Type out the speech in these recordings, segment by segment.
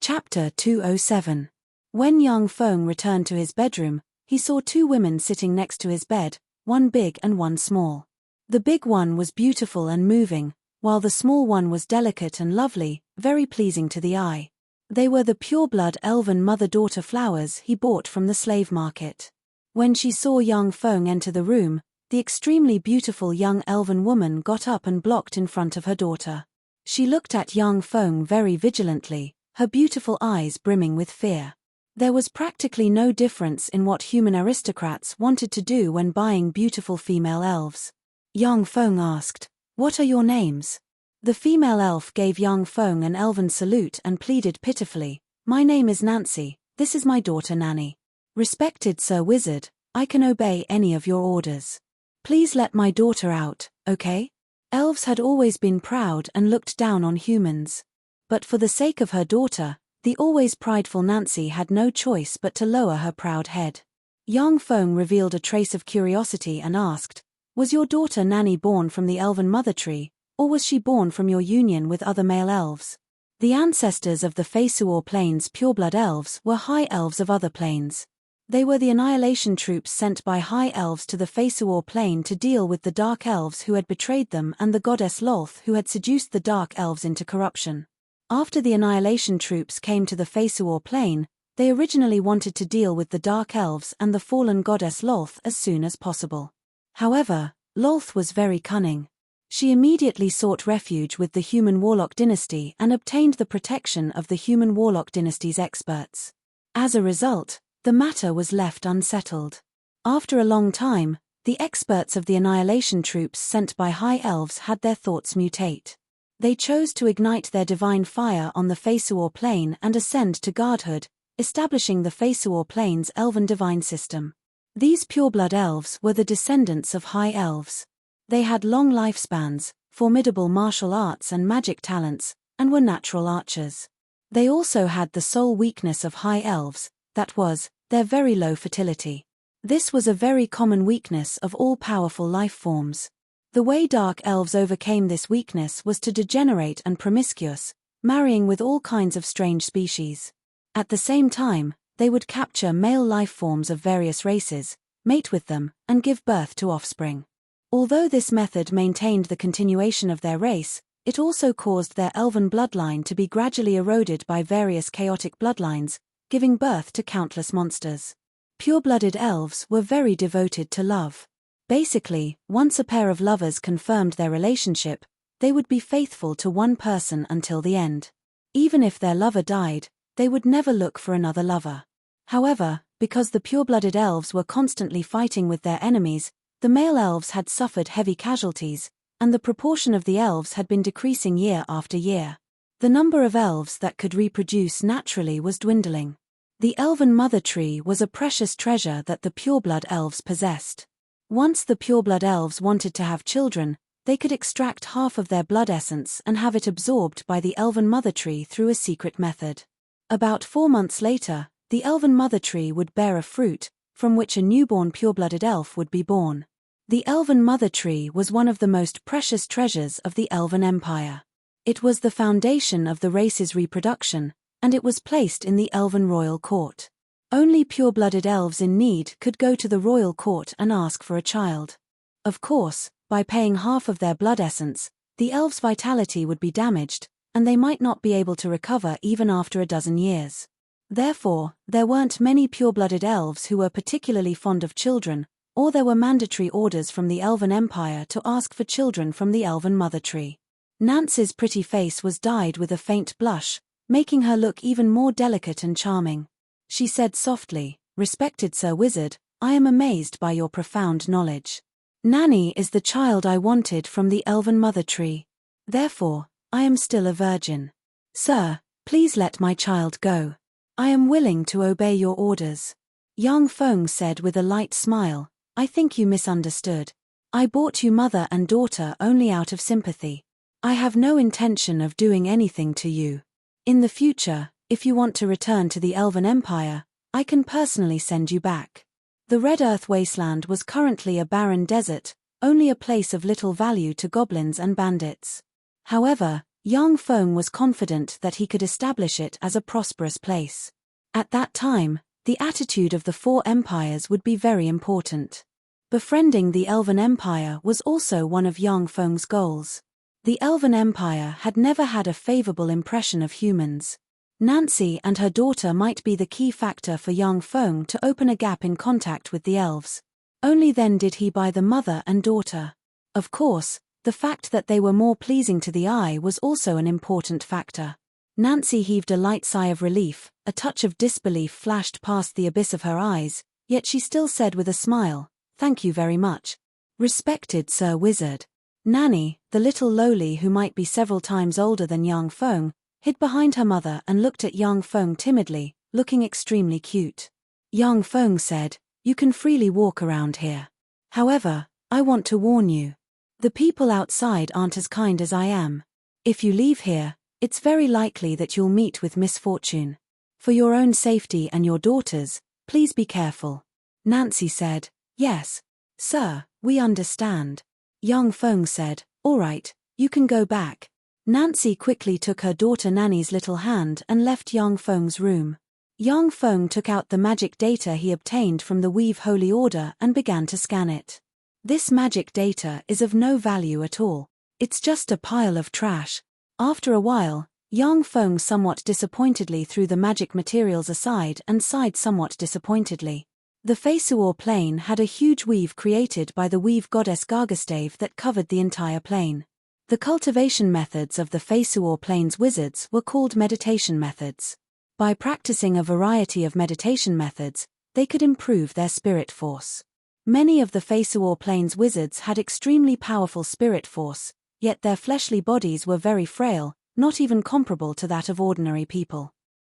Chapter 207. When young Feng returned to his bedroom, he saw two women sitting next to his bed, one big and one small. The big one was beautiful and moving, while the small one was delicate and lovely, very pleasing to the eye. They were the pure-blood elven mother-daughter flowers he bought from the slave market. When she saw young Feng enter the room, the extremely beautiful young elven woman got up and blocked in front of her daughter. She looked at young Feng very vigilantly, her beautiful eyes brimming with fear. There was practically no difference in what human aristocrats wanted to do when buying beautiful female elves. Young Feng asked, "What are your names?" The female elf gave young Feng an elven salute and pleaded pitifully, "My name is Nancy, this is my daughter Nanny. Respected Sir Wizard, I can obey any of your orders. Please let my daughter out, okay?" Elves had always been proud and looked down on humans. But for the sake of her daughter, the always prideful Nancy had no choice but to lower her proud head. Young Feng revealed a trace of curiosity and asked, "Was your daughter Nanny born from the elven mother tree, or was she born from your union with other male elves?" The ancestors of the Feisuor Plains pureblood elves were high elves of other plains. They were the annihilation troops sent by high elves to the Feisuor Plain to deal with the dark elves who had betrayed them and the goddess Lolth who had seduced the dark elves into corruption. After the annihilation troops came to the Feisuor Plain, they originally wanted to deal with the dark elves and the fallen goddess Lolth as soon as possible. However, Lolth was very cunning. She immediately sought refuge with the human warlock dynasty and obtained the protection of the human warlock dynasty's experts. As a result, the matter was left unsettled. After a long time, the experts of the annihilation troops sent by high elves had their thoughts mutate. They chose to ignite their divine fire on the Feisuor Plain and ascend to godhood, establishing the Feisuor Plain's elven divine system. These pureblood elves were the descendants of high elves. They had long lifespans, formidable martial arts and magic talents, and were natural archers. They also had the sole weakness of high elves, that was, their very low fertility. This was a very common weakness of all powerful life forms. The way dark elves overcame this weakness was to degenerate and promiscuous, marrying with all kinds of strange species. At the same time, they would capture male life forms of various races, mate with them, and give birth to offspring. Although this method maintained the continuation of their race, it also caused their elven bloodline to be gradually eroded by various chaotic bloodlines, giving birth to countless monsters. Pure-blooded elves were very devoted to love. Basically, once a pair of lovers confirmed their relationship, they would be faithful to one person until the end. Even if their lover died, they would never look for another lover. However, because the pure-blooded elves were constantly fighting with their enemies, the male elves had suffered heavy casualties, and the proportion of the elves had been decreasing year after year. The number of elves that could reproduce naturally was dwindling. The elven mother tree was a precious treasure that the pureblood elves possessed. Once the pureblood elves wanted to have children, they could extract half of their blood essence and have it absorbed by the elven mother tree through a secret method. About 4 months later, the elven mother tree would bear a fruit, from which a newborn pure-blooded elf would be born. The elven mother tree was one of the most precious treasures of the Elven Empire. It was the foundation of the race's reproduction, and it was placed in the elven royal court. Only pure-blooded elves in need could go to the royal court and ask for a child. Of course, by paying half of their blood essence, the elves' vitality would be damaged, and they might not be able to recover even after a dozen years. Therefore, there weren't many pure-blooded elves who were particularly fond of children, or there were mandatory orders from the Elven Empire to ask for children from the elven mother tree. Nancy's pretty face was dyed with a faint blush, making her look even more delicate and charming. She said softly, "Respected Sir Wizard, I am amazed by your profound knowledge. Nanny is the child I wanted from the elven mother tree. Therefore, I am still a virgin. Sir, please let my child go. I am willing to obey your orders." Young Feng said with a light smile, "I think you misunderstood. I bought you mother and daughter only out of sympathy. I have no intention of doing anything to you. In the future, if you want to return to the Elven Empire, I can personally send you back." The Red Earth Wasteland was currently a barren desert, only a place of little value to goblins and bandits. However, Yang Feng was confident that he could establish it as a prosperous place. At that time, the attitude of the four empires would be very important. Befriending the Elven Empire was also one of Yang Feng's goals. The Elven Empire had never had a favorable impression of humans. Nancy and her daughter might be the key factor for Yang Feng to open a gap in contact with the elves. Only then did he buy the mother and daughter. Of course, the fact that they were more pleasing to the eye was also an important factor. Nancy heaved a light sigh of relief, a touch of disbelief flashed past the abyss of her eyes, yet she still said with a smile, "Thank you very much. Respected Sir Wizard." Nanny, the little lowly who might be several times older than Yang Feng, hid behind her mother and looked at Yang Feng timidly, looking extremely cute. Yang Feng said, "You can freely walk around here. However, I want to warn you. The people outside aren't as kind as I am. If you leave here, it's very likely that you'll meet with misfortune. For your own safety and your daughter's, please be careful." Nancy said, "Yes, sir, we understand." Yang Feng said, "All right, you can go back." Nancy quickly took her daughter Nanny's little hand and left Yang Feng's room. Yang Feng took out the magic data he obtained from the Weave Holy Order and began to scan it. This magic data is of no value at all. It's just a pile of trash. After a while, Yang Feng somewhat disappointedly threw the magic materials aside and sighed somewhat disappointedly. The Feisuor plane had a huge weave created by the weave goddess Gargastave that covered the entire plane. The cultivation methods of the Feisuor plane's wizards were called meditation methods. By practicing a variety of meditation methods, they could improve their spirit force. Many of the Feisuor plane's wizards had extremely powerful spirit force, yet their fleshly bodies were very frail, not even comparable to that of ordinary people.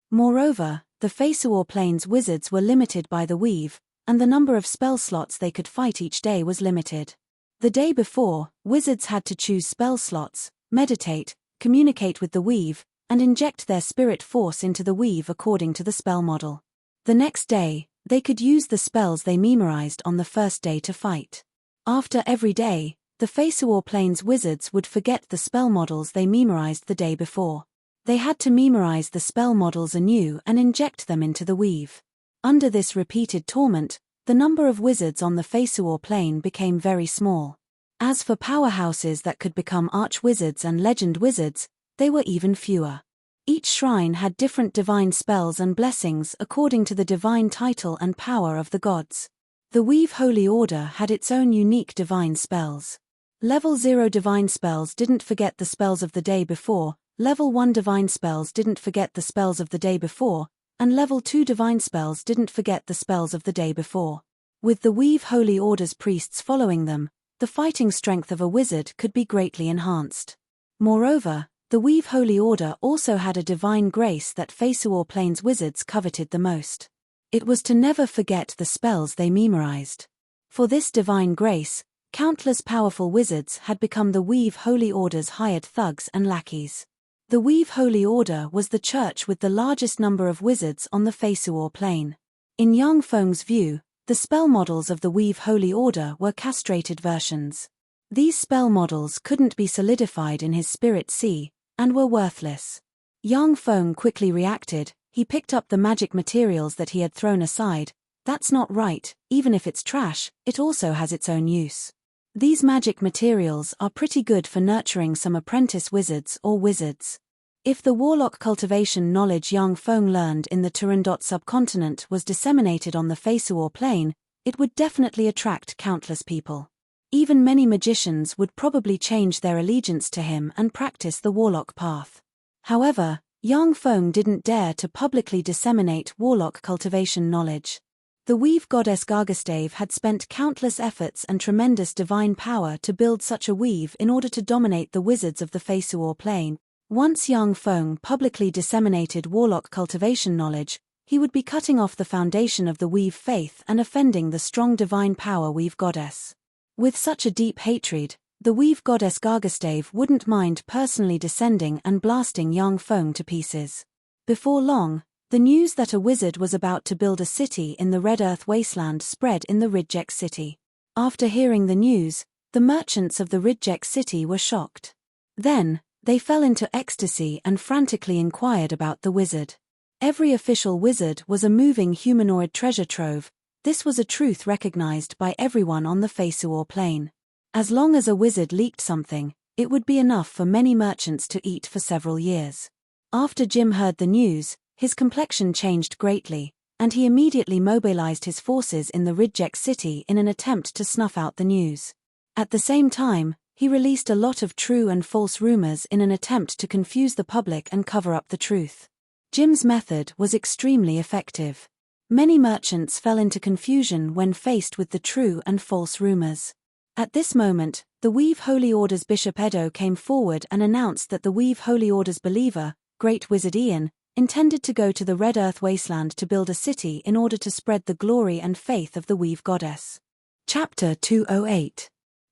Moreover, the Feisuor plane's wizards were limited by the weave, and the number of spell slots they could fight each day was limited. The day before, wizards had to choose spell slots, meditate, communicate with the weave, and inject their spirit force into the weave according to the spell model. The next day, they could use the spells they memorized on the first day to fight. After every day, the Feisuor plane's wizards would forget the spell models they memorized the day before. They had to memorize the spell models anew and inject them into the weave. Under this repeated torment, the number of wizards on the Feisuor plane became very small. As for powerhouses that could become arch-wizards and legend wizards, they were even fewer. Each shrine had different divine spells and blessings according to the divine title and power of the gods. The Weave Holy Order had its own unique divine spells. Level 0 divine spells didn't forget the spells of the day before, Level 1 divine spells didn't forget the spells of the day before, and Level 2 divine spells didn't forget the spells of the day before. With the Weave Holy Order's priests following them, the fighting strength of a wizard could be greatly enhanced. Moreover, the Weave Holy Order also had a divine grace that Feisuor plane's wizards coveted the most. It was to never forget the spells they memorized. For this divine grace, countless powerful wizards had become the Weave Holy Order's hired thugs and lackeys. The Weave Holy Order was the church with the largest number of wizards on the Feisuor plane. In Yang Feng's view, the spell models of the Weave Holy Order were castrated versions. These spell models couldn't be solidified in his spirit sea, and were worthless. Yang Feng quickly reacted. He picked up the magic materials that he had thrown aside. "That's not right, even if it's trash, it also has its own use. These magic materials are pretty good for nurturing some apprentice wizards or wizards." If the warlock cultivation knowledge Yang Feng learned in the Turandot subcontinent was disseminated on the Feisuor plane, it would definitely attract countless people. Even many magicians would probably change their allegiance to him and practice the warlock path. However, Yang Feng didn't dare to publicly disseminate warlock cultivation knowledge. The weave goddess Gargastave had spent countless efforts and tremendous divine power to build such a weave in order to dominate the wizards of the Feisuor plane. Once Yang Feng publicly disseminated warlock cultivation knowledge, he would be cutting off the foundation of the weave faith and offending the strong divine power weave goddess. With such a deep hatred, the weave goddess Gargastave wouldn't mind personally descending and blasting Yang Feng to pieces. Before long, the news that a wizard was about to build a city in the Red Earth Wasteland spread in the Ridgek city. After hearing the news, the merchants of the Ridgek city were shocked. Then, They fell into ecstasy and frantically inquired about the wizard. Every official wizard was a moving humanoid treasure trove. This was a truth recognized by everyone on the Fesuor plane. As long as a wizard leaked something, it would be enough for many merchants to eat for several years. After Jim heard the news, his complexion changed greatly, and he immediately mobilized his forces in the Ridgek city in an attempt to snuff out the news. At the same time, he released a lot of true and false rumors in an attempt to confuse the public and cover up the truth. Jim's method was extremely effective. Many merchants fell into confusion when faced with the true and false rumors. At this moment, the Weave Holy Order's Bishop Edo came forward and announced that the Weave Holy Order's believer, Great Wizard Ian, intended to go to the Red Earth Wasteland to build a city in order to spread the glory and faith of the Weave Goddess. Chapter 208.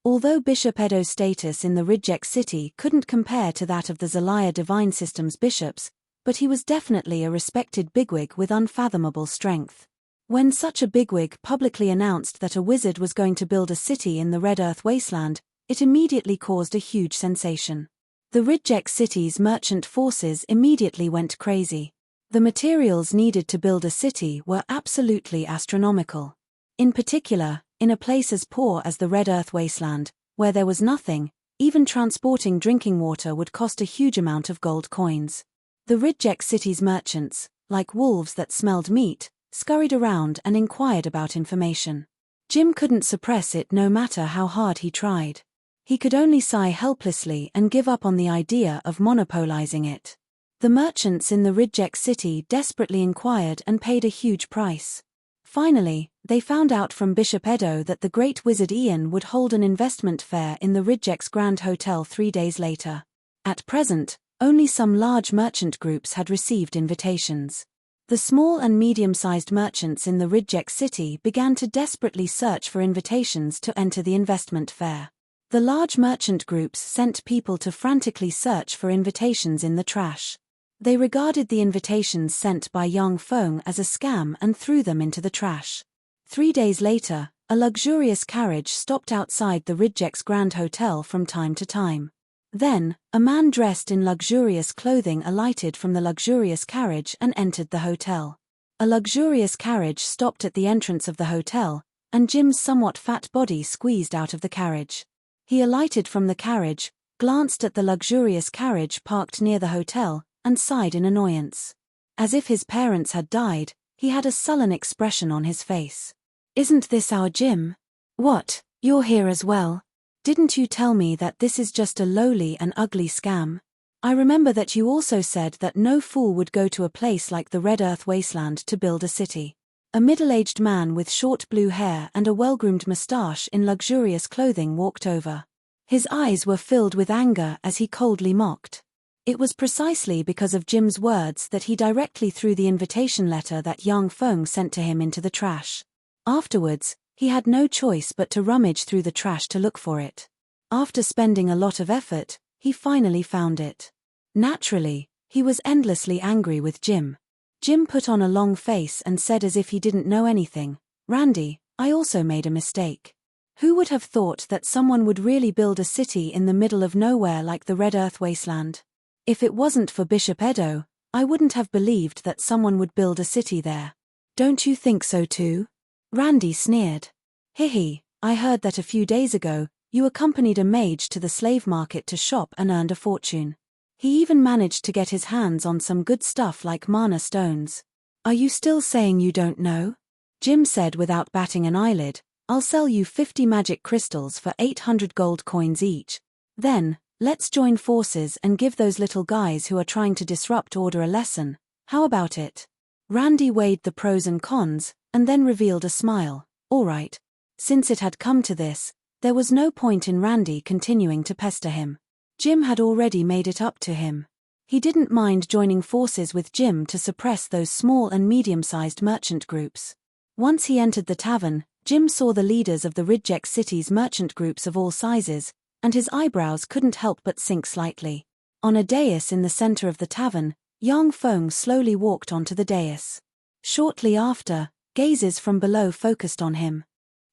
Although Bishop Edo's status in the Ridgek city couldn't compare to that of the Zelaya Divine System's bishops, but he was definitely a respected bigwig with unfathomable strength. When such a bigwig publicly announced that a wizard was going to build a city in the Red Earth Wasteland, it immediately caused a huge sensation. The Ridgek city's merchant forces immediately went crazy. The materials needed to build a city were absolutely astronomical. In particular, in a place as poor as the Red Earth Wasteland, where there was nothing, even transporting drinking water would cost a huge amount of gold coins. The Ridgek city's merchants, like wolves that smelled meat, scurried around and inquired about information. Jim couldn't suppress it no matter how hard he tried. He could only sigh helplessly and give up on the idea of monopolizing it. The merchants in the Ridgek city desperately inquired and paid a huge price. Finally, they found out from Bishop Edo that the Great Wizard Ian would hold an investment fair in the Ridgek's Grand Hotel 3 days later. At present, only some large merchant groups had received invitations. The small and medium-sized merchants in the Ridgek city began to desperately search for invitations to enter the investment fair. The large merchant groups sent people to frantically search for invitations in the trash. They regarded the invitations sent by Yang Feng as a scam and threw them into the trash. 3 days later, a luxurious carriage stopped outside the Ridgek's Grand Hotel from time to time. Then, a man dressed in luxurious clothing alighted from the luxurious carriage and entered the hotel. A luxurious carriage stopped at the entrance of the hotel, and Jim's somewhat fat body squeezed out of the carriage. He alighted from the carriage, glanced at the luxurious carriage parked near the hotel, and sighed in annoyance. As if his parents had died, he had a sullen expression on his face. "Isn't this our Jim? What, you're here as well? Didn't you tell me that this is just a lowly and ugly scam? I remember that you also said that no fool would go to a place like the Red Earth Wasteland to build a city." A middle-aged man with short blue hair and a well-groomed mustache in luxurious clothing walked over. His eyes were filled with anger as he coldly mocked. It was precisely because of Jim's words that he directly threw the invitation letter that Yang Feng sent to him into the trash. Afterwards, he had no choice but to rummage through the trash to look for it. After spending a lot of effort, he finally found it. Naturally, he was endlessly angry with Jim. Jim put on a long face and said as if he didn't know anything, "Randy, I also made a mistake. Who would have thought that someone would really build a city in the middle of nowhere like the Red Earth Wasteland? If it wasn't for Bishop Edo, I wouldn't have believed that someone would build a city there. Don't you think so too?" Randy sneered. "Hihi, I heard that a few days ago, you accompanied a mage to the slave market to shop and earned a fortune. He even managed to get his hands on some good stuff like mana stones. Are you still saying you don't know?" Jim said without batting an eyelid, "I'll sell you 50 magic crystals for 800 gold coins each. Then, let's join forces and give those little guys who are trying to disrupt order a lesson. How about it?" Randy weighed the pros and cons, and then revealed a smile. All right. Since it had come to this, there was no point in Randy continuing to pester him. Jim had already made it up to him. He didn't mind joining forces with Jim to suppress those small and medium-sized merchant groups. Once he entered the tavern, Jim saw the leaders of the Ridgek city's merchant groups of all sizes, and his eyebrows couldn't help but sink slightly. On a dais in the center of the tavern, Yang Feng slowly walked onto the dais. Shortly after, gazes from below focused on him.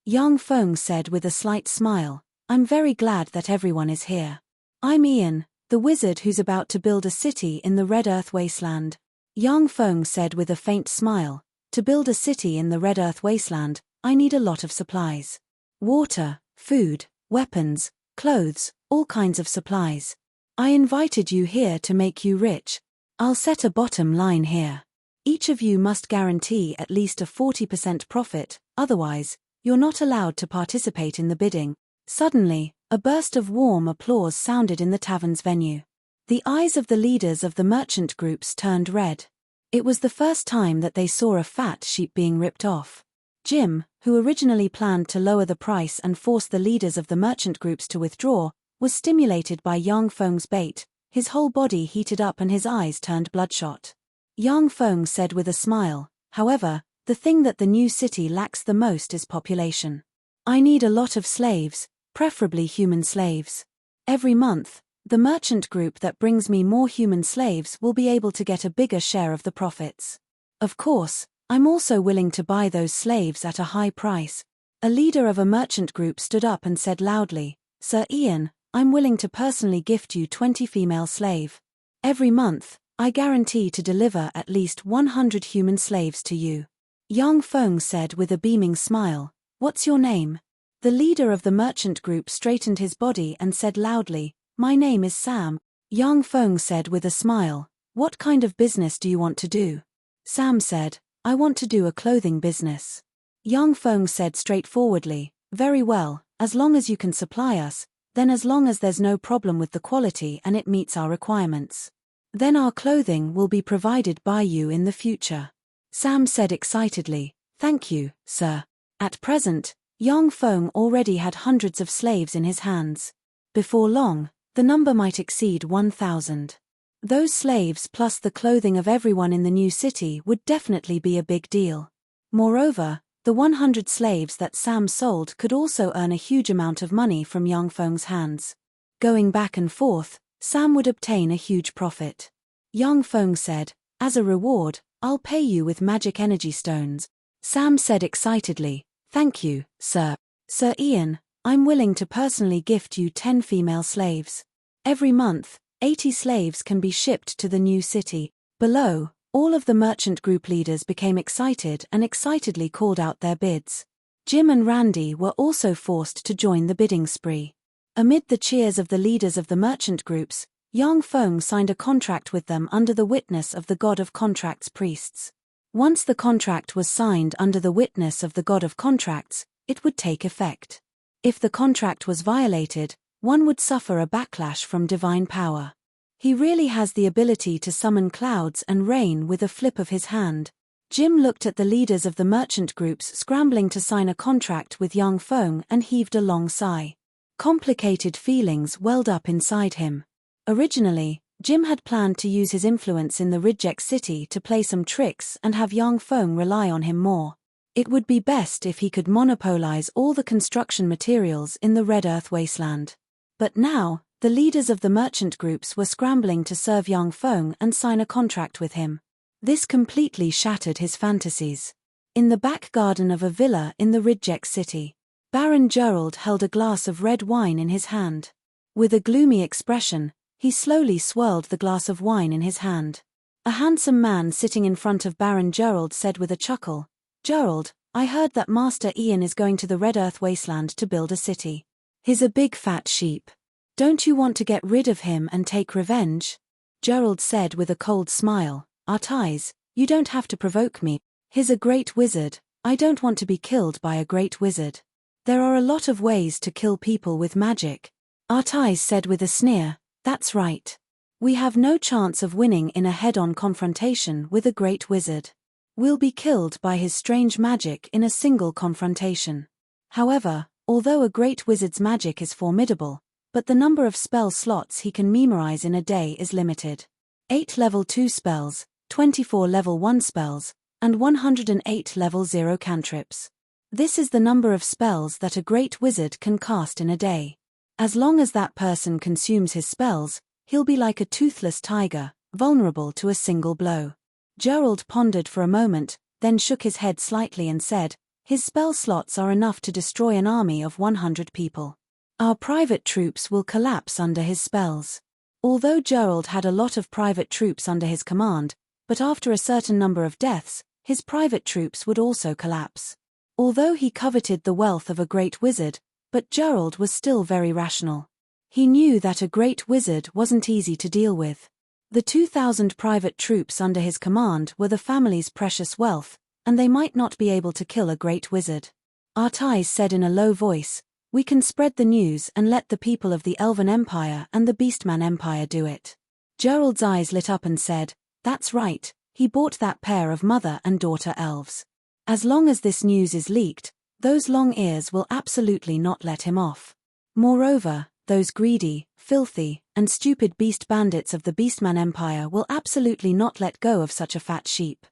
Yang Feng said with a slight smile, "I'm very glad that everyone is here. I'm Ian, The wizard who's about to build a city in the Red Earth Wasteland. Yang Feng said with a faint smile, to build a city in the Red Earth Wasteland, I need a lot of supplies. Water, food, weapons, clothes, all kinds of supplies. I invited you here to make you rich. I'll set a bottom line here. Each of you must guarantee at least a 40% profit, otherwise, you're not allowed to participate in the bidding. Suddenly, a burst of warm applause sounded in the tavern's venue. The eyes of the leaders of the merchant groups turned red. It was the first time that they saw a fat sheep being ripped off. Jim, who originally planned to lower the price and force the leaders of the merchant groups to withdraw, was stimulated by Yang Feng's bait. His whole body heated up and his eyes turned bloodshot. Yang Feng said with a smile, however, the thing that the new city lacks the most is population. I need a lot of slaves, preferably human slaves. Every month, the merchant group that brings me more human slaves will be able to get a bigger share of the profits. Of course, I'm also willing to buy those slaves at a high price. A leader of a merchant group stood up and said loudly, Sir Ian, I'm willing to personally gift you 20 female slave. Every month, I guarantee to deliver at least 100 human slaves to you. Yang Feng said with a beaming smile, What's your name? The leader of the merchant group straightened his body and said loudly, My name is Sam. Yang Feng said with a smile, What kind of business do you want to do? Sam said, I want to do a clothing business. Yang Feng said straightforwardly, Very well, as long as you can supply us, then as long as there's no problem with the quality and it meets our requirements. Then our clothing will be provided by you in the future. Sam said excitedly, Thank you, sir. At present, Yang Feng already had hundreds of slaves in his hands. Before long, the number might exceed 1,000. Those slaves plus the clothing of everyone in the new city would definitely be a big deal. Moreover, the 100 slaves that Sam sold could also earn a huge amount of money from Yang Feng's hands. Going back and forth, Sam would obtain a huge profit. Yang Feng said, As a reward, I'll pay you with magic energy stones. Sam said excitedly, Thank you, sir. Sir Ian, I'm willing to personally gift you 10 female slaves. Every month, 80 slaves can be shipped to the new city. Below, all of the merchant group leaders became excited and excitedly called out their bids. Jim and Randy were also forced to join the bidding spree. Amid the cheers of the leaders of the merchant groups, Yang Feng signed a contract with them under the witness of the God of Contracts priests. Once the contract was signed under the witness of the God of Contracts, it would take effect. If the contract was violated, one would suffer a backlash from divine power. He really has the ability to summon clouds and rain with a flip of his hand. Jim looked at the leaders of the merchant groups scrambling to sign a contract with Yang Feng and heaved a long sigh. Complicated feelings welled up inside him. Originally, Jim had planned to use his influence in the Ridgek city to play some tricks and have Yang Feng rely on him more. It would be best if he could monopolize all the construction materials in the Red Earth Wasteland. But now, the leaders of the merchant groups were scrambling to serve Yang Feng and sign a contract with him. This completely shattered his fantasies. In the back garden of a villa in the Ridgek city, Baron Gerald held a glass of red wine in his hand. With a gloomy expression, he slowly swirled the glass of wine in his hand. A handsome man sitting in front of Baron Gerald said with a chuckle, Gerald, I heard that Master Ian is going to the Red Earth Wasteland to build a city. He's a big fat sheep. Don't you want to get rid of him and take revenge? Gerald said with a cold smile, Artais, you don't have to provoke me. He's a great wizard. I don't want to be killed by a great wizard. There are a lot of ways to kill people with magic. Artais said with a sneer, That's right. We have no chance of winning in a head-on confrontation with a great wizard. We'll be killed by his strange magic in a single confrontation. However, although a great wizard's magic is formidable, but the number of spell slots he can memorize in a day is limited. 8 level 2 spells, 24 level 1 spells, and 108 level 0 cantrips. This is the number of spells that a great wizard can cast in a day. As long as that person consumes his spells, he'll be like a toothless tiger, vulnerable to a single blow. Gerald pondered for a moment, then shook his head slightly and said, His spell slots are enough to destroy an army of 100 people. Our private troops will collapse under his spells. Although Gerald had a lot of private troops under his command, but after a certain number of deaths, his private troops would also collapse. Although he coveted the wealth of a great wizard, but Gerald was still very rational. He knew that a great wizard wasn't easy to deal with. The 2,000 private troops under his command were the family's precious wealth, and they might not be able to kill a great wizard. Artais said in a low voice, "We can spread the news and let the people of the Elven Empire and the Beastman Empire do it." Gerald's eyes lit up and said, "That's right, he bought that pair of mother and daughter elves. As long as this news is leaked, those long ears will absolutely not let him off. Moreover, those greedy, filthy, and stupid beast bandits of the Beastman Empire will absolutely not let go of such a fat sheep."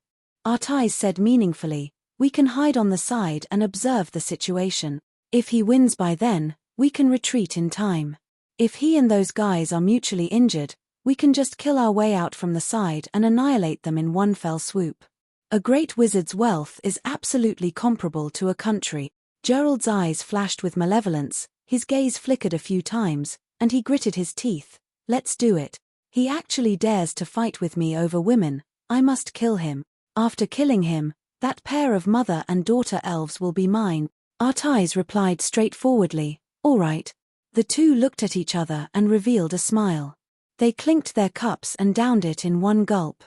Artais said meaningfully, "We can hide on the side and observe the situation. If he wins by then, we can retreat in time. If he and those guys are mutually injured, we can just kill our way out from the side and annihilate them in one fell swoop. A great wizard's wealth is absolutely comparable to a country." Gerald's eyes flashed with malevolence, his gaze flickered a few times, and he gritted his teeth. "Let's do it. He actually dares to fight with me over women. I must kill him. After killing him, that pair of mother and daughter elves will be mine." Artais replied straightforwardly, "All right." The two looked at each other and revealed a smile. They clinked their cups and downed it in one gulp.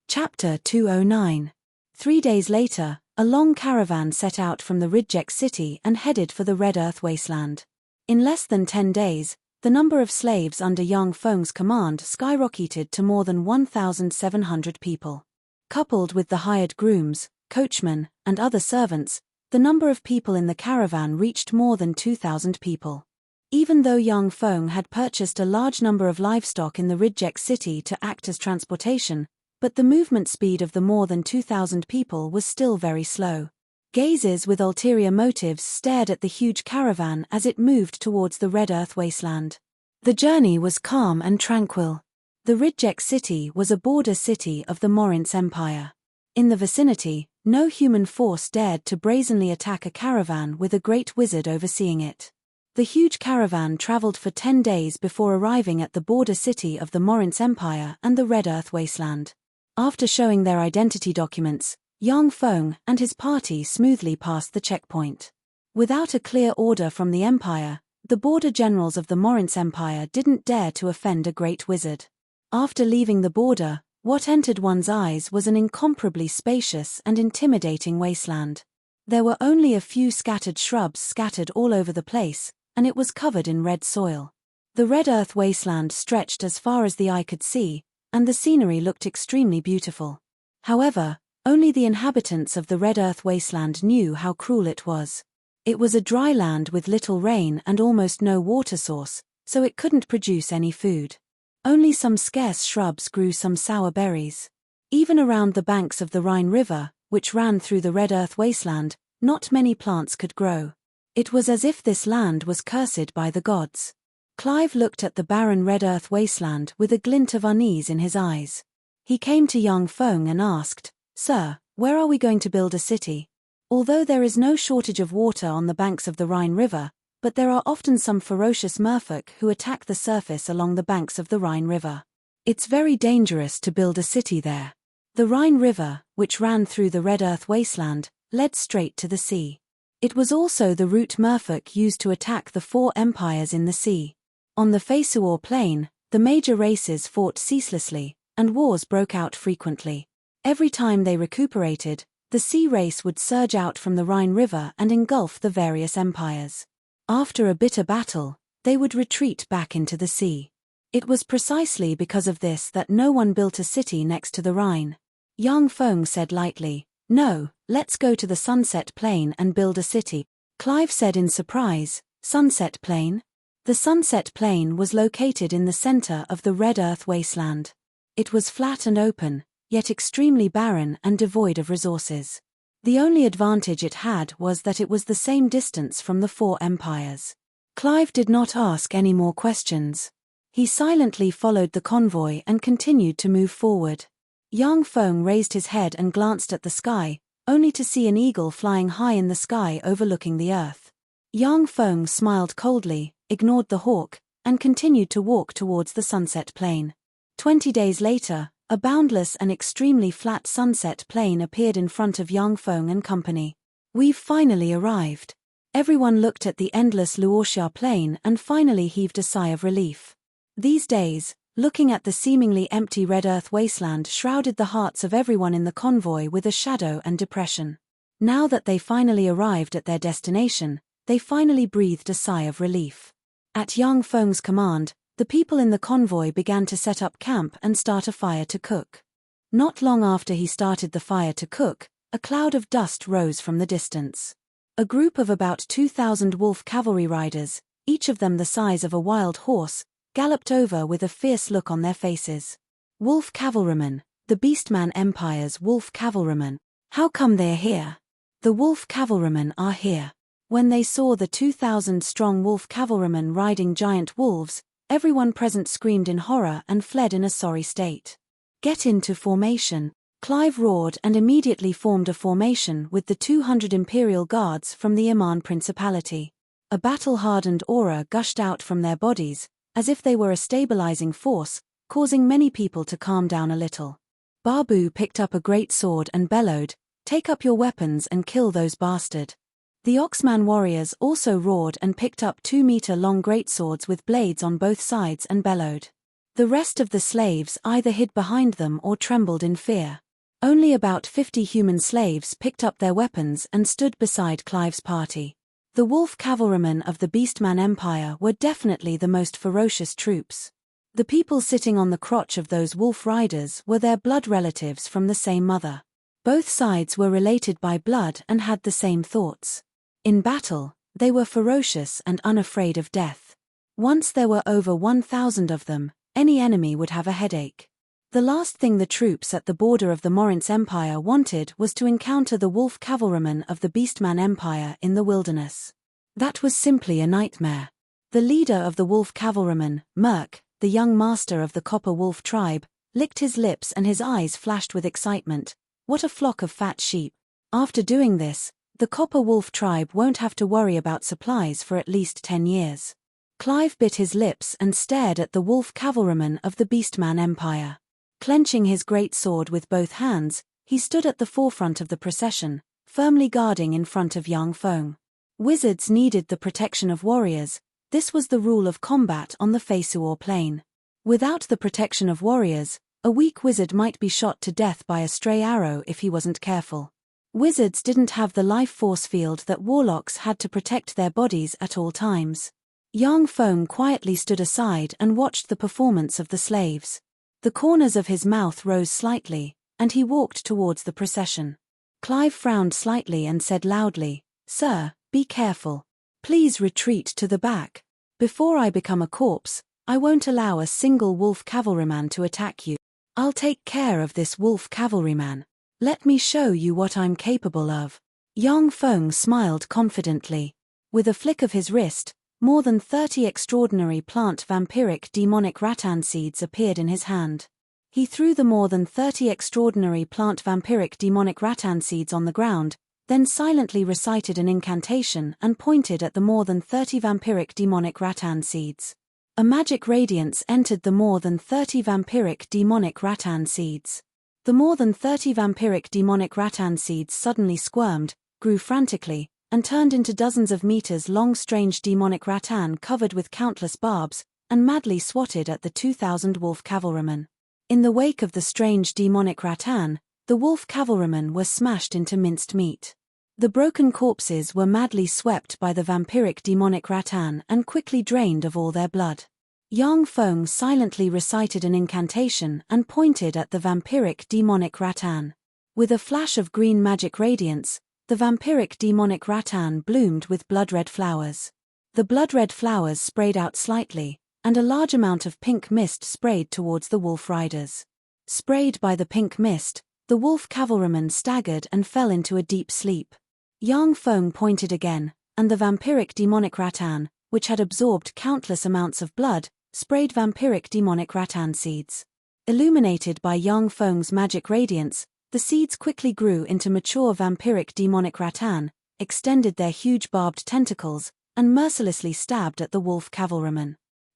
Chapter 209. 3 days later, a long caravan set out from the Ridgek city and headed for the Red Earth wasteland. In less than 10 days, the number of slaves under Yang Feng's command skyrocketed to more than 1,700 people. Coupled with the hired grooms, coachmen, and other servants, the number of people in the caravan reached more than 2,000 people. Even though Yang Feng had purchased a large number of livestock in the Ridgek city to act as transportation, but the movement speed of the more than 2,000 people was still very slow. Gazes with ulterior motives stared at the huge caravan as it moved towards the Red Earth wasteland. The journey was calm and tranquil. The Ridgek city was a border city of the Morince Empire. In the vicinity, no human force dared to brazenly attack a caravan with a great wizard overseeing it. The huge caravan traveled for 10 days before arriving at the border city of the Morince Empire and the Red Earth wasteland. After showing their identity documents, Yang Feng and his party smoothly passed the checkpoint. Without a clear order from the Empire, the border generals of the Morince Empire didn't dare to offend a great wizard. After leaving the border, what entered one's eyes was an incomparably spacious and intimidating wasteland. There were only a few scattered shrubs scattered all over the place, and it was covered in red soil. The Red Earth wasteland stretched as far as the eye could see, and the scenery looked extremely beautiful. However, only the inhabitants of the Red Earth wasteland knew how cruel it was. It was a dry land with little rain and almost no water source, so it couldn't produce any food. Only some scarce shrubs grew some sour berries. Even around the banks of the Rhine River, which ran through the Red Earth wasteland, not many plants could grow. It was as if this land was cursed by the gods. Clive looked at the barren Red Earth wasteland with a glint of unease in his eyes. He came to Yang Feng and asked, "Sir, where are we going to build a city? Although there is no shortage of water on the banks of the Rhine River, but there are often some ferocious merfolk who attack the surface along the banks of the Rhine River. It's very dangerous to build a city there." The Rhine River, which ran through the Red Earth wasteland, led straight to the sea. It was also the route merfolk used to attack the 4 empires in the sea. On the Fesuor plain, the major races fought ceaselessly, and wars broke out frequently. Every time they recuperated, the sea race would surge out from the Rhine River and engulf the various empires. After a bitter battle, they would retreat back into the sea. It was precisely because of this that no one built a city next to the Rhine. Yang Feng said lightly, "No, let's go to the Sunset Plain and build a city." Clive said in surprise, "Sunset Plain?" The Sunset Plain was located in the center of the Red Earth wasteland. It was flat and open, yet extremely barren and devoid of resources. The only advantage it had was that it was the same distance from the 4 empires. Clive did not ask any more questions. He silently followed the convoy and continued to move forward. Yang Feng raised his head and glanced at the sky, only to see an eagle flying high in the sky overlooking the earth. Yang Feng smiled coldly, ignored the hawk, and continued to walk towards the sunset plain. 20 days later, a boundless and extremely flat sunset plain appeared in front of Yang Feng and company. "We've finally arrived." Everyone looked at the endless Luoxia plain and finally heaved a sigh of relief. These days, looking at the seemingly empty red earth wasteland shrouded the hearts of everyone in the convoy with a shadow and depression. Now that they finally arrived at their destination, they finally breathed a sigh of relief. At Yang Feng's command, the people in the convoy began to set up camp and start a fire to cook. Not long after he started the fire to cook, a cloud of dust rose from the distance. A group of about 2,000 wolf cavalry riders, each of them the size of a wild horse, galloped over with a fierce look on their faces. "Wolf cavalrymen, the Beastman Empire's wolf cavalrymen. How come they're here?" "The wolf cavalrymen are here." When they saw the 2,000-strong wolf cavalrymen riding giant wolves, everyone present screamed in horror and fled in a sorry state. "Get into formation," Clive roared, and immediately formed a formation with the 200 Imperial Guards from the Iman Principality. A battle-hardened aura gushed out from their bodies, as if they were a stabilizing force, causing many people to calm down a little. Babu picked up a great sword and bellowed, "Take up your weapons and kill those bastard." The Oxman warriors also roared and picked up 2-meter-long greatswords with blades on both sides and bellowed. The rest of the slaves either hid behind them or trembled in fear. Only about 50 human slaves picked up their weapons and stood beside Clive's party. The wolf cavalrymen of the Beastman Empire were definitely the most ferocious troops. The people sitting on the crotch of those wolf riders were their blood relatives from the same mother. Both sides were related by blood and had the same thoughts. In battle, they were ferocious and unafraid of death. Once there were over 1,000 of them, any enemy would have a headache. The last thing the troops at the border of the Morince Empire wanted was to encounter the wolf cavalrymen of the Beastman Empire in the wilderness. That was simply a nightmare. The leader of the wolf cavalrymen, Merc, the young master of the Copper Wolf tribe, licked his lips and his eyes flashed with excitement. What a flock of fat sheep. After doing this, the Copper Wolf tribe won't have to worry about supplies for at least 10 years. Clive bit his lips and stared at the wolf cavalrymen of the Beastman Empire. Clenching his great sword with both hands, he stood at the forefront of the procession, firmly guarding in front of Yang Feng. Wizards needed the protection of warriors. This was the rule of combat on the Feisuor plain. Without the protection of warriors, a weak wizard might be shot to death by a stray arrow if he wasn't careful. Wizards didn't have the life force field that warlocks had to protect their bodies at all times. Yang Feng quietly stood aside and watched the performance of the slaves. The corners of his mouth rose slightly, and he walked towards the procession. Clive frowned slightly and said loudly, "Sir, be careful. Please retreat to the back. Before I become a corpse, I won't allow a single wolf cavalryman to attack you. I'll take care of this wolf cavalryman. Let me show you what I'm capable of." Yang Feng smiled confidently. With a flick of his wrist, more than 30 extraordinary plant vampiric demonic rattan seeds appeared in his hand. He threw the more than 30 extraordinary plant vampiric demonic rattan seeds on the ground, then silently recited an incantation and pointed at the more than 30 vampiric demonic rattan seeds. A magic radiance entered the more than 30 vampiric demonic rattan seeds. The more than 30 vampiric demonic rattan seeds suddenly squirmed, grew frantically, and turned into dozens of meters-long strange demonic rattan covered with countless barbs, and madly swatted at the 2,000 wolf cavalrymen. In the wake of the strange demonic rattan, the wolf cavalrymen were smashed into minced meat. The broken corpses were madly swept by the vampiric demonic rattan and quickly drained of all their blood. Yang Feng silently recited an incantation and pointed at the vampiric demonic rattan. With a flash of green magic radiance, the vampiric demonic rattan bloomed with blood-red flowers. The blood-red flowers sprayed out slightly, and a large amount of pink mist sprayed towards the wolf riders. Sprayed by the pink mist, the wolf cavalrymen staggered and fell into a deep sleep. Yang Feng pointed again, and the vampiric demonic rattan, which had absorbed countless amounts of blood, sprayed vampiric demonic rattan seeds. Illuminated by Yang Feng's magic radiance, the seeds quickly grew into mature vampiric demonic rattan, extended their huge barbed tentacles, and mercilessly stabbed at the wolf cavalrymen.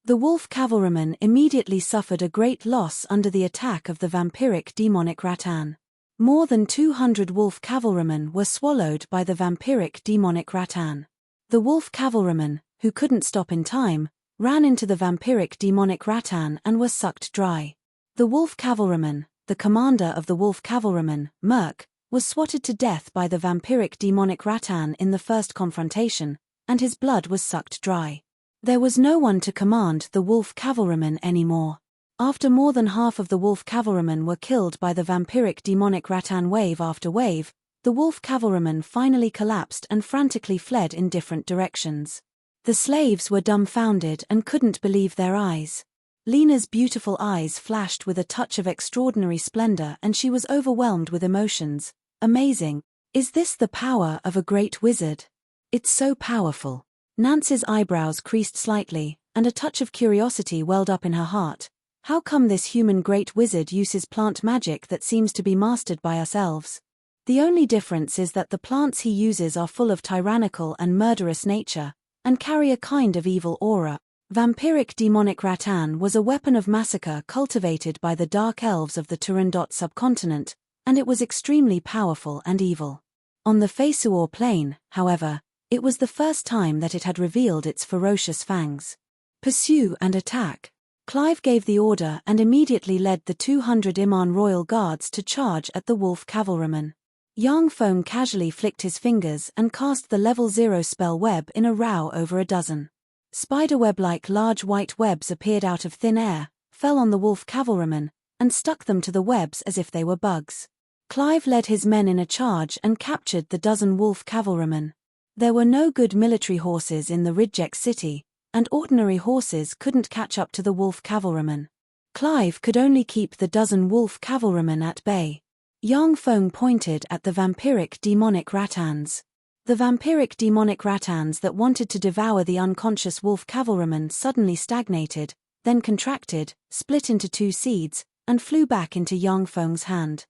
The wolf cavalryman immediately suffered a great loss under the attack of the vampiric demonic rattan. More than 200 wolf cavalrymen were swallowed by the vampiric demonic rattan. The wolf cavalrymen, who couldn't stop in time, ran into the vampiric demonic rattan and were sucked dry. The wolf cavalryman, the commander of the wolf cavalrymen, Merc, was swatted to death by the vampiric demonic rattan in the first confrontation, and his blood was sucked dry. There was no one to command the wolf cavalrymen anymore. After more than half of the wolf cavalrymen were killed by the vampiric demonic rattan wave after wave, the wolf cavalrymen finally collapsed and frantically fled in different directions. The slaves were dumbfounded and couldn't believe their eyes. Lena's beautiful eyes flashed with a touch of extraordinary splendor and she was overwhelmed with emotions. Amazing. Is this the power of a great wizard? It's so powerful. Nance's eyebrows creased slightly, and a touch of curiosity welled up in her heart. How come this human great wizard uses plant magic that seems to be mastered by us elves? The only difference is that the plants he uses are full of tyrannical and murderous nature, and carry a kind of evil aura. Vampiric demonic rattan was a weapon of massacre cultivated by the dark elves of the Turandot subcontinent, and it was extremely powerful and evil. On the Fesuor plain, however, it was the first time that it had revealed its ferocious fangs. Pursue and attack. Clive gave the order and immediately led the 200 Iman royal guards to charge at the wolf cavalryman. Yang Feng casually flicked his fingers and cast the level 0 spell web in a row over a dozen. Spiderweb-like large white webs appeared out of thin air, fell on the wolf cavalryman, and stuck them to the webs as if they were bugs. Clive led his men in a charge and captured the dozen wolf cavalrymen. There were no good military horses in the Ridgek city, and ordinary horses couldn't catch up to the wolf cavalrymen. Clive could only keep the dozen wolf cavalrymen at bay. Yang Feng pointed at the vampiric demonic rattans. The vampiric demonic rattans that wanted to devour the unconscious wolf cavalrymen suddenly stagnated, then contracted, split into two seeds, and flew back into Yang Feng's hand.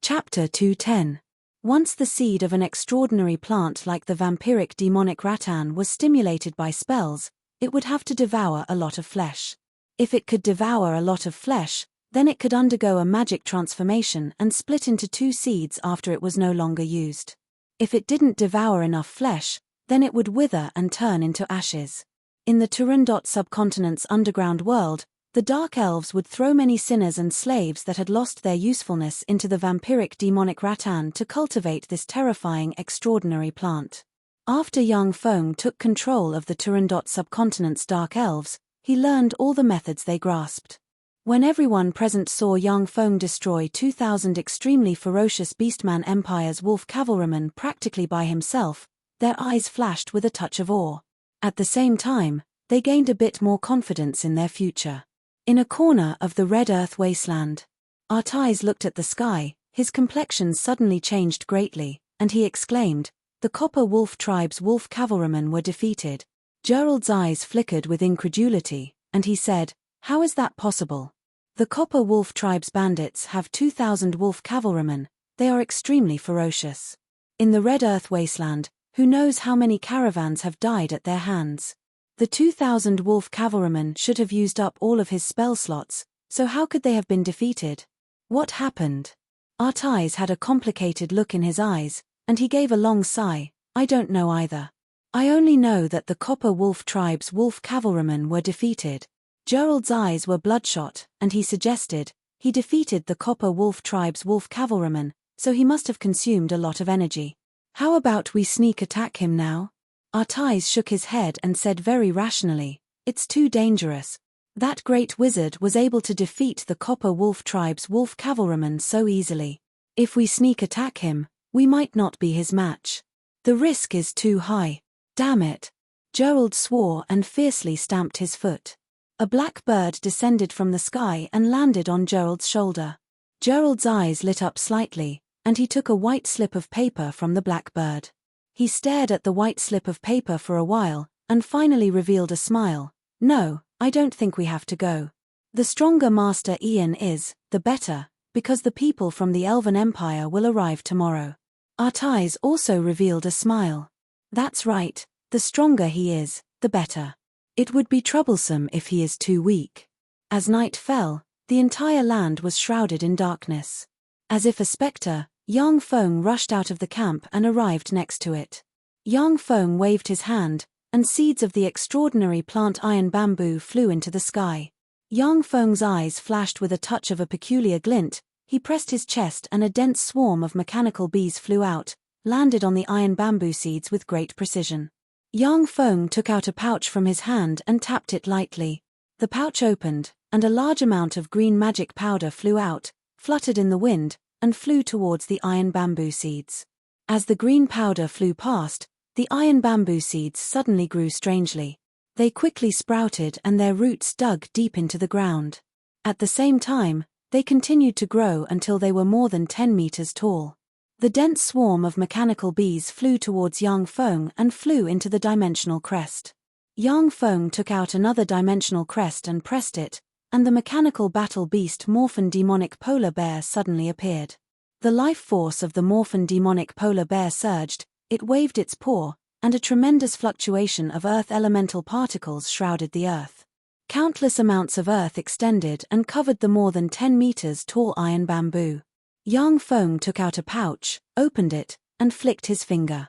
Chapter 210. Once the seed of an extraordinary plant like the vampiric demonic rattan was stimulated by spells, it would have to devour a lot of flesh. If it could devour a lot of flesh, then it could undergo a magic transformation and split into two seeds after it was no longer used. If it didn't devour enough flesh, then it would wither and turn into ashes. In the Turandot subcontinent's underground world, the Dark Elves would throw many sinners and slaves that had lost their usefulness into the vampiric demonic rattan to cultivate this terrifying extraordinary plant. After Yang Feng took control of the Turandot subcontinent's Dark Elves, he learned all the methods they grasped. When everyone present saw Yang Feng destroy 2,000 extremely ferocious Beastman Empire's wolf cavalrymen practically by himself, their eyes flashed with a touch of awe. At the same time, they gained a bit more confidence in their future. In a corner of the Red Earth wasteland, Artais looked at the sky, his complexion suddenly changed greatly, and he exclaimed, "The Copper Wolf tribe's wolf cavalrymen were defeated." Gerald's eyes flickered with incredulity, and he said, "How is that possible? The Copper Wolf tribe's bandits have 2,000 wolf cavalrymen, they are extremely ferocious. In the Red Earth wasteland, who knows how many caravans have died at their hands? The 2,000 wolf cavalrymen should have used up all of his spell slots, so how could they have been defeated? What happened?" Artais had a complicated look in his eyes, and he gave a long sigh. "I don't know either. I only know that the Copper Wolf tribe's wolf cavalrymen were defeated." Gerald's eyes were bloodshot, and he suggested, "He defeated the Copper Wolf tribe's wolf cavalrymen, so he must have consumed a lot of energy. How about we sneak attack him now?" Artais shook his head and said very rationally, "It's too dangerous. That great wizard was able to defeat the Copper Wolf tribe's wolf cavalrymen so easily. If we sneak attack him, we might not be his match. The risk is too high. Damn it." Gerald swore and fiercely stamped his foot. A black bird descended from the sky and landed on Gerald's shoulder. Gerald's eyes lit up slightly, and he took a white slip of paper from the black bird. He stared at the white slip of paper for a while, and finally revealed a smile. "No, I don't think we have to go. The stronger Master Ian is, the better, because the people from the Elven Empire will arrive tomorrow." Artais also revealed a smile. "That's right, the stronger he is, the better. It would be troublesome if he is too weak. As night fell, the entire land was shrouded in darkness. As if a spectre, Yang Feng rushed out of the camp and arrived next to it. Yang Feng waved his hand, and seeds of the extraordinary plant iron bamboo flew into the sky. Yang Feng's eyes flashed with a touch of a peculiar glint. He pressed his chest and a dense swarm of mechanical bees flew out, landed on the iron bamboo seeds with great precision. Yang Feng took out a pouch from his hand and tapped it lightly. The pouch opened, and a large amount of green magic powder flew out, fluttered in the wind, and flew towards the iron bamboo seeds. As the green powder flew past, the iron bamboo seeds suddenly grew strangely. They quickly sprouted and their roots dug deep into the ground. At the same time, they continued to grow until they were more than 10 meters tall. The dense swarm of mechanical bees flew towards Yang Feng and flew into the dimensional crest. Yang Feng took out another dimensional crest and pressed it, and the mechanical battle beast Morphin demonic polar bear suddenly appeared. The life force of the Morphin demonic polar bear surged, it waved its paw, and a tremendous fluctuation of earth elemental particles shrouded the earth. Countless amounts of earth extended and covered the more than 10 meters tall iron bamboo. Yang Feng took out a pouch, opened it, and flicked his finger.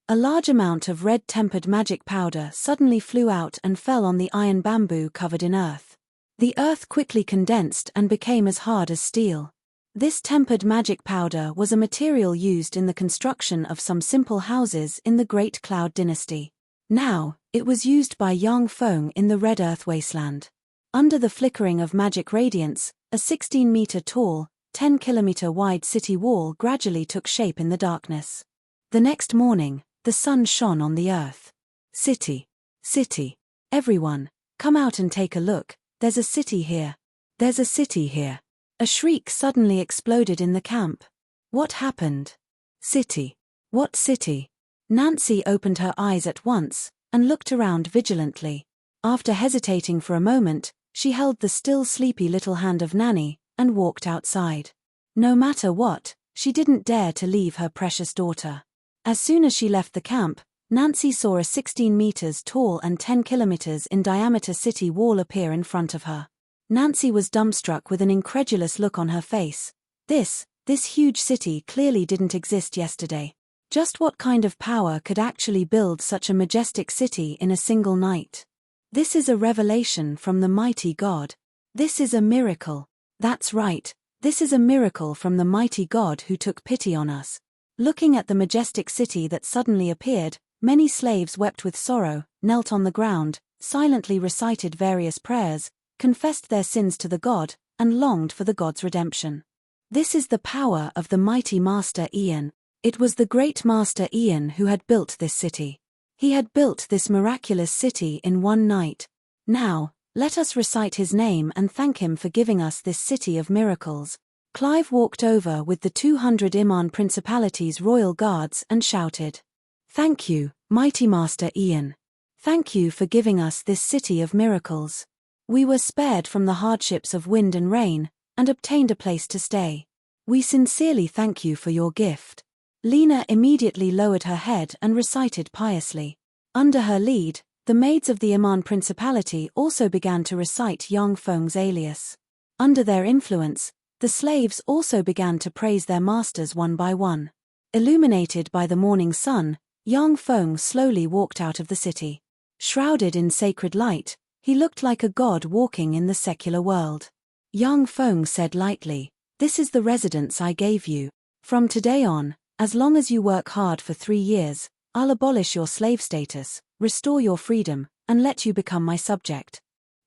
A large amount of red tempered magic powder suddenly flew out and fell on the iron bamboo covered in earth. The earth quickly condensed and became as hard as steel. This tempered magic powder was a material used in the construction of some simple houses in the Great Cloud Dynasty. Now, it was used by Yang Feng in the Red Earth Wasteland. Under the flickering of magic radiance, a 16-meter-tall, 10-kilometer-wide city wall gradually took shape in the darkness. The next morning, the sun shone on the earth. City. City. Everyone, come out and take a look, there's a city here. There's a city here. A shriek suddenly exploded in the camp. What happened? City. What city? Nancy opened her eyes at once, and looked around vigilantly. After hesitating for a moment, she held the still sleepy little hand of Nanny, and walked outside. No matter what, she didn't dare to leave her precious daughter. As soon as she left the camp, Nancy saw a 16 meters tall and 10 kilometers in diameter city wall appear in front of her. Nancy was dumbstruck with an incredulous look on her face. This huge city clearly didn't exist yesterday. Just what kind of power could actually build such a majestic city in a single night? This is a revelation from the mighty God. This is a miracle. That's right, this is a miracle from the mighty God who took pity on us. Looking at the majestic city that suddenly appeared, many slaves wept with sorrow, knelt on the ground, silently recited various prayers, confessed their sins to the God, and longed for the God's redemption. This is the power of the mighty Master Ian. It was the great Master Ian who had built this city. He had built this miraculous city in one night. Now, let us recite his name and thank him for giving us this city of miracles. Clive walked over with the 200 Iman Principality's royal guards and shouted, "Thank you, mighty Master Ian. Thank you for giving us this city of miracles. We were spared from the hardships of wind and rain, and obtained a place to stay. We sincerely thank you for your gift." Lena immediately lowered her head and recited piously. Under her lead, the maids of the Iman Principality also began to recite Yang Feng's alias. Under their influence, the slaves also began to praise their masters one by one. Illuminated by the morning sun, Yang Feng slowly walked out of the city. Shrouded in sacred light, he looked like a god walking in the secular world. Yang Feng said lightly, "This is the residence I gave you. From today on, as long as you work hard for 3 years, I'll abolish your slave status, restore your freedom, and let you become my subject.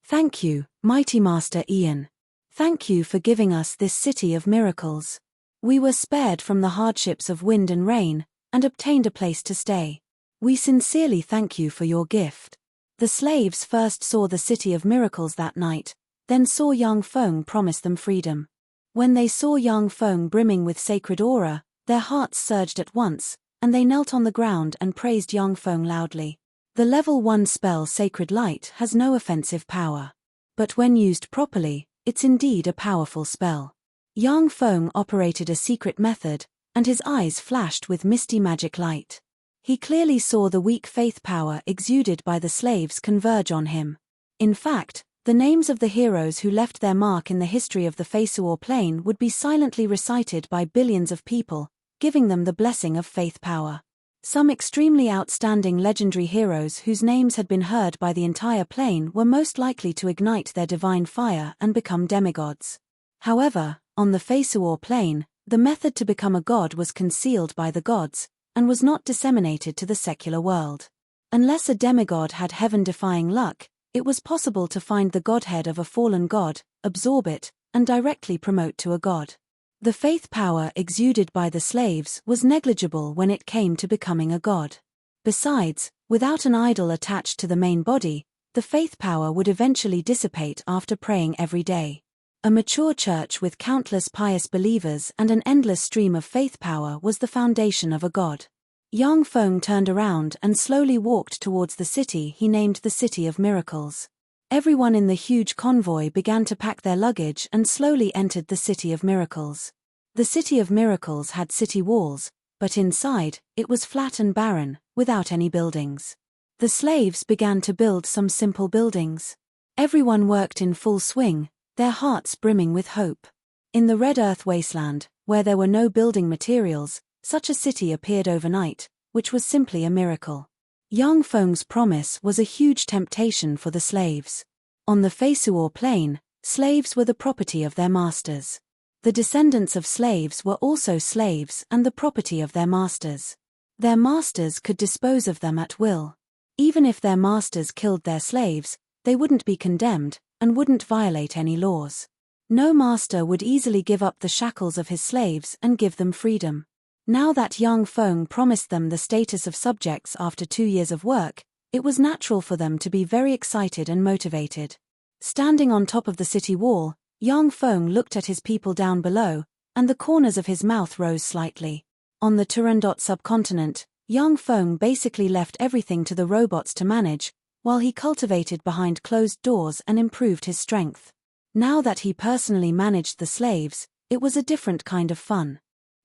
Thank you, mighty Master Ian. Thank you for giving us this city of miracles. We were spared from the hardships of wind and rain, and obtained a place to stay. We sincerely thank you for your gift." The slaves first saw the city of miracles that night, then saw Yang Feng promise them freedom. When they saw Yang Feng brimming with sacred aura, their hearts surged at once, and they knelt on the ground and praised Yang Feng loudly. The level 1 spell Sacred Light has no offensive power. But when used properly, it's indeed a powerful spell. Yang Feng operated a secret method, and his eyes flashed with misty magic light. He clearly saw the weak faith power exuded by the slaves converge on him. In fact, the names of the heroes who left their mark in the history of the Fesuor Plain would be silently recited by billions of people, giving them the blessing of faith power. Some extremely outstanding legendary heroes whose names had been heard by the entire plain were most likely to ignite their divine fire and become demigods. However, on the Fesuor Plain, the method to become a god was concealed by the gods, and was not disseminated to the secular world. Unless a demigod had heaven-defying luck, it was possible to find the godhead of a fallen god, absorb it, and directly promote to a god. The faith power exuded by the slaves was negligible when it came to becoming a god. Besides, without an idol attached to the main body, the faith power would eventually dissipate after praying every day. A mature church with countless pious believers and an endless stream of faith power was the foundation of a god. Yang Feng turned around and slowly walked towards the city he named the City of Miracles. Everyone in the huge convoy began to pack their luggage and slowly entered the City of Miracles. The City of Miracles had city walls, but inside, it was flat and barren, without any buildings. The slaves began to build some simple buildings. Everyone worked in full swing, their hearts brimming with hope. In the Red Earth wasteland, where there were no building materials, such a city appeared overnight, which was simply a miracle. Yang Feng's promise was a huge temptation for the slaves. On the Fesuor Plain, slaves were the property of their masters. The descendants of slaves were also slaves and the property of their masters. Their masters could dispose of them at will. Even if their masters killed their slaves, they wouldn't be condemned, and wouldn't violate any laws. No master would easily give up the shackles of his slaves and give them freedom. Now that Yang Feng promised them the status of subjects after 2 years of work, it was natural for them to be very excited and motivated. Standing on top of the city wall, Yang Feng looked at his people down below, and the corners of his mouth rose slightly. On the Turandot subcontinent, Yang Feng basically left everything to the robots to manage, while he cultivated behind closed doors and improved his strength. Now that he personally managed the slaves, it was a different kind of fun.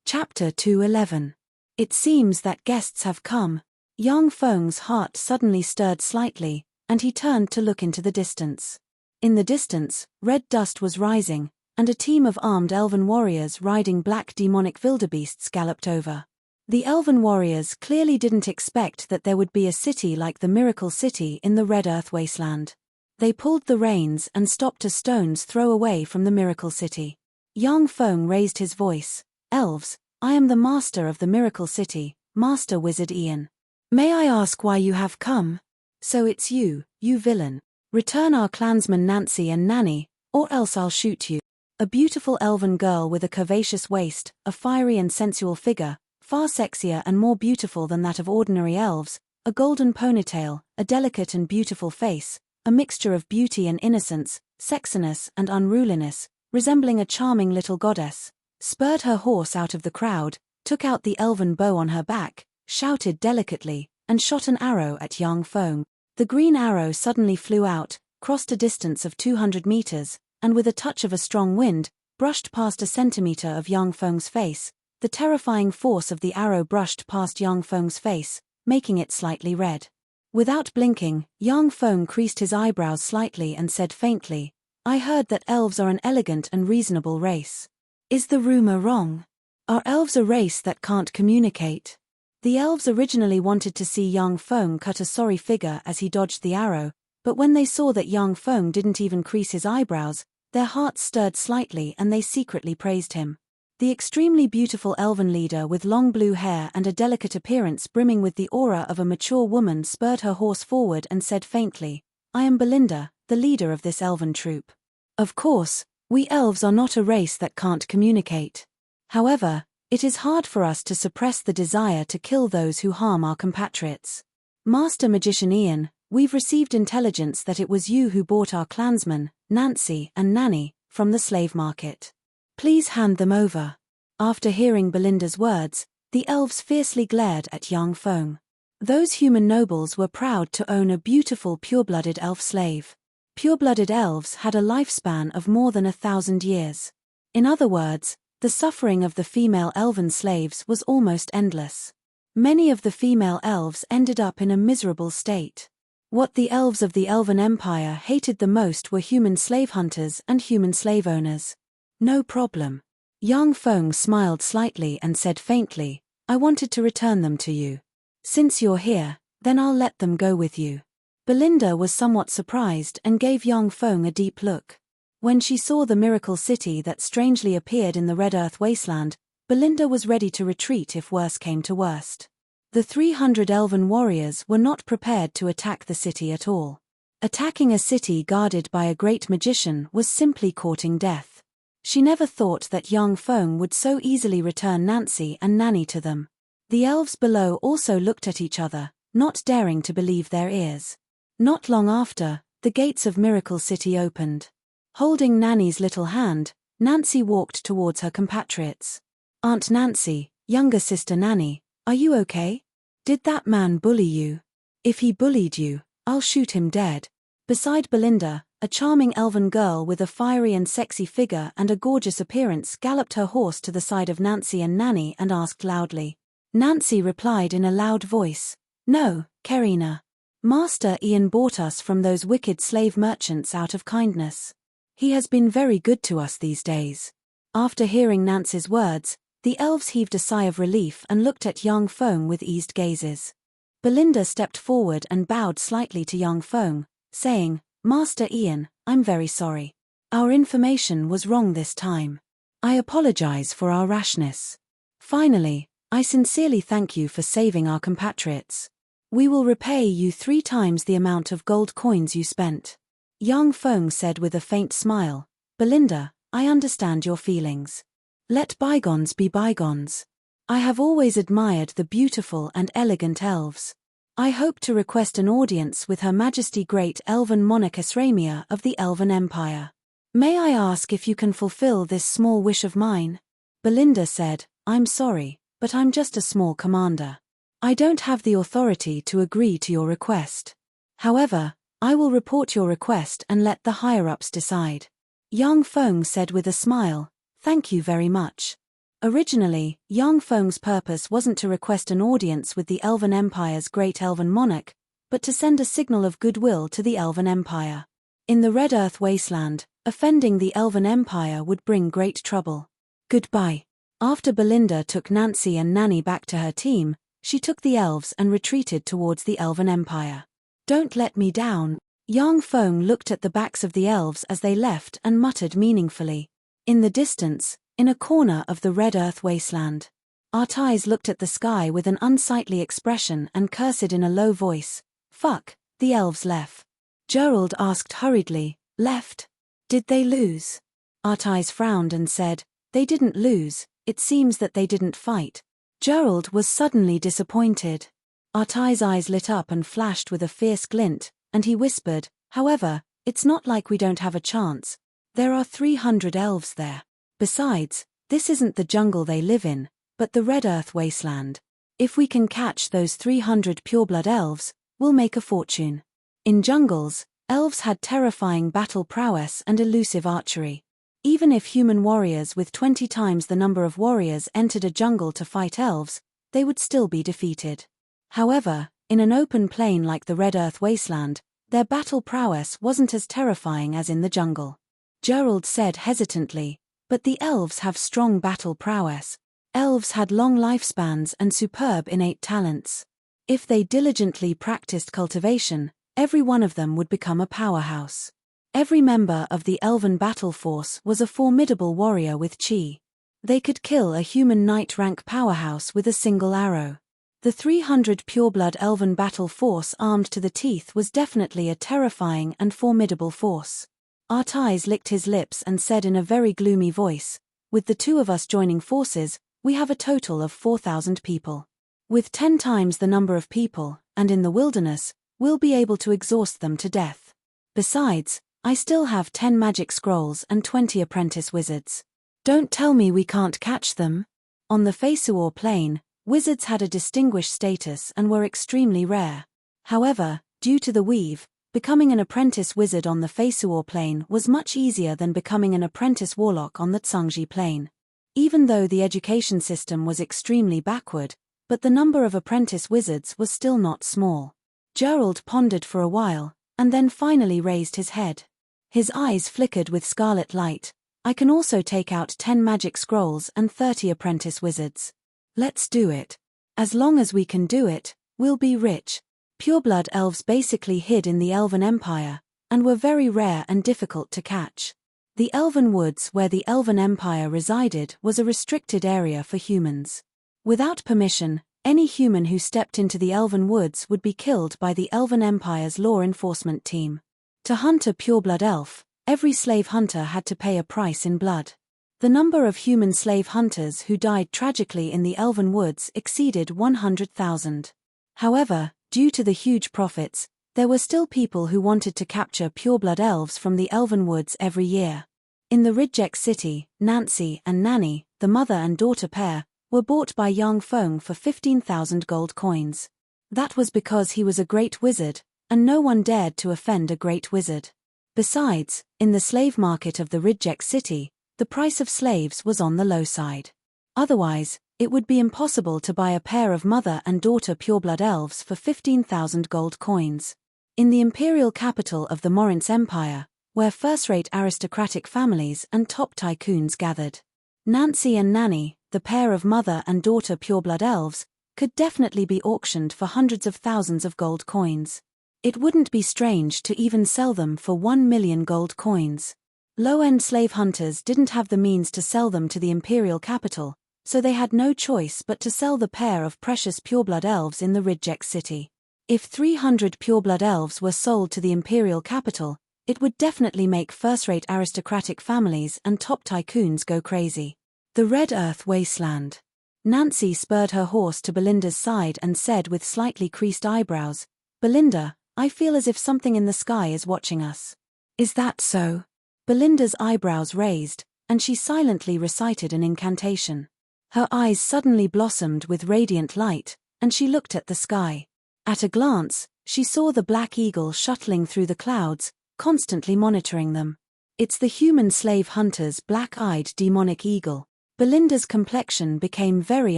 Chapter 211. It seems that guests have come. Yang Feng's heart suddenly stirred slightly, and he turned to look into the distance. In the distance, red dust was rising, and a team of armed elven warriors riding black demonic wildebeests galloped over. The elven warriors clearly didn't expect that there would be a city like the Miracle City in the Red Earth wasteland. They pulled the reins and stopped a stone's throw away from the Miracle City. Yang Feng raised his voice. "Elves, I am the master of the Miracle City, Master Wizard Ian. May I ask why you have come? So it's you, you villain. Return our clansmen Nancy and Nanny, or else I'll shoot you." A beautiful elven girl with a curvaceous waist, a fiery and sensual figure, far sexier and more beautiful than that of ordinary elves, a golden ponytail, a delicate and beautiful face, a mixture of beauty and innocence, sexiness and unruliness, resembling a charming little goddess, spurred her horse out of the crowd, took out the elven bow on her back, shouted delicately, and shot an arrow at Yang Feng. The green arrow suddenly flew out, crossed a distance of 200 meters, and with a touch of a strong wind, brushed past a centimeter of Yang Feng's face. The terrifying force of the arrow brushed past Yang Feng's face, making it slightly red. Without blinking, Yang Feng creased his eyebrows slightly and said faintly, "I heard that elves are an elegant and reasonable race. Is the rumor wrong? Are elves a race that can't communicate?" The elves originally wanted to see Yang Feng cut a sorry figure as he dodged the arrow, but when they saw that Yang Feng didn't even crease his eyebrows, their hearts stirred slightly and they secretly praised him. The extremely beautiful elven leader with long blue hair and a delicate appearance brimming with the aura of a mature woman spurred her horse forward and said faintly, "I am Belinda, the leader of this elven troop. Of course, we elves are not a race that can't communicate. However, it is hard for us to suppress the desire to kill those who harm our compatriots. Master Magician Ian, we've received intelligence that it was you who bought our clansmen, Nancy and Nanny, from the slave market. Please hand them over." After hearing Belinda's words, the elves fiercely glared at Yang Feng. Those human nobles were proud to own a beautiful pure-blooded elf slave. Pure-blooded elves had a lifespan of more than 1,000 years. In other words, the suffering of the female elven slaves was almost endless. Many of the female elves ended up in a miserable state. What the elves of the Elven Empire hated the most were human slave hunters and human slave owners. No problem. Yang Feng smiled slightly and said faintly, I wanted to return them to you. Since you're here, then I'll let them go with you. Belinda was somewhat surprised and gave Yang Feng a deep look. When she saw the miracle city that strangely appeared in the Red Earth wasteland, Belinda was ready to retreat if worse came to worst. The 300 elven warriors were not prepared to attack the city at all. Attacking a city guarded by a great magician was simply courting death. She never thought that Yang Feng would so easily return Nancy and Nanny to them. The elves below also looked at each other, not daring to believe their ears. Not long after, the gates of Miracle City opened. Holding Nanny's little hand, Nancy walked towards her compatriots. Aunt Nancy, younger sister Nanny, are you okay? Did that man bully you? If he bullied you, I'll shoot him dead. Beside Belinda, a charming elven girl with a fiery and sexy figure and a gorgeous appearance galloped her horse to the side of Nancy and Nanny and asked loudly. Nancy replied in a loud voice, No, Karina. Master Ian bought us from those wicked slave merchants out of kindness. He has been very good to us these days. After hearing Nancy's words, the elves heaved a sigh of relief and looked at Yang Feng with eased gazes. Belinda stepped forward and bowed slightly to Yang Feng, saying, Master Ian, I'm very sorry. Our information was wrong this time. I apologize for our rashness. Finally, I sincerely thank you for saving our compatriots. We will repay you 3 times the amount of gold coins you spent. Yang Feng said with a faint smile, Belinda, I understand your feelings. Let bygones be bygones. I have always admired the beautiful and elegant elves. I hope to request an audience with Her Majesty Great Elven Monarch Esramia of the Elven Empire. May I ask if you can fulfill this small wish of mine? Belinda said, I'm sorry, but I'm just a small commander. I don't have the authority to agree to your request. However, I will report your request and let the higher-ups decide. Yang Feng said with a smile, Thank you very much. Originally, Yang Feng's purpose wasn't to request an audience with the Elven Empire's great elven monarch, but to send a signal of goodwill to the Elven Empire. In the Red Earth wasteland, offending the Elven Empire would bring great trouble. Goodbye. After Belinda took Nancy and Nanny back to her team, she took the elves and retreated towards the Elven Empire. Don't let me down. Yang Feng looked at the backs of the elves as they left and muttered meaningfully. In the distance, in a corner of the Red Earth wasteland, Artise looked at the sky with an unsightly expression and cursed in a low voice, Fuck, the elves left. Gerald asked hurriedly, Left? Did they lose? Artise frowned and said, They didn't lose, it seems that they didn't fight. Gerald was suddenly disappointed. Artise's eyes lit up and flashed with a fierce glint, and he whispered, However, it's not like we don't have a chance. There are 300 elves there. Besides, this isn't the jungle they live in, but the Red Earth wasteland. If we can catch those 300 pureblood elves, we'll make a fortune. In jungles, elves had terrifying battle prowess and elusive archery. Even if human warriors with 20 times the number of warriors entered a jungle to fight elves, they would still be defeated. However, in an open plain like the Red Earth wasteland, their battle prowess wasn't as terrifying as in the jungle. Gerald said hesitantly, But the elves have strong battle prowess. Elves had long lifespans and superb innate talents. If they diligently practiced cultivation, every one of them would become a powerhouse. Every member of the elven battle force was a formidable warrior with chi. They could kill a human knight rank powerhouse with a single arrow. The 300 pureblood elven battle force armed to the teeth was definitely a terrifying and formidable force. Artise licked his lips and said in a very gloomy voice, With the 2 of us joining forces, we have a total of 4,000 people. With 10 times the number of people, and in the wilderness, we'll be able to exhaust them to death. Besides, I still have 10 magic scrolls and 20 apprentice wizards. Don't tell me we can't catch them. On the Feisuor plain, wizards had a distinguished status and were extremely rare. However, due to the weave, becoming an apprentice wizard on the Feisuor plain was much easier than becoming an apprentice warlock on the Tsangji plain. Even though the education system was extremely backward, but the number of apprentice wizards was still not small. Gerald pondered for a while, and then finally raised his head. His eyes flickered with scarlet light. I can also take out 10 magic scrolls and 30 apprentice wizards. Let's do it. As long as we can do it, we'll be rich. Pureblood elves basically hid in the Elven Empire, and were very rare and difficult to catch. The Elven Woods where the Elven Empire resided was a restricted area for humans. Without permission, any human who stepped into the Elven Woods would be killed by the Elven Empire's law enforcement team. To hunt a pureblood elf, every slave hunter had to pay a price in blood. The number of human slave hunters who died tragically in the Elven Woods exceeded 100,000. However, due to the huge profits, there were still people who wanted to capture pureblood elves from the Elven Woods every year. In the Ridgeck city, Nancy and Nanny, the mother and daughter pair, were bought by Yang Feng for 15,000 gold coins. That was because he was a great wizard, and no one dared to offend a great wizard. Besides, in the slave market of the Ridgeck city, the price of slaves was on the low side. Otherwise, it would be impossible to buy a pair of mother and daughter pureblood elves for 15,000 gold coins. In the imperial capital of the Morince Empire, where first-rate aristocratic families and top tycoons gathered, Nancy and Nanny, the pair of mother and daughter pureblood elves, could definitely be auctioned for hundreds of thousands of gold coins. It wouldn't be strange to even sell them for 1 million gold coins. Low-end slave hunters didn't have the means to sell them to the imperial capital, so they had no choice but to sell the pair of precious pureblood elves in the Ridgeck city. If 300 pureblood elves were sold to the imperial capital, it would definitely make first-rate aristocratic families and top tycoons go crazy. The Red Earth Wasteland. Nancy spurred her horse to Belinda's side and said with slightly creased eyebrows, "Belinda, I feel as if something in the sky is watching us." "Is that so?" Belinda's eyebrows raised, and she silently recited an incantation. Her eyes suddenly blossomed with radiant light, and she looked at the sky. At a glance, she saw the black eagle shuttling through the clouds, constantly monitoring them. "It's the human slave hunter's black-eyed demonic eagle." Belinda's complexion became very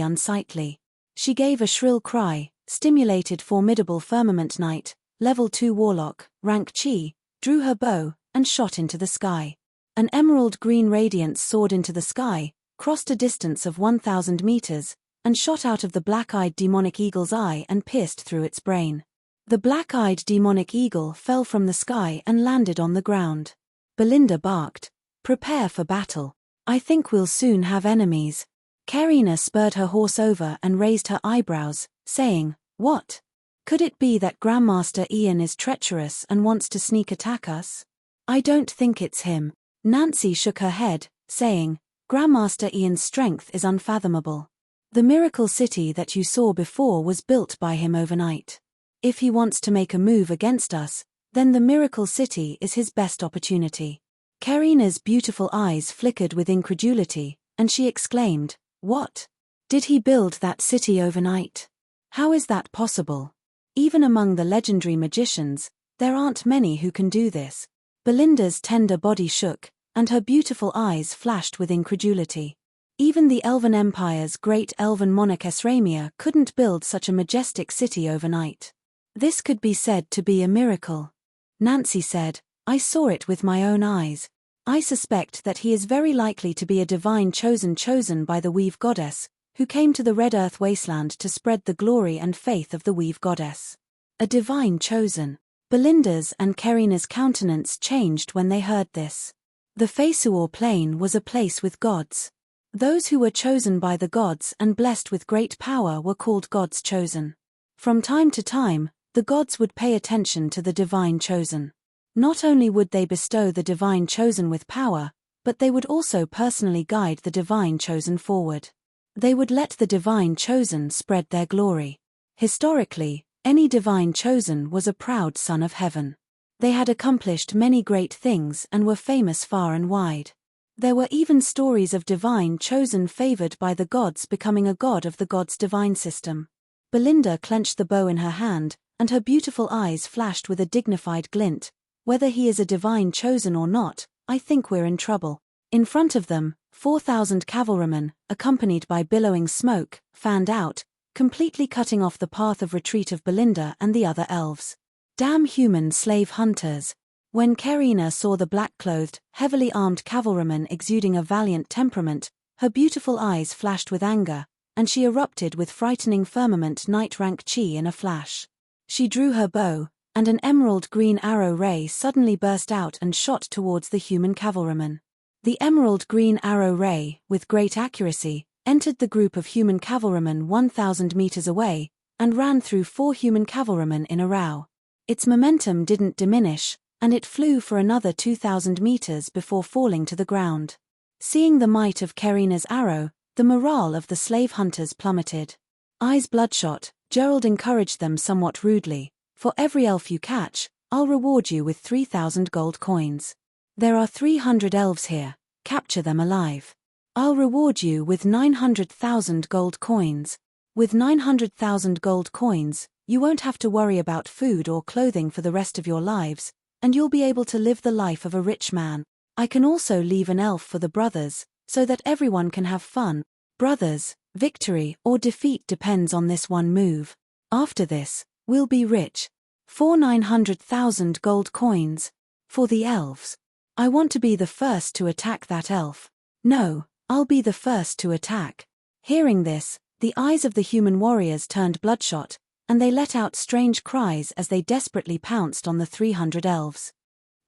unsightly. She gave a shrill cry, stimulated formidable firmament knight, level 2 warlock, rank chi, drew her bow, and shot into the sky. An emerald-green radiance soared into the sky, crossed a distance of 1,000 meters, and shot out of the black-eyed demonic eagle's eye and pierced through its brain. The black-eyed demonic eagle fell from the sky and landed on the ground. Belinda barked, "Prepare for battle. I think we'll soon have enemies." Karina spurred her horse over and raised her eyebrows, saying, "What? Could it be that Grandmaster Ian is treacherous and wants to sneak attack us?" "I don't think it's him." Nancy shook her head, saying, "Grandmaster Ian's strength is unfathomable. The miracle city that you saw before was built by him overnight. If he wants to make a move against us, then the miracle city is his best opportunity." Karina's beautiful eyes flickered with incredulity, and she exclaimed, "What? Did he build that city overnight? How is that possible? Even among the legendary magicians, there aren't many who can do this." Belinda's tender body shook, and her beautiful eyes flashed with incredulity. Even the Elven Empire's great elven monarch Esramia couldn't build such a majestic city overnight. This could be said to be a miracle. Nancy said, "I saw it with my own eyes. I suspect that he is very likely to be a divine chosen by the Weave Goddess, who came to the Red Earth Wasteland to spread the glory and faith of the Weave Goddess." A divine chosen. Belinda's and Karina's countenance changed when they heard this. The Fesuor Plain was a place with gods. Those who were chosen by the gods and blessed with great power were called gods chosen. From time to time, the gods would pay attention to the divine chosen. Not only would they bestow the divine chosen with power, but they would also personally guide the divine chosen forward. They would let the divine chosen spread their glory. Historically, any divine chosen was a proud son of heaven. They had accomplished many great things and were famous far and wide. There were even stories of divine chosen favored by the gods becoming a god of the gods' divine system. Belinda clenched the bow in her hand, and her beautiful eyes flashed with a dignified glint. "Whether he is a divine chosen or not, I think we're in trouble." In front of them, 4,000 cavalrymen, accompanied by billowing smoke, fanned out, completely cutting off the path of retreat of Belinda and the other elves. Damn human slave hunters! When Karina saw the black-clothed, heavily armed cavalryman exuding a valiant temperament, her beautiful eyes flashed with anger, and she erupted with frightening firmament knight-rank chi in a flash. She drew her bow, and an emerald-green arrow ray suddenly burst out and shot towards the human cavalryman. The emerald-green arrow ray, with great accuracy, entered the group of human cavalrymen 1,000 meters away, and ran through 4 human cavalrymen in a row. Its momentum didn't diminish, and it flew for another 2,000 meters before falling to the ground. Seeing the might of Karina's arrow, the morale of the slave hunters plummeted. Eyes bloodshot, Gerald encouraged them somewhat rudely. For every elf you catch, I'll reward you with 3,000 gold coins. There are 300 elves here, capture them alive. I'll reward you with 900,000 gold coins. With 900,000 gold coins, you won't have to worry about food or clothing for the rest of your lives, and you'll be able to live the life of a rich man. I can also leave an elf for the brothers, so that everyone can have fun. Brothers, victory or defeat depends on this one move. After this, we'll be rich. For 900,000 gold coins. For the elves. I want to be the first to attack that elf. No, I'll be the first to attack. Hearing this, the eyes of the human warriors turned bloodshot, and they let out strange cries as they desperately pounced on the 300 elves.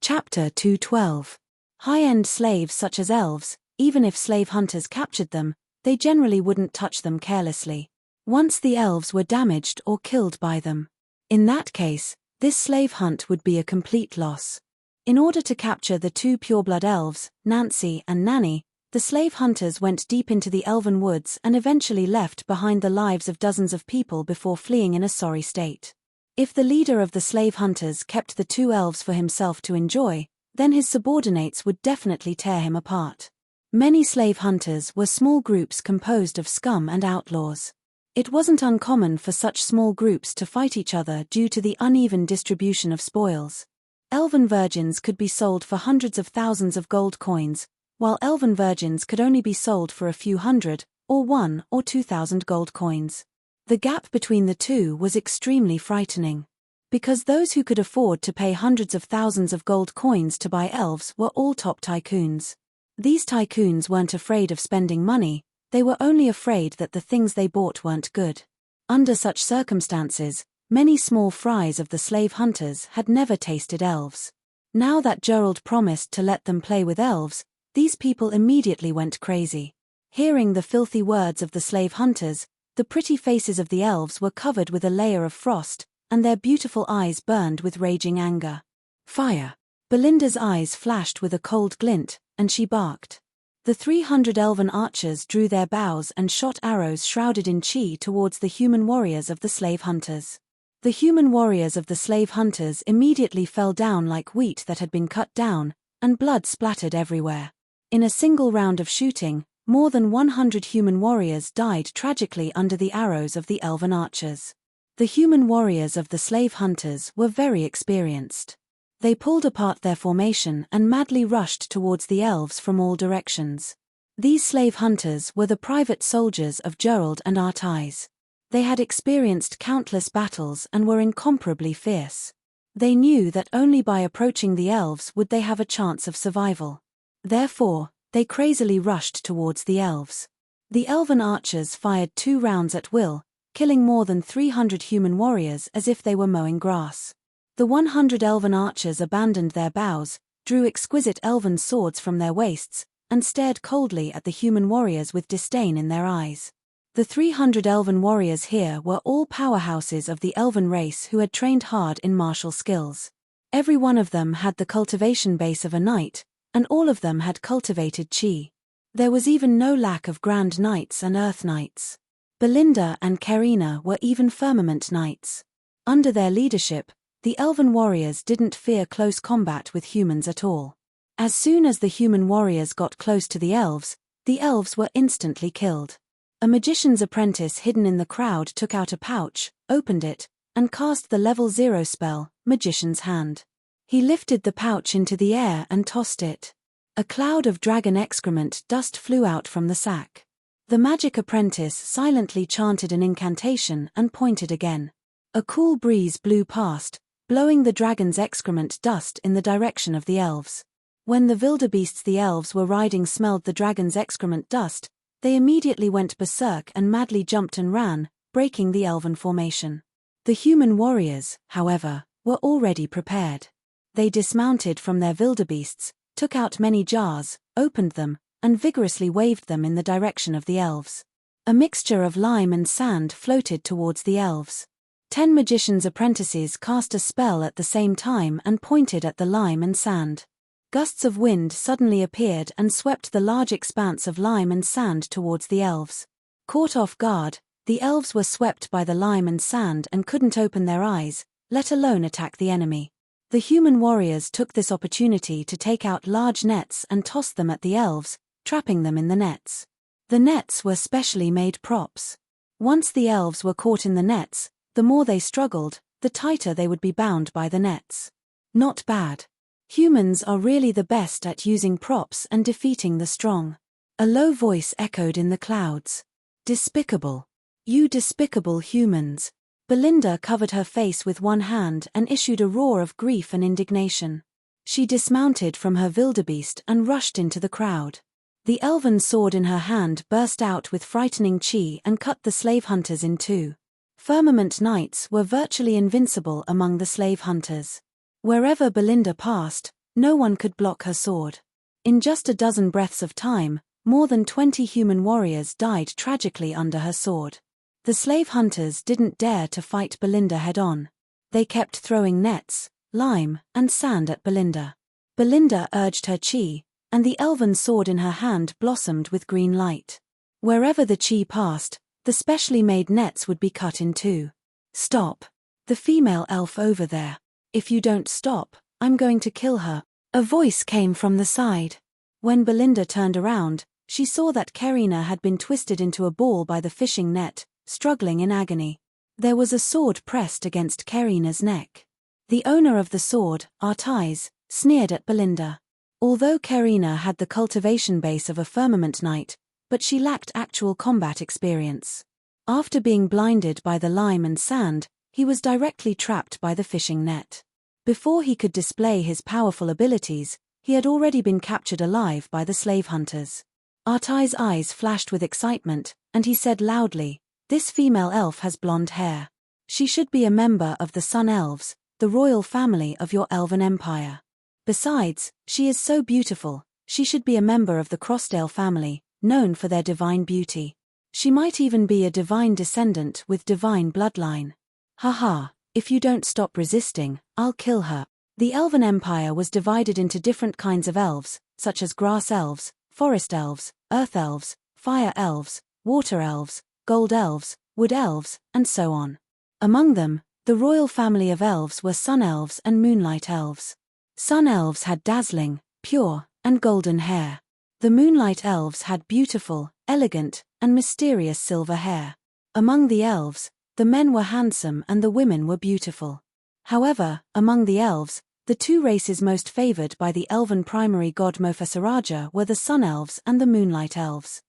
Chapter 212. High-end slaves such as elves, even if slave hunters captured them, they generally wouldn't touch them carelessly. Once the elves were damaged or killed by them. In that case, this slave hunt would be a complete loss. In order to capture the 2 pureblood elves, Nancy and Nanny, the slave hunters went deep into the elven woods and eventually left behind the lives of dozens of people before fleeing in a sorry state. If the leader of the slave hunters kept the 2 elves for himself to enjoy, then his subordinates would definitely tear him apart. Many slave hunters were small groups composed of scum and outlaws. It wasn't uncommon for such small groups to fight each other due to the uneven distribution of spoils. Elven virgins could be sold for hundreds of thousands of gold coins, while elven virgins could only be sold for a few hundred, or 1,000 or 2,000 gold coins. The gap between the two was extremely frightening. Because those who could afford to pay hundreds of thousands of gold coins to buy elves were all top tycoons. These tycoons weren't afraid of spending money, they were only afraid that the things they bought weren't good. Under such circumstances, many small fries of the slave hunters had never tasted elves. Now that Gerald promised to let them play with elves, these people immediately went crazy. Hearing the filthy words of the slave hunters, the pretty faces of the elves were covered with a layer of frost, and their beautiful eyes burned with raging anger. Fire! Belinda's eyes flashed with a cold glint, and she barked. The 300 elven archers drew their bows and shot arrows shrouded in chi towards the human warriors of the slave hunters. The human warriors of the slave hunters immediately fell down like wheat that had been cut down, and blood splattered everywhere. In a single round of shooting, more than 100 human warriors died tragically under the arrows of the elven archers. The human warriors of the slave hunters were very experienced. They pulled apart their formation and madly rushed towards the elves from all directions. These slave hunters were the private soldiers of Gerald and Artais. They had experienced countless battles and were incomparably fierce. They knew that only by approaching the elves would they have a chance of survival. Therefore, they crazily rushed towards the elves. The elven archers fired 2 rounds at will, killing more than 300 human warriors as if they were mowing grass. The 100 elven archers abandoned their bows, drew exquisite elven swords from their waists, and stared coldly at the human warriors with disdain in their eyes. The 300 elven warriors here were all powerhouses of the elven race who had trained hard in martial skills. Every one of them had the cultivation base of a knight, and all of them had cultivated chi. There was even no lack of grand knights and earth knights. Belinda and Karina were even firmament knights. Under their leadership, the elven warriors didn't fear close combat with humans at all. As soon as the human warriors got close to the elves were instantly killed. A magician's apprentice hidden in the crowd took out a pouch, opened it, and cast the level 0 spell, Magician's Hand. He lifted the pouch into the air and tossed it. A cloud of dragon excrement dust flew out from the sack. The magic apprentice silently chanted an incantation and pointed again. A cool breeze blew past, blowing the dragon's excrement dust in the direction of the elves. When the wildebeests the elves were riding smelled the dragon's excrement dust, they immediately went berserk and madly jumped and ran, breaking the elven formation. The human warriors, however, were already prepared. They dismounted from their wildebeests, took out many jars, opened them, and vigorously waved them in the direction of the elves. A mixture of lime and sand floated towards the elves. 10 magicians' apprentices cast a spell at the same time and pointed at the lime and sand. Gusts of wind suddenly appeared and swept the large expanse of lime and sand towards the elves. Caught off guard, the elves were swept by the lime and sand and couldn't open their eyes, let alone attack the enemy. The human warriors took this opportunity to take out large nets and toss them at the elves, trapping them in the nets. The nets were specially made props. Once the elves were caught in the nets, the more they struggled, the tighter they would be bound by the nets. Not bad. Humans are really the best at using props and defeating the strong. A low voice echoed in the clouds. Despicable. You despicable humans. Belinda covered her face with one hand and issued a roar of grief and indignation. She dismounted from her wildebeest and rushed into the crowd. The elven sword in her hand burst out with frightening chi and cut the slave hunters in two. Firmament knights were virtually invincible among the slave hunters. Wherever Belinda passed, no one could block her sword. In just a dozen breaths of time, more than 20 human warriors died tragically under her sword. The slave hunters didn't dare to fight Belinda head-on. They kept throwing nets, lime, and sand at Belinda. Belinda urged her chi, and the elven sword in her hand blossomed with green light. Wherever the chi passed, the specially made nets would be cut in two. Stop. The female elf over there. If you don't stop, I'm going to kill her. A voice came from the side. When Belinda turned around, she saw that Karina had been twisted into a ball by the fishing net, struggling in agony. There was a sword pressed against Karina's neck. The owner of the sword, Artais, sneered at Belinda. Although Karina had the cultivation base of a firmament knight, but she lacked actual combat experience. After being blinded by the lime and sand, he was directly trapped by the fishing net. Before he could display his powerful abilities, he had already been captured alive by the slave hunters. Artais' eyes flashed with excitement, and he said loudly, "This female elf has blonde hair. She should be a member of the Sun Elves, the royal family of your elven empire. Besides, she is so beautiful, she should be a member of the Crossdale family, known for their divine beauty. She might even be a divine descendant with divine bloodline. Haha, if you don't stop resisting, I'll kill her." The elven empire was divided into different kinds of elves, such as grass elves, forest elves, earth elves, fire elves, water elves, gold elves, wood elves, and so on. Among them, the royal family of elves were sun elves and moonlight elves. Sun elves had dazzling, pure, and golden hair. The moonlight elves had beautiful, elegant, and mysterious silver hair. Among the elves, the men were handsome and the women were beautiful. However, among the elves, the two races most favored by the elven primary god Mofessaraja were the sun elves and the moonlight elves.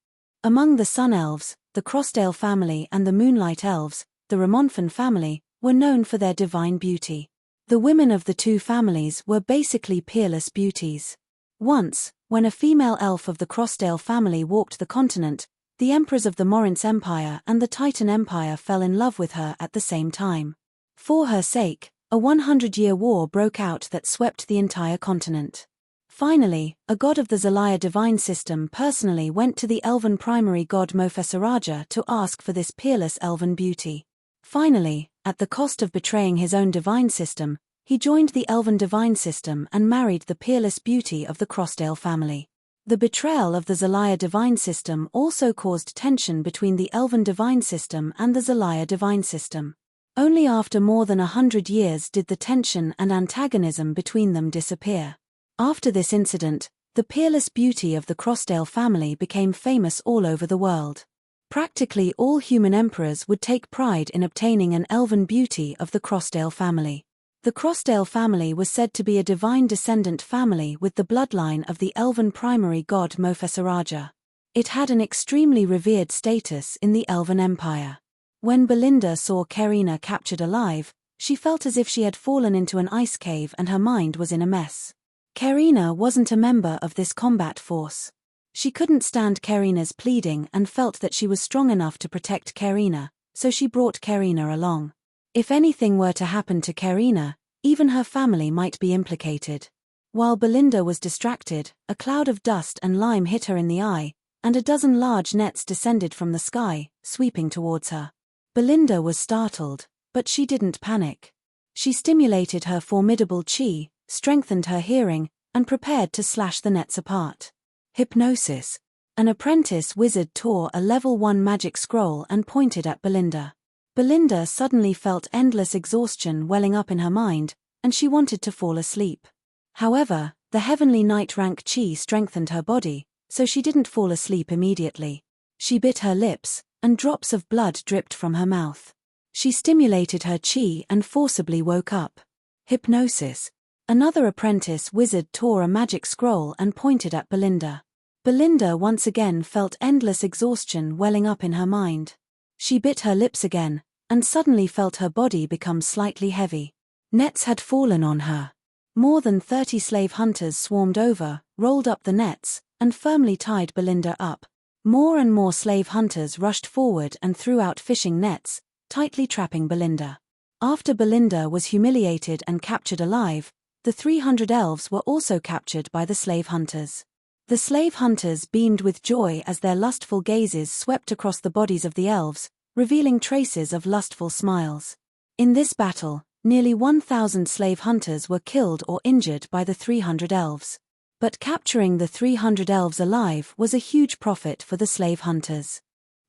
Among the sun elves, the Crossdale family, and the moonlight elves, the Ramonfan family, were known for their divine beauty. The women of the two families were basically peerless beauties. Once, when a female elf of the Crossdale family walked the continent, the emperors of the Morince Empire and the Titan Empire fell in love with her at the same time. For her sake, a 100-year war broke out that swept the entire continent. Finally, a god of the Zelaya divine system personally went to the elven primary god Mofessaraja to ask for this peerless elven beauty. Finally, at the cost of betraying his own divine system, he joined the elven divine system and married the peerless beauty of the Crossdale family. The betrayal of the Zelaya divine system also caused tension between the elven divine system and the Zelaya divine system. Only after more than 100 years did the tension and antagonism between them disappear. After this incident, the peerless beauty of the Crossdale family became famous all over the world. Practically all human emperors would take pride in obtaining an elven beauty of the Crossdale family. The Crossdale family was said to be a divine descendant family with the bloodline of the elven primary god Mofessaraja. It had an extremely revered status in the Elven Empire. When Belinda saw Karina captured alive, she felt as if she had fallen into an ice cave and her mind was in a mess. Karina wasn't a member of this combat force. She couldn't stand Karina's pleading and felt that she was strong enough to protect Karina, so she brought Karina along. If anything were to happen to Karina, even her family might be implicated. While Belinda was distracted, a cloud of dust and lime hit her in the eye, and a dozen large nets descended from the sky, sweeping towards her. Belinda was startled, but she didn't panic. She stimulated her formidable chi, strengthened her hearing, and prepared to slash the nets apart. Hypnosis. An apprentice wizard tore a level 1 magic scroll and pointed at Belinda. Belinda suddenly felt endless exhaustion welling up in her mind, and she wanted to fall asleep. However, the heavenly knight rank chi strengthened her body, so she didn't fall asleep immediately. She bit her lips, and drops of blood dripped from her mouth. She stimulated her chi and forcibly woke up. Hypnosis. Another apprentice wizard tore a magic scroll and pointed at Belinda. Belinda once again felt endless exhaustion welling up in her mind. She bit her lips again, and suddenly felt her body become slightly heavy. Nets had fallen on her. More than 30 slave hunters swarmed over, rolled up the nets, and firmly tied Belinda up. More and more slave hunters rushed forward and threw out fishing nets, tightly trapping Belinda. After Belinda was humiliated and captured alive, the 300 elves were also captured by the slave hunters. The slave hunters beamed with joy as their lustful gazes swept across the bodies of the elves, revealing traces of lustful smiles. In this battle, nearly 1,000 slave hunters were killed or injured by the 300 elves. But capturing the 300 elves alive was a huge profit for the slave hunters.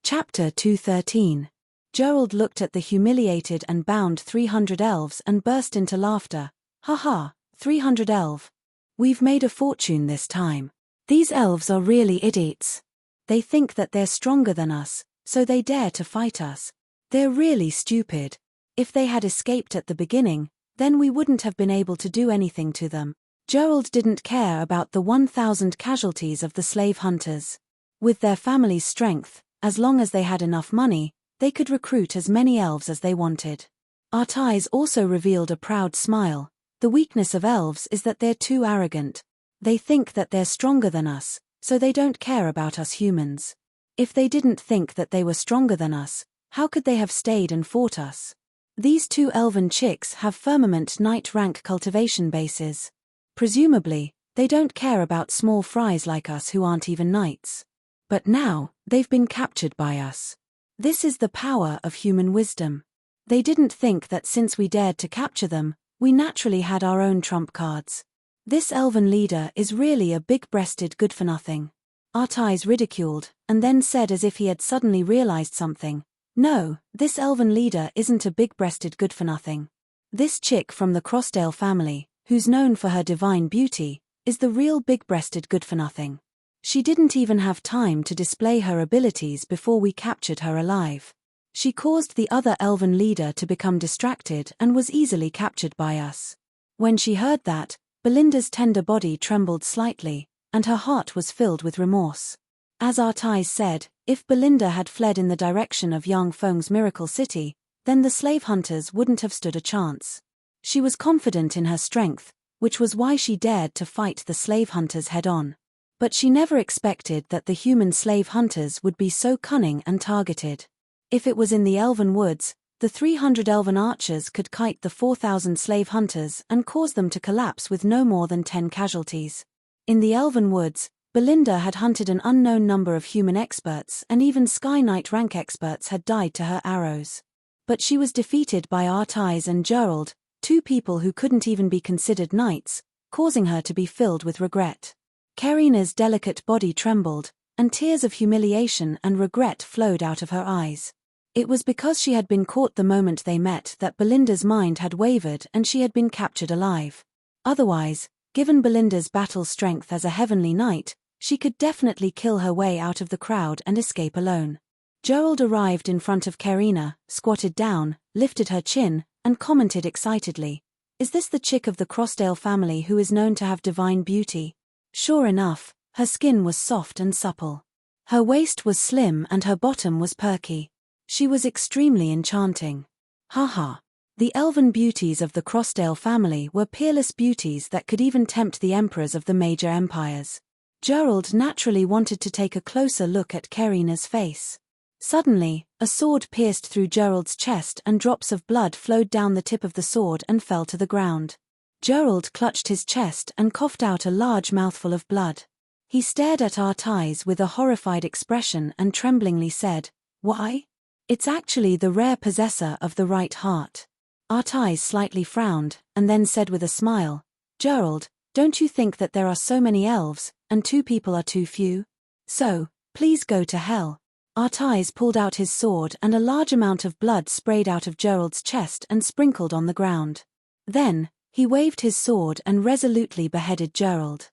Chapter 213. Gerald looked at the humiliated and bound 300 elves and burst into laughter. "Ha, 300 elf. We've made a fortune this time. These elves are really idiots. They think that they're stronger than us, so they dare to fight us. They're really stupid. If they had escaped at the beginning, then we wouldn't have been able to do anything to them." Gerald didn't care about the 1,000 casualties of the slave hunters. With their family's strength, as long as they had enough money, they could recruit as many elves as they wanted. Artai's also revealed a proud smile. The weakness of elves is that they're too arrogant. They think that they're stronger than us, so they don't care about us humans. If they didn't think that they were stronger than us, how could they have stayed and fought us? These two elven chicks have firmament knight rank cultivation bases. Presumably, they don't care about small fries like us who aren't even knights. But now, they've been captured by us. This is the power of human wisdom. They didn't think that since we dared to capture them, we naturally had our own trump cards. This elven leader is really a big-breasted good-for-nothing. Artais ridiculed, and then said as if he had suddenly realized something. No, this elven leader isn't a big-breasted good-for-nothing. This chick from the Crossdale family, who's known for her divine beauty, is the real big-breasted good-for-nothing. She didn't even have time to display her abilities before we captured her alive. She caused the other elven leader to become distracted and was easily captured by us. When she heard that, Belinda's tender body trembled slightly, and her heart was filled with remorse. As Artais said, if Belinda had fled in the direction of Yang Feng's Miracle City, then the slave hunters wouldn't have stood a chance. She was confident in her strength, which was why she dared to fight the slave hunters head-on. But she never expected that the human slave hunters would be so cunning and targeted. If it was in the elven woods, the 300 elven archers could kite the 4,000 slave hunters and cause them to collapse with no more than 10 casualties. In the elven woods, Belinda had hunted an unknown number of human experts, and even Sky Knight rank experts had died to her arrows. But she was defeated by Artais and Gerald, two people who couldn't even be considered knights, causing her to be filled with regret. Karina's delicate body trembled, and tears of humiliation and regret flowed out of her eyes. It was because she had been caught the moment they met that Belinda's mind had wavered and she had been captured alive. Otherwise, given Belinda's battle strength as a heavenly knight, she could definitely kill her way out of the crowd and escape alone. Gerald arrived in front of Karina, squatted down, lifted her chin, and commented excitedly, "Is this the chick of the Crossdale family who is known to have divine beauty?" Sure enough, her skin was soft and supple. Her waist was slim and her bottom was perky. She was extremely enchanting. Haha. The elven beauties of the Crossdale family were peerless beauties that could even tempt the emperors of the major empires. Gerald naturally wanted to take a closer look at Karina's face. Suddenly, a sword pierced through Gerald's chest and drops of blood flowed down the tip of the sword and fell to the ground. Gerald clutched his chest and coughed out a large mouthful of blood. He stared at Artise with a horrified expression and tremblingly said, "Why? It's actually the rare possessor of the right heart." Artise slightly frowned, and then said with a smile, "Gerald, don't you think that there are so many elves, and 2 people are too few? So, please go to hell." Artise pulled out his sword and a large amount of blood sprayed out of Gerald's chest and sprinkled on the ground. Then, he waved his sword and resolutely beheaded Gerald.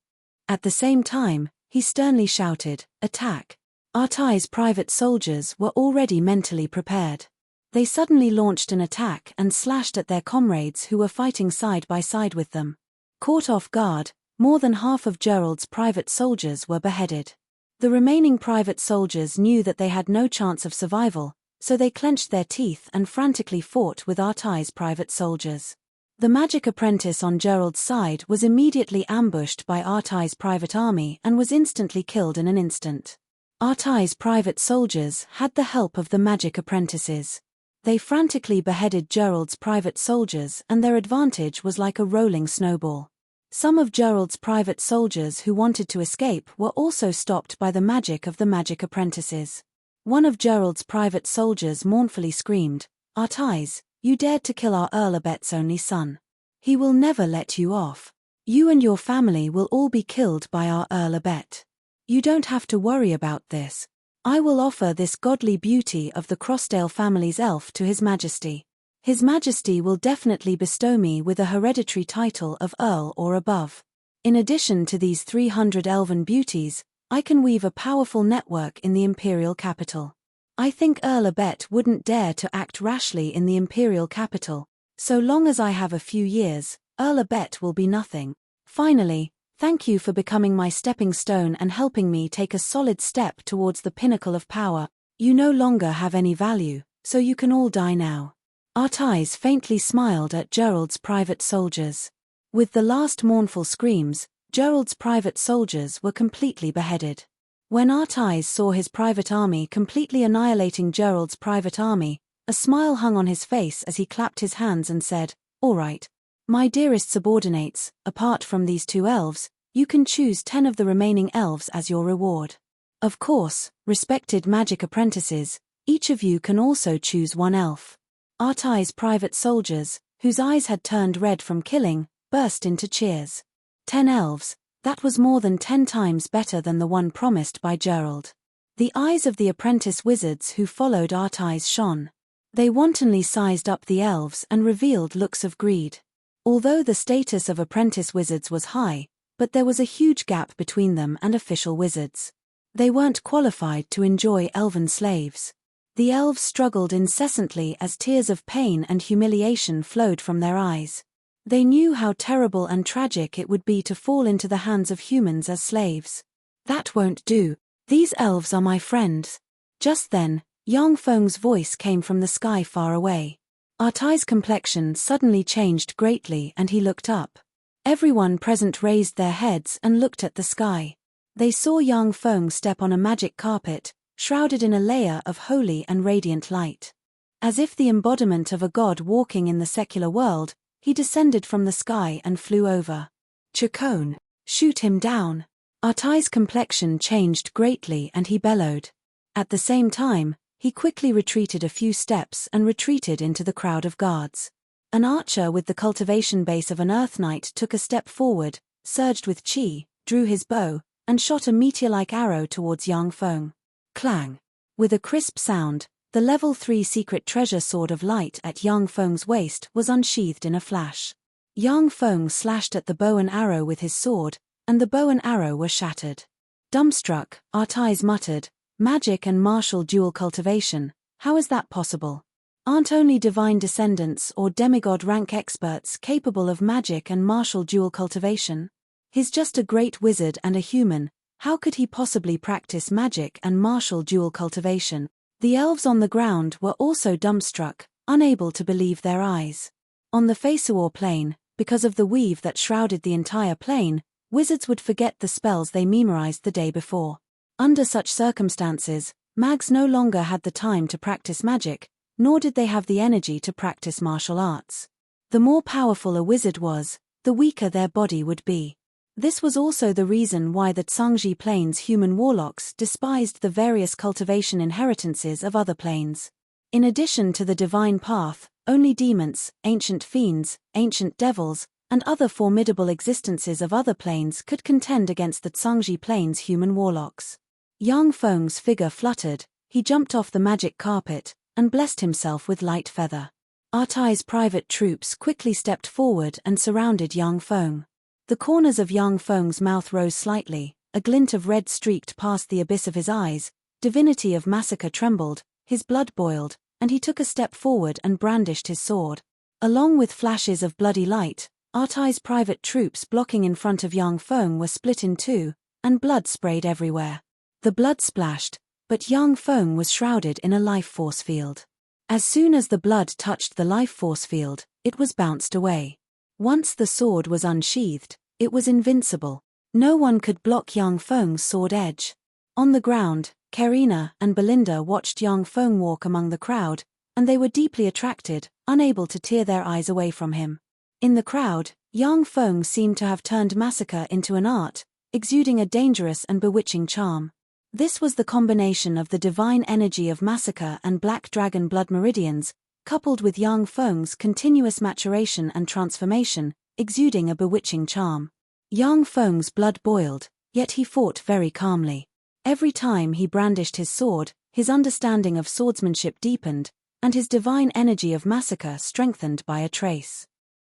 At the same time, he sternly shouted, "Attack!" Artise's private soldiers were already mentally prepared. They suddenly launched an attack and slashed at their comrades who were fighting side by side with them. Caught off guard, more than half of Gerald's private soldiers were beheaded. The remaining private soldiers knew that they had no chance of survival, so they clenched their teeth and frantically fought with Artise's private soldiers. The magic apprentice on Gerald's side was immediately ambushed by Artise's private army and was instantly killed in an instant. Artise's private soldiers had the help of the magic apprentices. They frantically beheaded Gerald's private soldiers and their advantage was like a rolling snowball. Some of Gerald's private soldiers who wanted to escape were also stopped by the magic of the magic apprentices. One of Gerald's private soldiers mournfully screamed, "Artise, you dared to kill our Earl Abet's only son. He will never let you off. You and your family will all be killed by our Earl Abet. You don't have to worry about this. I will offer this godly beauty of the Crossdale family's elf to His Majesty. His Majesty will definitely bestow me with a hereditary title of Earl or above. In addition to these 300 elven beauties, I can weave a powerful network in the imperial capital. I think Earl Abet wouldn't dare to act rashly in the imperial capital. So long as I have a few years, Earl Abet will be nothing. Finally, thank you for becoming my stepping stone and helping me take a solid step towards the pinnacle of power. You no longer have any value, so you can all die now." Artise faintly smiled at Gerald's private soldiers. With the last mournful screams, Gerald's private soldiers were completely beheaded. When Artise saw his private army completely annihilating Gerald's private army, a smile hung on his face as he clapped his hands and said, "All right. My dearest subordinates, apart from these 2 elves, you can choose 10 of the remaining elves as your reward. Of course, respected magic apprentices, each of you can also choose 1 elf." Artise's private soldiers, whose eyes had turned red from killing, burst into cheers. 10 elves, that was more than 10 times better than the one promised by Gerald. The eyes of the apprentice wizards who followed Artise shone. They wantonly sized up the elves and revealed looks of greed. Although the status of apprentice wizards was high, but there was a huge gap between them and official wizards. They weren't qualified to enjoy elven slaves. The elves struggled incessantly as tears of pain and humiliation flowed from their eyes. They knew how terrible and tragic it would be to fall into the hands of humans as slaves. "That won't do. These elves are my friends." Just then, Yang Feng's voice came from the sky far away. Artise's complexion suddenly changed greatly and he looked up. Everyone present raised their heads and looked at the sky. They saw Yang Feng step on a magic carpet, shrouded in a layer of holy and radiant light. As if the embodiment of a god walking in the secular world, he descended from the sky and flew over. "Chacon, shoot him down." Artise's complexion changed greatly and he bellowed. At the same time, he quickly retreated a few steps and retreated into the crowd of guards. An archer with the cultivation base of an Earth Knight took a step forward, surged with chi, drew his bow, and shot a meteor-like arrow towards Yang Feng. Clang! With a crisp sound, the level 3 secret treasure sword of light at Yang Feng's waist was unsheathed in a flash. Yang Feng slashed at the bow and arrow with his sword, and the bow and arrow were shattered. Dumbstruck, Artise muttered, "Magic and martial dual cultivation, how is that possible? Aren't only divine descendants or demigod rank experts capable of magic and martial dual cultivation? He's just a great wizard and a human, How could he possibly practice magic and martial dual cultivation? The elves on the ground were also dumbstruck, unable to believe their eyes. On the Fesuor plain, because of the weave that shrouded the entire plain, wizards would forget the spells they memorized the day before. Under such circumstances, mags no longer had the time to practice magic, nor did they have the energy to practice martial arts. The more powerful a wizard was, the weaker their body would be. This was also the reason why the Tsangji Plains human warlocks despised the various cultivation inheritances of other planes. In addition to the divine path, only demons, ancient fiends, ancient devils, and other formidable existences of other planes could contend against the Tsangji Plains human warlocks. Yang Feng's figure fluttered, he jumped off the magic carpet, and blessed himself with light feather. Artai's private troops quickly stepped forward and surrounded Yang Feng. The corners of Yang Feng's mouth rose slightly, a glint of red streaked past the abyss of his eyes, divinity of massacre trembled, his blood boiled, and he took a step forward and brandished his sword. Along with flashes of bloody light, Artai's private troops blocking in front of Yang Feng were split in two, and blood sprayed everywhere. The blood splashed, but Yang Feng was shrouded in a life force field. As soon as the blood touched the life force field, it was bounced away. Once the sword was unsheathed, it was invincible. No one could block Yang Feng's sword edge. On the ground, Karina and Belinda watched Yang Feng walk among the crowd, and they were deeply attracted, unable to tear their eyes away from him. In the crowd, Yang Feng seemed to have turned massacre into an art, exuding a dangerous and bewitching charm. This was the combination of the divine energy of massacre and black dragon blood meridians, coupled with Yang Feng's continuous maturation and transformation, exuding a bewitching charm. Yang Feng's blood boiled, yet he fought very calmly. Every time he brandished his sword, his understanding of swordsmanship deepened, and his divine energy of massacre strengthened by a trace.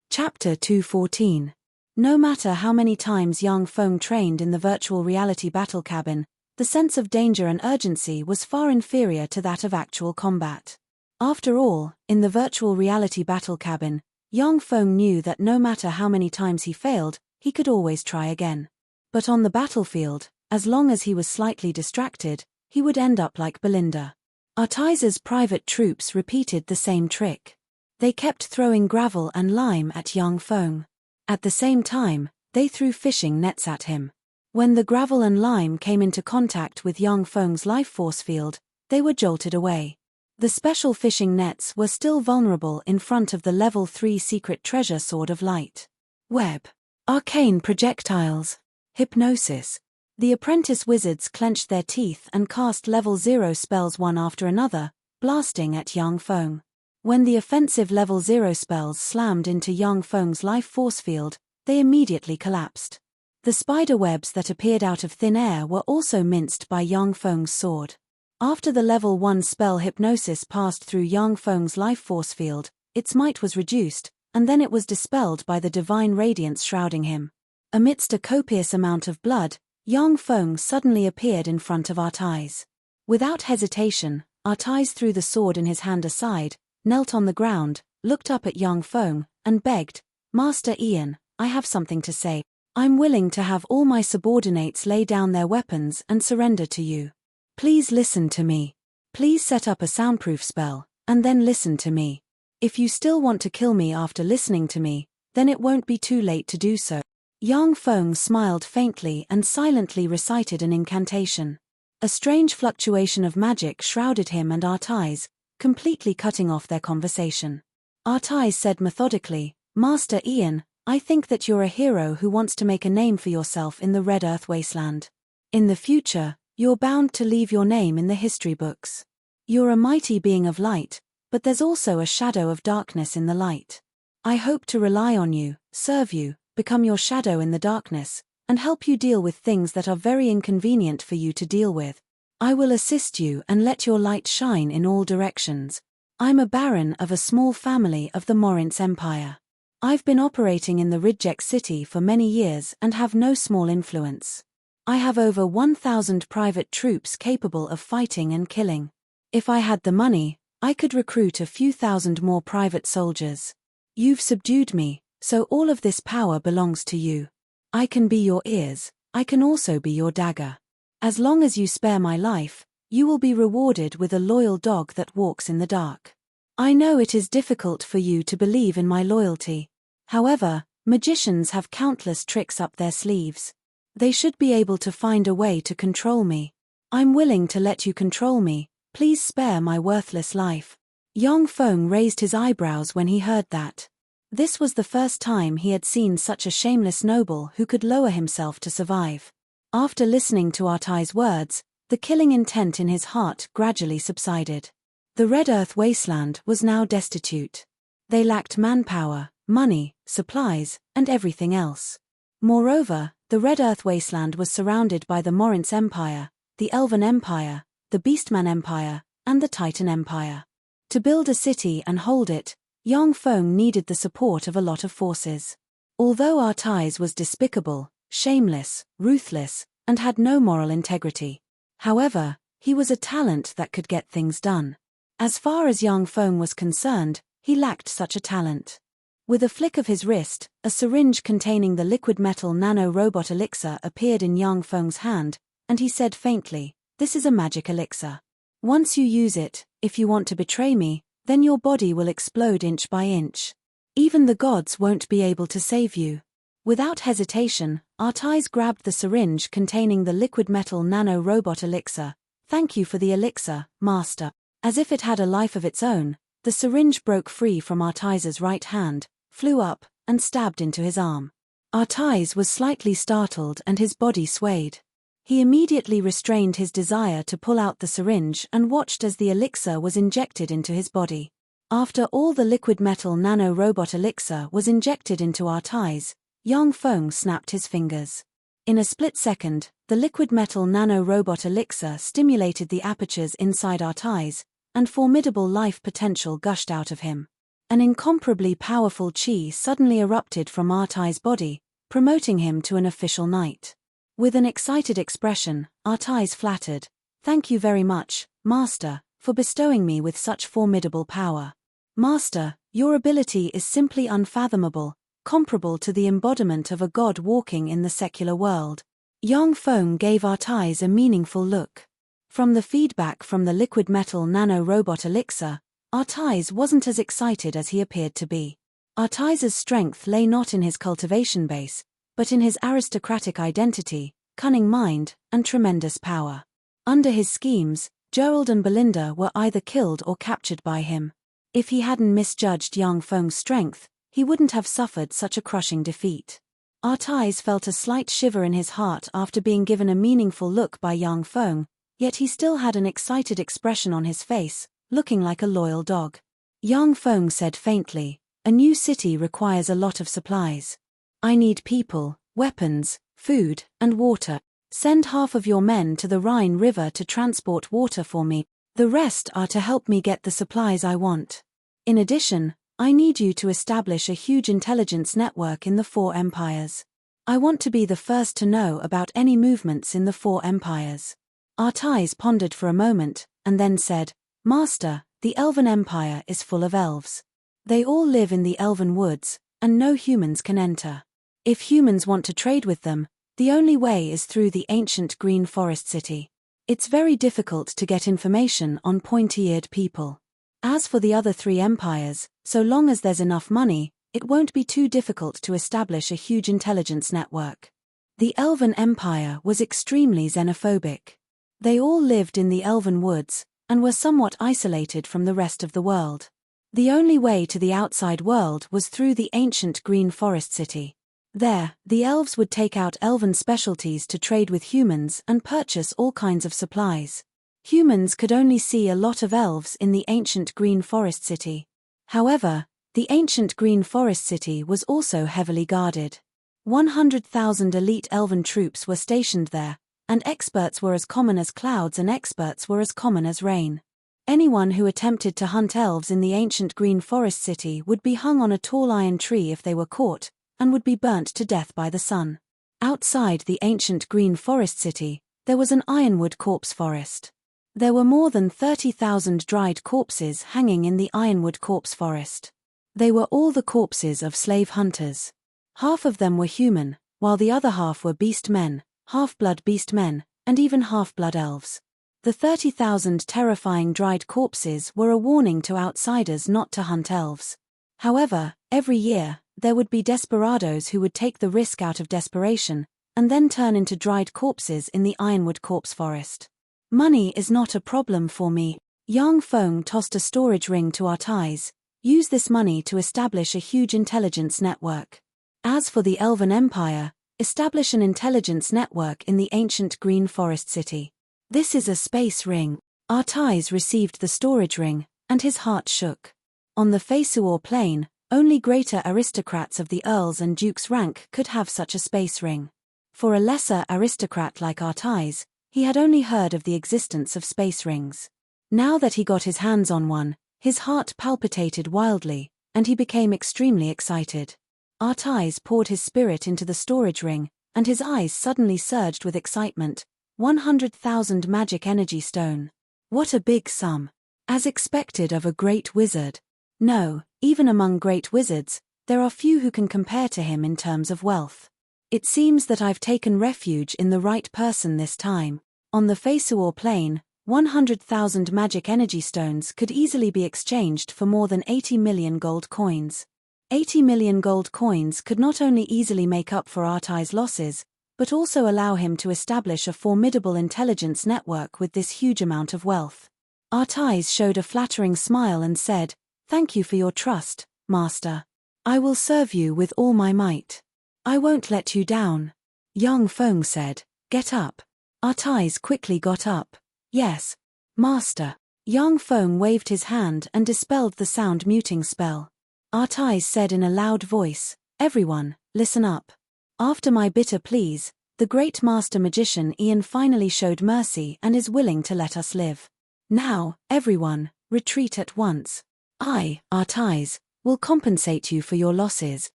Chapter 214. No matter how many times Yang Feng trained in the virtual reality battle cabin, the sense of danger and urgency was far inferior to that of actual combat. After all, in the virtual reality battle cabin, Yang Feng knew that no matter how many times he failed, he could always try again. But on the battlefield, as long as he was slightly distracted, he would end up like Belinda. Artai's private troops repeated the same trick. They kept throwing gravel and lime at Yang Feng. At the same time, they threw fishing nets at him. When the gravel and lime came into contact with Yang Feng's life force field, they were jolted away. The special fishing nets were still vulnerable in front of the level 3 secret treasure sword of light. Web. Arcane projectiles. Hypnosis. The apprentice wizards clenched their teeth and cast level 0 spells one after another, blasting at Yang Feng. When the offensive level 0 spells slammed into Yang Feng's life force field, they immediately collapsed. The spider webs that appeared out of thin air were also minced by Yang Feng's sword. After the level 1 spell hypnosis passed through Yang Feng's life force field, its might was reduced, and then it was dispelled by the divine radiance shrouding him. Amidst a copious amount of blood, Yang Feng suddenly appeared in front of Artai's. Without hesitation, Artai's threw the sword in his hand aside, knelt on the ground, looked up at Yang Feng, and begged, "Master Ian, I have something to say. I'm willing to have all my subordinates lay down their weapons and surrender to you. Please listen to me. Please set up a soundproof spell, and then listen to me. If you still want to kill me after listening to me, then it won't be too late to do so." Yang Feng smiled faintly and silently recited an incantation. A strange fluctuation of magic shrouded him and Artai's, completely cutting off their conversation. Artai said methodically, "Master Ian, I think that you're a hero who wants to make a name for yourself in the Red Earth Wasteland. In the future, you're bound to leave your name in the history books. You're a mighty being of light, but there's also a shadow of darkness in the light. I hope to rely on you, serve you, become your shadow in the darkness, and help you deal with things that are very inconvenient for you to deal with. I will assist you and let your light shine in all directions. I'm a baron of a small family of the Morinth Empire. I've been operating in the Ridgek city for many years and have no small influence. I have over 1,000 private troops capable of fighting and killing. If I had the money, I could recruit a few thousand more private soldiers. You've subdued me, so all of this power belongs to you. I can be your ears, I can also be your dagger. As long as you spare my life, you will be rewarded with a loyal dog that walks in the dark. I know it is difficult for you to believe in my loyalty. However, magicians have countless tricks up their sleeves. They should be able to find a way to control me. I'm willing to let you control me. Please spare my worthless life. Yang Feng raised his eyebrows when he heard that. This was the first time he had seen such a shameless noble who could lower himself to survive. After listening to Artai's words, the killing intent in his heart gradually subsided. The Red Earth wasteland was now destitute. They lacked manpower, money, supplies, and everything else. Moreover, the Red Earth wasteland was surrounded by the Morince Empire, the Elven Empire, the Beastman Empire, and the Titan Empire. To build a city and hold it, Yang Feng needed the support of a lot of forces. Although Artai's was despicable, shameless, ruthless, and had no moral integrity. However, he was a talent that could get things done. As far as Yang Feng was concerned, he lacked such a talent. With a flick of his wrist, a syringe containing the liquid metal nano-robot elixir appeared in Yang Feng's hand, and he said faintly, "This is a magic elixir. Once you use it, if you want to betray me, then your body will explode inch by inch. Even the gods won't be able to save you." Without hesitation, Artai's grabbed the syringe containing the liquid metal nano-robot elixir. "Thank you for the elixir, master." As if it had a life of its own, the syringe broke free from Artai's right hand, flew up, and stabbed into his arm. Artai's was slightly startled and his body swayed. He immediately restrained his desire to pull out the syringe and watched as the elixir was injected into his body. After all the liquid metal nano-robot elixir was injected into Artai's, Yang Feng snapped his fingers. In a split second, the liquid metal nano-robot elixir stimulated the apertures inside Artai's, and formidable life potential gushed out of him. An incomparably powerful qi suddenly erupted from Artai's body, promoting him to an official knight. With an excited expression, Artai's flattered, "Thank you very much, Master, for bestowing me with such formidable power. Master, your ability is simply unfathomable, comparable to the embodiment of a god walking in the secular world." Yang Feng gave Artai's a meaningful look. From the feedback from the liquid metal nano-robot elixir, Artai's wasn't as excited as he appeared to be. Artai's strength lay not in his cultivation base, but in his aristocratic identity, cunning mind, and tremendous power. Under his schemes, Gerald and Belinda were either killed or captured by him. If he hadn't misjudged Yang Feng's strength, he wouldn't have suffered such a crushing defeat. Artai's felt a slight shiver in his heart after being given a meaningful look by Yang Feng, yet he still had an excited expression on his face, looking like a loyal dog. Yang Feng said faintly, "A new city requires a lot of supplies. I need people, weapons, food, and water. Send half of your men to the Rhine River to transport water for me. The rest are to help me get the supplies I want. In addition, I need you to establish a huge intelligence network in the four empires. I want to be the first to know about any movements in the four empires." Artai's pondered for a moment, and then said, "Master, the Elven Empire is full of elves. They all live in the Elven Woods, and no humans can enter. If humans want to trade with them, the only way is through the ancient Green Forest City. It's very difficult to get information on pointy-eared people. As for the other three empires, so long as there's enough money, it won't be too difficult to establish a huge intelligence network." The Elven Empire was extremely xenophobic. They all lived in the Elven Woods, and were somewhat isolated from the rest of the world. The only way to the outside world was through the ancient Green Forest City. There, the elves would take out elven specialties to trade with humans and purchase all kinds of supplies. Humans could only see a lot of elves in the ancient Green Forest City. However, the ancient Green Forest City was also heavily guarded. 100,000 elite elven troops were stationed there, and experts were as common as clouds and experts were as common as rain. Anyone who attempted to hunt elves in the ancient Green Forest City would be hung on a tall iron tree if they were caught, and would be burnt to death by the sun. Outside the ancient Green Forest City, there was an ironwood corpse forest. There were more than 30,000 dried corpses hanging in the ironwood corpse forest. They were all the corpses of slave hunters. Half of them were human, while the other half were beast men, half-blood beast men, and even half-blood elves. The 30,000 terrifying dried corpses were a warning to outsiders not to hunt elves. However, every year, there would be desperados who would take the risk out of desperation, and then turn into dried corpses in the Ironwood corpse forest. Money is not a problem for me. Yang Feng tossed a storage ring to Artais. Use this money to establish a huge intelligence network. As for the Elven Empire, establish an intelligence network in the ancient Green Forest City. This is a space ring. Artais received the storage ring, and his heart shook. On the Fesuor plain, only greater aristocrats of the earls and dukes' rank could have such a space ring. For a lesser aristocrat like Artais, he had only heard of the existence of space rings. Now that he got his hands on one, his heart palpitated wildly, and he became extremely excited. Artais poured his spirit into the storage ring, and his eyes suddenly surged with excitement. 100,000 magic energy stone. What a big sum. As expected of a great wizard. No, even among great wizards, there are few who can compare to him in terms of wealth. It seems that I've taken refuge in the right person this time. On the Fesuor plain, 100,000 magic energy stones could easily be exchanged for more than 80 million gold coins. 80 million gold coins could not only easily make up for Artais' losses, but also allow him to establish a formidable intelligence network with this huge amount of wealth. Artais showed a flattering smile and said, "Thank you for your trust, Master. I will serve you with all my might. I won't let you down." Yang Feng said, "Get up." Artais quickly got up. "Yes, Master." Yang Feng waved his hand and dispelled the sound muting spell. Artais said in a loud voice, "Everyone, listen up. After my bitter pleas, the great master magician Ian finally showed mercy and is willing to let us live. Now, everyone, retreat at once. I, Artais, will compensate you for your losses."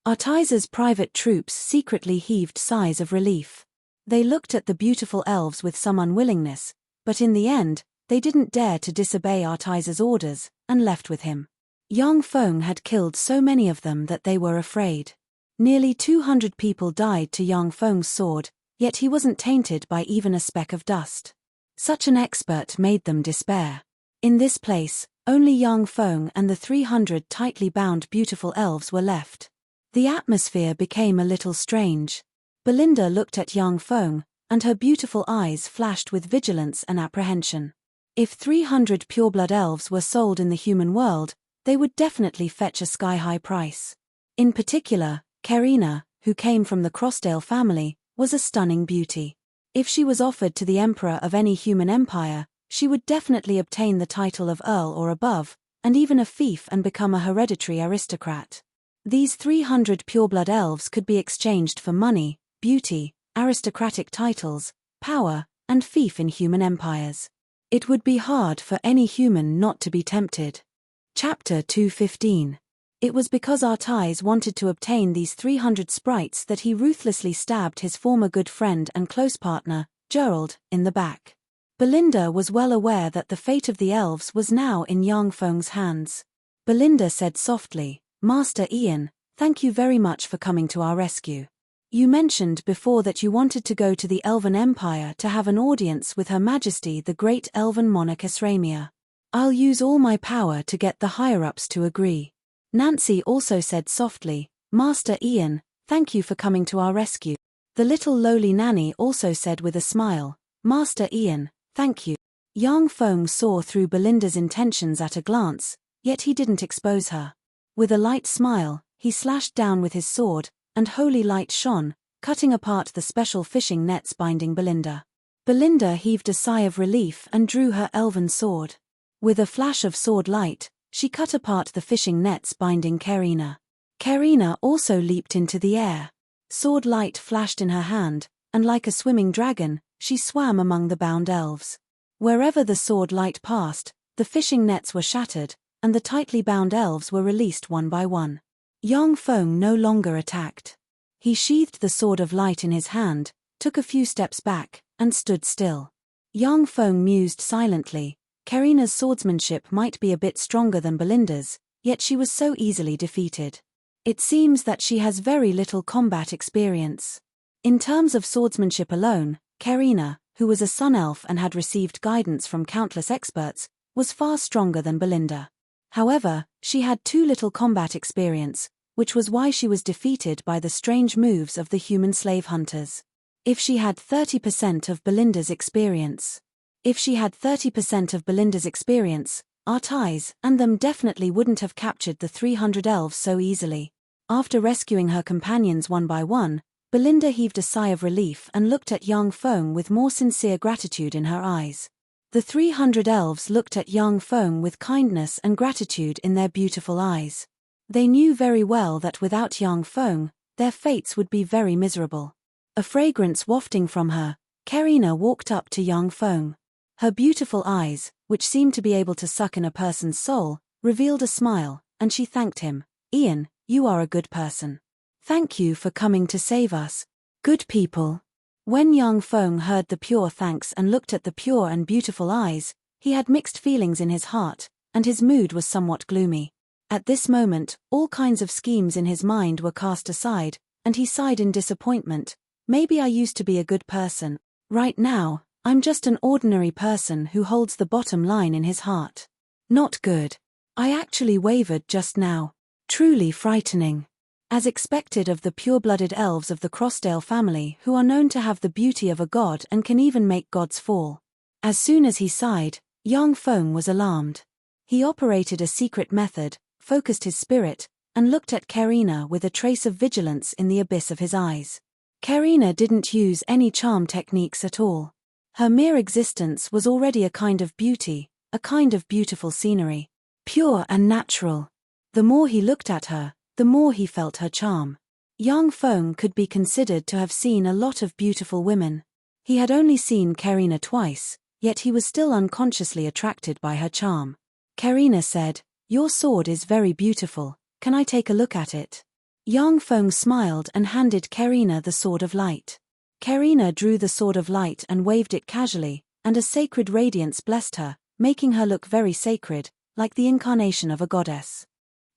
Artais's private troops secretly heaved sighs of relief. They looked at the beautiful elves with some unwillingness, but in the end, they didn't dare to disobey Artais's orders, and left with him. Yang Feng had killed so many of them that they were afraid. Nearly 200 people died to Yang Feng's sword, yet he wasn't tainted by even a speck of dust. Such an expert made them despair. In this place, only Yang Feng and the 300 tightly bound beautiful elves were left. The atmosphere became a little strange. Belinda looked at Yang Feng, and her beautiful eyes flashed with vigilance and apprehension. If 300 pureblood elves were sold in the human world, they would definitely fetch a sky-high price. In particular, Karina, who came from the Crossdale family, was a stunning beauty. If she was offered to the emperor of any human empire, she would definitely obtain the title of earl or above, and even a fief and become a hereditary aristocrat. These 300 pureblood elves could be exchanged for money, beauty, aristocratic titles, power, and fief in human empires. It would be hard for any human not to be tempted. Chapter 215. It was because Artais wanted to obtain these 300 sprites that he ruthlessly stabbed his former good friend and close partner, Gerald, in the back. Belinda was well aware that the fate of the elves was now in Yang Feng's hands. Belinda said softly, "Master Ian, thank you very much for coming to our rescue. You mentioned before that you wanted to go to the Elven Empire to have an audience with Her Majesty the Great Elven Monarch Esramia. I'll use all my power to get the higher-ups to agree." Nancy also said softly, "Master Ian, thank you for coming to our rescue." The little lowly nanny also said with a smile, "Master Ian, thank you." Yang Feng saw through Belinda's intentions at a glance, yet he didn't expose her. With a light smile, he slashed down with his sword, and holy light shone, cutting apart the special fishing nets binding Belinda. Belinda heaved a sigh of relief and drew her elven sword. With a flash of sword light, she cut apart the fishing nets binding Karina. Karina also leaped into the air. Sword light flashed in her hand, and like a swimming dragon, she swam among the bound elves. Wherever the sword light passed, the fishing nets were shattered, and the tightly bound elves were released one by one. Yang Feng no longer attacked. He sheathed the sword of light in his hand, took a few steps back, and stood still. Yang Feng mused silently. Karina's swordsmanship might be a bit stronger than Belinda's, yet she was so easily defeated. It seems that she has very little combat experience. In terms of swordsmanship alone, Karina, who was a sun elf and had received guidance from countless experts, was far stronger than Belinda. However, she had too little combat experience, which was why she was defeated by the strange moves of the human slave hunters. If she had 30% of Belinda's experience. Our ties and them definitely wouldn't have captured the 300 elves so easily. After rescuing her companions one by one, Belinda heaved a sigh of relief and looked at young Feng with more sincere gratitude in her eyes. The 300 elves looked at young Feng with kindness and gratitude in their beautiful eyes. They knew very well that without young Feng, their fates would be very miserable. A fragrance wafting from her, Karina walked up to young Feng. Her beautiful eyes, which seemed to be able to suck in a person's soul, revealed a smile, and she thanked him. "Ian, you are a good person. Thank you for coming to save us. Good people." When young Feng heard the pure thanks and looked at the pure and beautiful eyes, he had mixed feelings in his heart, and his mood was somewhat gloomy. At this moment, all kinds of schemes in his mind were cast aside, and he sighed in disappointment. Maybe I used to be a good person. Right now, I'm just an ordinary person who holds the bottom line in his heart. Not good. I actually wavered just now. Truly frightening. As expected of the pure-blooded elves of the Crossdale family who are known to have the beauty of a god and can even make gods fall. As soon as he sighed, young Feng was alarmed. He operated a secret method, focused his spirit, and looked at Karina with a trace of vigilance in the abyss of his eyes. Karina didn't use any charm techniques at all. Her mere existence was already a kind of beauty, a kind of beautiful scenery. Pure and natural. The more he looked at her, the more he felt her charm. Young Feng could be considered to have seen a lot of beautiful women. He had only seen Karina twice, yet he was still unconsciously attracted by her charm. Karina said, "Your sword is very beautiful, can I take a look at it?" Young Feng smiled and handed Karina the Sword of Light. Karina drew the Sword of Light and waved it casually, and a sacred radiance blessed her, making her look very sacred, like the incarnation of a goddess.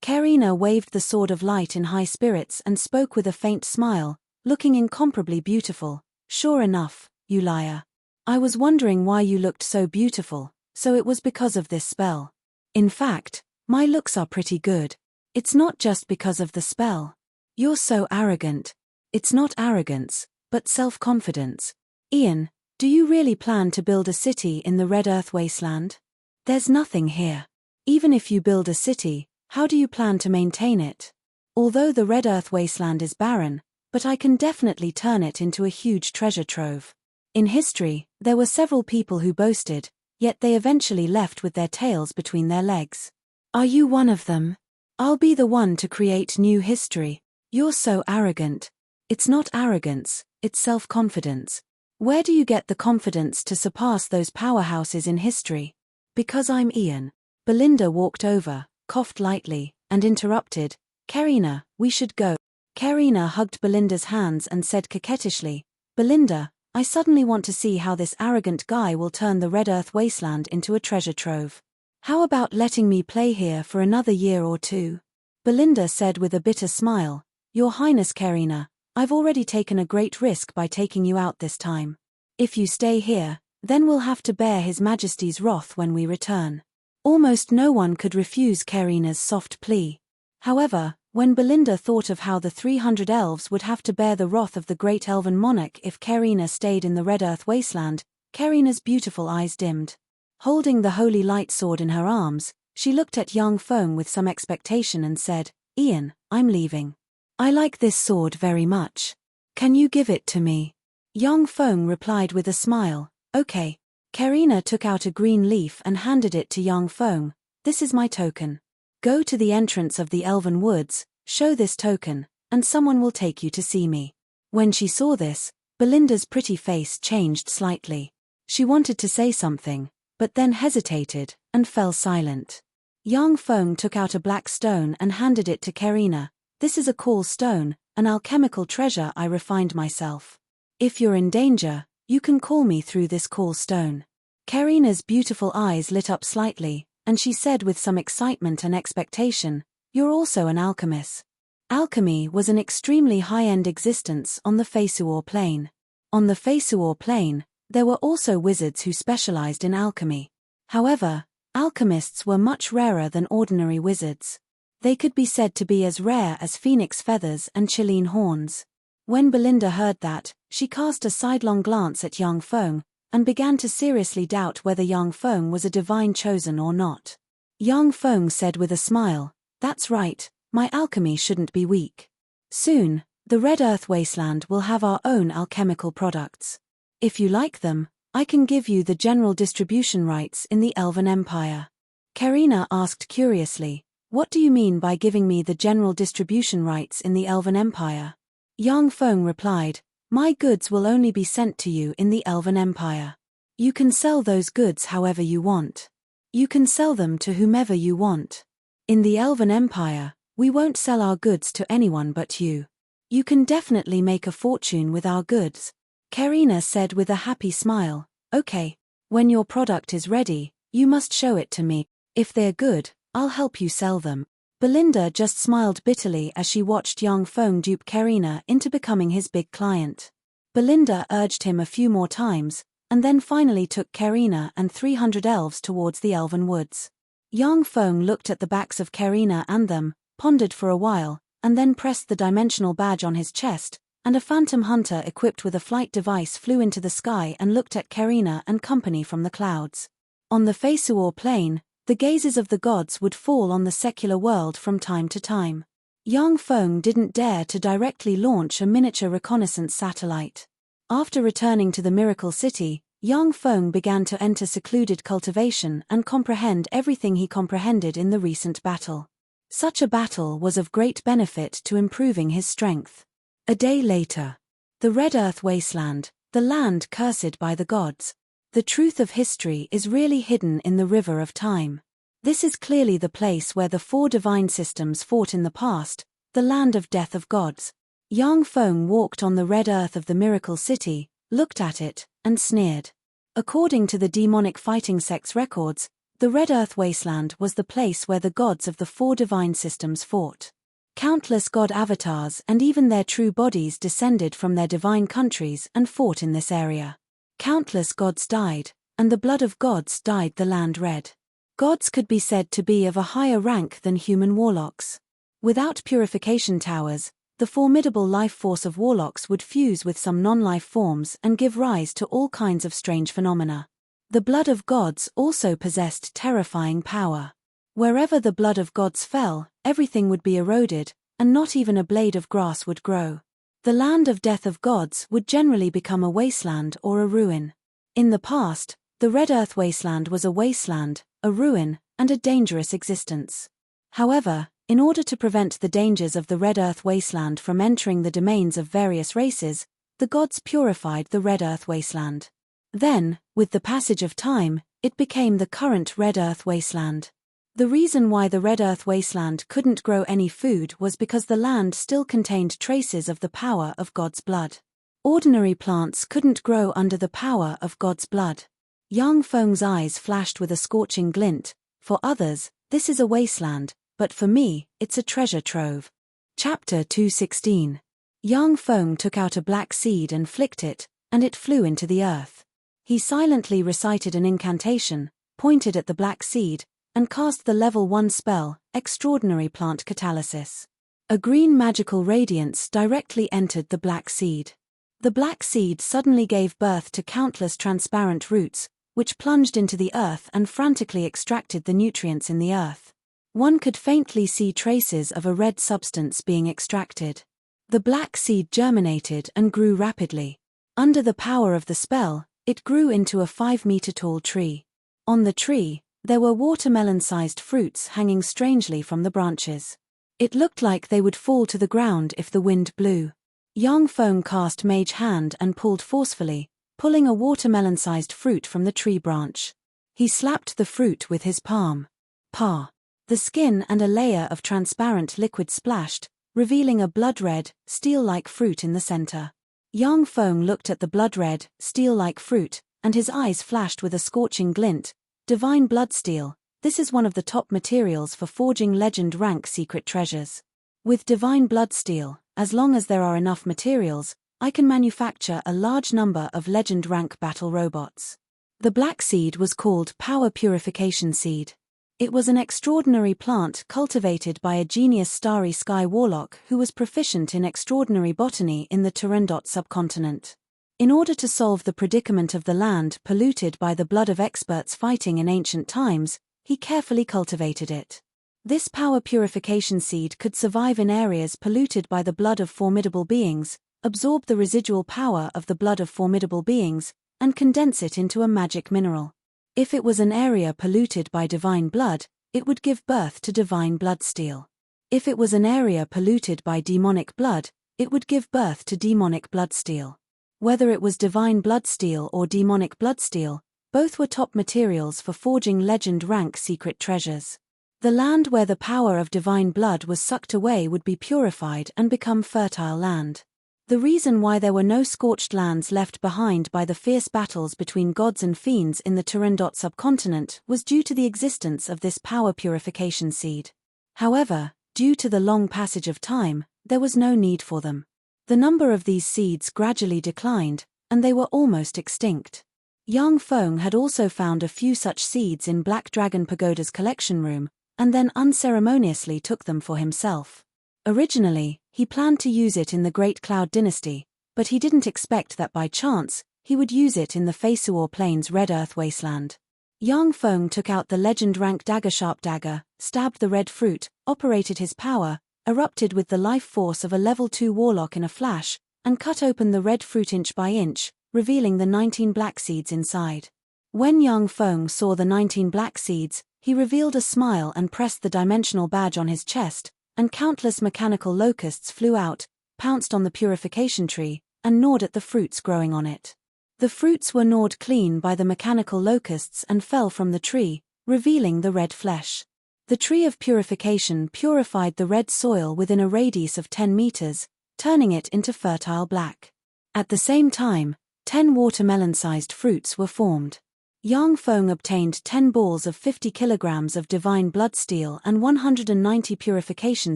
Karina waved the Sword of Light in high spirits and spoke with a faint smile, looking incomparably beautiful. "Sure enough, you liar. I was wondering why you looked so beautiful, so it was because of this spell. In fact, my looks are pretty good. It's not just because of the spell. You're so arrogant. It's not arrogance, but self-confidence. Ian, do you really plan to build a city in the Red Earth Wasteland? There's nothing here. Even if you build a city, how do you plan to maintain it? Although the Red Earth Wasteland is barren, but I can definitely turn it into a huge treasure trove. In history, there were several people who boasted, yet they eventually left with their tails between their legs. Are you one of them? I'll be the one to create new history. You're so arrogant. It's not arrogance, it's self-confidence. Where do you get the confidence to surpass those powerhouses in history? Because I'm Ian. Belinda walked over, coughed lightly, and interrupted, "Karina, we should go." Karina hugged Belinda's hands and said coquettishly, "Belinda, I suddenly want to see how this arrogant guy will turn the Red Earth Wasteland into a treasure trove. How about letting me play here for another year or two?" Belinda said with a bitter smile, "Your Highness Karina, I've already taken a great risk by taking you out this time. If you stay here, then we'll have to bear His Majesty's wrath when we return." Almost no one could refuse Karina's soft plea. However, when Belinda thought of how the 300 elves would have to bear the wrath of the great elven monarch if Karina stayed in the Red Earth Wasteland, Karina's beautiful eyes dimmed. Holding the holy light sword in her arms, she looked at young Feng with some expectation and said, "Ian, I'm leaving. I like this sword very much. Can you give it to me?" Young Feng replied with a smile, "Okay." Karina took out a green leaf and handed it to young Feng. "This is my token. Go to the entrance of the Elven Woods, show this token, and someone will take you to see me." When she saw this, Belinda's pretty face changed slightly. She wanted to say something, but then hesitated, and fell silent. Young Feng took out a black stone and handed it to Karina. "This is a cool stone, an alchemical treasure I refined myself. If you're in danger, you can call me through this cool stone." Karina's beautiful eyes lit up slightly, and she said with some excitement and expectation, "You're also an alchemist." Alchemy was an extremely high-end existence on the Fesuor Plain. On the Fesuor Plain, there were also wizards who specialized in alchemy. However, alchemists were much rarer than ordinary wizards. They could be said to be as rare as phoenix feathers and Chilean horns. When Belinda heard that, she cast a sidelong glance at young Feng, and began to seriously doubt whether young Feng was a divine chosen or not. Young Feng said with a smile, "That's right, my alchemy shouldn't be weak. Soon, the Red Earth Wasteland will have our own alchemical products. If you like them, I can give you the general distribution rights in the Elven Empire." Karina asked curiously, "What do you mean by giving me the general distribution rights in the Elven Empire?" Young Feng replied, "My goods will only be sent to you in the Elven Empire. You can sell those goods however you want. You can sell them to whomever you want. In the Elven Empire, we won't sell our goods to anyone but you. You can definitely make a fortune with our goods." Karina said with a happy smile, "Okay, when your product is ready, you must show it to me. If they're good, I'll help you sell them." Belinda just smiled bitterly as she watched young Feng dupe Karina into becoming his big client. Belinda urged him a few more times, and then finally took Karina and 300 elves towards the elven woods. Young Feng looked at the backs of Karina and them, pondered for a while, and then pressed the dimensional badge on his chest, and a phantom hunter equipped with a flight device flew into the sky and looked at Karina and company from the clouds. On the Fesuor Plain, the gazes of the gods would fall on the secular world from time to time. Young Feng didn't dare to directly launch a miniature reconnaissance satellite. After returning to the Miracle City, young Feng began to enter secluded cultivation and comprehend everything he comprehended in the recent battle. Such a battle was of great benefit to improving his strength. A day later. The Red Earth Wasteland, the land cursed by the gods. The truth of history is really hidden in the river of time. This is clearly the place where the four divine systems fought in the past, the land of death of gods. Young Feng walked on the red earth of the Miracle City, looked at it, and sneered. According to the demonic fighting sect's records, the Red Earth Wasteland was the place where the gods of the four divine systems fought. Countless god avatars and even their true bodies descended from their divine countries and fought in this area. Countless gods died, and the blood of gods dyed the land red. Gods could be said to be of a higher rank than human warlocks. Without purification towers, the formidable life force of warlocks would fuse with some non-life forms and give rise to all kinds of strange phenomena. The blood of gods also possessed terrifying power. Wherever the blood of gods fell, everything would be eroded, and not even a blade of grass would grow. The land of death of gods would generally become a wasteland or a ruin. In the past, the Red Earth Wasteland was a wasteland, a ruin, and a dangerous existence. However, in order to prevent the dangers of the Red Earth Wasteland from entering the domains of various races, the gods purified the Red Earth Wasteland. Then, with the passage of time, it became the current Red Earth Wasteland. The reason why the Red Earth Wasteland couldn't grow any food was because the land still contained traces of the power of God's blood. Ordinary plants couldn't grow under the power of God's blood. Young Feng's eyes flashed with a scorching glint. For others, this is a wasteland, but for me, it's a treasure trove. Chapter 216. Young Feng took out a black seed and flicked it, and it flew into the earth. He silently recited an incantation, pointed at the black seed, and cast the level 1 spell, Extraordinary Plant Catalysis. A green magical radiance directly entered the black seed. The black seed suddenly gave birth to countless transparent roots, which plunged into the earth and frantically extracted the nutrients in the earth. One could faintly see traces of a red substance being extracted. The black seed germinated and grew rapidly. Under the power of the spell, it grew into a 5-meter-tall tree. On the tree, there were watermelon-sized fruits hanging strangely from the branches. It looked like they would fall to the ground if the wind blew. Young Feng cast Mage Hand and pulled forcefully, pulling a watermelon-sized fruit from the tree branch. He slapped the fruit with his palm. Pa! The skin and a layer of transparent liquid splashed, revealing a blood-red, steel-like fruit in the center. Young Feng looked at the blood-red, steel-like fruit, and his eyes flashed with a scorching glint. Divine bloodsteel, this is one of the top materials for forging legend-rank secret treasures. With divine bloodsteel, as long as there are enough materials, I can manufacture a large number of legend rank battle robots. The black seed was called Power Purification Seed. It was an extraordinary plant cultivated by a genius starry sky warlock who was proficient in extraordinary botany in the Turandot subcontinent. In order to solve the predicament of the land polluted by the blood of experts fighting in ancient times, he carefully cultivated it. This power purification seed could survive in areas polluted by the blood of formidable beings, absorb the residual power of the blood of formidable beings, and condense it into a magic mineral. If it was an area polluted by divine blood, it would give birth to divine bloodsteel. If it was an area polluted by demonic blood, it would give birth to demonic bloodsteel. Whether it was divine bloodsteel or demonic bloodsteel, both were top materials for forging legend rank secret treasures. The land where the power of divine blood was sucked away would be purified and become fertile land. The reason why there were no scorched lands left behind by the fierce battles between gods and fiends in the Turandot subcontinent was due to the existence of this power purification seed. However, due to the long passage of time, there was no need for them. The number of these seeds gradually declined, and they were almost extinct. Yang Feng had also found a few such seeds in Black Dragon Pagoda's collection room, and then unceremoniously took them for himself. Originally, he planned to use it in the Great Cloud Dynasty, but he didn't expect that by chance, he would use it in the Feisuor Plains Red Earth Wasteland. Yang Feng took out the legend rank dagger sharp dagger, stabbed the red fruit, operated his power, erupted with the life force of a level 2 warlock in a flash, and cut open the red fruit inch by inch, revealing the 19 black seeds inside. When Yang Feng saw the 19 black seeds, he revealed a smile and pressed the dimensional badge on his chest, and countless mechanical locusts flew out, pounced on the purification tree, and gnawed at the fruits growing on it. The fruits were gnawed clean by the mechanical locusts and fell from the tree, revealing the red flesh. The tree of purification purified the red soil within a radius of 10 meters, turning it into fertile black. At the same time, 10 watermelon-sized fruits were formed. Yang Feng obtained 10 balls of 50 kilograms of divine bloodsteel and 190 purification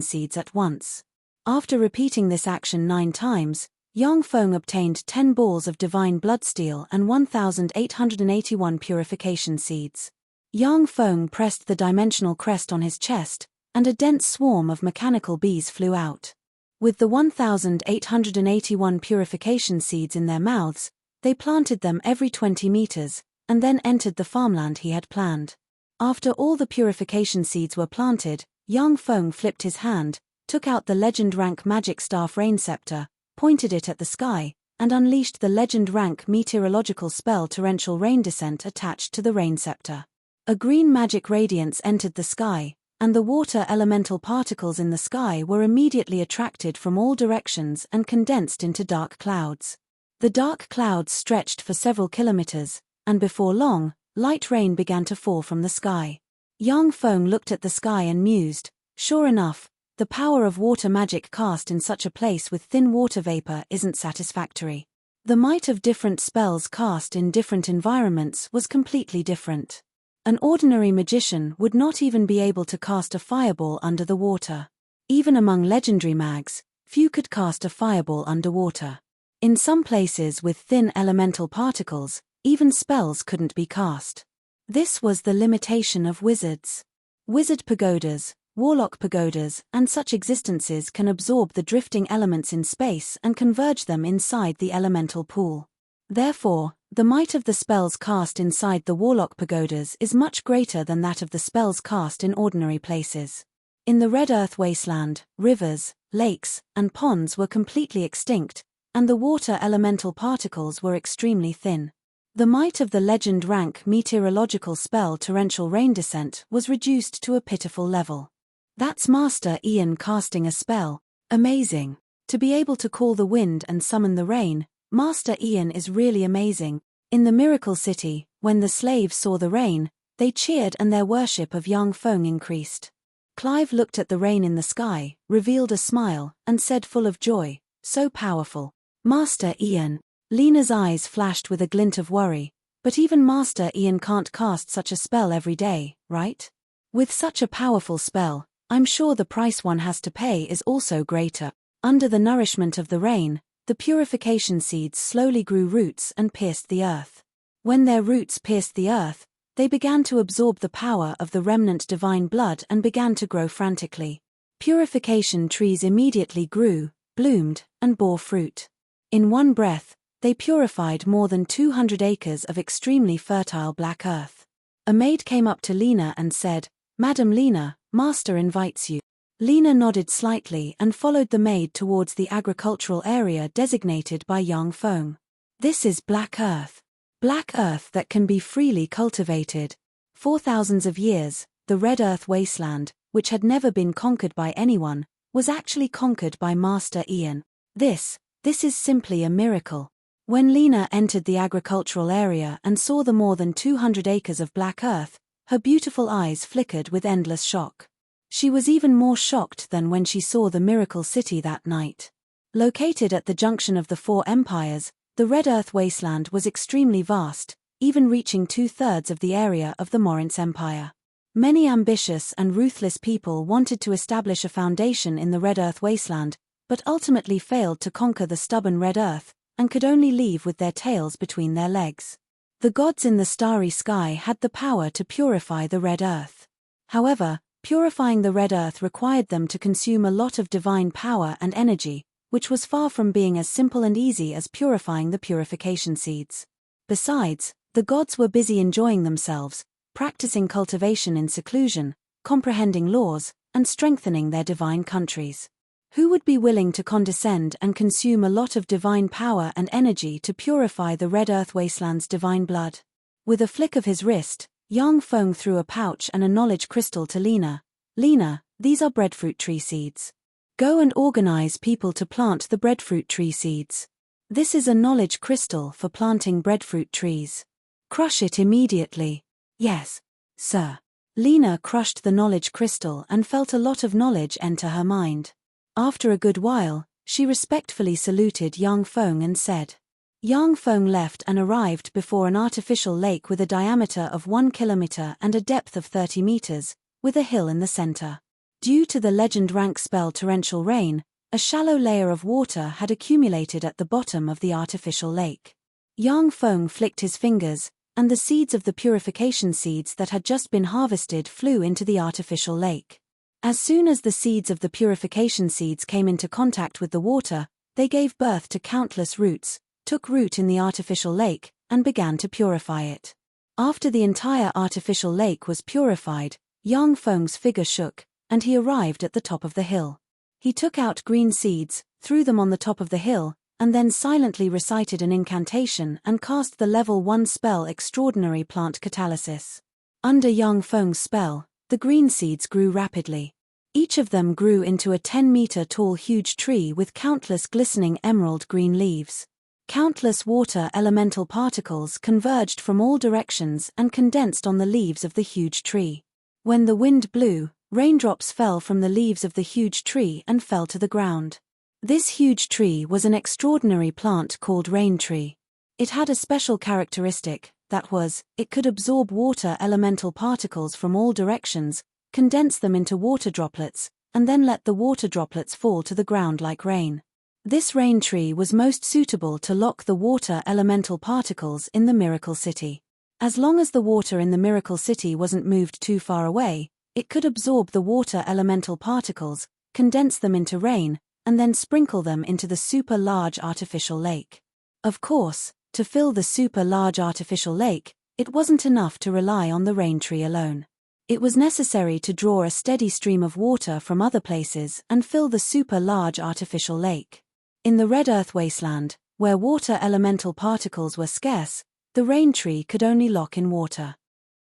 seeds at once. After repeating this action 9 times, Yang Feng obtained 10 balls of divine bloodsteel and 1,881 purification seeds. Yang Feng pressed the dimensional crest on his chest, and a dense swarm of mechanical bees flew out. With the 1,881 purification seeds in their mouths, they planted them every 20 meters, and then entered the farmland he had planned. After all the purification seeds were planted, Yang Feng flipped his hand, took out the legend rank magic staff rain scepter, pointed it at the sky, and unleashed the legend rank meteorological spell torrential rain descent attached to the rain scepter. A green magic radiance entered the sky, and the water elemental particles in the sky were immediately attracted from all directions and condensed into dark clouds. The dark clouds stretched for several kilometers, and before long, light rain began to fall from the sky. Yang Feng looked at the sky and mused, sure enough, the power of water magic cast in such a place with thin water vapor isn't satisfactory. The might of different spells cast in different environments was completely different. An ordinary magician would not even be able to cast a fireball under the water. Even among legendary mags, few could cast a fireball underwater. In some places with thin elemental particles, even spells couldn't be cast. This was the limitation of wizards. Wizard pagodas, warlock pagodas, and such existences can absorb the drifting elements in space and converge them inside the elemental pool. Therefore, the might of the spells cast inside the warlock pagodas is much greater than that of the spells cast in ordinary places. In the Red Earth Wasteland, rivers, lakes, and ponds were completely extinct, and the water elemental particles were extremely thin. The might of the legend rank meteorological spell torrential rain descent was reduced to a pitiful level. That's Master Ian casting a spell. Amazing. To be able to call the wind and summon the rain, Master Ian is really amazing. In the Miracle City, when the slaves saw the rain, they cheered and their worship of Yang Feng increased. Clive looked at the rain in the sky, revealed a smile, and said full of joy, so powerful. Master Ian. Lena's eyes flashed with a glint of worry, but even Master Ian can't cast such a spell every day, right? With such a powerful spell, I'm sure the price one has to pay is also greater. Under the nourishment of the rain, the purification seeds slowly grew roots and pierced the earth. When their roots pierced the earth, they began to absorb the power of the remnant divine blood and began to grow frantically. Purification trees immediately grew, bloomed, and bore fruit. In one breath, they purified more than 200 acres of extremely fertile black earth. A maid came up to Lena and said, "Madam Lena, Master invites you." Lena nodded slightly and followed the maid towards the agricultural area designated by Yang Feng. This is black earth. Black earth that can be freely cultivated. For thousands of years, the red earth wasteland, which had never been conquered by anyone, was actually conquered by Master Ian. This is simply a miracle. When Lena entered the agricultural area and saw the more than 200 acres of black earth, her beautiful eyes flickered with endless shock. She was even more shocked than when she saw the miracle city that night. Located at the junction of the four empires, the red earth wasteland was extremely vast, even reaching 2/3 of the area of the Morince Empire. Many ambitious and ruthless people wanted to establish a foundation in the red earth wasteland, but ultimately failed to conquer the stubborn red earth, and could only leave with their tails between their legs. The gods in the starry sky had the power to purify the red earth. However, purifying the red earth required them to consume a lot of divine power and energy, which was far from being as simple and easy as purifying the purification seeds. Besides, the gods were busy enjoying themselves, practicing cultivation in seclusion, comprehending laws, and strengthening their divine countries. Who would be willing to condescend and consume a lot of divine power and energy to purify the red earth wasteland's divine blood? With a flick of his wrist, Yang Feng threw a pouch and a knowledge crystal to Lena. "Lena, these are breadfruit tree seeds. Go and organize people to plant the breadfruit tree seeds. This is a knowledge crystal for planting breadfruit trees. Crush it immediately." "Yes, sir." Lena crushed the knowledge crystal and felt a lot of knowledge enter her mind. After a good while, she respectfully saluted Yang Feng and said. Yang Feng left and arrived before an artificial lake with a diameter of 1 kilometer and a depth of 30 meters, with a hill in the center. Due to the legend rank spell torrential rain, a shallow layer of water had accumulated at the bottom of the artificial lake. Yang Feng flicked his fingers, and the seeds of the purification seeds that had just been harvested flew into the artificial lake. As soon as the seeds of the purification seeds came into contact with the water, they gave birth to countless roots, took root in the artificial lake, and began to purify it. After the entire artificial lake was purified, Yang Feng's figure shook, and he arrived at the top of the hill. He took out green seeds, threw them on the top of the hill, and then silently recited an incantation and cast the level 1 spell Extraordinary Plant Catalysis. Under Yang Feng's spell, the green seeds grew rapidly. Each of them grew into a 10-meter tall huge tree with countless glistening emerald green leaves. Countless water elemental particles converged from all directions and condensed on the leaves of the huge tree. When the wind blew, raindrops fell from the leaves of the huge tree and fell to the ground. This huge tree was an extraordinary plant called rain tree. It had a special characteristic, that was, it could absorb water elemental particles from all directions, condense them into water droplets, and then let the water droplets fall to the ground like rain. This rain tree was most suitable to lock the water elemental particles in the Miracle City. As long as the water in the Miracle City wasn't moved too far away, it could absorb the water elemental particles, condense them into rain, and then sprinkle them into the super large artificial lake. Of course, to fill the super large artificial lake, it wasn't enough to rely on the rain tree alone. It was necessary to draw a steady stream of water from other places and fill the super large artificial lake. In the red earth wasteland, where water elemental particles were scarce, the rain tree could only lock in water.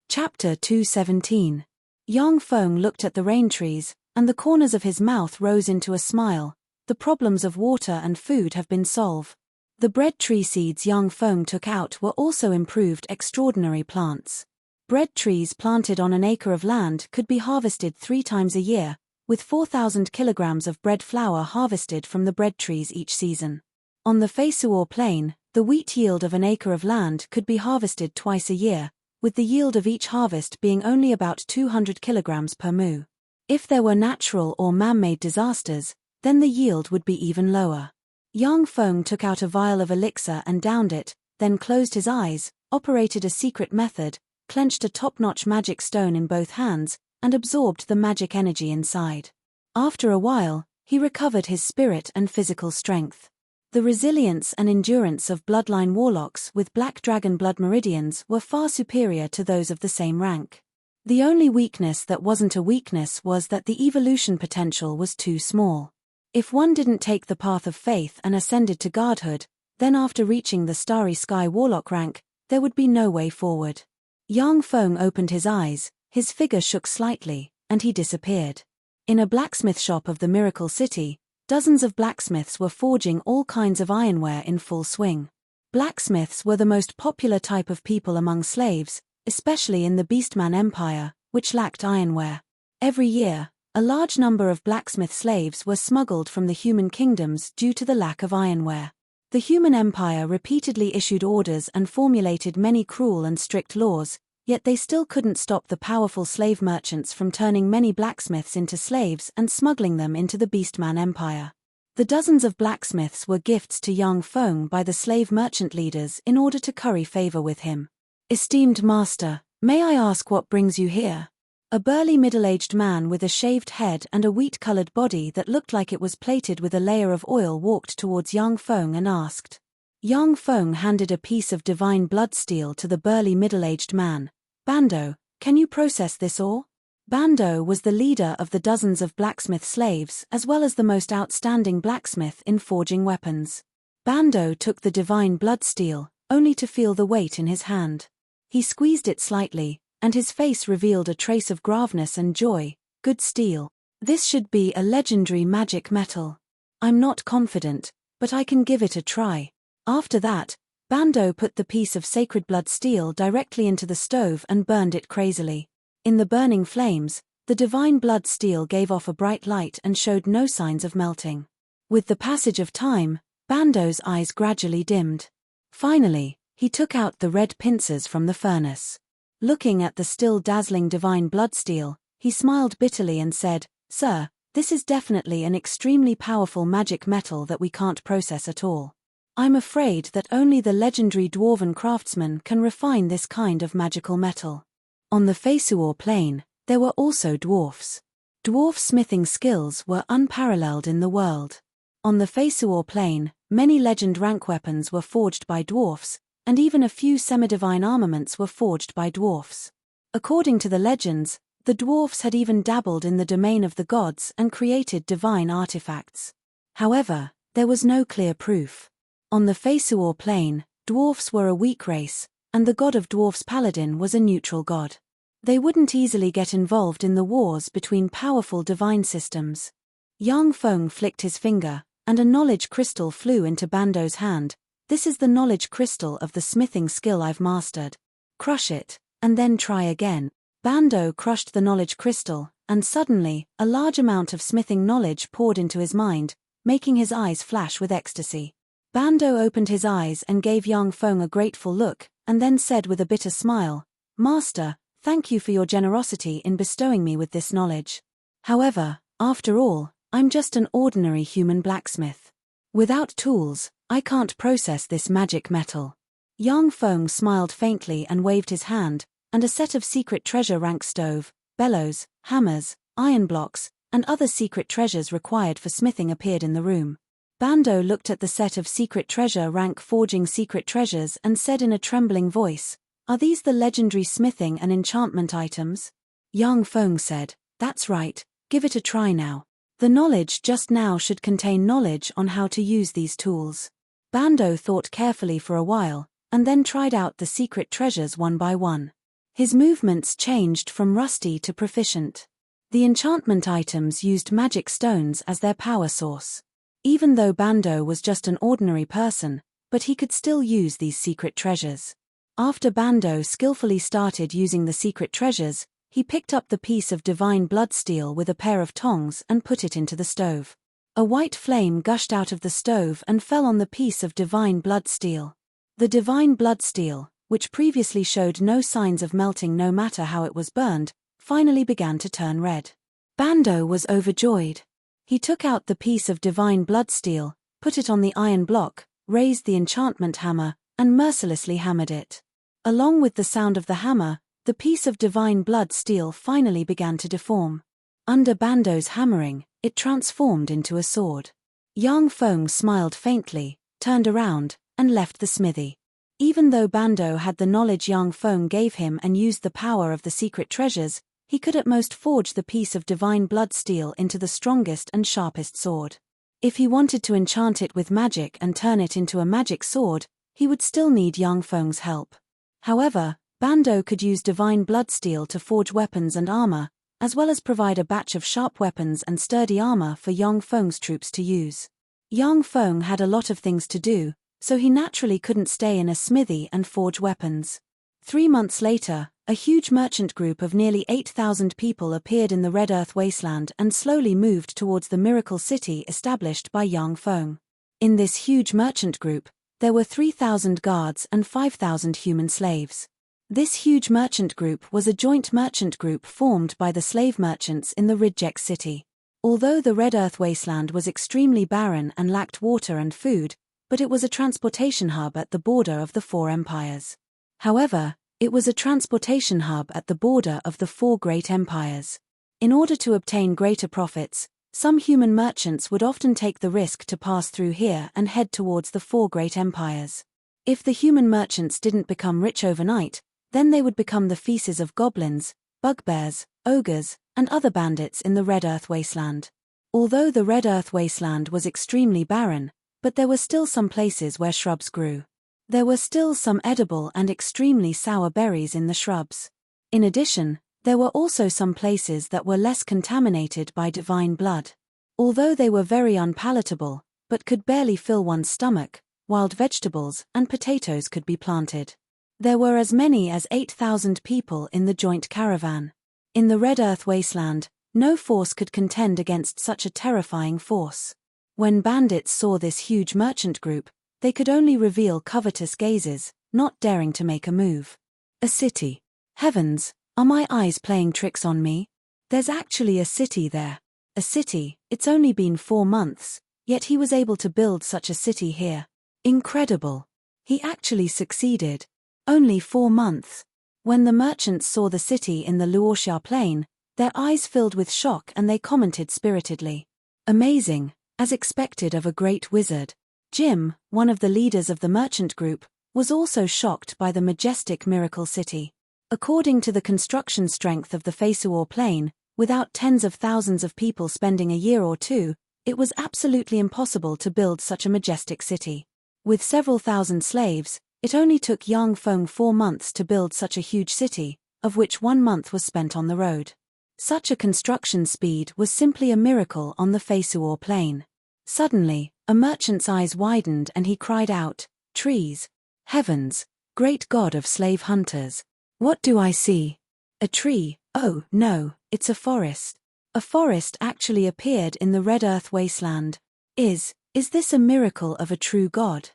Chapter 217. Yang Feng looked at the rain trees, and the corners of his mouth rose into a smile. The problems of water and food have been solved. The bread tree seeds Yang Feng took out were also improved extraordinary plants. Bread trees planted on an acre of land could be harvested 3 times a year, with 4,000 kilograms of bread flour harvested from the bread trees each season. On the Feisuor plain, the wheat yield of an acre of land could be harvested twice a year, with the yield of each harvest being only about 200 kilograms per mu. If there were natural or man-made disasters, then the yield would be even lower. Yang Feng took out a vial of elixir and downed it, then closed his eyes, operated a secret method, clenched a top-notch magic stone in both hands, and absorbed the magic energy inside. After a while, he recovered his spirit and physical strength. The resilience and endurance of bloodline warlocks with black dragon blood meridians were far superior to those of the same rank. The only weakness that wasn't a weakness was that the evolution potential was too small. If one didn't take the path of faith and ascended to godhood, then after reaching the Starry Sky Warlock rank, there would be no way forward. Yang Feng opened his eyes, his figure shook slightly, and he disappeared. In a blacksmith shop of the Miracle City, dozens of blacksmiths were forging all kinds of ironware in full swing. Blacksmiths were the most popular type of people among slaves, especially in the Beastman Empire, which lacked ironware. Every year, a large number of blacksmith slaves were smuggled from the human kingdoms due to the lack of ironware. The human empire repeatedly issued orders and formulated many cruel and strict laws, yet they still couldn't stop the powerful slave merchants from turning many blacksmiths into slaves and smuggling them into the Beastman Empire. The dozens of blacksmiths were gifts to Yang Feng by the slave merchant leaders in order to curry favor with him. "Esteemed master, may I ask what brings you here?" A burly middle-aged man with a shaved head and a wheat-colored body that looked like it was plated with a layer of oil walked towards Yang Feng and asked. Yang Feng handed a piece of divine blood steel to the burly middle-aged man. "Bando, can you process this ore?" Bando was the leader of the dozens of blacksmith slaves as well as the most outstanding blacksmith in forging weapons. Bando took the divine blood steel, only to feel the weight in his hand. He squeezed it slightly, and his face revealed a trace of graveness and joy. "Good steel. This should be a legendary magic metal. I'm not confident, but I can give it a try." After that, Bando put the piece of sacred blood steel directly into the stove and burned it crazily. In the burning flames, the divine blood steel gave off a bright light and showed no signs of melting. With the passage of time, Bando's eyes gradually dimmed. Finally, he took out the red pincers from the furnace. Looking at the still dazzling divine blood steel, he smiled bitterly and said, "Sir, this is definitely an extremely powerful magic metal that we can't process at all. I'm afraid that only the legendary dwarven craftsman can refine this kind of magical metal." On the Feisuor plain, there were also dwarfs. Dwarf smithing skills were unparalleled in the world. On the Feisuor plain, many legend rank weapons were forged by dwarfs, and even a few semi-divine armaments were forged by dwarfs. According to the legends, the dwarfs had even dabbled in the domain of the gods and created divine artifacts. However, there was no clear proof. On the Feisuor plain, dwarfs were a weak race, and the god of dwarfs Paladin was a neutral god. They wouldn't easily get involved in the wars between powerful divine systems. Yang Feng flicked his finger, and a knowledge crystal flew into Bando's hand. "This is the knowledge crystal of the smithing skill I've mastered. Crush it, and then try again." Bando crushed the knowledge crystal, and suddenly, a large amount of smithing knowledge poured into his mind, making his eyes flash with ecstasy. Bando opened his eyes and gave Yang Feng a grateful look, and then said with a bitter smile, "Master, thank you for your generosity in bestowing me with this knowledge. However, after all, I'm just an ordinary human blacksmith. Without tools, I can't process this magic metal." Yang Feng smiled faintly and waved his hand, and a set of secret treasure rank stove, bellows, hammers, iron blocks, and other secret treasures required for smithing appeared in the room. Bando looked at the set of secret treasure rank forging secret treasures and said in a trembling voice, "Are these the legendary smithing and enchantment items?" Yang Feng said, "That's right, give it a try now. The knowledge just now should contain knowledge on how to use these tools." Bando thought carefully for a while, and then tried out the secret treasures one by one. His movements changed from rusty to proficient. The enchantment items used magic stones as their power source. Even though Bando was just an ordinary person, but he could still use these secret treasures. After Bando skillfully started using the secret treasures, he picked up the piece of divine blood steel with a pair of tongs and put it into the stove. A white flame gushed out of the stove and fell on the piece of divine blood steel. The divine blood steel, which previously showed no signs of melting no matter how it was burned, finally began to turn red. Bando was overjoyed. He took out the piece of divine blood steel, put it on the iron block, raised the enchantment hammer, and mercilessly hammered it. Along with the sound of the hammer, the piece of divine blood steel finally began to deform. Under Bando's hammering, it transformed into a sword. Yang Feng smiled faintly, turned around, and left the smithy. Even though Bando had the knowledge Yang Feng gave him and used the power of the secret treasures, he could at most forge the piece of divine blood steel into the strongest and sharpest sword. If he wanted to enchant it with magic and turn it into a magic sword, he would still need Yang Feng's help. However, Bando could use divine blood steel to forge weapons and armor, as well as provide a batch of sharp weapons and sturdy armor for Yang Feng's troops to use. Yang Feng had a lot of things to do, so he naturally couldn't stay in a smithy and forge weapons. 3 months later, a huge merchant group of nearly 8,000 people appeared in the Red Earth wasteland and slowly moved towards the miracle city established by Yang Feng. In this huge merchant group, there were 3,000 guards and 5,000 human slaves. This huge merchant group was a joint merchant group formed by the slave merchants in the Ridgex city. Although the Red Earth wasteland was extremely barren and lacked water and food, but it was a transportation hub at the border of the 4 empires. However, it was a transportation hub at the border of the 4 great empires. In order to obtain greater profits, some human merchants would often take the risk to pass through here and head towards the 4 great empires. If the human merchants didn't become rich overnight, then they would become the feasts of goblins, bugbears, ogres, and other bandits in the Red Earth wasteland. Although the Red Earth wasteland was extremely barren, but there were still some places where shrubs grew. There were still some edible and extremely sour berries in the shrubs. In addition, there were also some places that were less contaminated by divine blood. Although they were very unpalatable, but could barely fill one's stomach, wild vegetables and potatoes could be planted. There were as many as 8,000 people in the joint caravan. In the Red Earth wasteland, no force could contend against such a terrifying force. When bandits saw this huge merchant group, they could only reveal covetous gazes, not daring to make a move. A city. Heavens, are my eyes playing tricks on me? There's actually a city there. A city, it's only been 4 months, yet he was able to build such a city here. Incredible. He actually succeeded. Only 4 months. When the merchants saw the city in the Luoxia plain, their eyes filled with shock and they commented spiritedly. Amazing, as expected of a great wizard. Jim, one of the leaders of the merchant group, was also shocked by the majestic miracle city. According to the construction strength of the Feisuor plain, without tens of thousands of people spending a year or 2, it was absolutely impossible to build such a majestic city. With several thousand slaves, it only took Yang Feng 4 months to build such a huge city, of which 1 month was spent on the road. Such a construction speed was simply a miracle on the Feisuor plain. Suddenly, a merchant's eyes widened and he cried out, "Trees! Heavens! Great God of slave hunters! What do I see? A tree? Oh, no, it's a forest." A forest actually appeared in the Red Earth wasteland. Is this a miracle of a true God?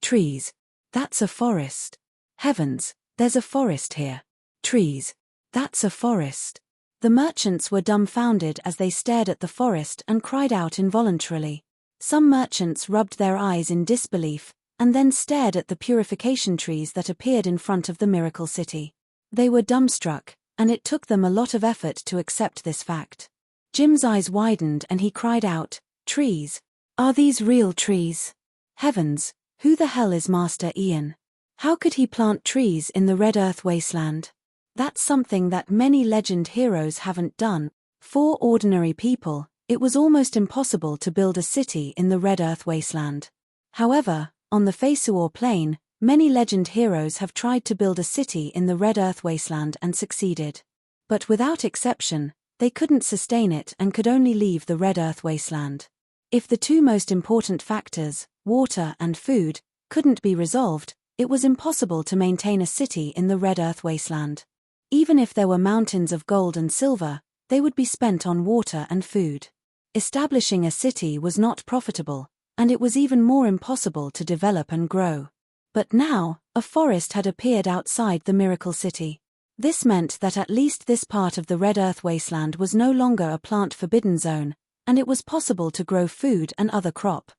Trees. That's a forest. Heavens, there's a forest here. Trees. That's a forest. The merchants were dumbfounded as they stared at the forest and cried out involuntarily. Some merchants rubbed their eyes in disbelief, and then stared at the purification trees that appeared in front of the miracle city. They were dumbstruck, and it took them a lot of effort to accept this fact. Jim's eyes widened and he cried out, "Trees! Are these real trees? Heavens, who the hell is Master Ian? How could he plant trees in the Red Earth wasteland? That's something that many legend heroes haven't done. For ordinary people, it was almost impossible to build a city in the Red Earth wasteland. However, on the Feisuor plain, many legend heroes have tried to build a city in the Red Earth wasteland and succeeded. But without exception, they couldn't sustain it and could only leave the Red Earth wasteland. If the 2 most important factors, water and food, couldn't be resolved, it was impossible to maintain a city in the Red Earth wasteland. Even if there were mountains of gold and silver, they would be spent on water and food. Establishing a city was not profitable, and it was even more impossible to develop and grow. But now, a forest had appeared outside the miracle city. This meant that at least this part of the Red Earth wasteland was no longer a plant forbidden zone, and it was possible to grow food and other crop.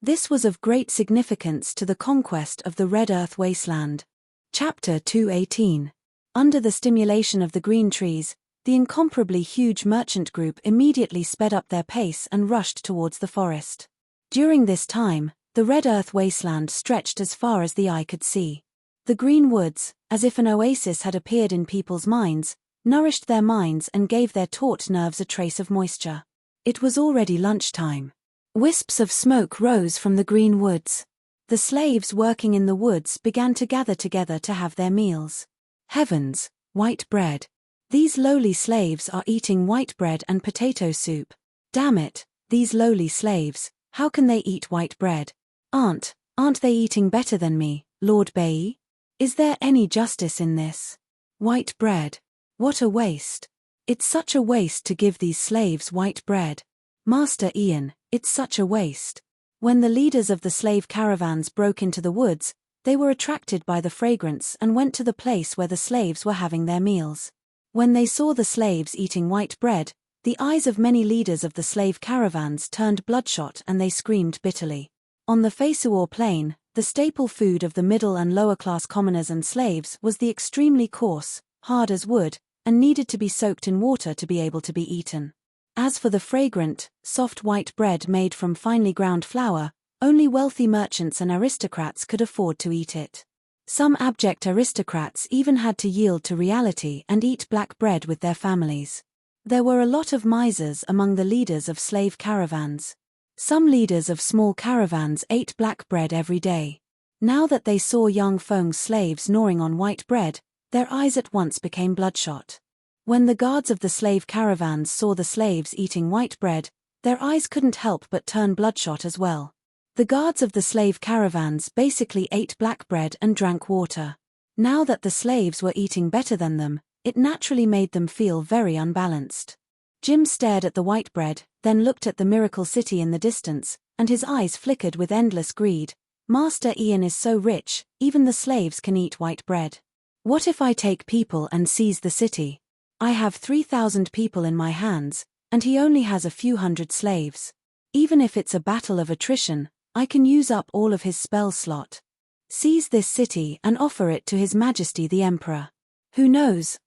This was of great significance to the conquest of the Red Earth wasteland. Chapter 218. Under the stimulation of the green trees, the incomparably huge merchant group immediately sped up their pace and rushed towards the forest. During this time, the Red Earth wasteland stretched as far as the eye could see. The green woods, as if an oasis had appeared in people's minds, nourished their minds and gave their taut nerves a trace of moisture. It was already lunchtime. Wisps of smoke rose from the green woods. The slaves working in the woods began to gather together to have their meals. Heavens, white bread. These lowly slaves are eating white bread and potato soup. Damn it, these lowly slaves, how can they eat white bread? Aren't they eating better than me, Lord Bay? Is there any justice in this? White bread. What a waste. It's such a waste to give these slaves white bread. Master Ian, it's such a waste. When the leaders of the slave caravans broke into the woods, they were attracted by the fragrance and went to the place where the slaves were having their meals. When they saw the slaves eating white bread, the eyes of many leaders of the slave caravans turned bloodshot and they screamed bitterly. On the Fesuor plain, the staple food of the middle and lower class commoners and slaves was the extremely coarse, hard as wood, and needed to be soaked in water to be able to be eaten. As for the fragrant, soft white bread made from finely ground flour, only wealthy merchants and aristocrats could afford to eat it. Some abject aristocrats even had to yield to reality and eat black bread with their families. There were a lot of misers among the leaders of slave caravans. Some leaders of small caravans ate black bread every day. Now that they saw young Feng's slaves gnawing on white bread, their eyes at once became bloodshot. When the guards of the slave caravans saw the slaves eating white bread, their eyes couldn't help but turn bloodshot as well. The guards of the slave caravans basically ate black bread and drank water. Now that the slaves were eating better than them, it naturally made them feel very unbalanced. Jim stared at the white bread, then looked at the miracle city in the distance, and his eyes flickered with endless greed. Master Ian is so rich, even the slaves can eat white bread. What if I take people and seize the city? I have 3,000 people in my hands, and he only has a few hundred slaves. Even if it's a battle of attrition, I can use up all of his spell slot. Seize this city and offer it to His Majesty the Emperor. Who knows,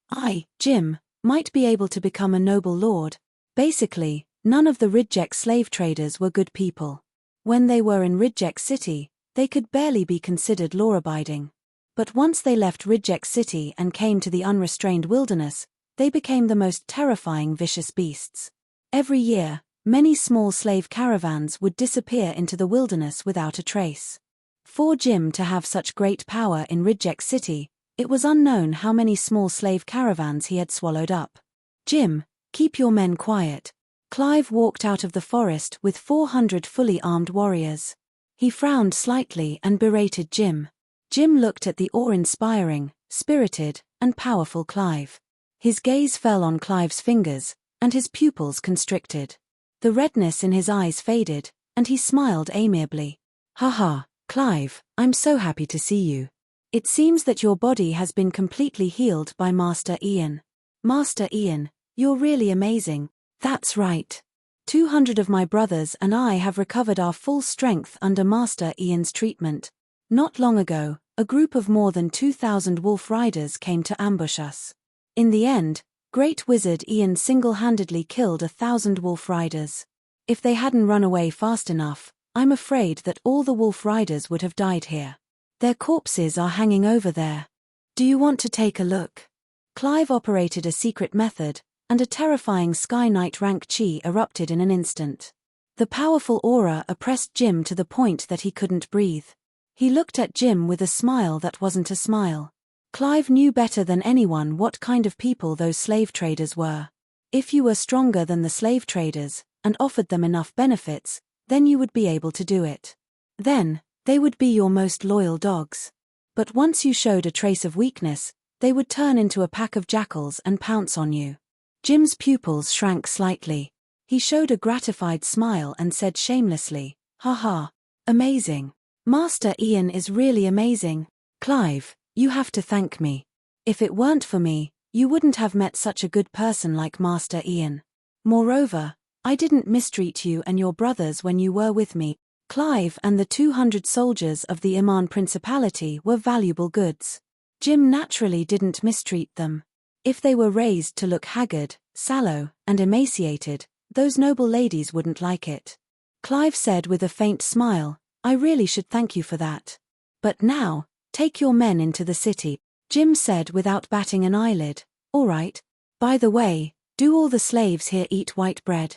Jim, might be able to become a noble lord. Basically, none of the Ridjek slave traders were good people. When they were in Ridjek City, they could barely be considered law-abiding. But once they left Ridjek City and came to the unrestrained wilderness, they became the most terrifying vicious beasts. Every year, many small slave caravans would disappear into the wilderness without a trace. For Jim to have such great power in Ridjek City, it was unknown how many small slave caravans he had swallowed up. Jim, keep your men quiet. Clive walked out of the forest with 400 fully armed warriors. He frowned slightly and berated Jim. Jim looked at the awe-inspiring, spirited, and powerful Clive. His gaze fell on Clive's fingers, and his pupils constricted. The redness in his eyes faded, and he smiled amiably. "Haha, Clive, I'm so happy to see you. It seems that your body has been completely healed by Master Ian. Master Ian, you're really amazing." "That's right. 200 of my brothers and I have recovered our full strength under Master Ian's treatment. Not long ago, a group of more than 2,000 wolf riders came to ambush us. In the end, Great Wizard Ian single-handedly killed 1,000 wolf riders. If they hadn't run away fast enough, I'm afraid that all the wolf riders would have died here. Their corpses are hanging over there. Do you want to take a look?" Clive operated a secret method, and a terrifying Sky Knight rank chi erupted in an instant. The powerful aura oppressed Jim to the point that he couldn't breathe. He looked at Jim with a smile that wasn't a smile. Clive knew better than anyone what kind of people those slave traders were. If you were stronger than the slave traders, and offered them enough benefits, then you would be able to do it. Then, they would be your most loyal dogs. But once you showed a trace of weakness, they would turn into a pack of jackals and pounce on you. Jim's pupils shrank slightly. He showed a gratified smile and said shamelessly, "Haha, amazing. Master Ian is really amazing. Clive, you have to thank me. If it weren't for me, you wouldn't have met such a good person like Master Ian. Moreover, I didn't mistreat you and your brothers when you were with me. Clive and the 200 soldiers of the Iman Principality were valuable goods. Jim naturally didn't mistreat them. If they were raised to look haggard, sallow, and emaciated, those noble ladies wouldn't like it. Clive said with a faint smile, I really should thank you for that. But now, take your men into the city, Jim said without batting an eyelid. All right. By the way, do all the slaves here eat white bread?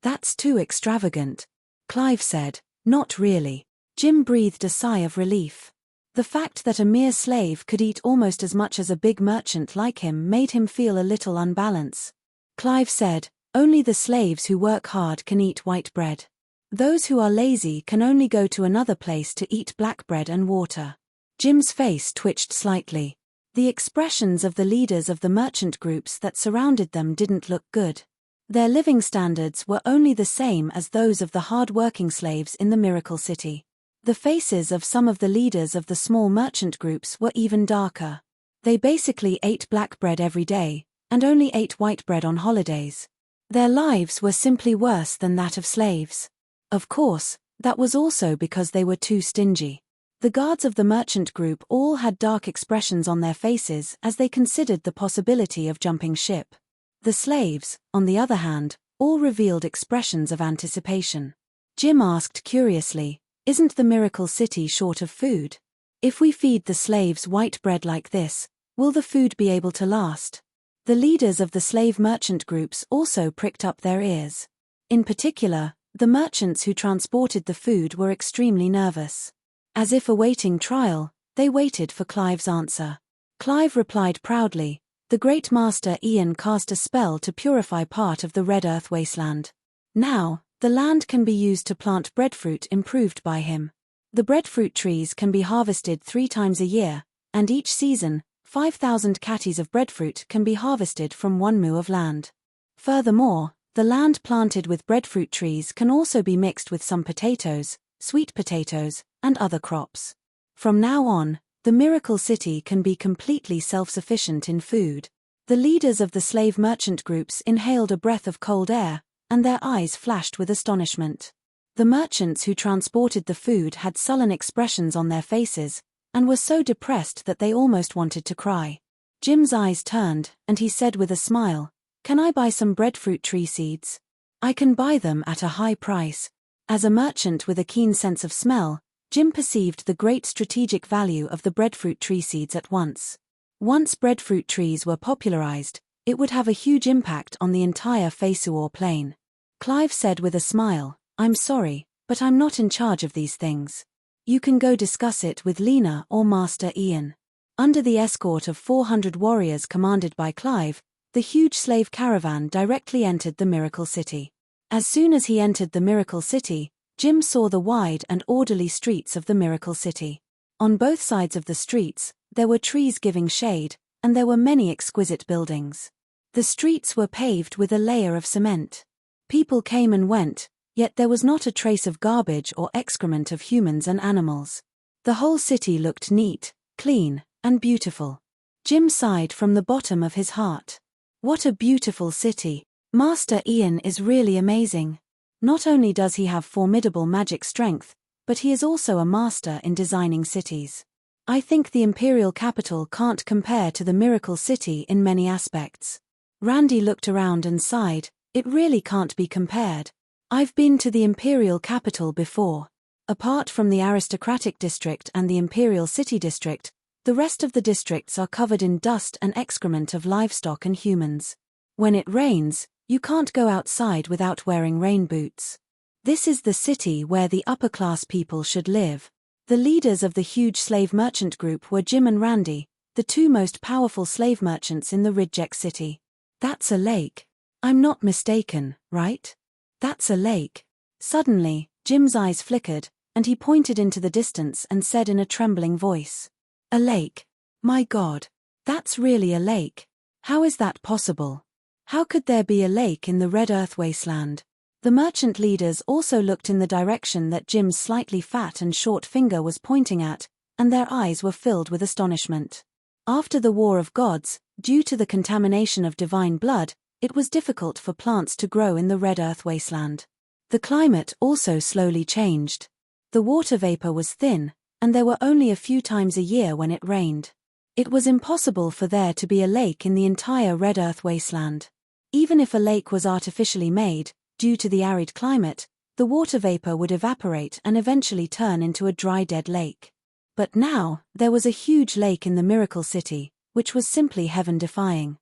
That's too extravagant. Clive said, not really. Jim breathed a sigh of relief. The fact that a mere slave could eat almost as much as a big merchant like him made him feel a little unbalanced. Clive said, only the slaves who work hard can eat white bread. Those who are lazy can only go to another place to eat black bread and water. Jim's face twitched slightly. The expressions of the leaders of the merchant groups that surrounded them didn't look good. Their living standards were only the same as those of the hard-working slaves in the Miracle City. The faces of some of the leaders of the small merchant groups were even darker. They basically ate black bread every day, and only ate white bread on holidays. Their lives were simply worse than that of slaves. Of course, that was also because they were too stingy. The guards of the merchant group all had dark expressions on their faces as they considered the possibility of jumping ship. The slaves, on the other hand, all revealed expressions of anticipation. Jim asked curiously, isn't the Miracle City short of food? If we feed the slaves white bread like this, will the food be able to last? The leaders of the slave merchant groups also pricked up their ears. In particular, the merchants who transported the food were extremely nervous. As if awaiting trial, they waited for Clive's answer. Clive replied proudly, the great master Ian cast a spell to purify part of the Red Earth wasteland. Now, the land can be used to plant breadfruit improved by him. The breadfruit trees can be harvested 3 times a year, and each season, 5,000 catties of breadfruit can be harvested from 1 mu of land. Furthermore, the land planted with breadfruit trees can also be mixed with some potatoes, sweet potatoes, and other crops. From now on, the Miracle City can be completely self-sufficient in food. The leaders of the slave merchant groups inhaled a breath of cold air, and their eyes flashed with astonishment. The merchants who transported the food had sullen expressions on their faces, and were so depressed that they almost wanted to cry. Jim's eyes turned, and he said with a smile, can I buy some breadfruit tree seeds? I can buy them at a high price. As a merchant with a keen sense of smell, Jim perceived the great strategic value of the breadfruit tree seeds at once. Once breadfruit trees were popularized, it would have a huge impact on the entire Fesuor plain. Clive said with a smile, I'm sorry, but I'm not in charge of these things. You can go discuss it with Lena or Master Ian. Under the escort of 400 warriors commanded by Clive, the huge slave caravan directly entered the Miracle City. As soon as he entered the Miracle City, Jim saw the wide and orderly streets of the Miracle City. On both sides of the streets, there were trees giving shade, and there were many exquisite buildings. The streets were paved with a layer of cement. People came and went, yet there was not a trace of garbage or excrement of humans and animals. The whole city looked neat, clean, and beautiful. Jim sighed from the bottom of his heart. What a beautiful city. Master Ian is really amazing. Not only does he have formidable magic strength, but he is also a master in designing cities. I think the Imperial capital can't compare to the Miracle City in many aspects. Randy looked around and sighed, it really can't be compared. I've been to the Imperial capital before. Apart from the aristocratic district and the Imperial City district, the rest of the districts are covered in dust and excrement of livestock and humans. When it rains, you can't go outside without wearing rain boots. This is the city where the upper-class people should live. The leaders of the huge slave merchant group were Jim and Randy, the 2 most powerful slave merchants in the Ridgek city. That's a lake. I'm not mistaken, right? That's a lake. Suddenly, Jim's eyes flickered, and he pointed into the distance and said in a trembling voice, a lake. My God. That's really a lake. How is that possible? How could there be a lake in the Red Earth wasteland? The merchant leaders also looked in the direction that Jim's slightly fat and short finger was pointing at, and their eyes were filled with astonishment. After the War of Gods, due to the contamination of divine blood, it was difficult for plants to grow in the Red Earth wasteland. The climate also slowly changed. The water vapor was thin, and there were only a few times a year when it rained. It was impossible for there to be a lake in the entire Red Earth wasteland. Even if a lake was artificially made, due to the arid climate, the water vapor would evaporate and eventually turn into a dry dead lake. But now, there was a huge lake in the Miracle City, which was simply heaven-defying.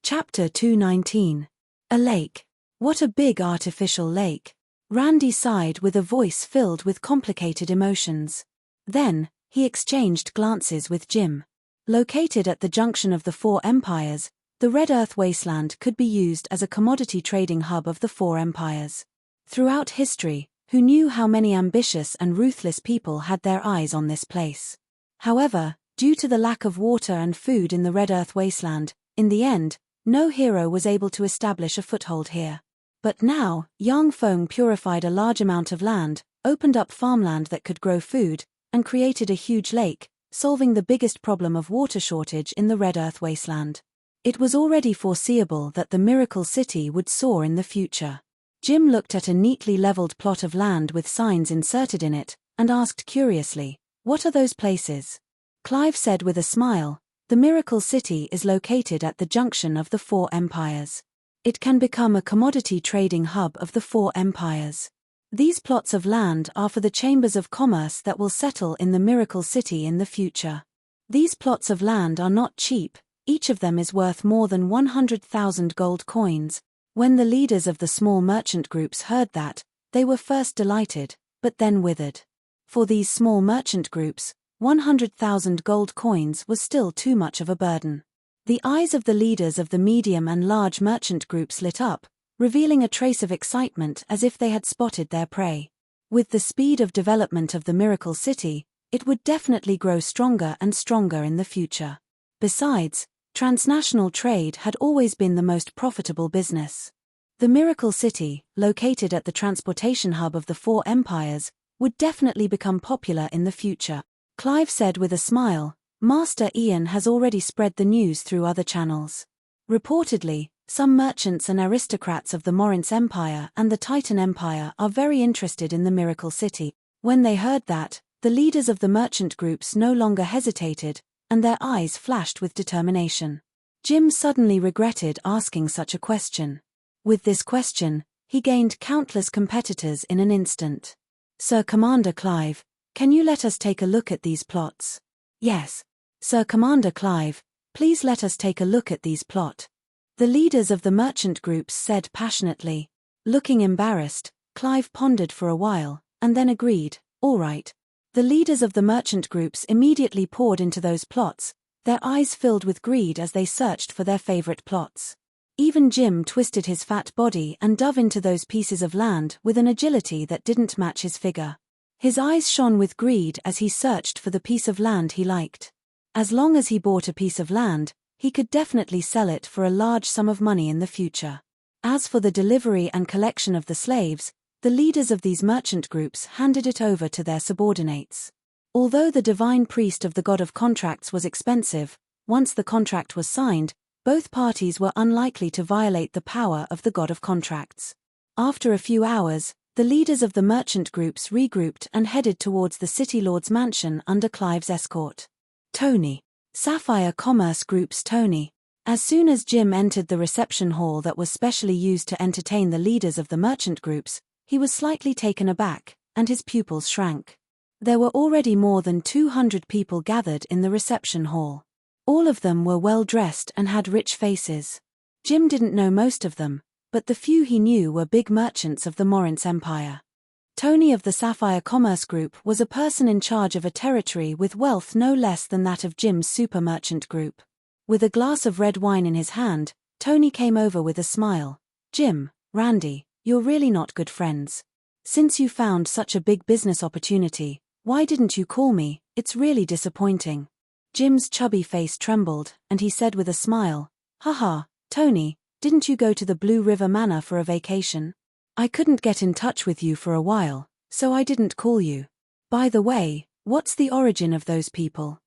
Chapter 219. A lake. What a big artificial lake. Randy sighed with a voice filled with complicated emotions. Then, he exchanged glances with Jim. Located at the junction of the four empires, the Red Earth wasteland could be used as a commodity trading hub of the four empires. Throughout history, who knew how many ambitious and ruthless people had their eyes on this place? However, due to the lack of water and food in the Red Earth wasteland, in the end, no hero was able to establish a foothold here. But now, Yang Feng purified a large amount of land, opened up farmland that could grow food, and created a huge lake, solving the biggest problem of water shortage in the Red Earth wasteland. It was already foreseeable that the Miracle City would soar in the future. Jim looked at a neatly leveled plot of land with signs inserted in it, and asked curiously, "What are those places?" Clive said with a smile, "The Miracle City is located at the junction of the four empires. It can become a commodity trading hub of the four empires. These plots of land are for the chambers of commerce that will settle in the Miracle City in the future. These plots of land are not cheap, each of them is worth more than 100,000 gold coins." When the leaders of the small merchant groups heard that, they were first delighted, but then withered. For these small merchant groups, 100,000 gold coins was still too much of a burden. The eyes of the leaders of the medium and large merchant groups lit up, revealing a trace of excitement as if they had spotted their prey. With the speed of development of the Miracle City, it would definitely grow stronger and stronger in the future. Besides, transnational trade had always been the most profitable business. The Miracle City, located at the transportation hub of the four empires, would definitely become popular in the future. Clive said with a smile, "Master Ian has already spread the news through other channels. Reportedly, some merchants and aristocrats of the Morince Empire and the Titan Empire are very interested in the Miracle City." When they heard that, the leaders of the merchant groups no longer hesitated, and their eyes flashed with determination. Jim suddenly regretted asking such a question. With this question, he gained countless competitors in an instant. "Sir Commander Clive, can you let us take a look at these plots?" "Yes. Sir Commander Clive, please let us take a look at these plot," the leaders of the merchant groups said passionately. Looking embarrassed, Clive pondered for a while, and then agreed, "All right." The leaders of the merchant groups immediately poured into those plots, their eyes filled with greed as they searched for their favorite plots. Even Jim twisted his fat body and dove into those pieces of land with an agility that didn't match his figure. His eyes shone with greed as he searched for the piece of land he liked. As long as he bought a piece of land, he could definitely sell it for a large sum of money in the future. As for the delivery and collection of the slaves, the leaders of these merchant groups handed it over to their subordinates. Although the divine priest of the god of contracts was expensive, once the contract was signed, both parties were unlikely to violate the power of the god of contracts. After a few hours, the leaders of the merchant groups regrouped and headed towards the city lord's mansion under Clive's escort. Tony. Sapphire Commerce Group's Tony. As soon as Jim entered the reception hall that was specially used to entertain the leaders of the merchant groups, he was slightly taken aback, and his pupils shrank. There were already more than 200 people gathered in the reception hall. All of them were well dressed and had rich faces. Jim didn't know most of them, but the few he knew were big merchants of the Morince Empire. Tony of the Sapphire Commerce Group was a person in charge of a territory with wealth no less than that of Jim's super merchant group. With a glass of red wine in his hand, Tony came over with a smile. "Jim, Randy, you're really not good friends. Since you found such a big business opportunity, why didn't you call me? It's really disappointing." Jim's chubby face trembled, and he said with a smile, "Haha, Tony, didn't you go to the Blue River Manor for a vacation? I couldn't get in touch with you for a while, so I didn't call you. By the way, what's the origin of those people?"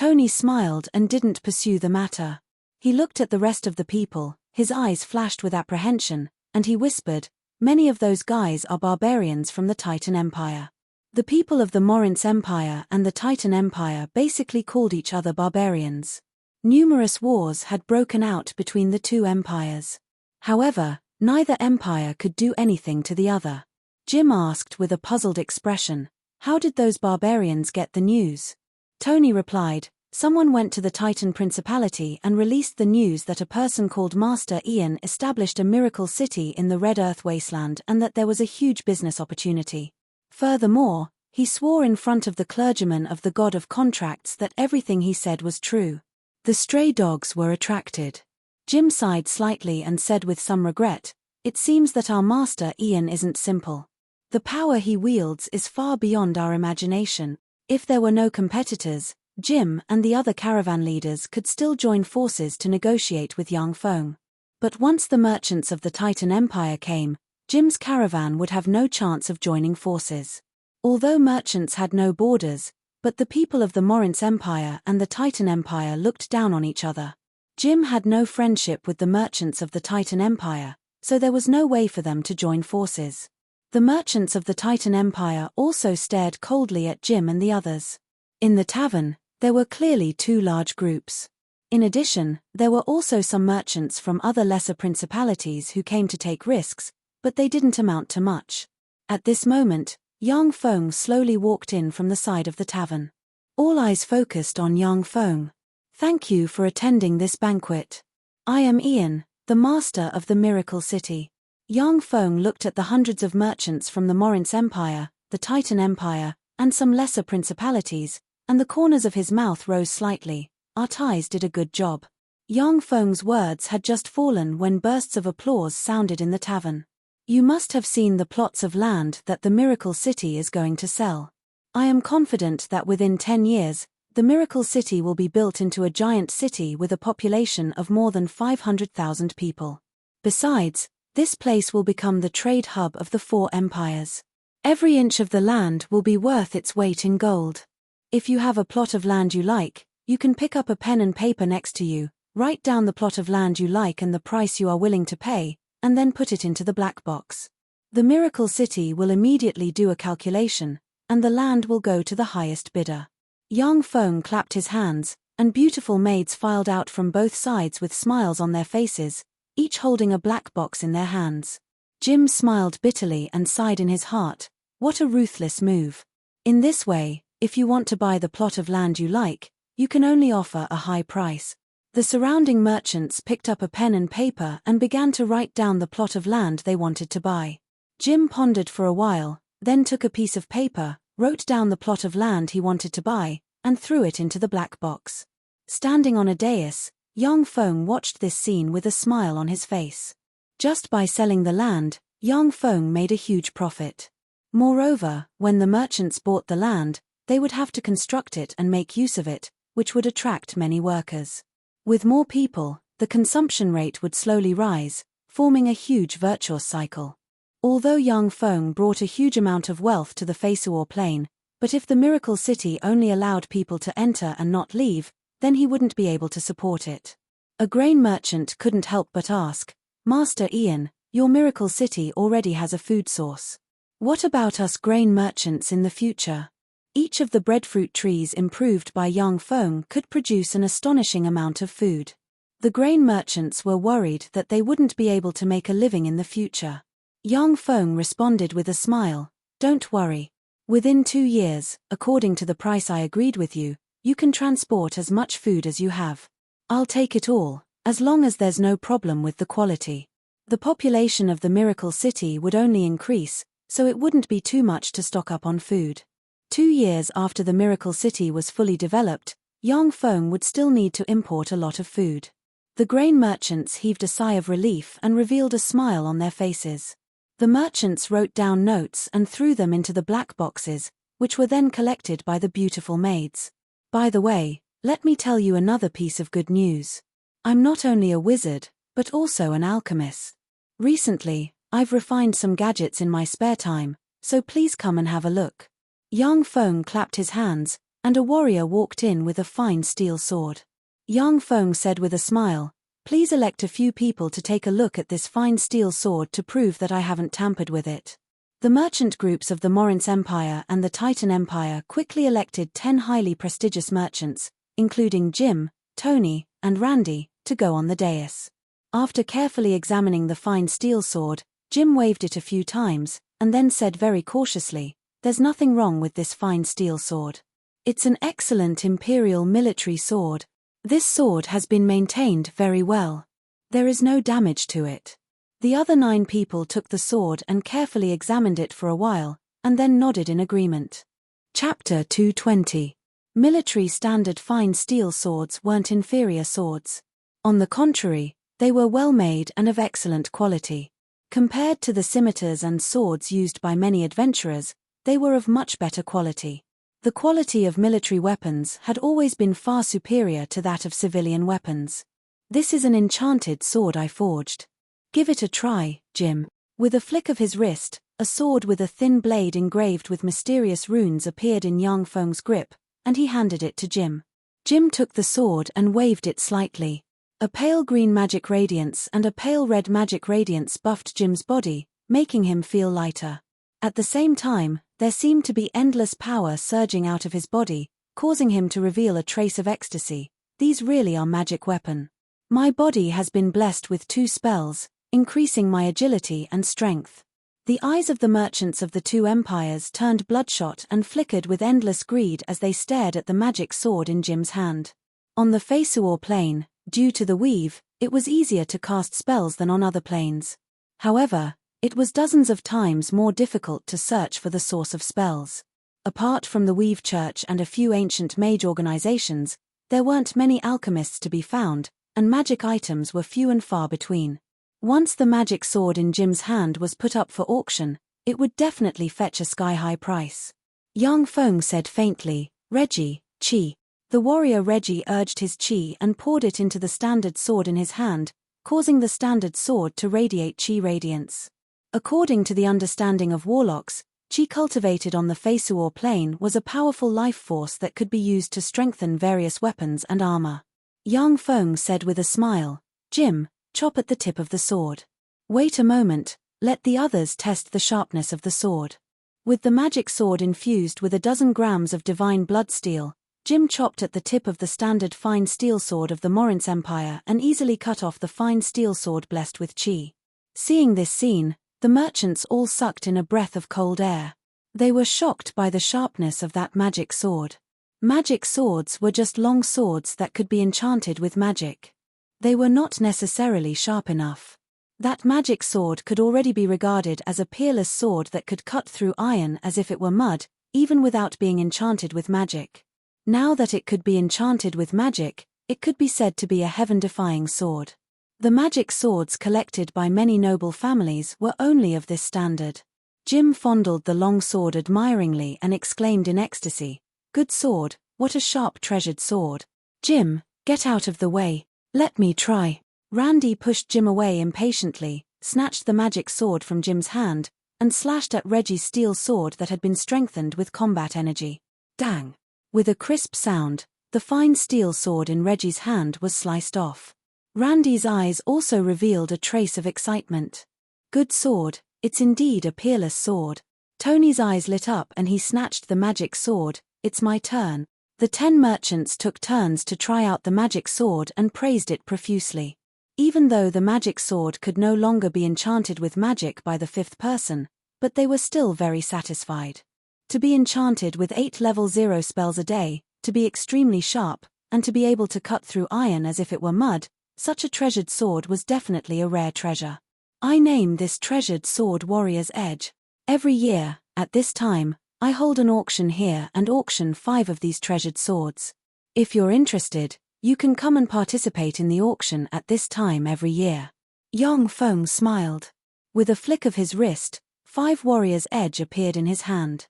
Tony smiled and didn't pursue the matter. He looked at the rest of the people, his eyes flashed with apprehension, and he whispered, "Many of those guys are barbarians from the Titan Empire." The people of the Morinth Empire and the Titan Empire basically called each other barbarians. Numerous wars had broken out between the two empires. However, neither empire could do anything to the other. Jim asked with a puzzled expression, "How did those barbarians get the news?" Tony replied, "Someone went to the Titan Principality and released the news that a person called Master Ian established a miracle city in the Red Earth Wasteland and that there was a huge business opportunity. Furthermore, he swore in front of the clergyman of the God of Contracts that everything he said was true." The stray dogs were attracted. Jim sighed slightly and said with some regret, "It seems that our Master Ian isn't simple. The power he wields is far beyond our imagination." If there were no competitors, Jim and the other caravan leaders could still join forces to negotiate with Young Feng. But once the merchants of the Titan Empire came, Jim's caravan would have no chance of joining forces. Although merchants had no borders, but the people of the Morinth Empire and the Titan Empire looked down on each other. Jim had no friendship with the merchants of the Titan Empire, so there was no way for them to join forces. The merchants of the Titan Empire also stared coldly at Jim and the others. In the tavern, there were clearly two large groups. In addition, there were also some merchants from other lesser principalities who came to take risks, but they didn't amount to much. At this moment, Yang Feng slowly walked in from the side of the tavern. All eyes focused on Yang Feng. "Thank you for attending this banquet. I am Ian, the master of the Miracle City." Yang Feng looked at the hundreds of merchants from the Morinth Empire, the Titan Empire, and some lesser principalities, and the corners of his mouth rose slightly. "Our ties did a good job." Yang Feng's words had just fallen when bursts of applause sounded in the tavern. "You must have seen the plots of land that the Miracle City is going to sell. I am confident that within 10 years, the Miracle City will be built into a giant city with a population of more than 500,000 people. Besides, this place will become the trade hub of the 4 empires. Every inch of the land will be worth its weight in gold. If you have a plot of land you like, you can pick up a pen and paper next to you, write down the plot of land you like and the price you are willing to pay, and then put it into the black box. The Miracle City will immediately do a calculation, and the land will go to the highest bidder." Yang Feng clapped his hands, and beautiful maids filed out from both sides with smiles on their faces, each holding a black box in their hands. Jim smiled bitterly and sighed in his heart, "What a ruthless move. In this way, if you want to buy the plot of land you like, you can only offer a high price." The surrounding merchants picked up a pen and paper and began to write down the plot of land they wanted to buy. Jim pondered for a while, then took a piece of paper, wrote down the plot of land he wanted to buy, and threw it into the black box. Standing on a dais, Yang Feng watched this scene with a smile on his face. Just by selling the land, Yang Feng made a huge profit. Moreover, when the merchants bought the land, they would have to construct it and make use of it, which would attract many workers. With more people, the consumption rate would slowly rise, forming a huge virtuous cycle. Although Yang Feng brought a huge amount of wealth to the Feisuo Plain, but if the Miracle City only allowed people to enter and not leave, then he wouldn't be able to support it. A grain merchant couldn't help but ask, "Master Ian, your Miracle City already has a food source. What about us grain merchants in the future?" Each of the breadfruit trees improved by Yang Feng could produce an astonishing amount of food. The grain merchants were worried that they wouldn't be able to make a living in the future. Yang Feng responded with a smile, "Don't worry. Within 2 years, according to the price I agreed with you, you can transport as much food as you have. I'll take it all, as long as there's no problem with the quality. The population of the Miracle City would only increase, so it wouldn't be too much to stock up on food." 2 years after the Miracle City was fully developed, Yang Feng would still need to import a lot of food. The grain merchants heaved a sigh of relief and revealed a smile on their faces. The merchants wrote down notes and threw them into the black boxes, which were then collected by the beautiful maids. "By the way, let me tell you another piece of good news. I'm not only a wizard, but also an alchemist. Recently, I've refined some gadgets in my spare time, so please come and have a look." Yang Feng clapped his hands, and a warrior walked in with a fine steel sword. Yang Feng said with a smile, "Please elect a few people to take a look at this fine steel sword to prove that I haven't tampered with it." The merchant groups of the Morince Empire and the Titan Empire quickly elected 10 highly prestigious merchants, including Jim, Tony, and Randy, to go on the dais. After carefully examining the fine steel sword, Jim waved it a few times, and then said very cautiously, "There's nothing wrong with this fine steel sword. It's an excellent imperial military sword. This sword has been maintained very well. There is no damage to it." The other 9 people took the sword and carefully examined it for a while, and then nodded in agreement. Chapter 220. Military standard fine steel swords weren't inferior swords. On the contrary, they were well made and of excellent quality. Compared to the scimitars and swords used by many adventurers, they were of much better quality. The quality of military weapons had always been far superior to that of civilian weapons. "This is an enchanted sword I forged. Give it a try, Jim." With a flick of his wrist, a sword with a thin blade engraved with mysterious runes appeared in Yang Feng's grip, and he handed it to Jim. Jim took the sword and waved it slightly. A pale green magic radiance and a pale red magic radiance buffed Jim's body, making him feel lighter. At the same time, there seemed to be endless power surging out of his body, causing him to reveal a trace of ecstasy. "These really are magic weapon. My body has been blessed with 2 spells, increasing my agility and strength." The eyes of the merchants of the 2 empires turned bloodshot and flickered with endless greed as they stared at the magic sword in Jim's hand. On the Feisuor plane, due to the weave, it was easier to cast spells than on other planes. However, it was dozens of times more difficult to search for the source of spells. Apart from the Weave Church and a few ancient mage organizations, there weren't many alchemists to be found, and magic items were few and far between. Once the magic sword in Jim's hand was put up for auction, it would definitely fetch a sky-high price. Yang Feng said faintly, "Reggie, chi." The warrior Reggie urged his chi and poured it into the standard sword in his hand, causing the standard sword to radiate chi radiance. According to the understanding of warlocks, chi cultivated on the Feisuor plane was a powerful life force that could be used to strengthen various weapons and armor. Yang Feng said with a smile, "Jim, chop at the tip of the sword. Wait a moment, let the others test the sharpness of the sword." With the magic sword infused with a dozen grams of divine blood steel, Jim chopped at the tip of the standard fine steel sword of the Morince Empire and easily cut off the fine steel sword blessed with chi. Seeing this scene, the merchants all sucked in a breath of cold air. They were shocked by the sharpness of that magic sword. Magic swords were just long swords that could be enchanted with magic. They were not necessarily sharp enough. That magic sword could already be regarded as a peerless sword that could cut through iron as if it were mud, even without being enchanted with magic. Now that it could be enchanted with magic, it could be said to be a heaven-defying sword. The magic swords collected by many noble families were only of this standard. Jim fondled the long sword admiringly and exclaimed in ecstasy, "Good sword, what a sharp treasured sword." "Jim, get out of the way. Let me try." Randy pushed Jim away impatiently, snatched the magic sword from Jim's hand, and slashed at Reggie's steel sword that had been strengthened with combat energy. Dang! With a crisp sound, the fine steel sword in Reggie's hand was sliced off. Randy's eyes also revealed a trace of excitement. "Good sword, it's indeed a peerless sword." Tony's eyes lit up and he snatched the magic sword. "It's my turn." The 10 merchants took turns to try out the magic sword and praised it profusely. Even though the magic sword could no longer be enchanted with magic by the 5th person, but they were still very satisfied. To be enchanted with 8 level 0 spells a day, to be extremely sharp, and to be able to cut through iron as if it were mud, such a treasured sword was definitely a rare treasure. I name this treasured sword Warrior's Edge. Every year, at this time, I hold an auction here and auction 5 of these treasured swords. If you're interested, you can come and participate in the auction at this time every year. Yang Feng smiled. With a flick of his wrist, 5 Warrior's Edge appeared in his hand.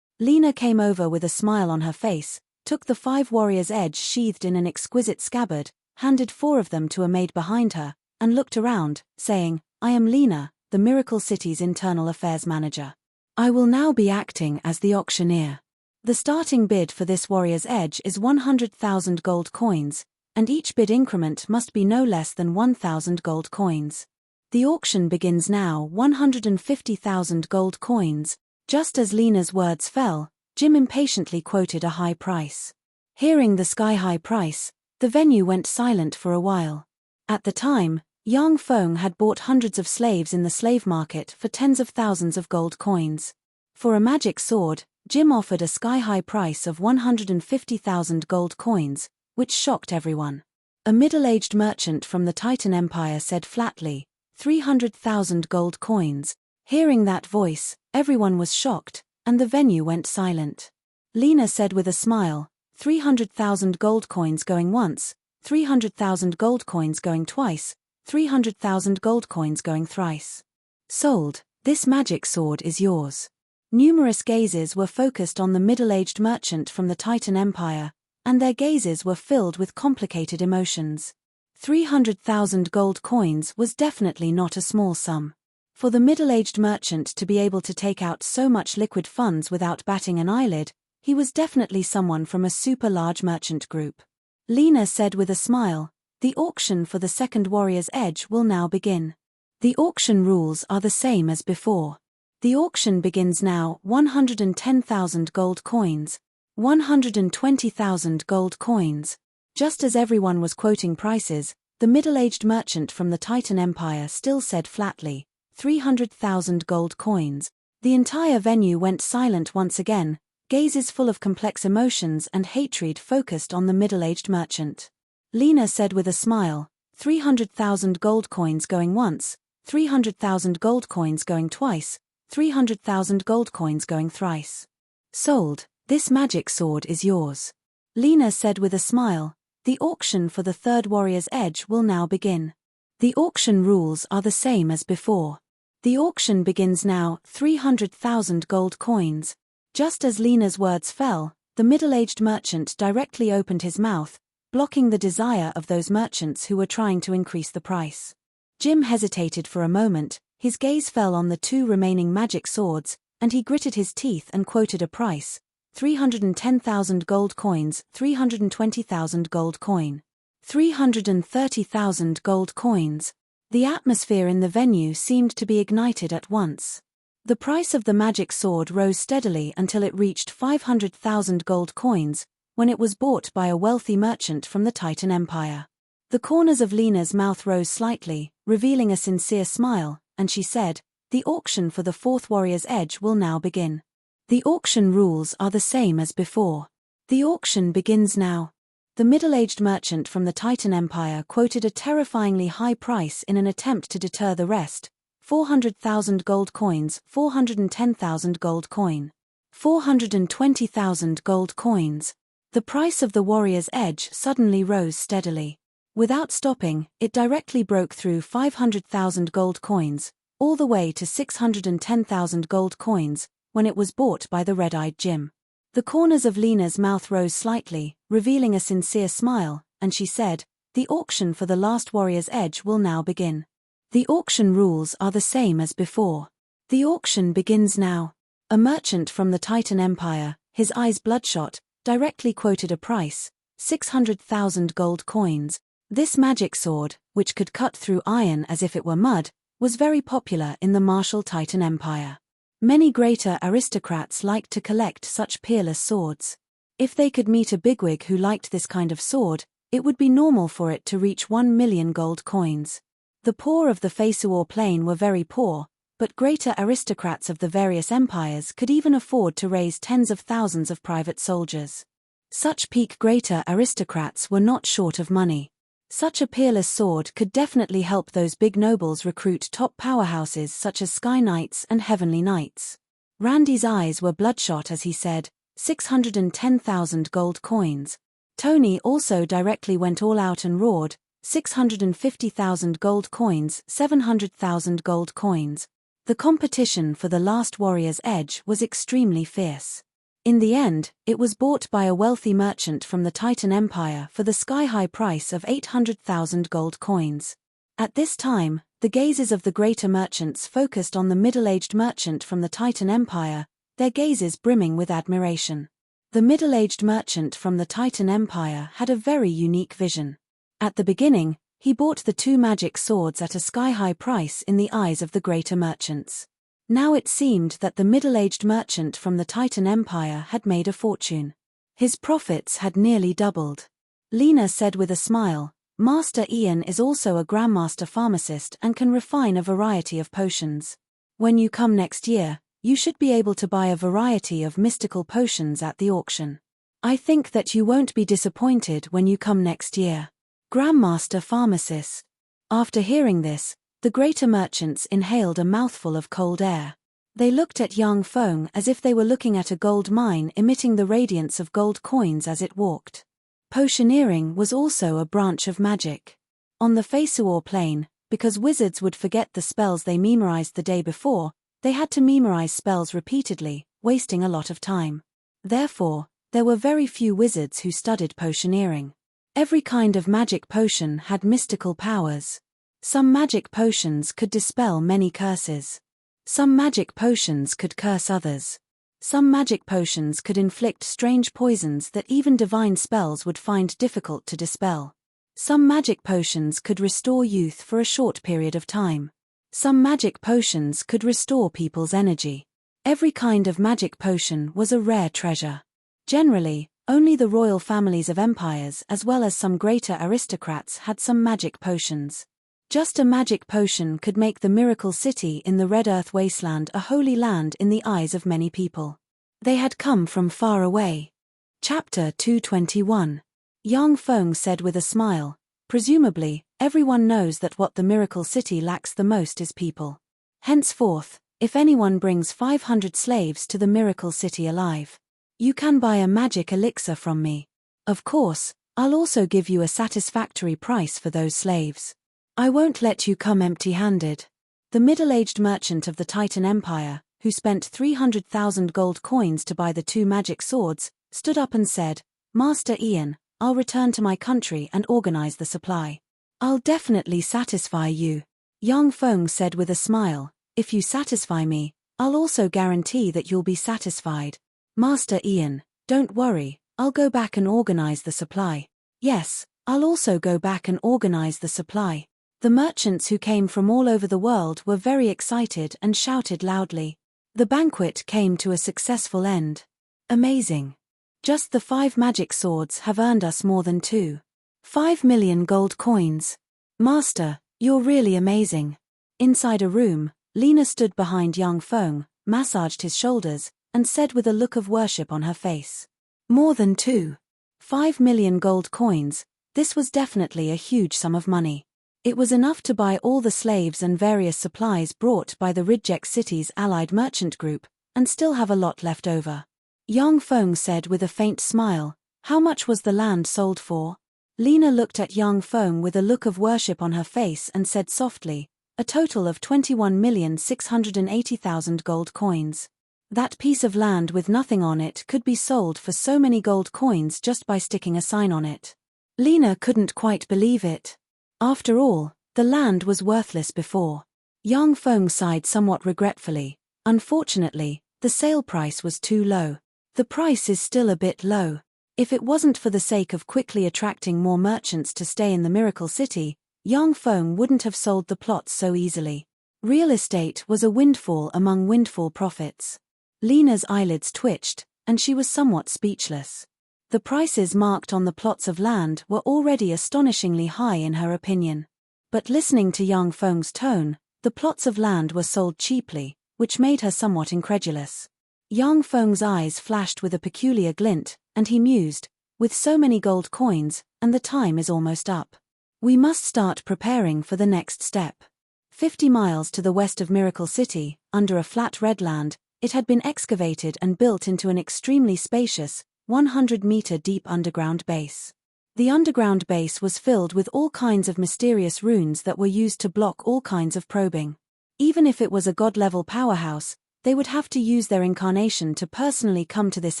Lena came over with a smile on her face, took the 5 Warrior's Edge sheathed in an exquisite scabbard, handed 4 of them to a maid behind her, and looked around, saying, "I am Lena, the Miracle City's internal affairs manager. I will now be acting as the auctioneer. The starting bid for this warrior's edge is 100,000 gold coins, and each bid increment must be no less than 1,000 gold coins. The auction begins now. 150,000 gold coins. Just as Lena's words fell, Jim impatiently quoted a high price. Hearing the sky-high price, the venue went silent for a while. At the time, Yang Feng had bought hundreds of slaves in the slave market for tens of thousands of gold coins. For a magic sword, Jim offered a sky-high price of 150,000 gold coins, which shocked everyone. A middle-aged merchant from the Titan Empire said flatly, 300,000 gold coins. Hearing that voice, everyone was shocked, and the venue went silent. Lena said with a smile, 300,000 gold coins going once, 300,000 gold coins going twice, 300,000 gold coins going thrice. Sold. This magic sword is yours. Numerous gazes were focused on the middle-aged merchant from the Titan Empire, and their gazes were filled with complicated emotions. 300,000 gold coins was definitely not a small sum. For the middle-aged merchant to be able to take out so much liquid funds without batting an eyelid, he was definitely someone from a super large merchant group. Lena said with a smile, the auction for the second warrior's edge will now begin. The auction rules are the same as before. The auction begins now. 110,000 gold coins. 120,000 gold coins. Just as everyone was quoting prices, the middle-aged merchant from the Titan Empire still said flatly, 300,000 gold coins. The entire venue went silent once again, gazes full of complex emotions and hatred focused on the middle-aged merchant. Lena said with a smile, 300,000 gold coins going once, 300,000 gold coins going twice, 300,000 gold coins going thrice. Sold. This magic sword is yours. Lena said with a smile, the auction for the third warrior's edge will now begin. The auction rules are the same as before. The auction begins now. 300,000 gold coins. Just as Lena's words fell, the middle-aged merchant directly opened his mouth, blocking the desire of those merchants who were trying to increase the price. Jim hesitated for a moment, his gaze fell on the two remaining magic swords, and he gritted his teeth and quoted a price, 310,000 gold coins, 320,000 gold coin. 330,000 gold coins. The atmosphere in the venue seemed to be ignited at once. The price of the magic sword rose steadily until it reached 500,000 gold coins, when it was bought by a wealthy merchant from the Titan Empire. The corners of Lena's mouth rose slightly, revealing a sincere smile, and she said, the auction for the fourth warrior's edge will now begin. The auction rules are the same as before. The auction begins now. The middle-aged merchant from the Titan Empire quoted a terrifyingly high price in an attempt to deter the rest, 400,000 gold coins, 410,000 gold coin. 420,000 gold coins. The price of the warrior's edge suddenly rose steadily. Without stopping, it directly broke through 500,000 gold coins, all the way to 610,000 gold coins, when it was bought by the red-eyed Jim. The corners of Lena's mouth rose slightly, revealing a sincere smile, and she said, the auction for the last warrior's edge will now begin. The auction rules are the same as before. The auction begins now. A merchant from the Titan Empire, his eyes bloodshot, directly quoted a price, 600,000 gold coins. This magic sword, which could cut through iron as if it were mud, was very popular in the martial Titan Empire. Many greater aristocrats liked to collect such peerless swords. If they could meet a bigwig who liked this kind of sword, it would be normal for it to reach 1 million gold coins. The poor of the Feisuor plain were very poor, but greater aristocrats of the various empires could even afford to raise tens of thousands of private soldiers. Such peak greater aristocrats were not short of money. Such a peerless sword could definitely help those big nobles recruit top powerhouses such as Sky Knights and Heavenly Knights. Randy's eyes were bloodshot as he said, 610,000 gold coins. Tony also directly went all out and roared, 650,000 gold coins, 700,000 gold coins. The competition for the last warrior's edge was extremely fierce. In the end, it was bought by a wealthy merchant from the Titan Empire for the sky-high price of 800,000 gold coins. At this time, the gazes of the greater merchants focused on the middle-aged merchant from the Titan Empire, their gazes brimming with admiration. The middle-aged merchant from the Titan Empire had a very unique vision. At the beginning, he bought the 2 magic swords at a sky-high price in the eyes of the greater merchants. Now it seemed that the middle-aged merchant from the Titan Empire had made a fortune. His profits had nearly doubled. Lena said with a smile, "Master Ian is also a Grandmaster pharmacist and can refine a variety of potions. When you come next year, you should be able to buy a variety of mystical potions at the auction. I think that you won't be disappointed when you come next year." Grandmaster pharmacist. After hearing this, the greater merchants inhaled a mouthful of cold air. They looked at young Feng as if they were looking at a gold mine emitting the radiance of gold coins as it walked. Potioneering was also a branch of magic. On the Feisuor plane, because wizards would forget the spells they memorized the day before, they had to memorize spells repeatedly, wasting a lot of time. Therefore, there were very few wizards who studied potioneering. Every kind of magic potion had mystical powers. Some magic potions could dispel many curses. Some magic potions could curse others. Some magic potions could inflict strange poisons that even divine spells would find difficult to dispel. Some magic potions could restore youth for a short period of time. Some magic potions could restore people's energy. Every kind of magic potion was a rare treasure. Generally, only the royal families of empires as well as some greater aristocrats had some magic potions. Just a magic potion could make the miracle city in the Red Earth wasteland a holy land in the eyes of many people. They had come from far away. Chapter 221. Yang Feng said with a smile, "Presumably, everyone knows that what the miracle city lacks the most is people. Henceforth, if anyone brings 500 slaves to the miracle city alive, you can buy a magic elixir from me. Of course, I'll also give you a satisfactory price for those slaves. I won't let you come empty-handed." The middle-aged merchant of the Titan Empire, who spent 300,000 gold coins to buy the 2 magic swords, stood up and said, "Master Ian, I'll return to my country and organize the supply. I'll definitely satisfy you." Yang Feng said with a smile, "If you satisfy me, I'll also guarantee that you'll be satisfied. Master Ian, don't worry, I'll go back and organize the supply." "Yes, I'll also go back and organize the supply." The merchants who came from all over the world were very excited and shouted loudly. The banquet came to a successful end. "Amazing. Just the 5 magic swords have earned us more than 2.5 million gold coins. Master, you're really amazing." Inside a room, Lena stood behind Yang Feng, massaged his shoulders, and said with a look of worship on her face, "More than 2.5 million gold coins, this was definitely a huge sum of money. It was enough to buy all the slaves and various supplies brought by the Ridgek City's allied merchant group, and still have a lot left over." Yang Feng said with a faint smile, "How much was the land sold for?" Lena looked at Yang Feng with a look of worship on her face and said softly, "A total of 21,680,000 gold coins. That piece of land with nothing on it could be sold for so many gold coins just by sticking a sign on it." Lena couldn't quite believe it. After all, the land was worthless before. Yang Feng sighed somewhat regretfully. "Unfortunately, the sale price was too low. The price is still a bit low. If it wasn't for the sake of quickly attracting more merchants to stay in the Miracle City, Yang Feng wouldn't have sold the plots so easily. Real estate was a windfall among windfall profits." Lena's eyelids twitched, and she was somewhat speechless. The prices marked on the plots of land were already astonishingly high in her opinion. But listening to Yang Feng's tone, the plots of land were sold cheaply, which made her somewhat incredulous. Yang Feng's eyes flashed with a peculiar glint, and he mused, "With so many gold coins, and the time is almost up. We must start preparing for the next step." 50 miles to the west of Miracle City, under a flat red land, it had been excavated and built into an extremely spacious, 100-meter deep underground base. The underground base was filled with all kinds of mysterious runes that were used to block all kinds of probing. Even if it was a god-level powerhouse, they would have to use their incarnation to personally come to this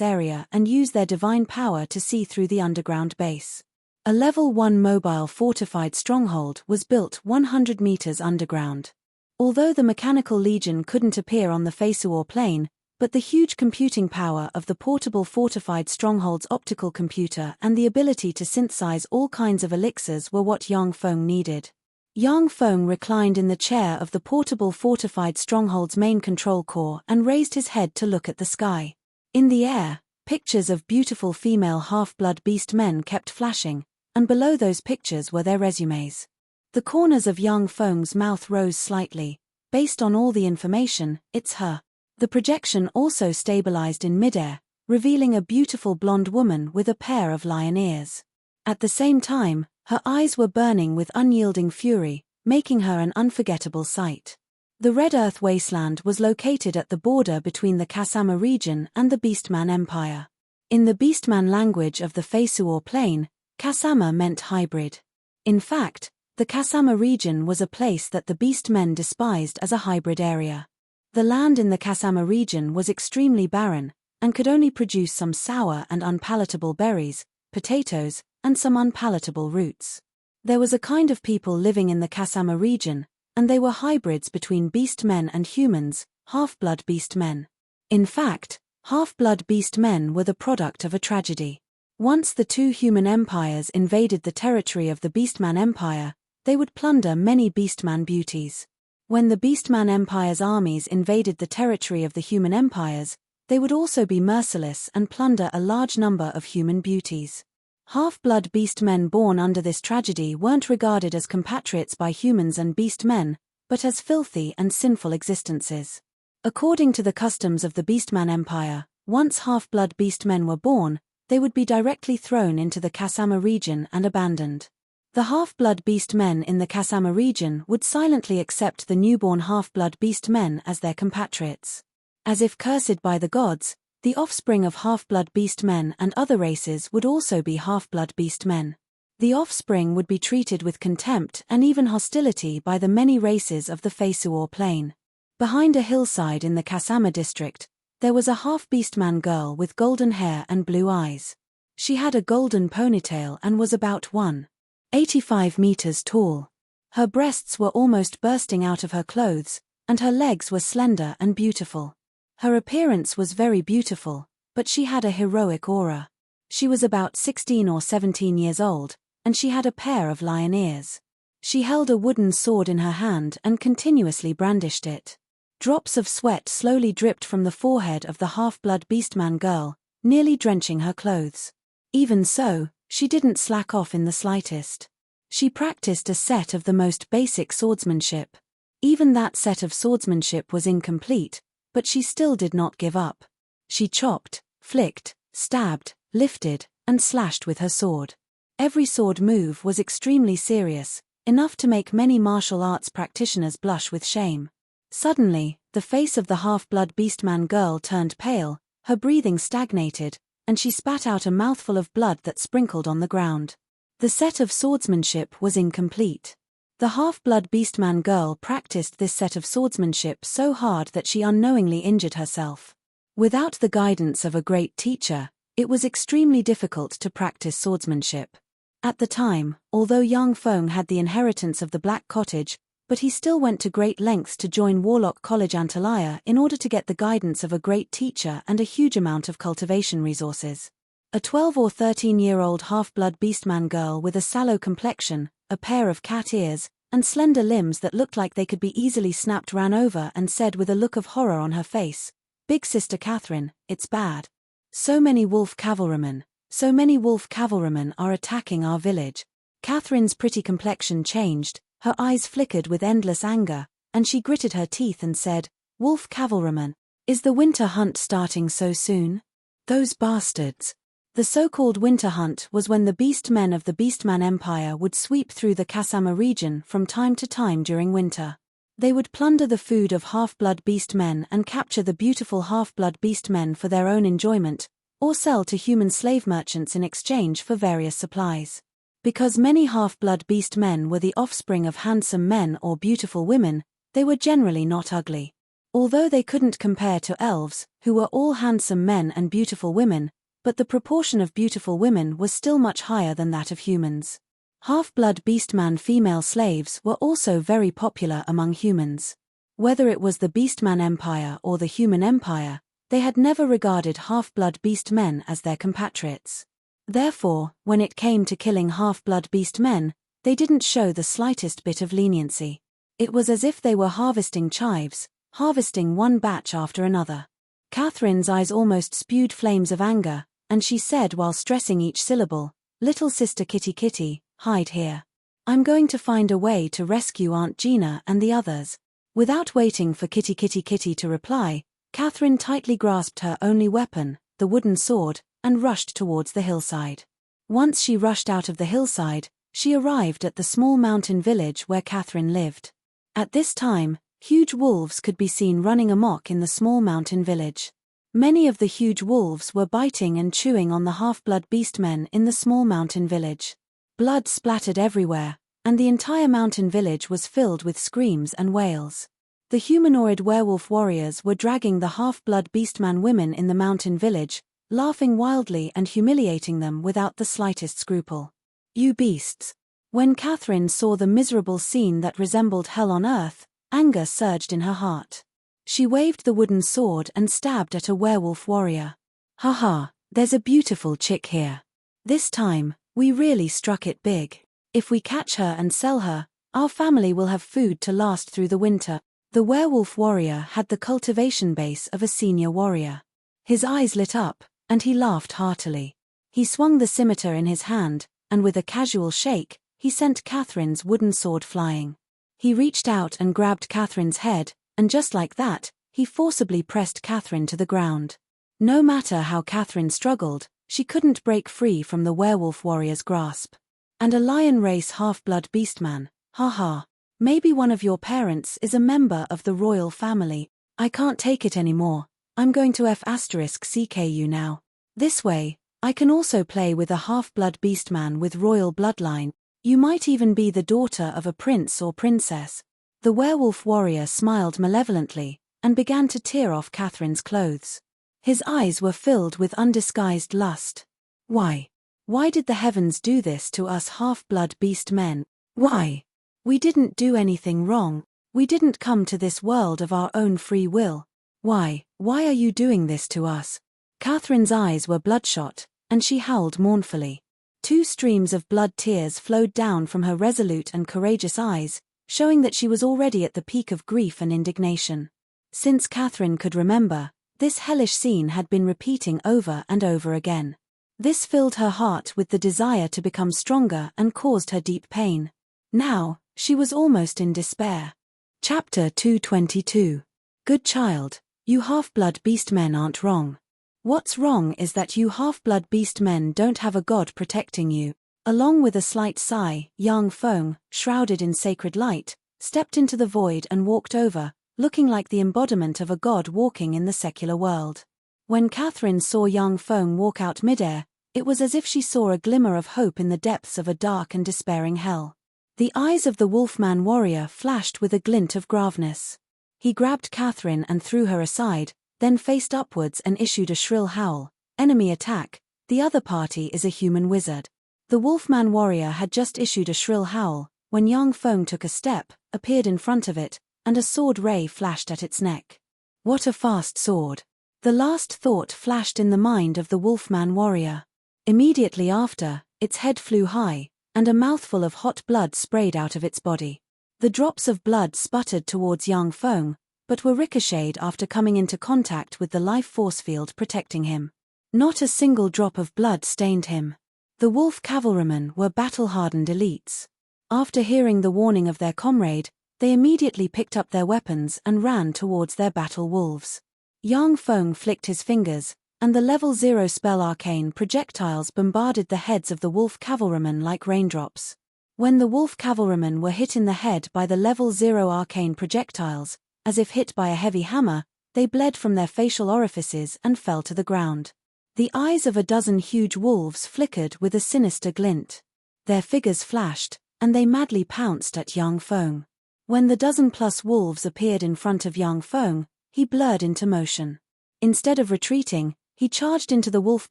area and use their divine power to see through the underground base. A level 1 mobile fortified stronghold was built 100 meters underground. Although the Mechanical Legion couldn't appear on the Feisuor plain, But the huge computing power of the portable fortified stronghold's optical computer and the ability to synthesize all kinds of elixirs were what Yang Feng needed. Yang Feng reclined in the chair of the portable fortified stronghold's main control core and raised his head to look at the sky. In the air, pictures of beautiful female half-blood beast men kept flashing, and below those pictures were their resumes. The corners of Yang Feng's mouth rose slightly. Based on all the information, it's her. The projection also stabilized in midair, revealing a beautiful blonde woman with a pair of lion ears. At the same time, her eyes were burning with unyielding fury, making her an unforgettable sight. The Red Earth Wasteland was located at the border between the Kasama region and the Beastman Empire. In the Beastman language of the Feisuor Plain, Kasama meant hybrid. In fact, the Kasama region was a place that the Beastmen despised as a hybrid area. The land in the Kasama region was extremely barren, and could only produce some sour and unpalatable berries, potatoes, and some unpalatable roots. There was a kind of people living in the Kasama region, and they were hybrids between beastmen and humans, half-blood beastmen. In fact, half-blood beastmen were the product of a tragedy. Once the two human empires invaded the territory of the Beastman Empire, they would plunder many Beastman beauties. When the Beastman Empire's armies invaded the territory of the human empires, they would also be merciless and plunder a large number of human beauties. Half-blood beastmen born under this tragedy weren't regarded as compatriots by humans and beastmen, but as filthy and sinful existences. According to the customs of the Beastman Empire, once half-blood beastmen were born, they would be directly thrown into the Kasama region and abandoned. The half-blood beastmen in the Kasama region would silently accept the newborn half-blood beastmen as their compatriots. As if cursed by the gods, the offspring of half-blood beastmen and other races would also be half-blood beastmen. The offspring would be treated with contempt and even hostility by the many races of the Feisuor Plain. Behind a hillside in the Kasama district, there was a half-beastman girl with golden hair and blue eyes. She had a golden ponytail and was about 1.85 meters tall. Her breasts were almost bursting out of her clothes, and her legs were slender and beautiful. Her appearance was very beautiful, but she had a heroic aura. She was about 16 or 17 years old, and she had a pair of lion ears. She held a wooden sword in her hand and continuously brandished it. Drops of sweat slowly dripped from the forehead of the half-blood beastman girl, nearly drenching her clothes. Even so, she didn't slack off in the slightest. She practiced a set of the most basic swordsmanship. Even that set of swordsmanship was incomplete, but she still did not give up. She chopped, flicked, stabbed, lifted, and slashed with her sword. Every sword move was extremely serious, enough to make many martial arts practitioners blush with shame. Suddenly, the face of the half-blood beastman girl turned pale, her breathing stagnated, and she spat out a mouthful of blood that sprinkled on the ground. The set of swordsmanship was incomplete. The half-blood beastman girl practiced this set of swordsmanship so hard that she unknowingly injured herself. Without the guidance of a great teacher, it was extremely difficult to practice swordsmanship. At the time, although Yang Feng had the inheritance of the Black Cottage, but he still went to great lengths to join Warlock College Antalya in order to get the guidance of a great teacher and a huge amount of cultivation resources. A 12 or 13-year-old half-blood beastman girl with a sallow complexion, a pair of cat ears, and slender limbs that looked like they could be easily snapped ran over and said with a look of horror on her face, "Big Sister Catherine, it's bad. So many wolf cavalrymen are attacking our village." Catherine's pretty complexion changed, her eyes flickered with endless anger, and she gritted her teeth and said, "Wolf cavalrymen, is the winter hunt starting so soon? Those bastards." The so-called winter hunt was when the beastmen of the Beastman Empire would sweep through the Kasama region from time to time during winter. They would plunder the food of half-blood beastmen and capture the beautiful half-blood beastmen for their own enjoyment, or sell to human slave merchants in exchange for various supplies. Because many half-blood beastmen were the offspring of handsome men or beautiful women, they were generally not ugly. Although they couldn't compare to elves, who were all handsome men and beautiful women, but the proportion of beautiful women was still much higher than that of humans. Half-blood beastman female slaves were also very popular among humans. Whether it was the Beastman Empire or the Human Empire, They had never regarded half-blood beast men as their compatriots. Therefore, when it came to killing half-blood beast men, they didn't show the slightest bit of leniency. It was as if they were harvesting chives, harvesting one batch after another. Catherine's eyes almost spewed flames of anger, and she said while stressing each syllable, "Little sister Kitty Kitty, hide here. I'm going to find a way to rescue Aunt Gina and the others." Without waiting for Kitty Kitty Kitty to reply, Catherine tightly grasped her only weapon, the wooden sword, and rushed towards the hillside. Once she rushed out of the hillside, she arrived at the small mountain village where Catherine lived. At this time, huge wolves could be seen running amok in the small mountain village. Many of the huge wolves were biting and chewing on the half-blood beastmen in the small mountain village. Blood splattered everywhere, and the entire mountain village was filled with screams and wails. The humanoid werewolf warriors were dragging the half-blood beastman women in the mountain village, laughing wildly and humiliating them without the slightest scruple. "You beasts!" When Catherine saw the miserable scene that resembled hell on earth, anger surged in her heart. She waved the wooden sword and stabbed at a werewolf warrior. "Ha ha, there's a beautiful chick here. This time, we really struck it big. If we catch her and sell her, our family will have food to last through the winter." The werewolf warrior had the cultivation base of a senior warrior. His eyes lit up, and he laughed heartily. He swung the scimitar in his hand, and with a casual shake, he sent Catherine's wooden sword flying. He reached out and grabbed Catherine's head, and just like that, he forcibly pressed Catherine to the ground. No matter how Catherine struggled, she couldn't break free from the werewolf warrior's grasp. "And a lion race half-blood beastman, ha. Maybe one of your parents is a member of the royal family. I can't take it anymore. I'm going to F***CKU now. This way, I can also play with a half-blood beastman with royal bloodline. You might even be the daughter of a prince or princess." The werewolf warrior smiled malevolently, and began to tear off Catherine's clothes. His eyes were filled with undisguised lust. "Why? Why did the heavens do this to us half-blood beast men? Why? We didn't do anything wrong. We didn't come to this world of our own free will. Why are you doing this to us?" Catherine's eyes were bloodshot, and she howled mournfully. 2 streams of blood tears flowed down from her resolute and courageous eyes, showing that she was already at the peak of grief and indignation. Since Catherine could remember, this hellish scene had been repeating over and over again. This filled her heart with the desire to become stronger and caused her deep pain. Now, she was almost in despair. Chapter 222. Good child, you half-blood beast men aren't wrong. What's wrong is that you half-blood beast men don't have a god protecting you. Along with a slight sigh, Yang Feng, shrouded in sacred light, stepped into the void and walked over, looking like the embodiment of a god walking in the secular world. When Catherine saw Yang Feng walk out midair, it was as if she saw a glimmer of hope in the depths of a dark and despairing hell. The eyes of the wolfman warrior flashed with a glint of graveness. He grabbed Catherine and threw her aside, then faced upwards and issued a shrill howl. "Enemy attack, the other party is a human wizard." The wolfman warrior had just issued a shrill howl, when Yang Feng took a step, appeared in front of it, and a sword ray flashed at its neck. What a fast sword! The last thought flashed in the mind of the wolfman warrior. Immediately after, its head flew high, and a mouthful of hot blood sprayed out of its body. The drops of blood sputtered towards Yang Feng, but were ricocheted after coming into contact with the life force field protecting him. Not a single drop of blood stained him. The wolf cavalrymen were battle-hardened elites. After hearing the warning of their comrade, they immediately picked up their weapons and ran towards their battle wolves. Yang Feng flicked his fingers, and the level 0 spell arcane projectiles bombarded the heads of the wolf cavalrymen like raindrops. When the wolf cavalrymen were hit in the head by the level 0 arcane projectiles, as if hit by a heavy hammer, they bled from their facial orifices and fell to the ground. The eyes of a dozen huge wolves flickered with a sinister glint. Their figures flashed, and they madly pounced at Yang Feng. When the dozen-plus wolves appeared in front of Yang Feng, he blurred into motion. Instead of retreating, he charged into the wolf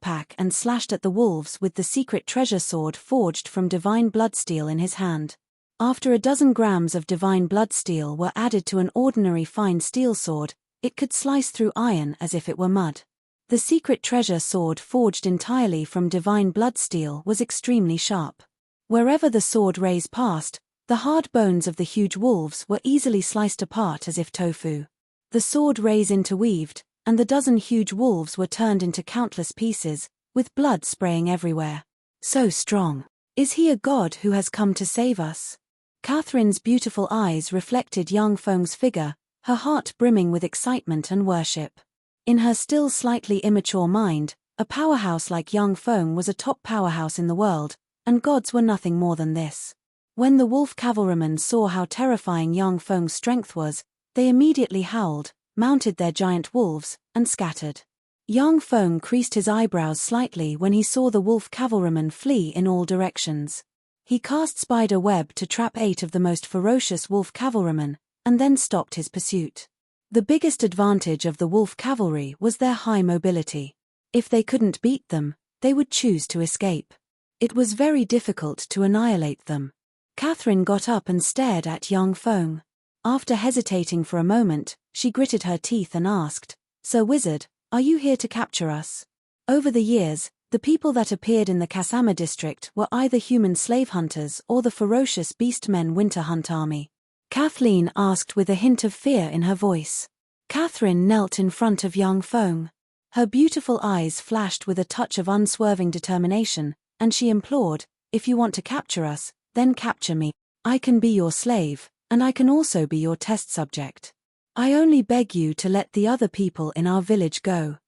pack and slashed at the wolves with the secret treasure sword forged from divine bloodsteel in his hand. After a dozen grams of divine bloodsteel were added to an ordinary fine steel sword, It could slice through iron as if it were mud. The secret treasure sword, forged entirely from divine blood steel, was extremely sharp. Wherever the sword rays passed, the hard bones of the huge wolves were easily sliced apart as if tofu. The sword rays interweaved, and the dozen huge wolves were turned into countless pieces, with blood spraying everywhere. So strong. Is he a god who has come to save us? Catherine's beautiful eyes reflected young Feng's figure, her heart brimming with excitement and worship. In her still slightly immature mind, a powerhouse like young Feng was a top powerhouse in the world, and gods were nothing more than this. When the wolf cavalrymen saw how terrifying young Feng's strength was, they immediately howled, mounted their giant wolves, and scattered. Young Feng creased his eyebrows slightly when he saw the wolf cavalrymen flee in all directions. He cast spider web to trap 8 of the most ferocious wolf cavalrymen, and then stopped his pursuit. The biggest advantage of the wolf cavalry was their high mobility. If they couldn't beat them, they would choose to escape. It was very difficult to annihilate them. Catherine got up and stared at young Feng. After hesitating for a moment, she gritted her teeth and asked, "Sir Wizard, are you here to capture us?" Over the years, the people that appeared in the Kasama district were either human slave hunters or the ferocious beastmen winter hunt army. Kathleen asked with a hint of fear in her voice. Catherine knelt in front of young Feng. Her beautiful eyes flashed with a touch of unswerving determination, and she implored, "If you want to capture us, then capture me. I can be your slave, and I can also be your test subject. I only beg you to let the other people in our village go."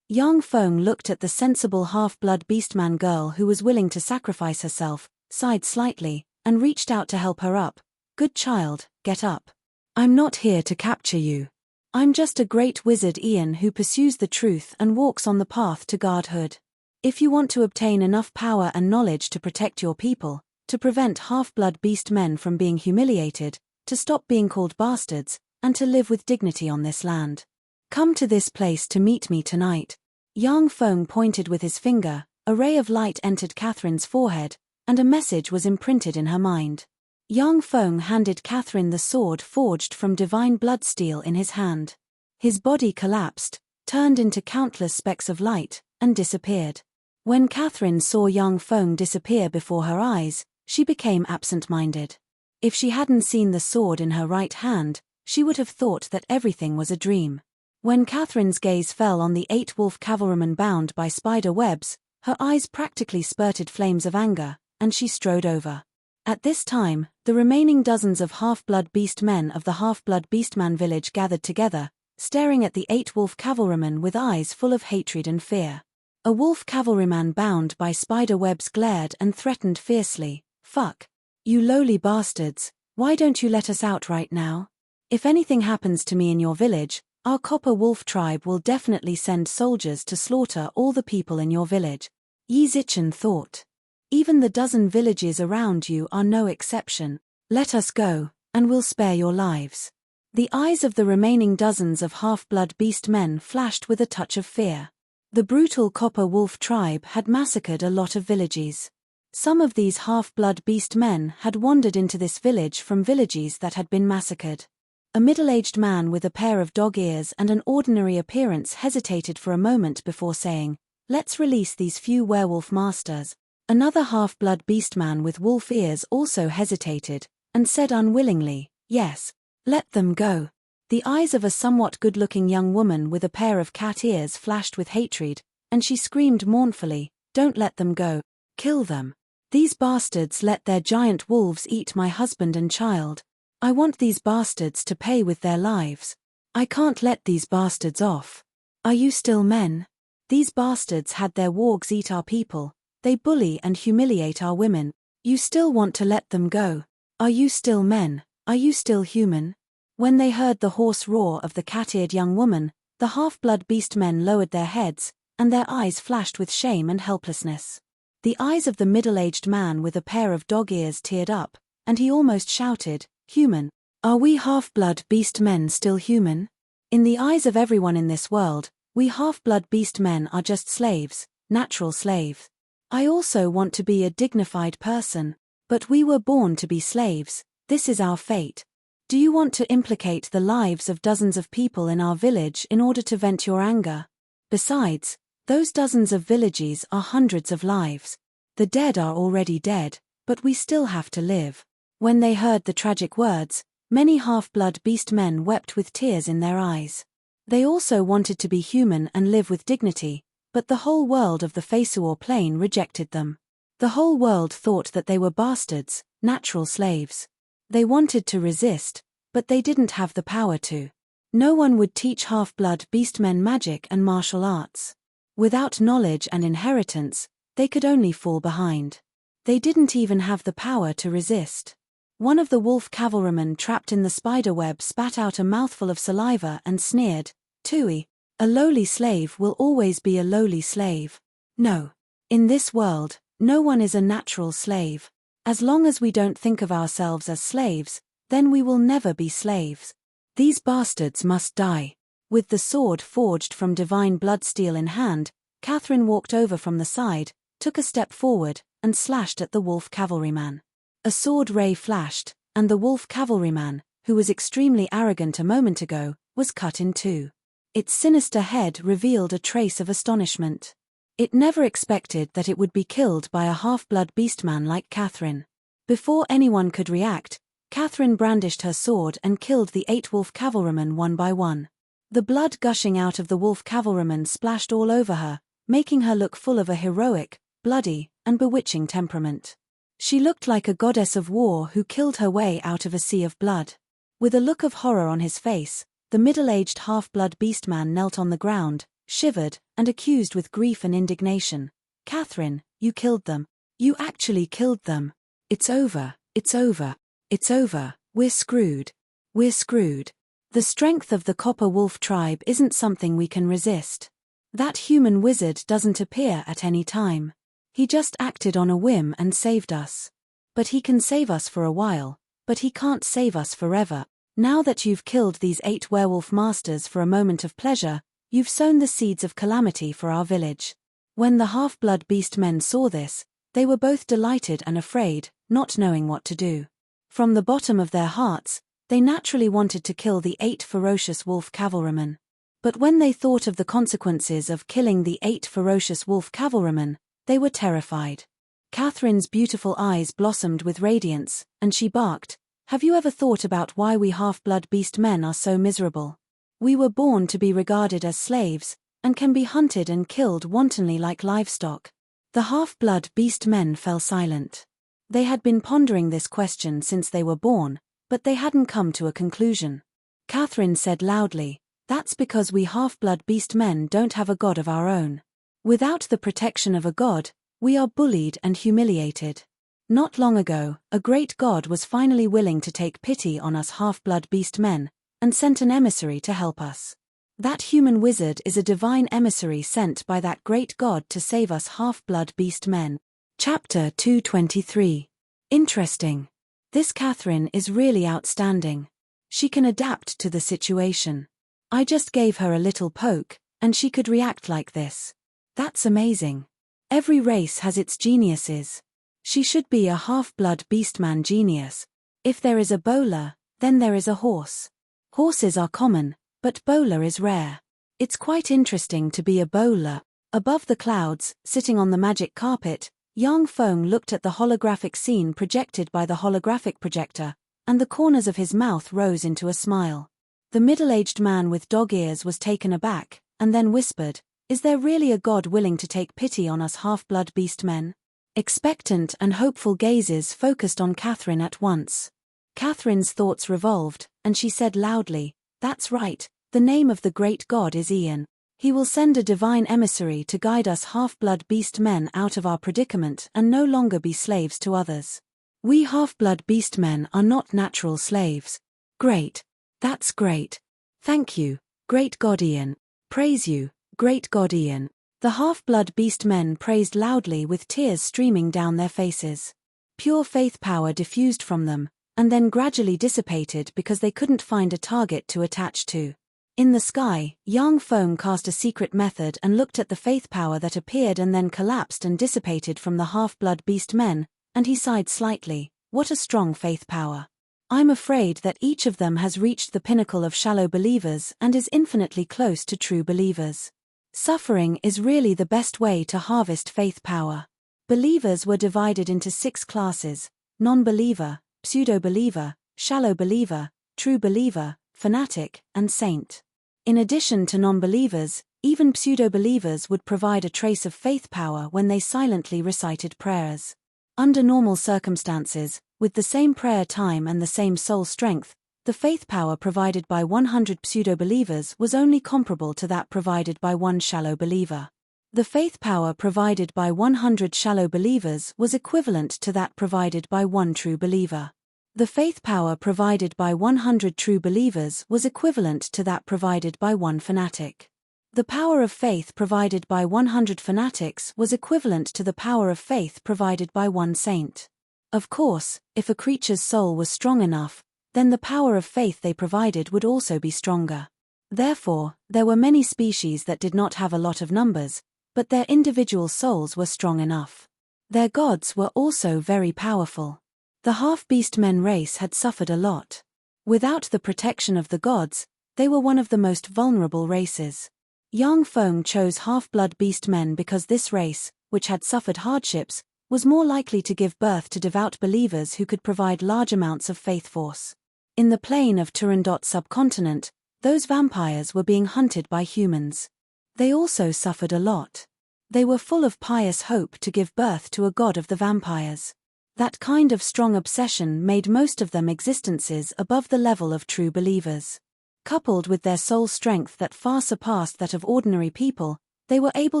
Young Feng looked at the sensible half-blood beastman girl who was willing to sacrifice herself, sighed slightly, and reached out to help her up. "Good child, get up. I'm not here to capture you. I'm just a great wizard Ian who pursues the truth and walks on the path to godhood. If you want to obtain enough power and knowledge to protect your people, to prevent half-blood beast men from being humiliated, to stop being called bastards, and to live with dignity on this land, come to this place to meet me tonight." Young Feng pointed with his finger, a ray of light entered Catherine's forehead, and a message was imprinted in her mind. Young Feng handed Catherine the sword forged from divine blood steel in his hand. His body collapsed, turned into countless specks of light, and disappeared. When Catherine saw young Feng disappear before her eyes, she became absent-minded. If she hadn't seen the sword in her right hand, she would have thought that everything was a dream. When Catherine's gaze fell on the 8 wolf cavalrymen bound by spider webs, her eyes practically spurted flames of anger, and she strode over. At this time, the remaining dozens of half-blood beast men of the half-blood beastman village gathered together, staring at the 8 wolf cavalrymen with eyes full of hatred and fear. A wolf cavalryman bound by spider webs glared and threatened fiercely, "Fuck. You lowly bastards, why don't you let us out right now? If anything happens to me in your village, our copper wolf tribe will definitely send soldiers to slaughter all the people in your village." Yi Zichen thought. "Even the dozen villages around you are no exception. Let us go, and we'll spare your lives." The eyes of the remaining dozens of half-blood beast men flashed with a touch of fear. The brutal copper wolf tribe had massacred a lot of villages. Some of these half-blood beast men had wandered into this village from villages that had been massacred. A middle-aged man with a pair of dog ears and an ordinary appearance hesitated for a moment before saying, "Let's release these few werewolf masters." Another half-blood beastman with wolf ears also hesitated, and said unwillingly, "Yes, let them go." The eyes of a somewhat good-looking young woman with a pair of cat ears flashed with hatred, and she screamed mournfully, "Don't let them go. Kill them. These bastards let their giant wolves eat my husband and child. I want these bastards to pay with their lives. I can't let these bastards off. Are you still men? These bastards had their wargs eat our people. They bully and humiliate our women. You still want to let them go? Are you still men? Are you still human?" When they heard the hoarse roar of the cat-eared young woman, the half-blood beast men lowered their heads, and their eyes flashed with shame and helplessness. The eyes of the middle-aged man with a pair of dog ears teared up, and he almost shouted, "Human? Are we half-blood beast men still human? In the eyes of everyone in this world, we half-blood beast men are just slaves, natural slaves. I also want to be a dignified person, but we were born to be slaves. This is our fate. Do you want to implicate the lives of dozens of people in our village in order to vent your anger? Besides, those dozens of villages are hundreds of lives. The dead are already dead, but we still have to live. When they heard the tragic words, many half-blood beast men wept with tears in their eyes. They also wanted to be human and live with dignity, but the whole world of the Fesuor plain rejected them. The whole world thought that they were bastards, natural slaves. They wanted to resist, but they didn't have the power to. No one would teach half-blood beastmen magic and martial arts. Without knowledge and inheritance, they could only fall behind. They didn't even have the power to resist. One of the wolf cavalrymen trapped in the spider web spat out a mouthful of saliva and sneered, "Tui, a lowly slave will always be a lowly slave. No. In this world, no one is a natural slave. As long as we don't think of ourselves as slaves, then we will never be slaves. These bastards must die." With the sword forged from divine blood steel in hand, Catherine walked over from the side, took a step forward, and slashed at the wolf cavalryman. A sword ray flashed, and the wolf cavalryman, who was extremely arrogant a moment ago, was cut in two. Its sinister head revealed a trace of astonishment. It never expected that it would be killed by a half-blood beastman like Catherine. Before anyone could react, Catherine brandished her sword and killed the 8 wolf cavalrymen one by one. The blood gushing out of the wolf cavalrymen splashed all over her, making her look full of a heroic, bloody, and bewitching temperament. She looked like a goddess of war who killed her way out of a sea of blood. With a look of horror on his face, the middle-aged half-blood beastman knelt on the ground, shivered, and accused with grief and indignation. "Catherine, you killed them. You actually killed them. It's over, it's over, it's over, we're screwed. We're screwed. The strength of the Copper Wolf tribe isn't something we can resist. That human wizard doesn't appear at any time. He just acted on a whim and saved us. But he can save us for a while, but he can't save us forever. Now that you've killed these 8 werewolf masters for a moment of pleasure, you've sown the seeds of calamity for our village." When the half-blood beast men saw this, they were both delighted and afraid, not knowing what to do. From the bottom of their hearts, they naturally wanted to kill the 8 ferocious wolf cavalrymen. But when they thought of the consequences of killing the 8 ferocious wolf cavalrymen, they were terrified. Catherine's beautiful eyes blossomed with radiance, and she barked, "Have you ever thought about why we half-blood beast men are so miserable? We were born to be regarded as slaves, and can be hunted and killed wantonly like livestock." The half-blood beast men fell silent. They had been pondering this question since they were born, but they hadn't come to a conclusion. Catherine said loudly, "That's because we half-blood beast men don't have a god of our own. Without the protection of a god, we are bullied and humiliated. Not long ago, a great god was finally willing to take pity on us half-blood beast men, and sent an emissary to help us. That human wizard is a divine emissary sent by that great god to save us half-blood beast men." Chapter 223. Interesting. This Catherine is really outstanding. She can adapt to the situation. I just gave her a little poke, and she could react like this. That's amazing. Every race has its geniuses. She should be a half-blood beastman genius. If there is a bowler, then there is a horse. Horses are common, but bowler is rare. It's quite interesting to be a bowler. Above the clouds, sitting on the magic carpet, Yang Feng looked at the holographic scene projected by the holographic projector, and the corners of his mouth rose into a smile. The middle-aged man with dog ears was taken aback, and then whispered, "Is there really a god willing to take pity on us half-blood beast men?" Expectant and hopeful gazes focused on Catherine at once. Catherine's thoughts revolved, and she said loudly, "That's right, the name of the great god is Ian. He will send a divine emissary to guide us half-blood beast men out of our predicament and no longer be slaves to others. We half-blood beast men are not natural slaves." "Great. That's great. Thank you, great god Ian. Praise you, great god Ian." The half-blood beast men praised loudly with tears streaming down their faces. Pure faith power diffused from them, and then gradually dissipated because they couldn't find a target to attach to. In the sky, Yang Feng cast a secret method and looked at the faith power that appeared and then collapsed and dissipated from the half-blood beast men, and he sighed slightly. What a strong faith power. I'm afraid that each of them has reached the pinnacle of shallow believers and is infinitely close to true believers. Suffering is really the best way to harvest faith power. Believers were divided into 6 classes: non-believer, pseudo-believer, shallow believer, true believer, fanatic, and saint. In addition to non-believers, even pseudo-believers would provide a trace of faith power when they silently recited prayers. Under normal circumstances, with the same prayer time and the same soul strength, the faith power provided by 100 pseudo-believers was only comparable to that provided by one shallow believer. The faith power provided by 100 shallow believers was equivalent to that provided by one true believer. The faith power provided by 100 true believers was equivalent to that provided by one fanatic. The power of faith provided by 100 fanatics was equivalent to the power of faith provided by one saint. Of course, if a creature's soul was strong enough, then the power of faith they provided would also be stronger. Therefore, there were many species that did not have a lot of numbers, but their individual souls were strong enough. Their gods were also very powerful. The half-beast men race had suffered a lot. Without the protection of the gods, they were one of the most vulnerable races. Yang Feng chose half-blood beast men because this race, which had suffered hardships, was more likely to give birth to devout believers who could provide large amounts of faith force. In the plain of Turandot subcontinent, those vampires were being hunted by humans. They also suffered a lot. They were full of pious hope to give birth to a god of the vampires. That kind of strong obsession made most of them existences above the level of true believers. Coupled with their soul strength that far surpassed that of ordinary people, they were able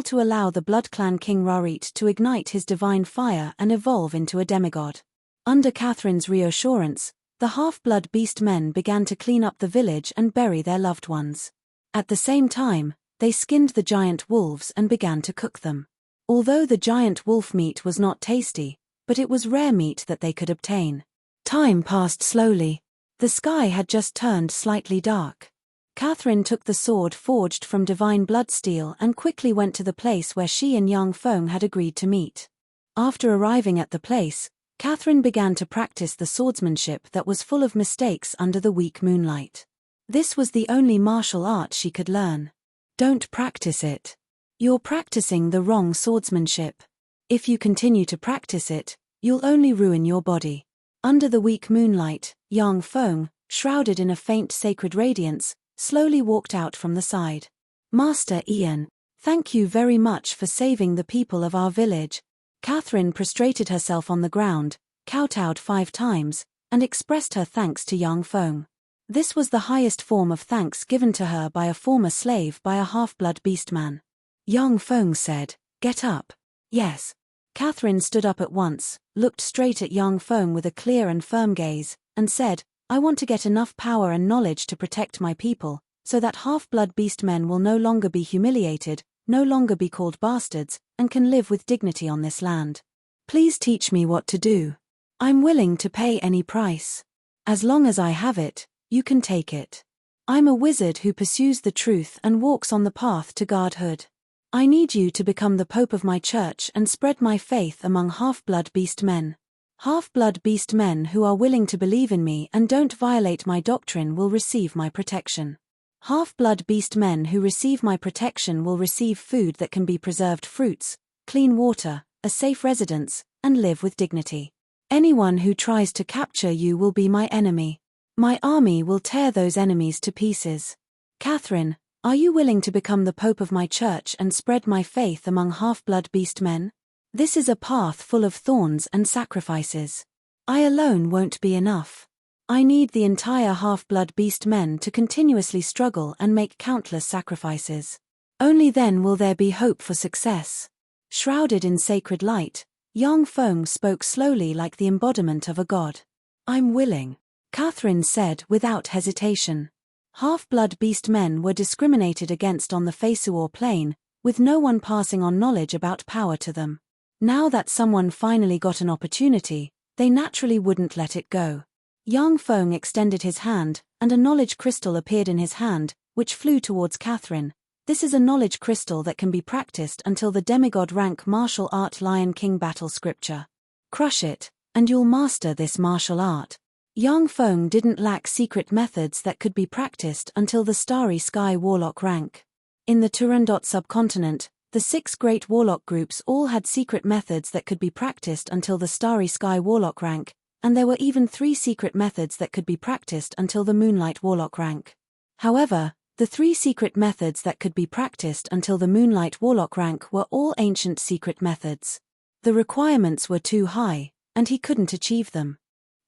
to allow the blood clan King Rarit to ignite his divine fire and evolve into a demigod. Under Catherine's reassurance, the half-blood beast men began to clean up the village and bury their loved ones. At the same time, they skinned the giant wolves and began to cook them. Although the giant wolf meat was not tasty, but it was rare meat that they could obtain. Time passed slowly. The sky had just turned slightly dark. Catherine took the sword forged from divine blood steel and quickly went to the place where she and Yang Feng had agreed to meet. After arriving at the place, Catherine began to practice the swordsmanship that was full of mistakes under the weak moonlight. This was the only martial art she could learn. Don't practice it. You're practicing the wrong swordsmanship. If you continue to practice it, you'll only ruin your body. Under the weak moonlight, Yang Feng, shrouded in a faint sacred radiance, slowly walked out from the side. Master Ian, thank you very much for saving the people of our village. Catherine prostrated herself on the ground, kowtowed 5 times, and expressed her thanks to Yang Feng. This was the highest form of thanks given to her by a former slave by a half-blood beastman. Yang Feng said, "Get up." Yes. Catherine stood up at once, looked straight at Yang Feng with a clear and firm gaze, and said, "I want to get enough power and knowledge to protect my people, so that half-blood beast men will no longer be humiliated, no longer be called bastards, and can live with dignity on this land. Please teach me what to do. I'm willing to pay any price. As long as I have it, you can take it. I'm a wizard who pursues the truth and walks on the path to godhood. I need you to become the pope of my church and spread my faith among half-blood beast men. Half-blood beast men who are willing to believe in me and don't violate my doctrine will receive my protection. Half-blood beast men who receive my protection will receive food that can be preserved fruits, clean water, a safe residence, and live with dignity. Anyone who tries to capture you will be my enemy. My army will tear those enemies to pieces. Catherine, are you willing to become the pope of my church and spread my faith among half-blood beast men? This is a path full of thorns and sacrifices. I alone won't be enough. I need the entire half-blood beast men to continuously struggle and make countless sacrifices. Only then will there be hope for success." Shrouded in sacred light, Yang Feng spoke slowly like the embodiment of a god. "I'm willing," Catherine said without hesitation. Half-blood beast men were discriminated against on the Feisuor plain, with no one passing on knowledge about power to them. Now that someone finally got an opportunity, they naturally wouldn't let it go. Yang Feng extended his hand, and a knowledge crystal appeared in his hand, which flew towards Catherine. This is a knowledge crystal that can be practiced until the demigod rank martial art Lion King battle scripture. Crush it, and you'll master this martial art. Yang Feng didn't lack secret methods that could be practiced until the Starry Sky Warlock rank. In the Turandot subcontinent, the 6 great warlock groups all had secret methods that could be practiced until the Starry Sky Warlock rank, and there were even 3 secret methods that could be practiced until the Moonlight Warlock rank. However, the 3 secret methods that could be practiced until the Moonlight Warlock rank were all ancient secret methods. The requirements were too high, and he couldn't achieve them.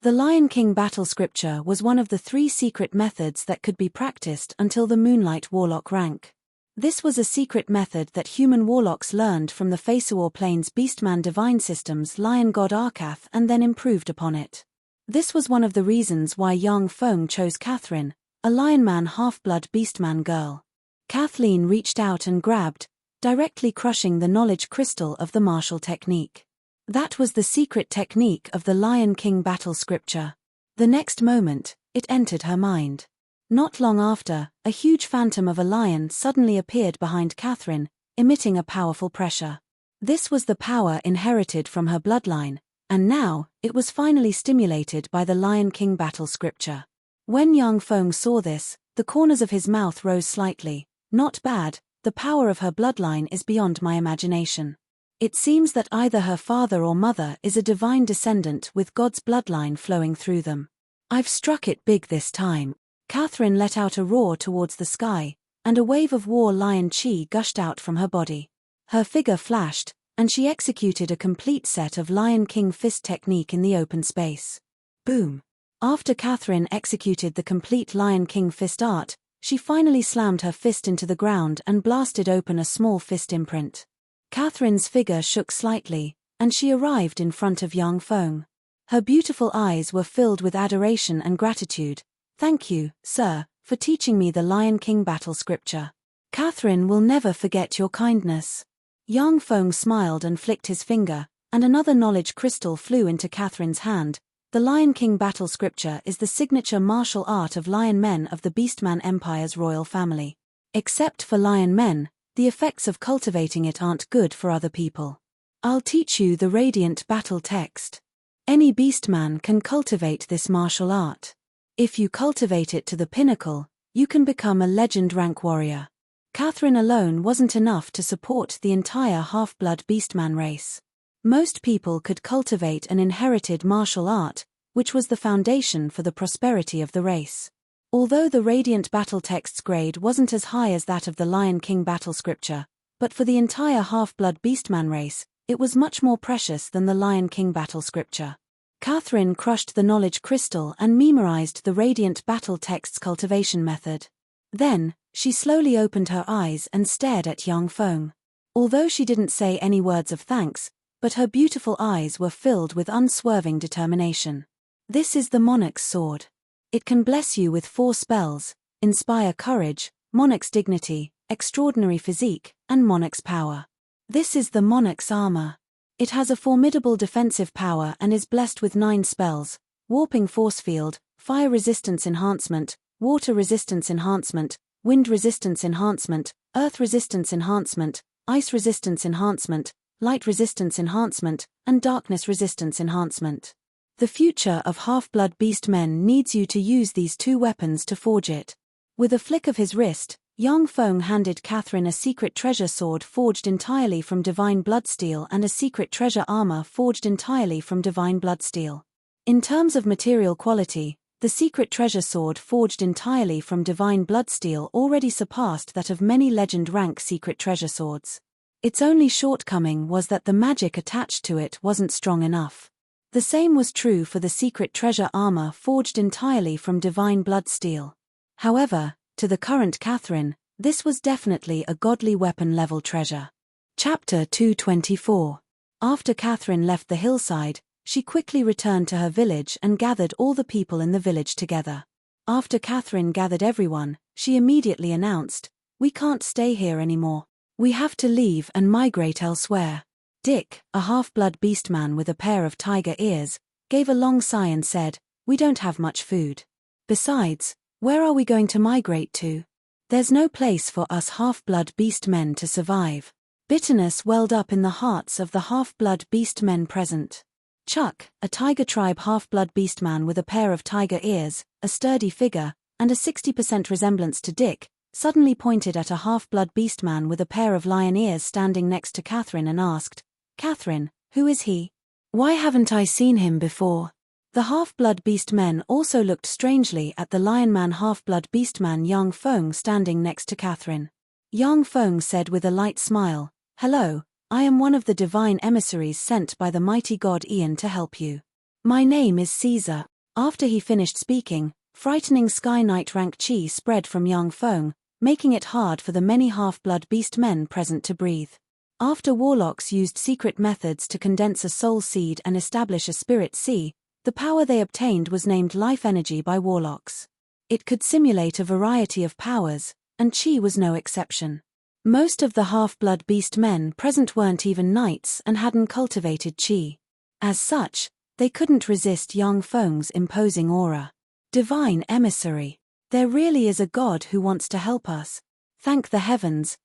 The Lion King battle scripture was one of the 3 secret methods that could be practiced until the Moonlight Warlock rank. This was a secret method that human warlocks learned from the Faceawar Plains Beastman divine system's lion god Arkath and then improved upon it. This was one of the reasons why Yang Feng chose Catherine, a Lionman half-blood Beastman girl. Kathleen reached out and grabbed, directly crushing the knowledge crystal of the martial technique. That was the secret technique of the Lion King battle scripture. The next moment, it entered her mind. Not long after, a huge phantom of a lion suddenly appeared behind Catherine, emitting a powerful pressure. This was the power inherited from her bloodline, and now, it was finally stimulated by the Lion King battle scripture. When Yang Feng saw this, the corners of his mouth rose slightly. Not bad, the power of her bloodline is beyond my imagination. It seems that either her father or mother is a divine descendant with God's bloodline flowing through them. I've struck it big this time. Catherine let out a roar towards the sky, and a wave of war lion chi gushed out from her body. Her figure flashed, and she executed a complete set of Lion King fist technique in the open space. Boom! After Catherine executed the complete Lion King fist art, she finally slammed her fist into the ground and blasted open a small fist imprint. Catherine's figure shook slightly, and she arrived in front of Yang Feng. Her beautiful eyes were filled with adoration and gratitude. Thank you, sir, for teaching me the Lion King battle scripture. Catherine will never forget your kindness. Yang Feng smiled and flicked his finger, and another knowledge crystal flew into Catherine's hand. The Lion King battle scripture is the signature martial art of lion men of the Beastman Empire's royal family. Except for lion men, the effects of cultivating it aren't good for other people. I'll teach you the radiant battle text. Any beastman can cultivate this martial art. If you cultivate it to the pinnacle, you can become a legend rank warrior. Catherine alone wasn't enough to support the entire half-blood beastman race. Most people could cultivate an inherited martial art, which was the foundation for the prosperity of the race. Although the Radiant Battle Text's grade wasn't as high as that of the Lion King battle scripture, but for the entire half-blood beastman race, it was much more precious than the Lion King battle scripture. Catherine crushed the knowledge crystal and memorized the Radiant Battle Text's cultivation method. Then, she slowly opened her eyes and stared at Yang Feng. Although she didn't say any words of thanks, but her beautiful eyes were filled with unswerving determination. This is the Monarch's sword. It can bless you with 4 spells: Inspire Courage, Monarch's Dignity, Extraordinary Physique, and Monarch's Power. This is the Monarch's armor. It has a formidable defensive power and is blessed with 9 spells: Warping Force Field, Fire Resistance Enhancement, Water Resistance Enhancement, Wind Resistance Enhancement, Earth Resistance Enhancement, Ice Resistance Enhancement, Light Resistance Enhancement, and Darkness Resistance Enhancement. The future of half-blood beast men needs you to use these 2 weapons to forge it. With a flick of his wrist, Yang Feng handed Catherine a secret treasure sword forged entirely from divine bloodsteel and a secret treasure armor forged entirely from divine bloodsteel. In terms of material quality, the secret treasure sword forged entirely from divine bloodsteel already surpassed that of many legend-rank secret treasure swords. Its only shortcoming was that the magic attached to it wasn't strong enough. The same was true for the secret treasure armor forged entirely from divine bloodsteel. However, to the current Catherine, this was definitely a godly weapon-level treasure. Chapter 224. After Catherine left the hillside, she quickly returned to her village and gathered all the people in the village together. After Catherine gathered everyone, she immediately announced, "We can't stay here anymore. We have to leave and migrate elsewhere." Dick, a half-blood beastman with a pair of tiger ears, gave a long sigh and said, "We don't have much food. Besides, where are we going to migrate to? There's no place for us half-blood beast men to survive." Bitterness welled up in the hearts of the half-blood beast men present. Chuck, a tiger tribe half-blood beastman with a pair of tiger ears, a sturdy figure, and a 60% resemblance to Dick, suddenly pointed at a half-blood beastman with a pair of lion ears standing next to Catherine and asked, "Catherine, who is he? Why haven't I seen him before?" The half-blood beastmen also looked strangely at the lionman half-blood beastman Yang Feng standing next to Catherine. Yang Feng said with a light smile, "Hello, I am one of the divine emissaries sent by the mighty god Ian to help you. My name is Caesar." After he finished speaking, frightening Sky Knight rank chi spread from Yang Feng, making it hard for the many half-blood beast men present to breathe. After warlocks used secret methods to condense a soul seed and establish a spirit sea, the power they obtained was named life energy by warlocks. It could simulate a variety of powers, and chi was no exception. Most of the half-blood beast men present weren't even knights and hadn't cultivated chi. As such, they couldn't resist Yang Feng's imposing aura. Divine emissary. There really is a god who wants to help us. Thank the heavens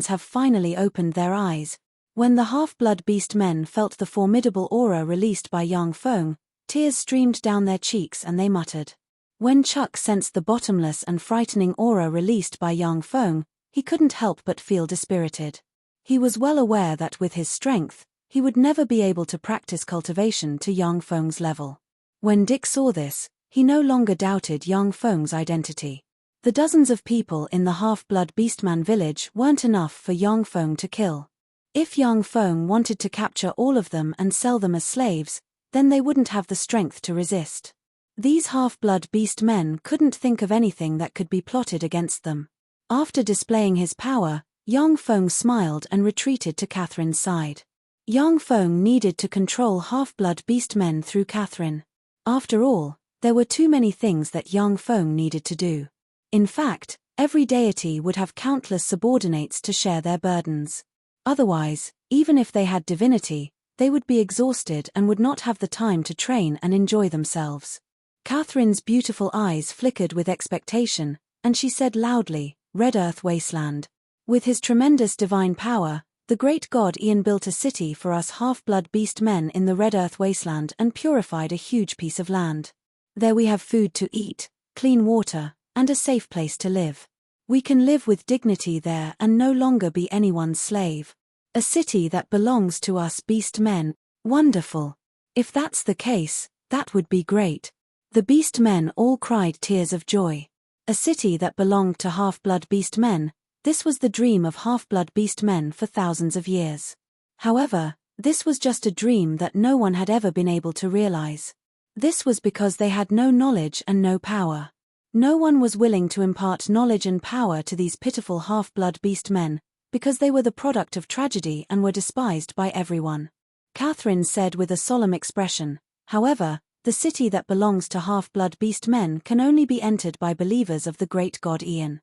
have finally opened their eyes. When the half-blood beast men felt the formidable aura released by Yang Feng, tears streamed down their cheeks and they muttered. When Chuck sensed the bottomless and frightening aura released by Yang Feng, he couldn't help but feel dispirited. He was well aware that with his strength, he would never be able to practice cultivation to Yang Feng's level. When Dick saw this, he no longer doubted Yang Feng's identity. The dozens of people in the half-blood beastman village weren't enough for Yang Feng to kill. If Yang Feng wanted to capture all of them and sell them as slaves, then they wouldn't have the strength to resist. These half-blood beast men couldn't think of anything that could be plotted against them. After displaying his power, Yang Feng smiled and retreated to Catherine's side. Yang Feng needed to control half-blood beast men through Catherine. After all, there were too many things that Yang Feng needed to do. In fact, every deity would have countless subordinates to share their burdens. Otherwise, even if they had divinity, they would be exhausted and would not have the time to train and enjoy themselves. Catherine's beautiful eyes flickered with expectation, and she said loudly, "Red Earth Wasteland." With his tremendous divine power, the great god Ian built a city for us half-blood beast men in the Red Earth Wasteland and purified a huge piece of land. There we have food to eat, clean water, and a safe place to live. We can live with dignity there and no longer be anyone's slave. A city that belongs to us beast men. Wonderful. If that's the case, that would be great. The beast men all cried tears of joy. A city that belonged to half-blood beast men, this was the dream of half-blood beast men for thousands of years. However, this was just a dream that no one had ever been able to realize. This was because they had no knowledge and no power. No one was willing to impart knowledge and power to these pitiful half-blood beast men, because they were the product of tragedy and were despised by everyone. Catherine said with a solemn expression, "However, the city that belongs to half-blood beast men can only be entered by believers of the great god Ian.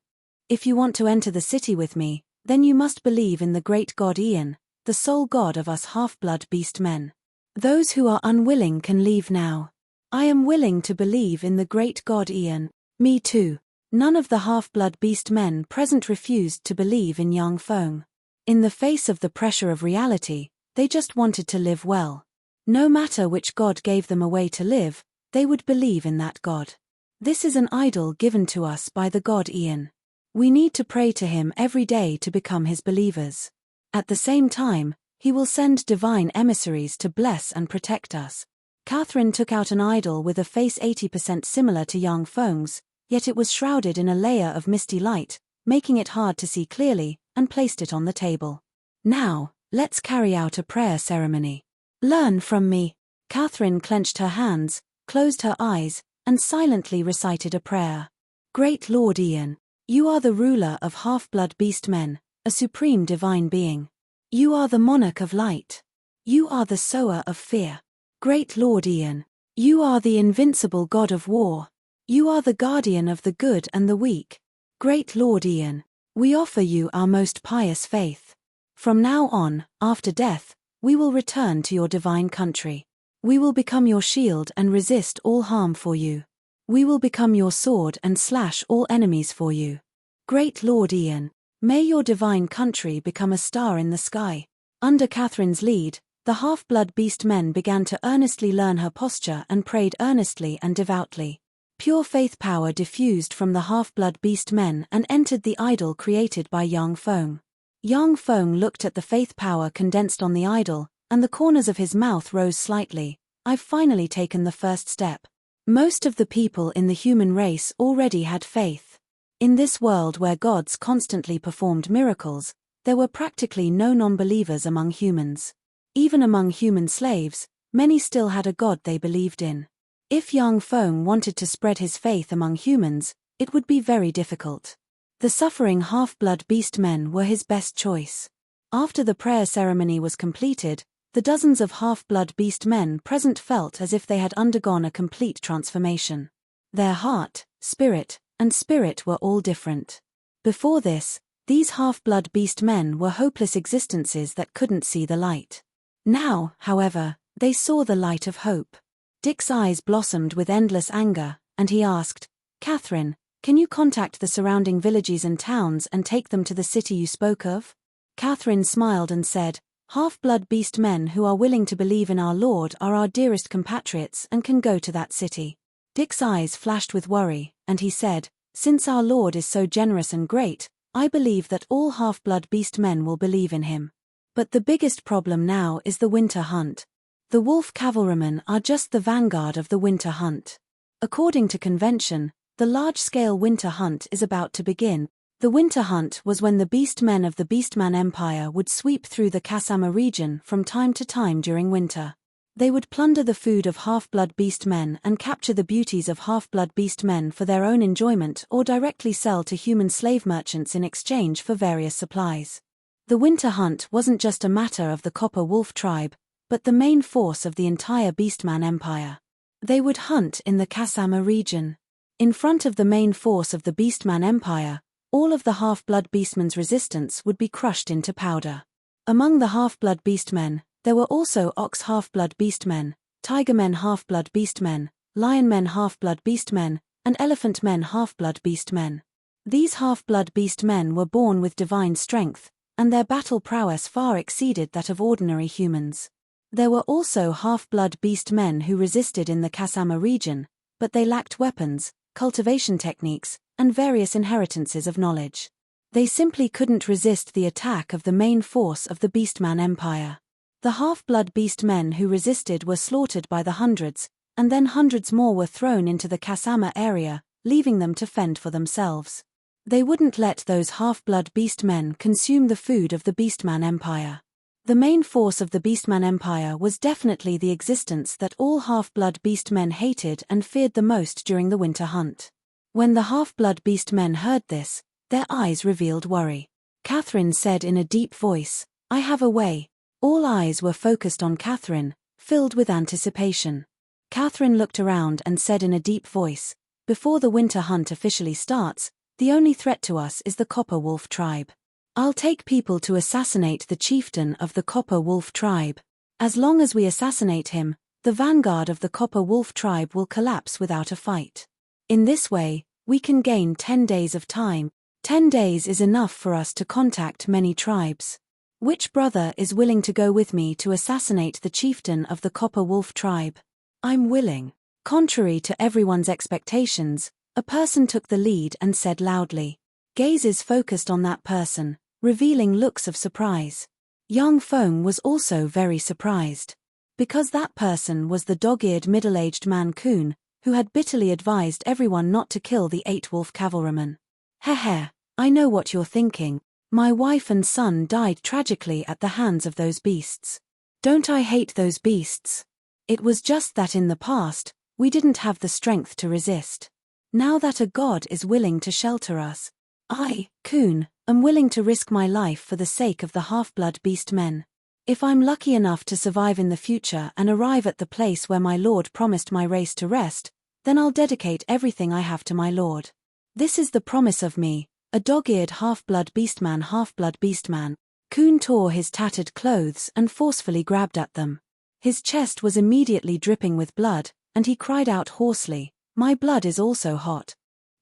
If you want to enter the city with me, then you must believe in the great god Ian, the sole god of us half-blood beast men. Those who are unwilling can leave now. I am willing to believe in the great god Ian." "Me too." None of the half-blood beast men present refused to believe in Yang Feng. In the face of the pressure of reality, they just wanted to live well. No matter which god gave them a way to live, they would believe in that god. This is an idol given to us by the god Ian. We need to pray to him every day to become his believers. At the same time, he will send divine emissaries to bless and protect us. Catherine took out an idol with a face 80% similar to Yang Feng's, yet it was shrouded in a layer of misty light, making it hard to see clearly, and placed it on the table. "Now, let's carry out a prayer ceremony. Learn from me." Catherine clenched her hands, closed her eyes, and silently recited a prayer. "Great Lord Ian, you are the ruler of half-blood beast men, a supreme divine being. You are the monarch of light. You are the sower of fear. Great Lord Ian, you are the invincible god of war. You are the guardian of the good and the weak. Great Lord Ian, we offer you our most pious faith. From now on, after death, we will return to your divine country. We will become your shield and resist all harm for you. We will become your sword and slash all enemies for you. Great Lord Ian, may your divine country become a star in the sky." Under Catherine's lead, The half-blood beast men began to earnestly learn her posture and prayed earnestly and devoutly. Pure faith power diffused from the half-blood beast men and entered the idol created by Yang Feng. Yang Feng looked at the faith power condensed on the idol, and the corners of his mouth rose slightly. I've finally taken the first step. Most of the people in the human race already had faith. In this world where gods constantly performed miracles, there were practically no non-believers among humans. Even among human slaves, many still had a god they believed in. If Yang Feng wanted to spread his faith among humans, it would be very difficult. The suffering half-blood beast men were his best choice. After the prayer ceremony was completed, the dozens of half-blood beast men present felt as if they had undergone a complete transformation. Their heart, spirit, and spirit were all different. Before this, these half-blood beast men were hopeless existences that couldn't see the light. Now, however, they saw the light of hope. Dick's eyes blossomed with endless anger, and he asked, "Catherine, can you contact the surrounding villages and towns and take them to the city you spoke of?" Catherine smiled and said, "Half-blood beast men who are willing to believe in our Lord are our dearest compatriots and can go to that city." Dick's eyes flashed with worry, and he said, "Since our Lord is so generous and great, I believe that all half-blood beast men will believe in him. But the biggest problem now is the winter hunt. The wolf cavalrymen are just the vanguard of the winter hunt. According to convention, the large-scale winter hunt is about to begin. The winter hunt was when the beast men of the Beastman Empire would sweep through the Kasama region from time to time during winter. They would plunder the food of half-blood beast men and capture the beauties of half-blood beast men for their own enjoyment or directly sell to human slave merchants in exchange for various supplies. The winter hunt wasn't just a matter of the Copper Wolf tribe, but the main force of the entire Beastman Empire. They would hunt in the Kasama region. In front of the main force of the Beastman Empire, all of the half-blood beastmen's resistance would be crushed into powder. Among the half-blood beastmen, there were also ox half-blood beastmen, tiger men half-blood beastmen, lion men half-blood beastmen, and elephant men half-blood beastmen. These half-blood beastmen were born with divine strength, and their battle prowess far exceeded that of ordinary humans. There were also half-blood beast men who resisted in the Kasama region, but they lacked weapons, cultivation techniques, and various inheritances of knowledge. They simply couldn't resist the attack of the main force of the Beastman Empire. The half-blood beast men who resisted were slaughtered by the hundreds, and then hundreds more were thrown into the Kasama area, leaving them to fend for themselves. They wouldn't let those half-blood beast men consume the food of the Beastman Empire. The main force of the Beastman Empire was definitely the existence that all half-blood beast men hated and feared the most during the winter hunt. When the half-blood beast men heard this, their eyes revealed worry. Catherine said in a deep voice, "I have a way." All eyes were focused on Catherine, filled with anticipation. Catherine looked around and said in a deep voice, "Before the winter hunt officially starts, the only threat to us is the Copper Wolf tribe. I'll take people to assassinate the chieftain of the Copper Wolf tribe. As long as we assassinate him, the vanguard of the Copper Wolf tribe will collapse without a fight. In this way, we can gain 10 days of time. 10 days is enough for us to contact many tribes. Which brother is willing to go with me to assassinate the chieftain of the Copper Wolf tribe?" "I'm willing." Contrary to everyone's expectations, a person took the lead and said loudly. Gazes focused on that person, revealing looks of surprise. Yang Feng was also very surprised. Because that person was the dog-eared middle-aged man Kun, who had bitterly advised everyone not to kill the 8 wolf cavalrymen. "Heh, I know what you're thinking. My wife and son died tragically at the hands of those beasts. Don't I hate those beasts? It was just that in the past, we didn't have the strength to resist. Now that a god is willing to shelter us, I, Kun, am willing to risk my life for the sake of the half-blood beast men. If I'm lucky enough to survive in the future and arrive at the place where my lord promised my race to rest, then I'll dedicate everything I have to my lord. This is the promise of me, a dog-eared half-blood beastman. Kun tore his tattered clothes and forcefully grabbed at them. His chest was immediately dripping with blood, and he cried out hoarsely, "My blood is also hot."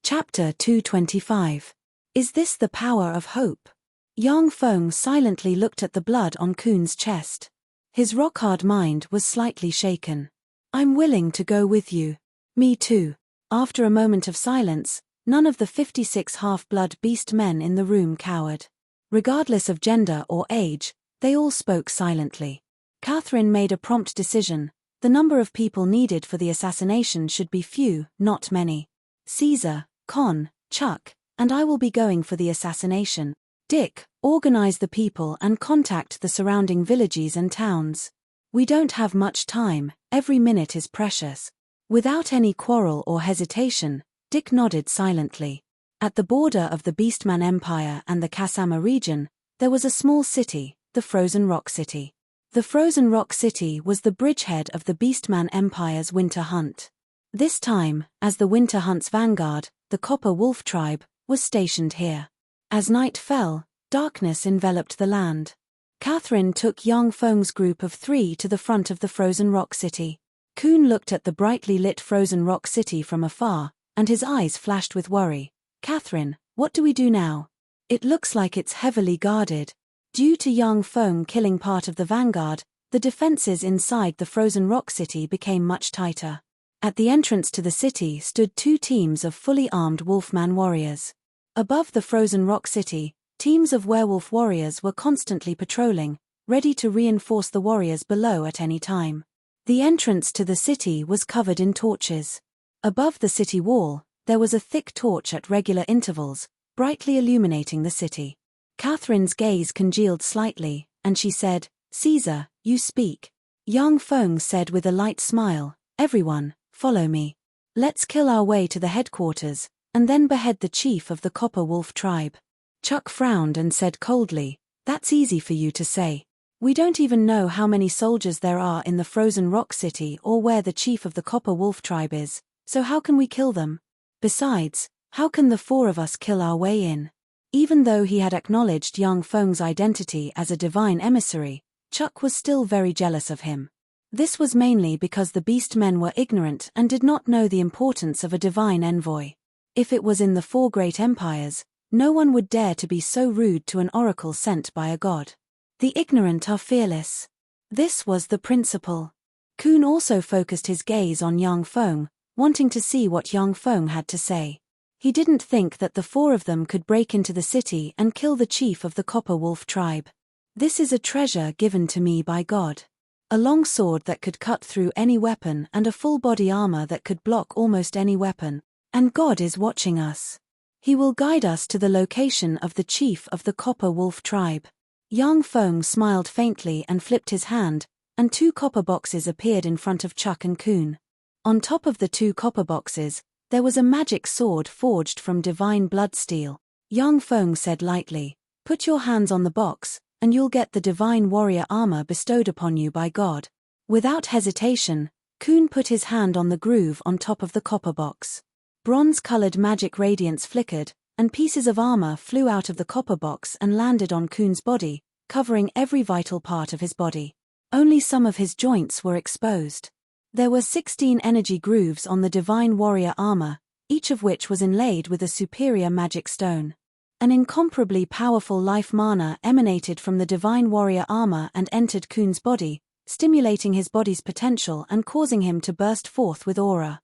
Chapter 225. Is this the power of hope? Yang Feng silently looked at the blood on Kun's chest. His rock-hard mind was slightly shaken. I'm willing to go with you. Me too. After a moment of silence, none of the 56 half-blood beast men in the room cowered. Regardless of gender or age, they all spoke silently. Catherine made a prompt decision. The number of people needed for the assassination should be few, not many. Caesar, Con, Chuck, and I will be going for the assassination. Dick, organize the people and contact the surrounding villages and towns. We don't have much time, every minute is precious. Without any quarrel or hesitation, Dick nodded silently. At the border of the Beastman Empire and the Kasama region, there was a small city, the Frozen Rock City. The Frozen Rock City was the bridgehead of the Beastman Empire's winter hunt. This time, as the winter hunt's vanguard, the Copper Wolf tribe, was stationed here. As night fell, darkness enveloped the land. Catherine took Yang Feng's group of 3 to the front of the Frozen Rock City. Kun looked at the brightly lit Frozen Rock City from afar, and his eyes flashed with worry. Catherine, what do we do now? It looks like it's heavily guarded. Due to Yang Feng killing part of the vanguard, the defenses inside the Frozen Rock City became much tighter. At the entrance to the city stood 2 teams of fully armed Wolfman warriors. Above the Frozen Rock City, teams of werewolf warriors were constantly patrolling, ready to reinforce the warriors below at any time. The entrance to the city was covered in torches. Above the city wall, there was a thick torch at regular intervals, brightly illuminating the city. Catherine's gaze congealed slightly, and she said, Caesar, you speak. Yang Feng said with a light smile, everyone, follow me. Let's kill our way to the headquarters, and then behead the chief of the Copper Wolf tribe. Chuck frowned and said coldly, that's easy for you to say. We don't even know how many soldiers there are in the Frozen Rock City or where the chief of the Copper Wolf tribe is, so how can we kill them? Besides, how can the 4 of us kill our way in? Even though he had acknowledged Yang Feng's identity as a divine emissary, Chuck was still very jealous of him. This was mainly because the beast men were ignorant and did not know the importance of a divine envoy. If it was in the 4 great empires, no one would dare to be so rude to an oracle sent by a god. The ignorant are fearless. This was the principle. Kun also focused his gaze on Yang Feng, wanting to see what Yang Feng had to say. He didn't think that the 4 of them could break into the city and kill the chief of the Copper Wolf tribe. This is a treasure given to me by God. A long sword that could cut through any weapon and a full body armor that could block almost any weapon. And God is watching us. He will guide us to the location of the chief of the Copper Wolf tribe. Yang Feng smiled faintly and flipped his hand, and 2 copper boxes appeared in front of Chuck and Kun. On top of the 2 copper boxes, there was a magic sword forged from divine blood steel. Yang Feng said lightly, put your hands on the box, and you'll get the divine warrior armor bestowed upon you by God. Without hesitation, Kun put his hand on the groove on top of the copper box. Bronze-colored magic radiance flickered, and pieces of armor flew out of the copper box and landed on Kun's body, covering every vital part of his body. Only some of his joints were exposed. There were 16 energy grooves on the divine warrior armor, each of which was inlaid with a superior magic stone. An incomparably powerful life mana emanated from the divine warrior armor and entered Kun's body, stimulating his body's potential and causing him to burst forth with aura.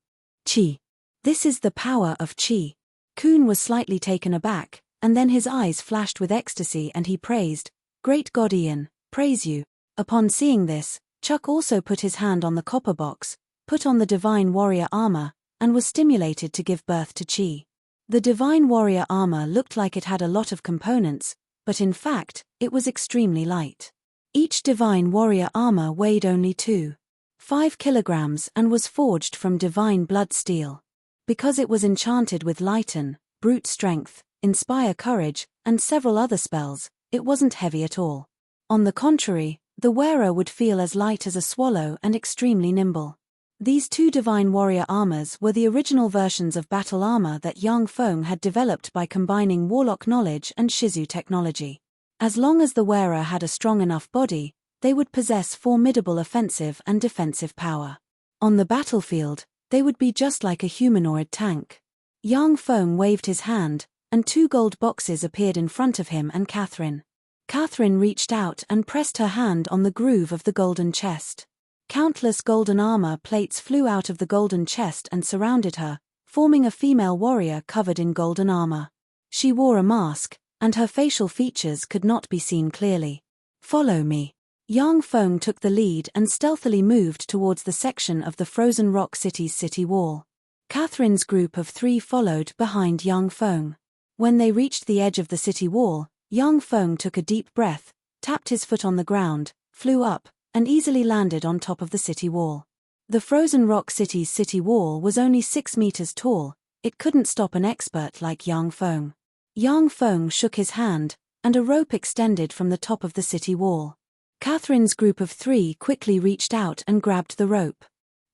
Qi. This is the power of Qi. Kun was slightly taken aback, and then his eyes flashed with ecstasy and he praised, Great God Ian, praise you. Upon seeing this, Chuck also put his hand on the copper box, put on the divine warrior armor, and was stimulated to give birth to Qi. The divine warrior armor looked like it had a lot of components, but in fact, it was extremely light. Each divine warrior armor weighed only 2.5 kilograms and was forged from divine blood steel. Because it was enchanted with lighten, brute strength, inspire courage, and several other spells, it wasn't heavy at all. On the contrary, the wearer would feel as light as a swallow and extremely nimble. These 2 divine warrior armors were the original versions of battle armor that Yang Feng had developed by combining warlock knowledge and Shizu technology. As long as the wearer had a strong enough body, they would possess formidable offensive and defensive power. On the battlefield, they would be just like a humanoid tank. Yang Feng waved his hand, and 2 gold boxes appeared in front of him and Catherine. Catherine reached out and pressed her hand on the groove of the golden chest. Countless golden armor plates flew out of the golden chest and surrounded her, forming a female warrior covered in golden armor. She wore a mask, and her facial features could not be seen clearly. "Follow me." Yang Feng took the lead and stealthily moved towards the section of the frozen rock city's city wall. Catherine's group of 3 followed behind Yang Feng. When they reached the edge of the city wall, Yang Feng took a deep breath, tapped his foot on the ground, flew up, and easily landed on top of the city wall. The frozen rock city's city wall was only 6 meters tall. It couldn't stop an expert like Yang Feng. Yang Feng shook his hand, and a rope extended from the top of the city wall. Catherine's group of 3 quickly reached out and grabbed the rope.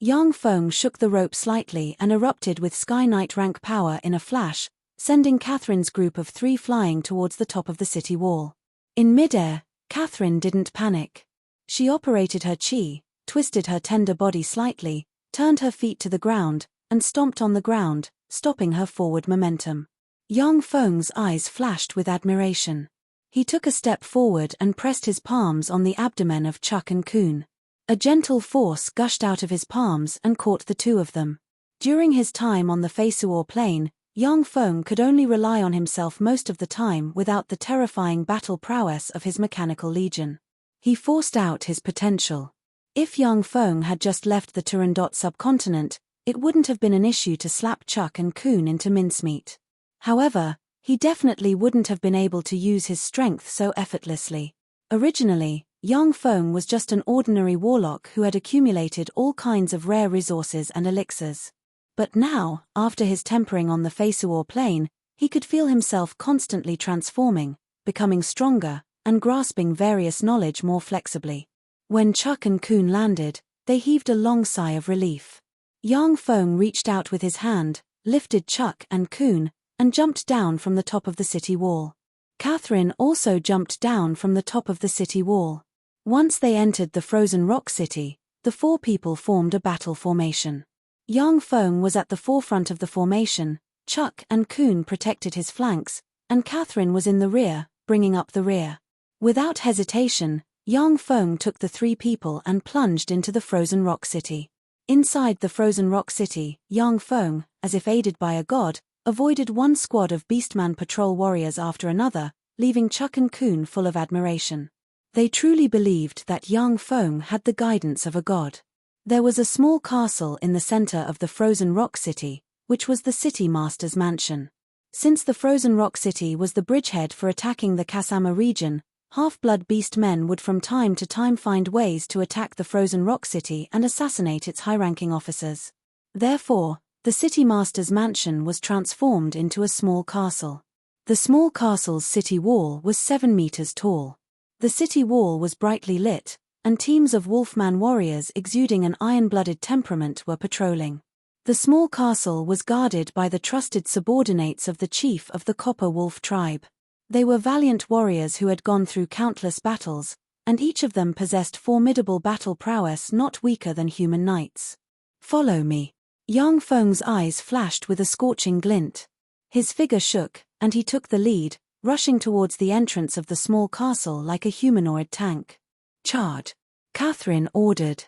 Yang Feng shook the rope slightly and erupted with Sky Knight rank power in a flash, sending Catherine's group of 3 flying towards the top of the city wall. In midair, Catherine didn't panic. She operated her chi, twisted her tender body slightly, turned her feet to the ground, and stomped on the ground, stopping her forward momentum. Yang Feng's eyes flashed with admiration. He took a step forward and pressed his palms on the abdomen of Chuck and Kun. A gentle force gushed out of his palms and caught the 2 of them. During his time on the Feisuo Plain, Yang Feng could only rely on himself most of the time without the terrifying battle prowess of his mechanical legion. He forced out his potential. If Yang Feng had just left the Turandot subcontinent, it wouldn't have been an issue to slap Chuck and Kun into mincemeat. However, he definitely wouldn't have been able to use his strength so effortlessly. Originally, Yang Feng was just an ordinary warlock who had accumulated all kinds of rare resources and elixirs. But now, after his tempering on the Feisuo Plain, he could feel himself constantly transforming, becoming stronger, and grasping various knowledge more flexibly. When Chuck and Kun landed, they heaved a long sigh of relief. Yang Feng reached out with his hand, lifted Chuck and Kun, and jumped down from the top of the city wall. Catherine also jumped down from the top of the city wall. Once they entered the frozen rock city, the 4 people formed a battle formation. Yang Feng was at the forefront of the formation, Chuck and Kun protected his flanks, and Catherine was in the rear, bringing up the rear. Without hesitation, Yang Feng took the 3 people and plunged into the frozen rock city. Inside the frozen rock city, Yang Feng, as if aided by a god, avoided one squad of Beastman patrol warriors after another, leaving Chuck and Kun full of admiration. They truly believed that Yang Feng had the guidance of a god. There was a small castle in the center of the frozen rock city, which was the city master's mansion. Since the frozen rock city was the bridgehead for attacking the Kasama region, half-blood beast men would from time to time find ways to attack the frozen rock city and assassinate its high-ranking officers. Therefore, the city master's mansion was transformed into a small castle. The small castle's city wall was 7 meters tall. The city wall was brightly lit, and teams of wolfman warriors exuding an iron-blooded temperament were patrolling. The small castle was guarded by the trusted subordinates of the chief of the Copper Wolf tribe. They were valiant warriors who had gone through countless battles, and each of them possessed formidable battle prowess not weaker than human knights. "Follow me." Yang Feng's eyes flashed with a scorching glint. His figure shook, and he took the lead, rushing towards the entrance of the small castle like a humanoid tank. "Charge!" Catherine ordered.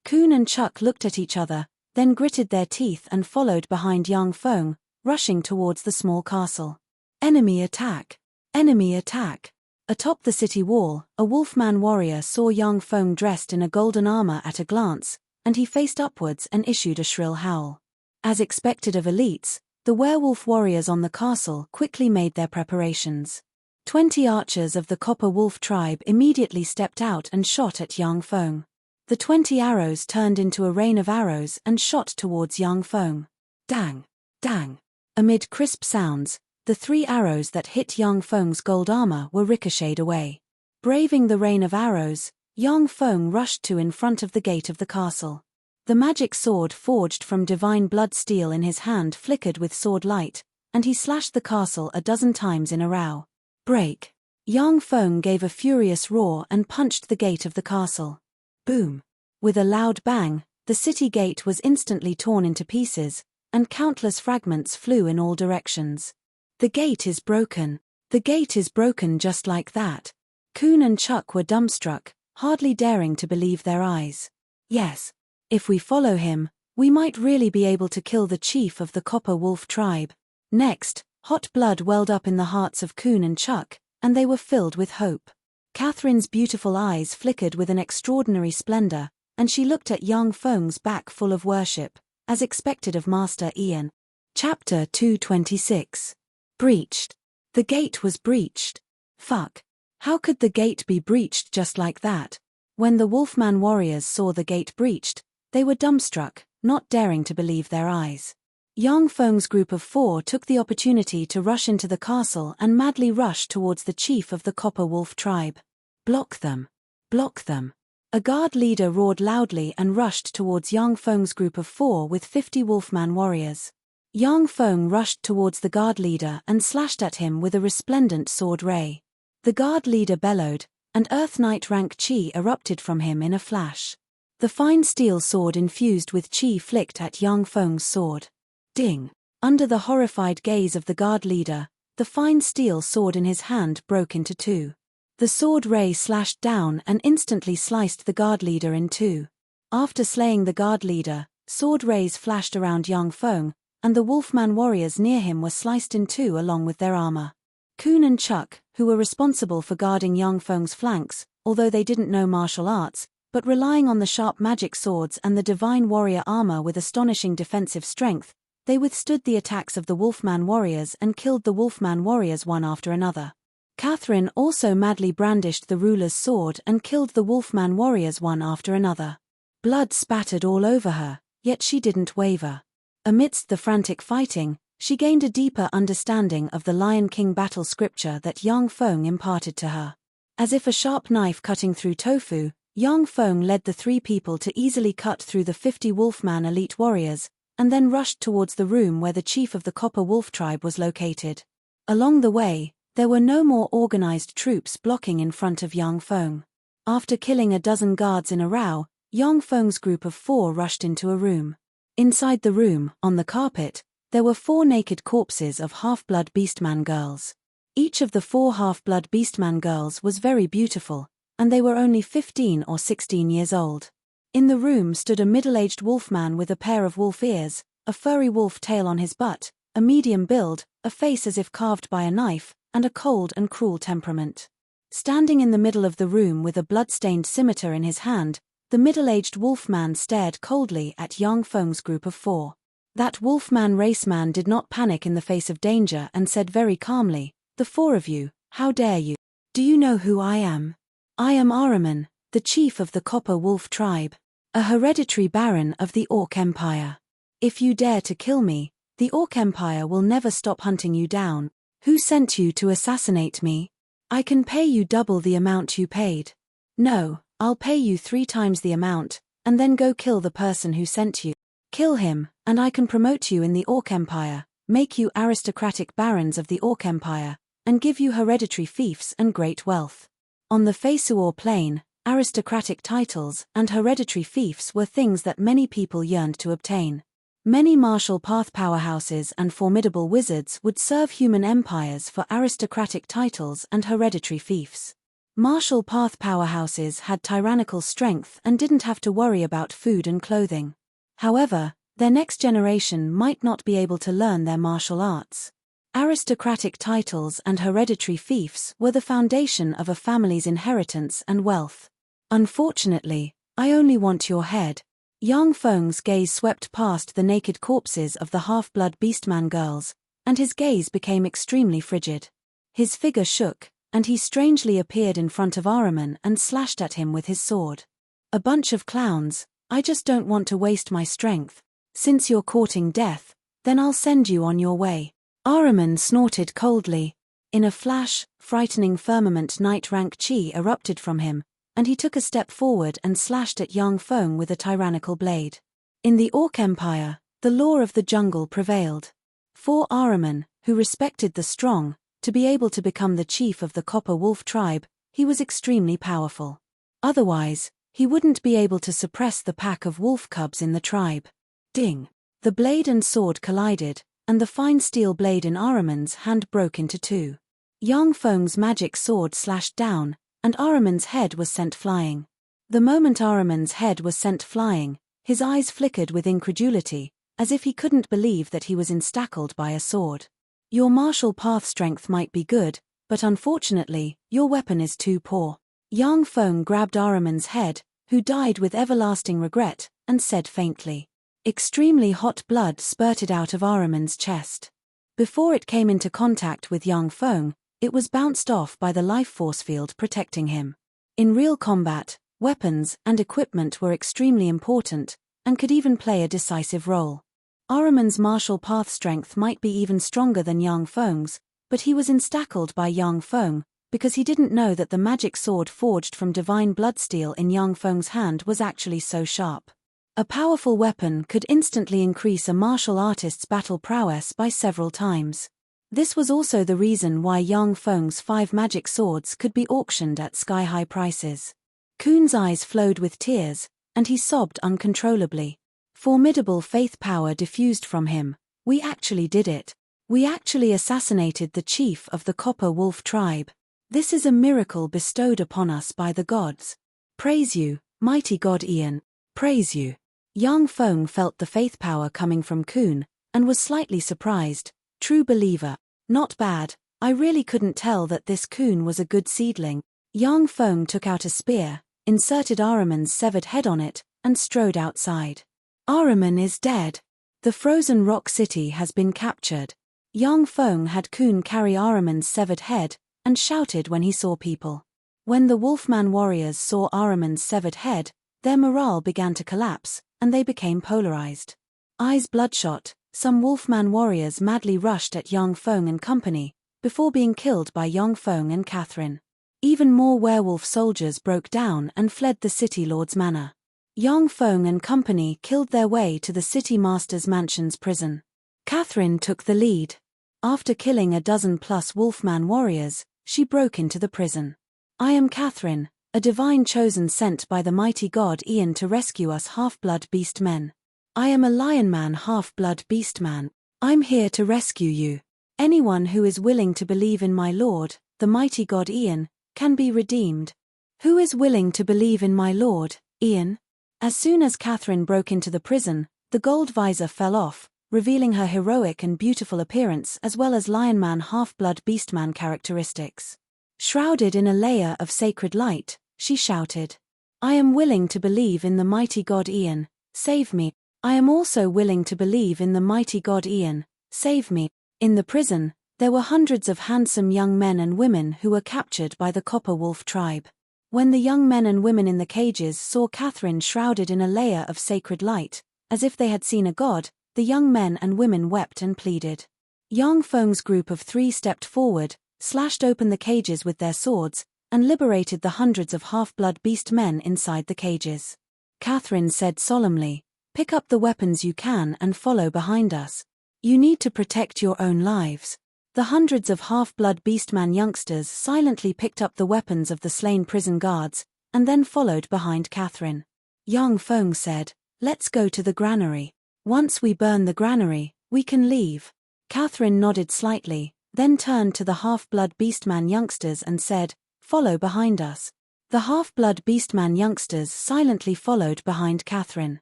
Kun and Chuck looked at each other, then gritted their teeth and followed behind Yang Feng, rushing towards the small castle. Enemy attack! Enemy attack! Atop the city wall, a wolfman warrior saw Yang Feng dressed in a golden armor at a glance, and he faced upwards and issued a shrill howl. As expected of elites, the werewolf warriors on the castle quickly made their preparations. 20 archers of the Copper Wolf tribe immediately stepped out and shot at Yang Feng. The 20 arrows turned into a rain of arrows and shot towards Yang Feng. Dang! Dang! Amid crisp sounds, the 3 arrows that hit Yang Feng's gold armor were ricocheted away. Braving the rain of arrows, Yang Feng rushed to in front of the gate of the castle. The magic sword forged from divine blood steel in his hand flickered with sword light, and he slashed the castle a dozen times in a row. Break! Yang Feng gave a furious roar and punched the gate of the castle. Boom! With a loud bang, the city gate was instantly torn into pieces, and countless fragments flew in all directions. "The gate is broken! The gate is broken just like that!" Kun and Chuck were dumbstruck, hardly daring to believe their eyes. Yes. If we follow him, we might really be able to kill the chief of the Copper Wolf tribe. Next, hot blood welled up in the hearts of Kun and Chuck, and they were filled with hope. Catherine's beautiful eyes flickered with an extraordinary splendor, and she looked at young Feng's back full of worship, as expected of Master Ian. Chapter 226. Breached. The gate was breached. Fuck. How could the gate be breached just like that? When the Wolfman warriors saw the gate breached, they were dumbstruck, not daring to believe their eyes. Yang Feng's group of 4 took the opportunity to rush into the castle and madly rush towards the chief of the Copper Wolf tribe. Block them. Block them. A guard leader roared loudly and rushed towards Yang Feng's group of 4 with 50 Wolfman warriors. Yang Feng rushed towards the guard leader and slashed at him with a resplendent sword ray. The guard leader bellowed, and Earth Knight rank chi erupted from him in a flash. The fine steel sword infused with chi flicked at Yang Feng's sword. Ding! Under the horrified gaze of the guard leader, the fine steel sword in his hand broke into 2. The sword ray slashed down and instantly sliced the guard leader in 2. After slaying the guard leader, sword rays flashed around Yang Feng, and the Wolfman warriors near him were sliced in 2 along with their armor. Kun and Chuck, who were responsible for guarding Yang Feng's flanks, although they didn't know martial arts, but relying on the sharp magic swords and the divine warrior armor with astonishing defensive strength, they withstood the attacks of the Wolfman warriors and killed the Wolfman warriors one after another. Catherine also madly brandished the ruler's sword and killed the Wolfman warriors one after another. Blood spattered all over her, yet she didn't waver. Amidst the frantic fighting, she gained a deeper understanding of the Lion King battle scripture that Yang Feng imparted to her. As if a sharp knife cutting through tofu, Yang Feng led the 3 people to easily cut through the 50 Wolfman elite warriors, and then rushed towards the room where the chief of the Copper Wolf tribe was located. Along the way, there were no more organized troops blocking in front of Yang Feng. After killing a dozen guards in a row, Yang Feng's group of 4 rushed into a room. Inside the room, on the carpet, there were 4 naked corpses of half-blood beastman girls. Each of the 4 half-blood beastman girls was very beautiful, and they were only 15 or 16 years old. In the room stood a middle-aged wolfman with a pair of wolf ears, a furry wolf tail on his butt, a medium build, a face as if carved by a knife, and a cold and cruel temperament. Standing in the middle of the room with a blood-stained scimitar in his hand, the middle-aged wolfman stared coldly at Yang Feng's group of 4. That wolfman raceman did not panic in the face of danger and said very calmly, "The 4 of you, how dare you? Do you know who I am? I am Ahriman, the chief of the Copper Wolf tribe, a hereditary baron of the Orc Empire. If you dare to kill me, the Orc Empire will never stop hunting you down. Who sent you to assassinate me? I can pay you double the amount you paid. No, I'll pay you 3 times the amount, and then go kill the person who sent you. Kill him, and I can promote you in the Orc Empire, make you aristocratic barons of the Orc Empire, and give you hereditary fiefs and great wealth." On the Fesuor plain, aristocratic titles and hereditary fiefs were things that many people yearned to obtain. Many martial path powerhouses and formidable wizards would serve human empires for aristocratic titles and hereditary fiefs. Martial path powerhouses had tyrannical strength and didn't have to worry about food and clothing. However, their next generation might not be able to learn their martial arts. Aristocratic titles and hereditary fiefs were the foundation of a family's inheritance and wealth. Unfortunately, I only want your head. Yang Feng's gaze swept past the naked corpses of the half-blood beastman girls, and his gaze became extremely frigid. His figure shook, and he strangely appeared in front of Ahriman and slashed at him with his sword. "A bunch of clowns, I just don't want to waste my strength. Since you're courting death, then I'll send you on your way." Ahriman snorted coldly. In a flash, frightening firmament knight rank chi erupted from him, and he took a step forward and slashed at Yang Feng with a tyrannical blade. In the Orc Empire, the law of the jungle prevailed. For Ahriman, who respected the strong, to be able to become the chief of the Copper Wolf tribe, he was extremely powerful. Otherwise, he wouldn't be able to suppress the pack of wolf cubs in the tribe. Ding! The blade and sword collided, and the fine steel blade in Ahriman's hand broke into 2. Yang Feng's magic sword slashed down, and Ahriman's head was sent flying. The moment Ahriman's head was sent flying, his eyes flickered with incredulity, as if he couldn't believe that he was instackled by a sword. Your martial path strength might be good, but unfortunately, your weapon is too poor. Yang Feng grabbed Ahriman's head, who died with everlasting regret, and said faintly. Extremely hot blood spurted out of Ahriman's chest. Before it came into contact with Yang Feng, it was bounced off by the life force field protecting him. In real combat, weapons and equipment were extremely important, and could even play a decisive role. Ahriman's martial path strength might be even stronger than Yang Feng's, but he was instackled by Yang Feng, because he didn't know that the magic sword forged from divine bloodsteel in Yang Feng's hand was actually so sharp. A powerful weapon could instantly increase a martial artist's battle prowess by several times. This was also the reason why Yang Feng's 5 magic swords could be auctioned at sky-high prices. Kun's eyes flowed with tears, and he sobbed uncontrollably. Formidable faith power diffused from him. We actually did it. We actually assassinated the chief of the Copper Wolf tribe. This is a miracle bestowed upon us by the gods. Praise you, mighty god Ian. Praise you. Yang Feng felt the faith power coming from Kun, and was slightly surprised. True believer. Not bad. I really couldn't tell that this Kun was a good seedling. Yang Feng took out a spear, inserted Ahriman's severed head on it, and strode outside. Ahriman is dead. The frozen rock city has been captured. Yang Feng had Kun carry Ahriman's severed head, and shouted when he saw people. When the Wolfman warriors saw Ahriman's severed head, their morale began to collapse, and they became polarized. Eyes bloodshot, some Wolfman warriors madly rushed at Yang Feng and company, before being killed by Yang Feng and Catherine. Even more werewolf soldiers broke down and fled the city lord's manor. Yang Feng and company killed their way to the city master's mansion's prison. Catherine took the lead. After killing a dozen-plus Wolfman warriors, she broke into the prison. I am Catherine, a divine chosen sent by the mighty god Ian to rescue us half-blood beast men. I am a lion man, half-blood beast man. I'm here to rescue you. Anyone who is willing to believe in my lord, the mighty god Ian, can be redeemed. Who is willing to believe in my lord, Ian? As soon as Catherine broke into the prison, the gold visor fell off, revealing her heroic and beautiful appearance as well as Lionman half-blood beastman characteristics. Shrouded in a layer of sacred light, she shouted, I am willing to believe in the mighty god Ian, save me. I am also willing to believe in the mighty god Ian, save me. In the prison, there were hundreds of handsome young men and women who were captured by the Copper Wolf tribe. When the young men and women in the cages saw Catherine shrouded in a layer of sacred light, as if they had seen a god, the young men and women wept and pleaded. Yang Feng's group of 3 stepped forward, slashed open the cages with their swords, and liberated the hundreds of half-blood beast men inside the cages. Catherine said solemnly, pick up the weapons you can and follow behind us. You need to protect your own lives. The hundreds of half-blood beastman youngsters silently picked up the weapons of the slain prison guards, and then followed behind Catherine. Yang Feng said, let's go to the granary. Once we burn the granary, we can leave. Catherine nodded slightly, then turned to the half-blood beastman youngsters and said, follow behind us. The half-blood beastman youngsters silently followed behind Catherine.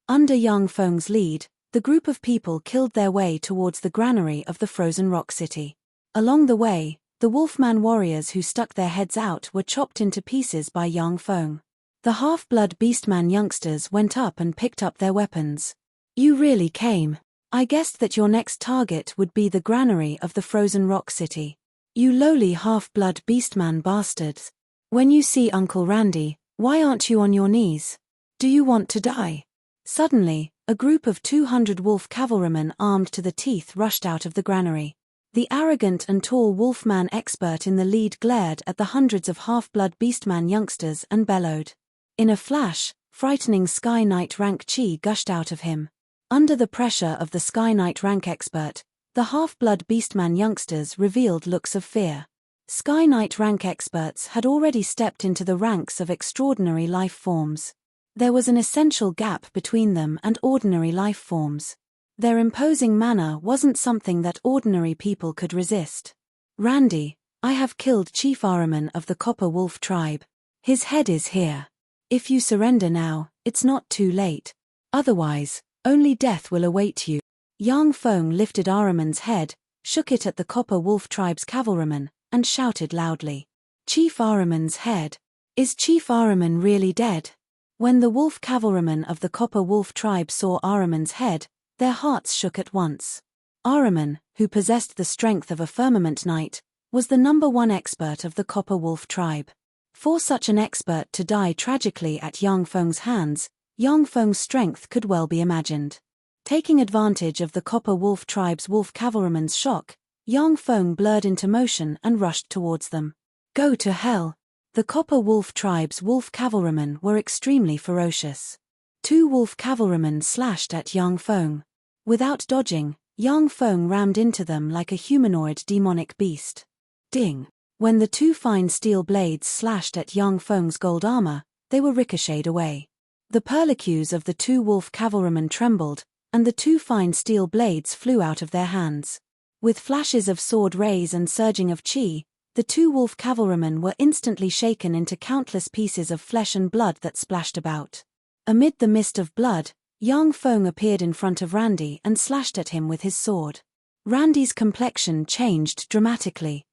Under Yang Feng's lead, the group of people killed their way towards the granary of the frozen rock city. Along the way, the Wolfman warriors who stuck their heads out were chopped into pieces by Yang Feng. The half-blood beastman youngsters went up and picked up their weapons. You really came. I guessed that your next target would be the granary of the frozen rock city. You lowly half-blood beastman bastards. When you see Uncle Randy, why aren't you on your knees? Do you want to die? Suddenly, a group of 200 wolf cavalrymen armed to the teeth rushed out of the granary. The arrogant and tall wolfman expert in the lead glared at the hundreds of half-blood beastman youngsters and bellowed. In a flash, frightening Sky Knight rank chi gushed out of him. Under the pressure of the Sky Knight rank expert, the half-blood beastman youngsters revealed looks of fear. Sky Knight rank experts had already stepped into the ranks of extraordinary life forms. There was an essential gap between them and ordinary life forms. Their imposing manner wasn't something that ordinary people could resist. Randy, I have killed Chief Ahriman of the Copper Wolf tribe. His head is here. If you surrender now, it's not too late. Otherwise, only death will await you. Yang Feng lifted Ahriman's head, shook it at the Copper Wolf tribe's cavalryman, and shouted loudly. Chief Ahriman's head. Is Chief Ahriman really dead? When the wolf cavalrymen of the Copper Wolf tribe saw Ahriman's head, their hearts shook at once. Ahriman, who possessed the strength of a firmament knight, was the #1 expert of the Copper Wolf tribe. For such an expert to die tragically at Yang Feng's hands, Yang Feng's strength could well be imagined. Taking advantage of the Copper Wolf tribe's wolf cavalryman's shock, Yang Feng blurred into motion and rushed towards them. Go to hell! The Copper Wolf tribe's wolf cavalrymen were extremely ferocious. 2 wolf cavalrymen slashed at Yang Feng. Without dodging, Yang Feng rammed into them like a humanoid demonic beast. Ding! When the 2 fine steel blades slashed at Yang Feng's gold armor, they were ricocheted away. The perlicues of the 2 wolf cavalrymen trembled, and the 2 fine steel blades flew out of their hands. With flashes of sword rays and surging of chi, the 2 wolf cavalrymen were instantly shaken into countless pieces of flesh and blood that splashed about. Amid the mist of blood, Yang Feng appeared in front of Randy and slashed at him with his sword. Randy's complexion changed dramatically.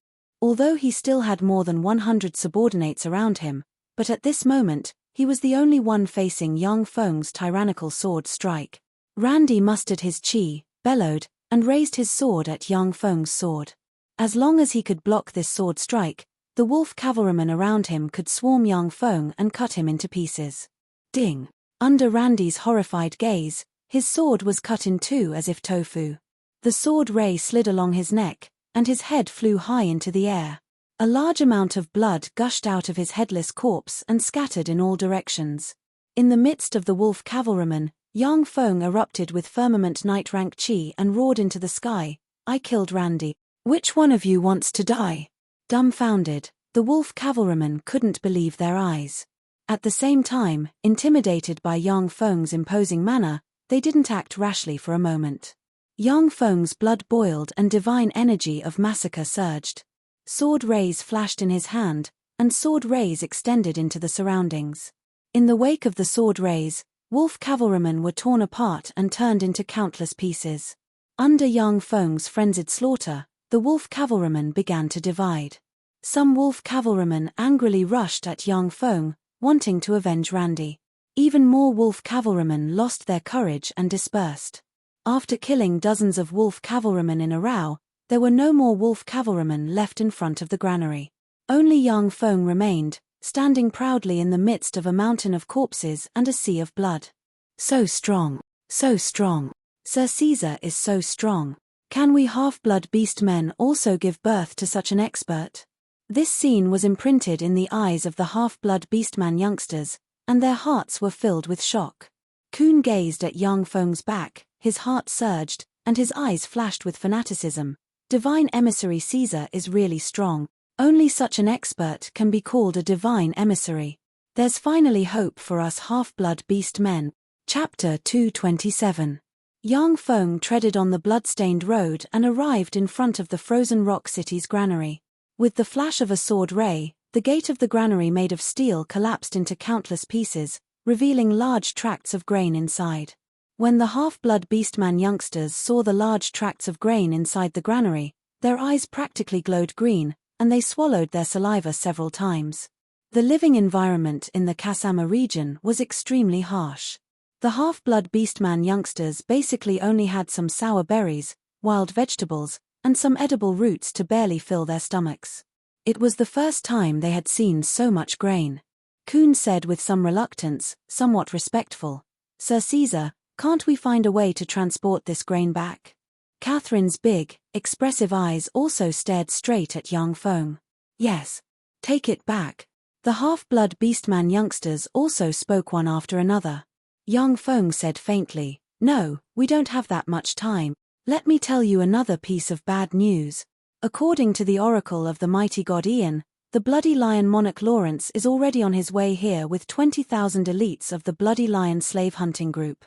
Although he still had more than 100 subordinates around him, but at this moment, he was the only one facing Yang Feng's tyrannical sword strike. Randy mustered his chi, bellowed, and raised his sword at Yang Feng's sword. As long as he could block this sword strike, the wolf cavalrymen around him could swarm Yang Feng and cut him into pieces. Ding! Under Randy's horrified gaze, his sword was cut in 2 as if tofu. The sword ray slid along his neck, and his head flew high into the air. A large amount of blood gushed out of his headless corpse and scattered in all directions. In the midst of the wolf cavalrymen, Yang Feng erupted with firmament knight rank chi and roared into the sky, I killed Randy. Which one of you wants to die? Dumbfounded, the wolf cavalrymen couldn't believe their eyes. At the same time, intimidated by Yang Feng's imposing manner, they didn't act rashly for a moment. Yang Feng's blood boiled and divine energy of massacre surged. Sword rays flashed in his hand, and sword rays extended into the surroundings. In the wake of the sword rays, wolf cavalrymen were torn apart and turned into countless pieces. Under Yang Feng's frenzied slaughter, the wolf cavalrymen began to divide. Some wolf cavalrymen angrily rushed at Yang Feng, wanting to avenge Randy. Even more wolf cavalrymen lost their courage and dispersed. After killing dozens of wolf cavalrymen in a row, there were no more wolf cavalrymen left in front of the granary. Only Yang Feng remained, standing proudly in the midst of a mountain of corpses and a sea of blood. So strong, so strong. Sir Caesar is so strong. Can we half-blood beast men also give birth to such an expert? This scene was imprinted in the eyes of the half-blood beastman youngsters, and their hearts were filled with shock. Kun gazed at Yang Feng's back, his heart surged, and his eyes flashed with fanaticism. Divine emissary Caesar is really strong. Only such an expert can be called a divine emissary. There's finally hope for us half-blood beast men. Chapter 227. Yang Feng treaded on the blood-stained road and arrived in front of the frozen rock city's granary. With the flash of a sword ray, the gate of the granary made of steel collapsed into countless pieces, revealing large tracts of grain inside. When the half-blood beastman youngsters saw the large tracts of grain inside the granary, their eyes practically glowed green, and they swallowed their saliva several times. The living environment in the Kasama region was extremely harsh. The half-blood beastman youngsters basically only had some sour berries, wild vegetables, and some edible roots to barely fill their stomachs. It was the first time they had seen so much grain. Kun said with some reluctance, somewhat respectful, Sir Caesar, can't we find a way to transport this grain back? Catherine's big, expressive eyes also stared straight at Yang Feng. Yes. Take it back. The half-blood beastman youngsters also spoke one after another. Yang Feng said faintly, No, we don't have that much time. Let me tell you another piece of bad news. According to the oracle of the mighty god Ian, the Bloody Lion monarch Lawrence is already on his way here with 20,000 elites of the Bloody Lion slave hunting group.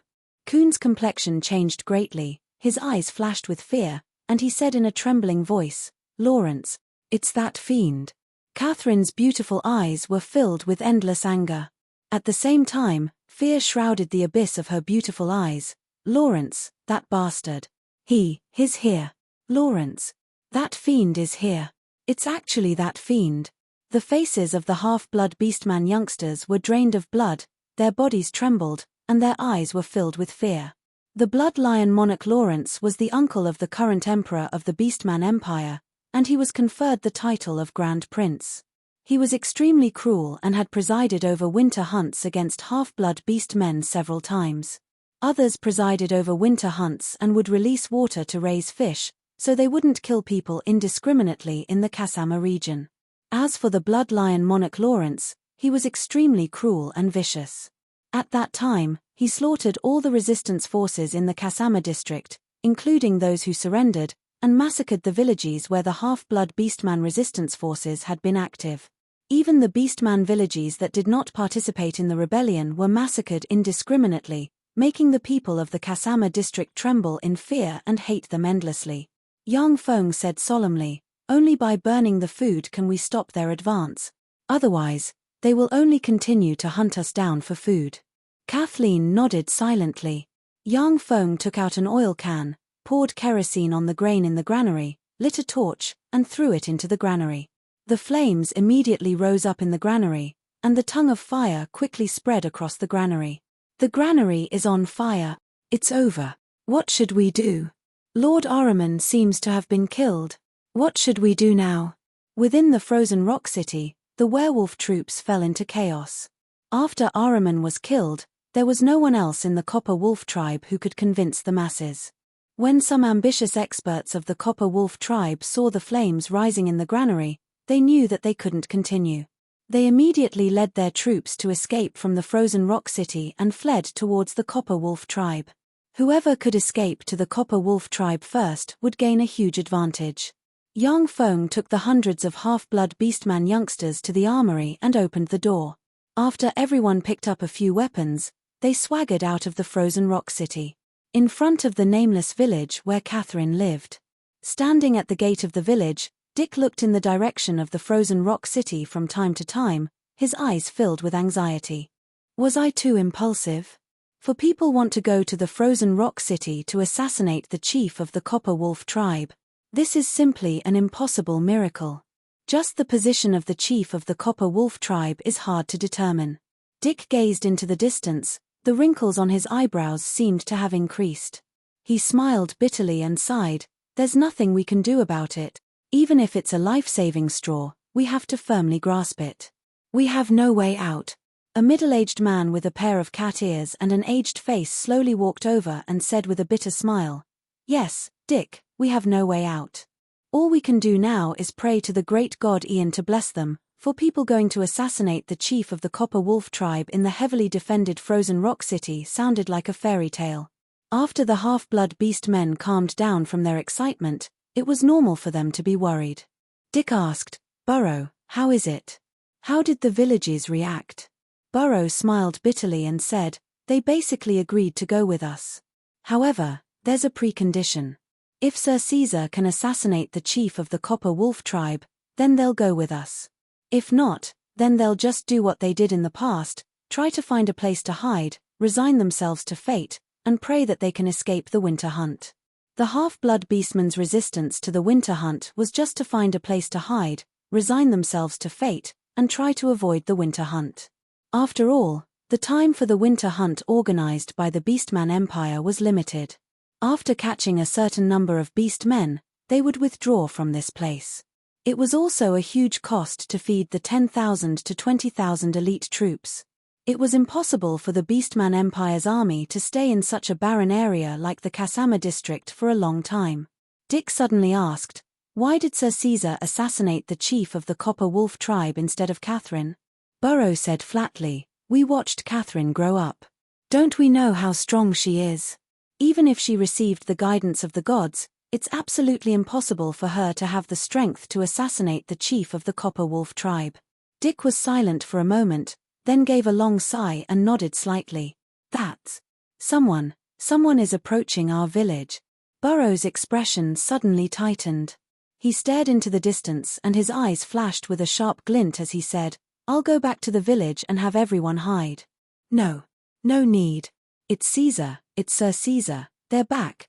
Kun's complexion changed greatly, his eyes flashed with fear, and he said in a trembling voice, Lawrence, It's that fiend. Catherine's beautiful eyes were filled with endless anger. At the same time, fear shrouded the abyss of her beautiful eyes. Lawrence, that bastard. He's here. Lawrence. That fiend is here. It's actually that fiend. The faces of the half-blood beastman youngsters were drained of blood, their bodies trembled, and their eyes were filled with fear. The blood lion monarch Lawrence was the uncle of the current emperor of the Beastman Empire, and he was conferred the title of Grand Prince. He was extremely cruel and had presided over winter hunts against half-blood beastmen several times. Others presided over winter hunts and would release water to raise fish, so they wouldn't kill people indiscriminately in the Kasama region. As for the blood lion monarch Lawrence, he was extremely cruel and vicious. At that time, he slaughtered all the resistance forces in the Kasama district, including those who surrendered, and massacred the villages where the half-blood beastman resistance forces had been active. Even the beastman villages that did not participate in the rebellion were massacred indiscriminately, making the people of the Kasama district tremble in fear and hate them endlessly. Yang Feng said solemnly, "Only by burning the food can we stop their advance. Otherwise, they will only continue to hunt us down for food." Kathleen nodded silently. Yang Feng took out an oil can, poured kerosene on the grain in the granary, lit a torch, and threw it into the granary. The flames immediately rose up in the granary, and the tongue of fire quickly spread across the granary. "The granary is on fire. It's over. What should we do? Lord Ahriman seems to have been killed. What should we do now?" Within the frozen rock city, the werewolf troops fell into chaos. After Ahriman was killed, there was no one else in the Copper Wolf tribe who could convince the masses. When some ambitious experts of the Copper Wolf tribe saw the flames rising in the granary, they knew that they couldn't continue. They immediately led their troops to escape from the frozen rock city and fled towards the Copper Wolf tribe. Whoever could escape to the Copper Wolf tribe first would gain a huge advantage. Yang Feng took the hundreds of half-blood beastman youngsters to the armory and opened the door. After everyone picked up a few weapons, they swaggered out of the frozen rock city. In front of the nameless village where Catherine lived. Standing at the gate of the village, Dick looked in the direction of the frozen rock city from time to time, his eyes filled with anxiety. Was I too impulsive? For people want to go to the frozen rock city to assassinate the chief of the Copper Wolf tribe. This is simply an impossible miracle. Just the position of the chief of the Copper Wolf tribe is hard to determine. Dick gazed into the distance, the wrinkles on his eyebrows seemed to have increased. He smiled bitterly and sighed, "There's nothing we can do about it. Even if it's a life-saving straw, we have to firmly grasp it. We have no way out." A middle-aged man with a pair of cat ears and an aged face slowly walked over and said with a bitter smile, "Yes, Dick, we have no way out. All we can do now is pray to the great god Ian to bless them, for people going to assassinate the chief of the Copper Wolf tribe in the heavily defended frozen rock city sounded like a fairy tale." After the half-blood beast men calmed down from their excitement, it was normal for them to be worried. Dick asked, "Burrow, how is it? How did the villages react?" Burrow smiled bitterly and said, "They basically agreed to go with us. However, there's a precondition. If Sir Caesar can assassinate the chief of the Copper Wolf tribe, then they'll go with us. If not, then they'll just do what they did in the past, try to find a place to hide, resign themselves to fate, and pray that they can escape the winter hunt." The half-blood beastman's resistance to the winter hunt was just to find a place to hide, resign themselves to fate, and try to avoid the winter hunt. After all, the time for the winter hunt organized by the Beastman Empire was limited. After catching a certain number of beast men, they would withdraw from this place. It was also a huge cost to feed the 10,000 to 20,000 elite troops. It was impossible for the Beastman Empire's army to stay in such a barren area like the Kasama district for a long time. Dick suddenly asked, "Why did Sir Caesar assassinate the chief of the Copper Wolf tribe instead of Catherine?" Burrow said flatly, "We watched Catherine grow up. Don't we know how strong she is? Even if she received the guidance of the gods, it's absolutely impossible for her to have the strength to assassinate the chief of the Copper Wolf tribe." Dick was silent for a moment, then gave a long sigh and nodded slightly. "That's someone is approaching our village." Burrow's expression suddenly tightened. He stared into the distance and his eyes flashed with a sharp glint as he said, "I'll go back to the village and have everyone hide." "No. No need. It's Caesar, it's Sir Caesar. They're back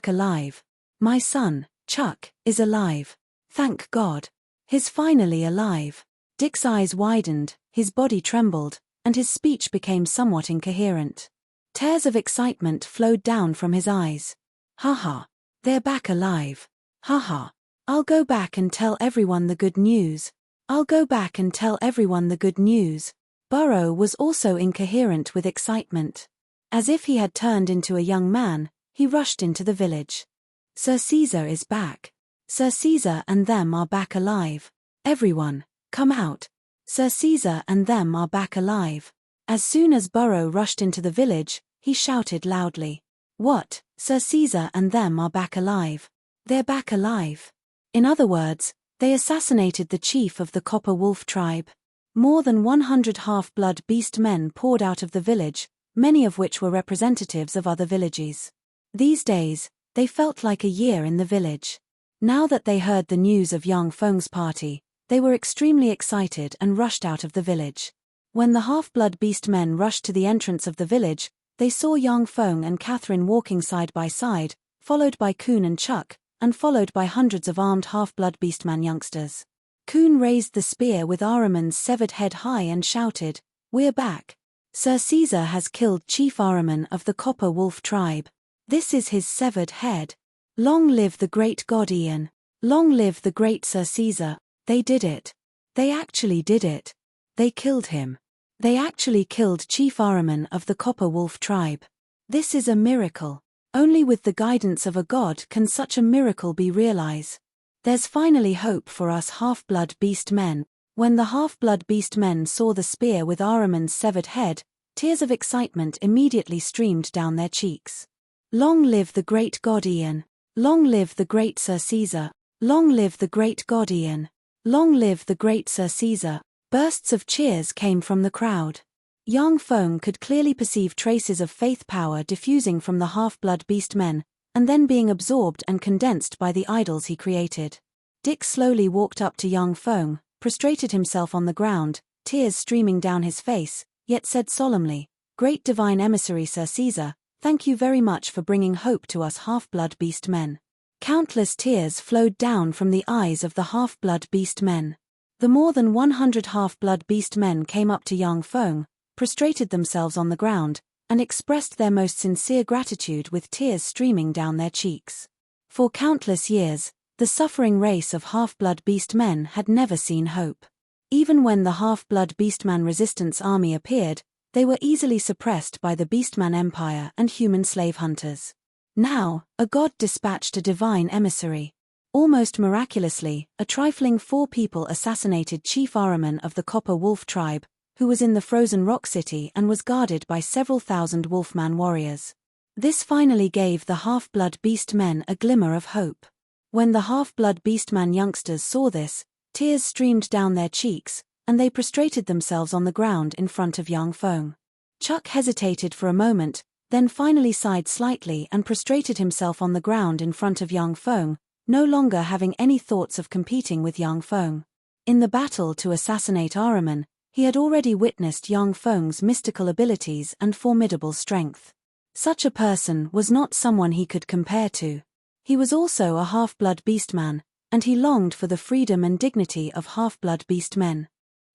alive. My son, Chuck, is alive. Thank God. He's finally alive." Dick's eyes widened, his body trembled, and his speech became somewhat incoherent. Tears of excitement flowed down from his eyes. "Ha ha. They're back alive. Ha ha. I'll go back and tell everyone the good news. I'll go back and tell everyone the good news." Burrow was also incoherent with excitement. As if he had turned into a young man, he rushed into the village. "Sir Caesar is back. Sir Caesar and them are back alive. Everyone, come out. Sir Caesar and them are back alive." As soon as Burrow rushed into the village, he shouted loudly, "What? Sir Caesar and them are back alive? They're back alive?" In other words, they assassinated the chief of the Copper Wolf tribe. More than 100 half-blood beast men poured out of the village, many of which were representatives of other villages. These days, they felt like a year in the village. Now that they heard the news of Yang Feng's party, they were extremely excited and rushed out of the village. When the half-blood beast men rushed to the entrance of the village, they saw Yang Feng and Catherine walking side by side, followed by Kun and Chuck, and followed by hundreds of armed half-blood beastman youngsters. Kun raised the spear with Ahriman's severed head high and shouted, "We're back. Sir Caesar has killed Chief Ahriman of the Copper Wolf tribe. This is his severed head. Long live the great god Ian. Long live the great Sir Caesar. They did it. They actually did it. They killed him. They actually killed Chief Ahriman of the Copper Wolf tribe. This is a miracle. Only with the guidance of a god can such a miracle be realized. There's finally hope for us half-blood beast men." When the half-blood beast men saw the spear with Ahriman's severed head, tears of excitement immediately streamed down their cheeks. "Long live the great god Ian. Long live the great Sir Caesar. Long live the great god Ian. Long live the great Sir Caesar." Bursts of cheers came from the crowd. Yang Feng could clearly perceive traces of faith power diffusing from the half-blood beast men, and then being absorbed and condensed by the idols he created. Dick slowly walked up to Yang Feng, prostrated himself on the ground, tears streaming down his face, yet said solemnly, "Great divine emissary Sir Caesar, thank you very much for bringing hope to us half-blood beast men." Countless tears flowed down from the eyes of the half-blood beast men. The more than 100 half-blood beast men came up to Yang Feng, prostrated themselves on the ground, and expressed their most sincere gratitude with tears streaming down their cheeks. For countless years, the suffering race of half-blood beast men had never seen hope. Even when the half-blood beastman resistance army appeared, they were easily suppressed by the beastman empire and human slave hunters. Now, a god dispatched a divine emissary. Almost miraculously, a trifling 4 people assassinated Chief Ahriman of the Copper Wolf tribe, who was in the frozen rock city and was guarded by several thousand wolfman warriors. This finally gave the half-blood beast men a glimmer of hope. When the half-blood beastman youngsters saw this, tears streamed down their cheeks, and they prostrated themselves on the ground in front of Yang Feng. Chuck hesitated for a moment, then finally sighed slightly and prostrated himself on the ground in front of Yang Feng, no longer having any thoughts of competing with Yang Feng. In the battle to assassinate Ahriman, he had already witnessed Yang Feng's mystical abilities and formidable strength. Such a person was not someone he could compare to. He was also a half-blood beastman, and he longed for the freedom and dignity of half-blood beast men.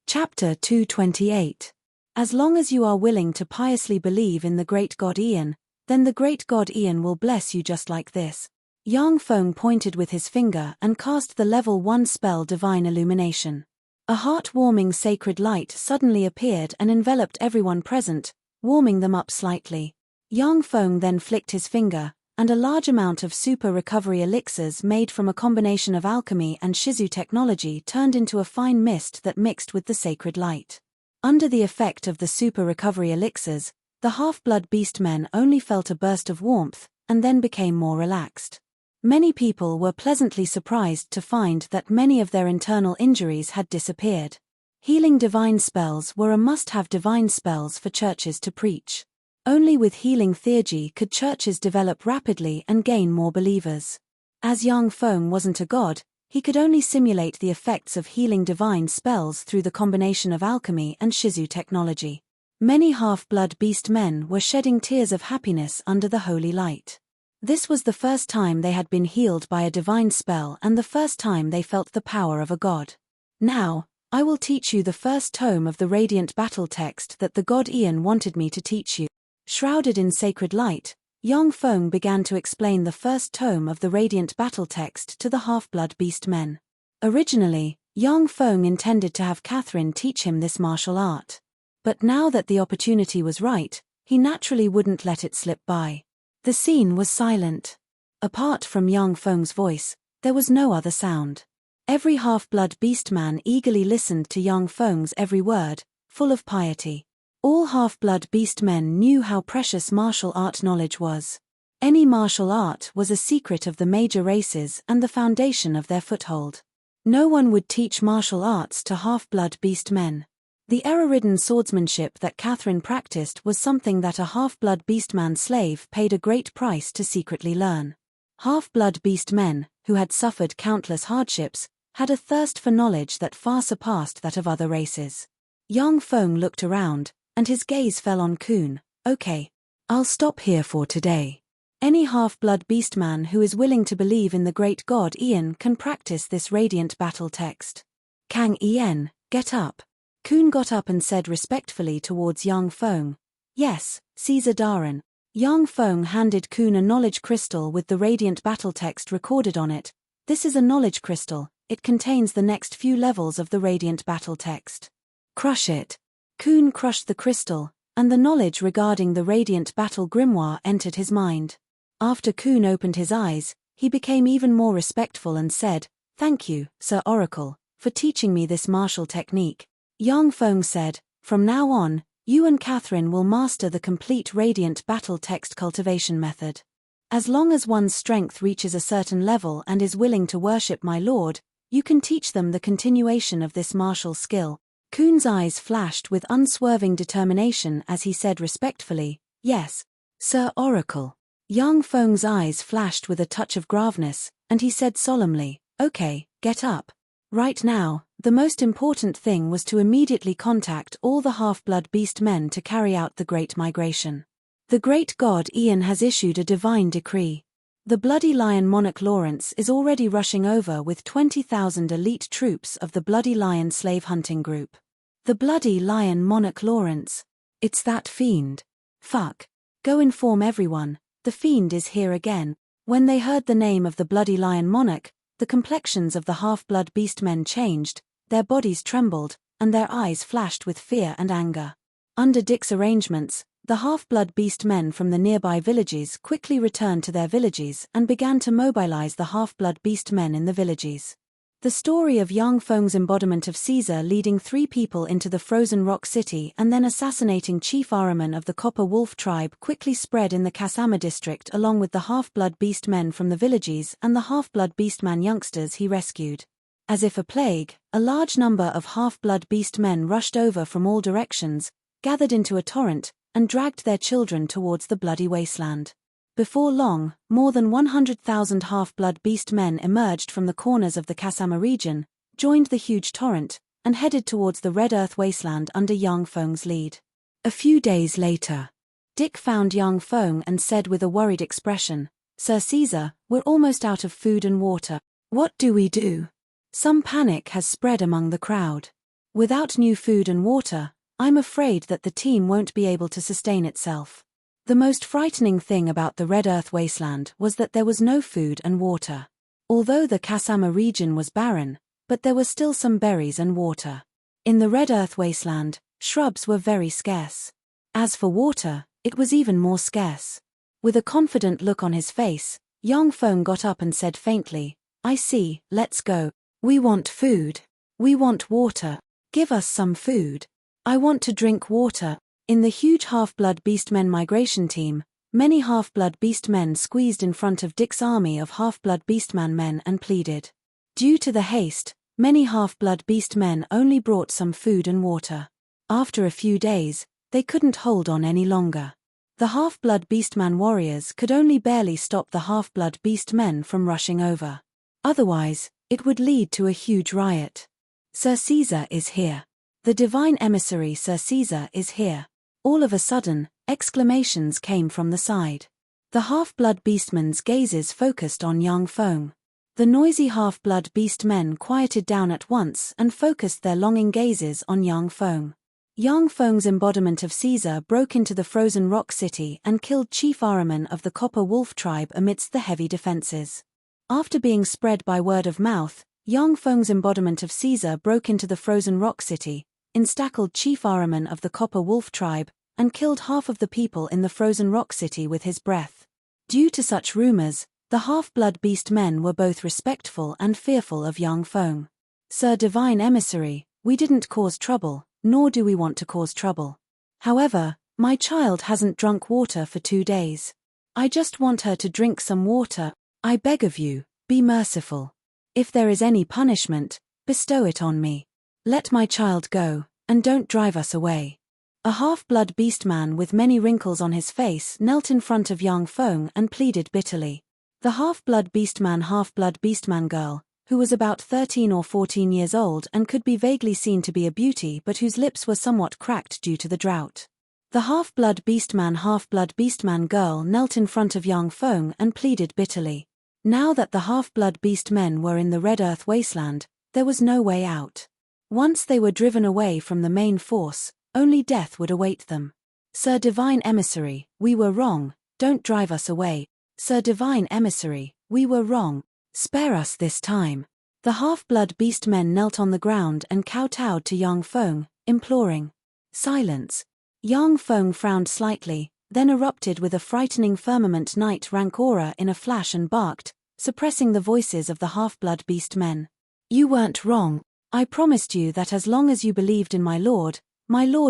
Chapter 228. As long as you are willing to piously believe in the great god Ian, then the great god Ian will bless you just like this. Yang Feng pointed with his finger and cast the level 1 spell Divine Illumination. A heart-warming sacred light suddenly appeared and enveloped everyone present, warming them up slightly. Yang Feng then flicked his finger, and a large amount of super recovery elixirs made from a combination of alchemy and Shizu technology turned into a fine mist that mixed with the sacred light. Under the effect of the super recovery elixirs, the half-blood beast men only felt a burst of warmth, and then became more relaxed. Many people were pleasantly surprised to find that many of their internal injuries had disappeared. Healing divine spells were a must-have divine spells for churches to preach. Only with healing theurgy could churches develop rapidly and gain more believers. As Yang Feng wasn't a god, He could only simulate the effects of healing divine spells through the combination of alchemy and Shizu technology. Many half-blood beast men were shedding tears of happiness under the holy light. This was the first time they had been healed by a divine spell and the first time they felt the power of a god. Now, I will teach you the first tome of the radiant battle text that the god Ian wanted me to teach you. Shrouded in sacred light, Yang Feng began to explain the first tome of the radiant battle text to the half-blood beast men. Originally, Yang Feng intended to have Catherine teach him this martial art. But now that the opportunity was right, he naturally wouldn't let it slip by. The scene was silent. Apart from Yang Feng's voice, there was no other sound. Every half-blood beast man eagerly listened to Yang Feng's every word, full of piety. All half-blood beast men knew how precious martial art knowledge was. Any martial art was a secret of the major races and the foundation of their foothold. No one would teach martial arts to half-blood beast men. The error-ridden swordsmanship that Catherine practiced was something that a half-blood beastman slave paid a great price to secretly learn. Half-blood beast men, who had suffered countless hardships, had a thirst for knowledge that far surpassed that of other races. Yang Feng looked around, and his gaze fell on Kun. Okay, I'll stop here for today. Any half-blood beastman who is willing to believe in the great god Ian can practice this radiant battle text. Kang Ian, get up. Kun got up and said respectfully towards Yang Feng, "Yes, Caesar Daran." Yang Feng handed Kun a knowledge crystal with the radiant battle text recorded on it. "This is a knowledge crystal, it contains the next few levels of the radiant battle text. Crush it." Kun crushed the crystal, and the knowledge regarding the radiant battle grimoire entered his mind. After Kun opened his eyes, he became even more respectful and said, "Thank you, Sir Oracle, for teaching me this martial technique." Yang Feng said, "From now on, you and Catherine will master the complete radiant battle text cultivation method. As long as one's strength reaches a certain level and is willing to worship my lord, you can teach them the continuation of this martial skill." Kun's eyes flashed with unswerving determination as he said respectfully, "Yes, Sir Oracle." Yang Feng's eyes flashed with a touch of graveness, and he said solemnly, "Okay, get up." Right now, the most important thing was to immediately contact all the half-blood beast men to carry out the Great Migration. The great god Ian has issued a divine decree. The Bloody Lion monarch Lawrence is already rushing over with 20,000 elite troops of the Bloody Lion slave hunting group. The Bloody Lion monarch Lawrence. It's that fiend. Fuck. Go inform everyone, the fiend is here again. When they heard the name of the Bloody Lion monarch, the complexions of the half-blood beast men changed, their bodies trembled, and their eyes flashed with fear and anger. Under Dick's arrangements, the half-blood beast men from the nearby villages quickly returned to their villages and began to mobilize the half-blood beast men in the villages. The story of Yang Feng's embodiment of Caesar leading 3 people into the frozen rock city and then assassinating Chief Ahriman of the Copper Wolf tribe quickly spread in the Kasama district along with the half-blood beast men from the villages and the half-blood beastman youngsters he rescued. As if a plague, a large number of half-blood beast men rushed over from all directions, gathered into a torrent, and dragged their children towards the bloody wasteland. Before long, more than 100,000 half-blood beast men emerged from the corners of the Kasama region, joined the huge torrent, and headed towards the Red Earth wasteland under Yang Feng's lead. A few days later, Dick found Yang Feng and said with a worried expression, "Sir Caesar, we're almost out of food and water. What do we do? Some panic has spread among the crowd. Without new food and water, I'm afraid that the team won't be able to sustain itself." The most frightening thing about the Red Earth wasteland was that there was no food and water. Although the Kasama region was barren, but there were still some berries and water. In the Red Earth wasteland, shrubs were very scarce. As for water, it was even more scarce. With a confident look on his face, Yang Feng got up and said faintly, "I see, let's go. We want food. We want water. Give us some food. I want to drink water." In the huge half-blood beastmen migration team, many half-blood beastmen squeezed in front of Dick's army of half-blood beastman men and pleaded. Due to the haste, many half-blood beastmen only brought some food and water. After a few days, they couldn't hold on any longer. The half-blood beastman warriors could only barely stop the half-blood beastmen from rushing over. Otherwise, It would lead to a huge riot. Sir Caesar is here. The divine emissary Sir Caesar is here. All of a sudden, exclamations came from the side. The half-blood beastmen's gazes focused on young Feng. The noisy half-blood beast men quieted down at once and focused their longing gazes on young Feng. Young Feng's embodiment of Caesar broke into the frozen rock city and killed Chief Ahriman of the Copper Wolf tribe amidst the heavy defenses. After being spread by word of mouth, young Feng's embodiment of Caesar broke into the frozen rock city, instackled Chief Ahriman of the Copper Wolf tribe, and killed half of the people in the frozen rock city with his breath. Due to such rumors, the half-blood beast men were both respectful and fearful of young Feng. Sir Divine Emissary, we didn't cause trouble, nor do we want to cause trouble. However, my child hasn't drunk water for 2 days. I just want her to drink some water. I beg of you, be merciful. If there is any punishment, bestow it on me. Let my child go, and don't drive us away. A half-blood beast man with many wrinkles on his face knelt in front of young Feng and pleaded bitterly. The half-blood beastman girl, who was about 13 or 14 years old and could be vaguely seen to be a beauty but whose lips were somewhat cracked due to the drought. The half-blood beastman girl knelt in front of young Feng and pleaded bitterly. Now that the half-blood beast men were in the Red Earth wasteland, there was no way out. Once they were driven away from the main force, only death would await them. Sir Divine Emissary, we were wrong, don't drive us away. Sir Divine Emissary, we were wrong. Spare us this time. The half-blood beast men knelt on the ground and kowtowed to young Feng, imploring. Silence. Young Feng frowned slightly, then erupted with a frightening firmament night rank aura in a flash and barked, suppressing the voices of the half-blood beast men. You weren't wrong. I promised you that as long as you believed in my lord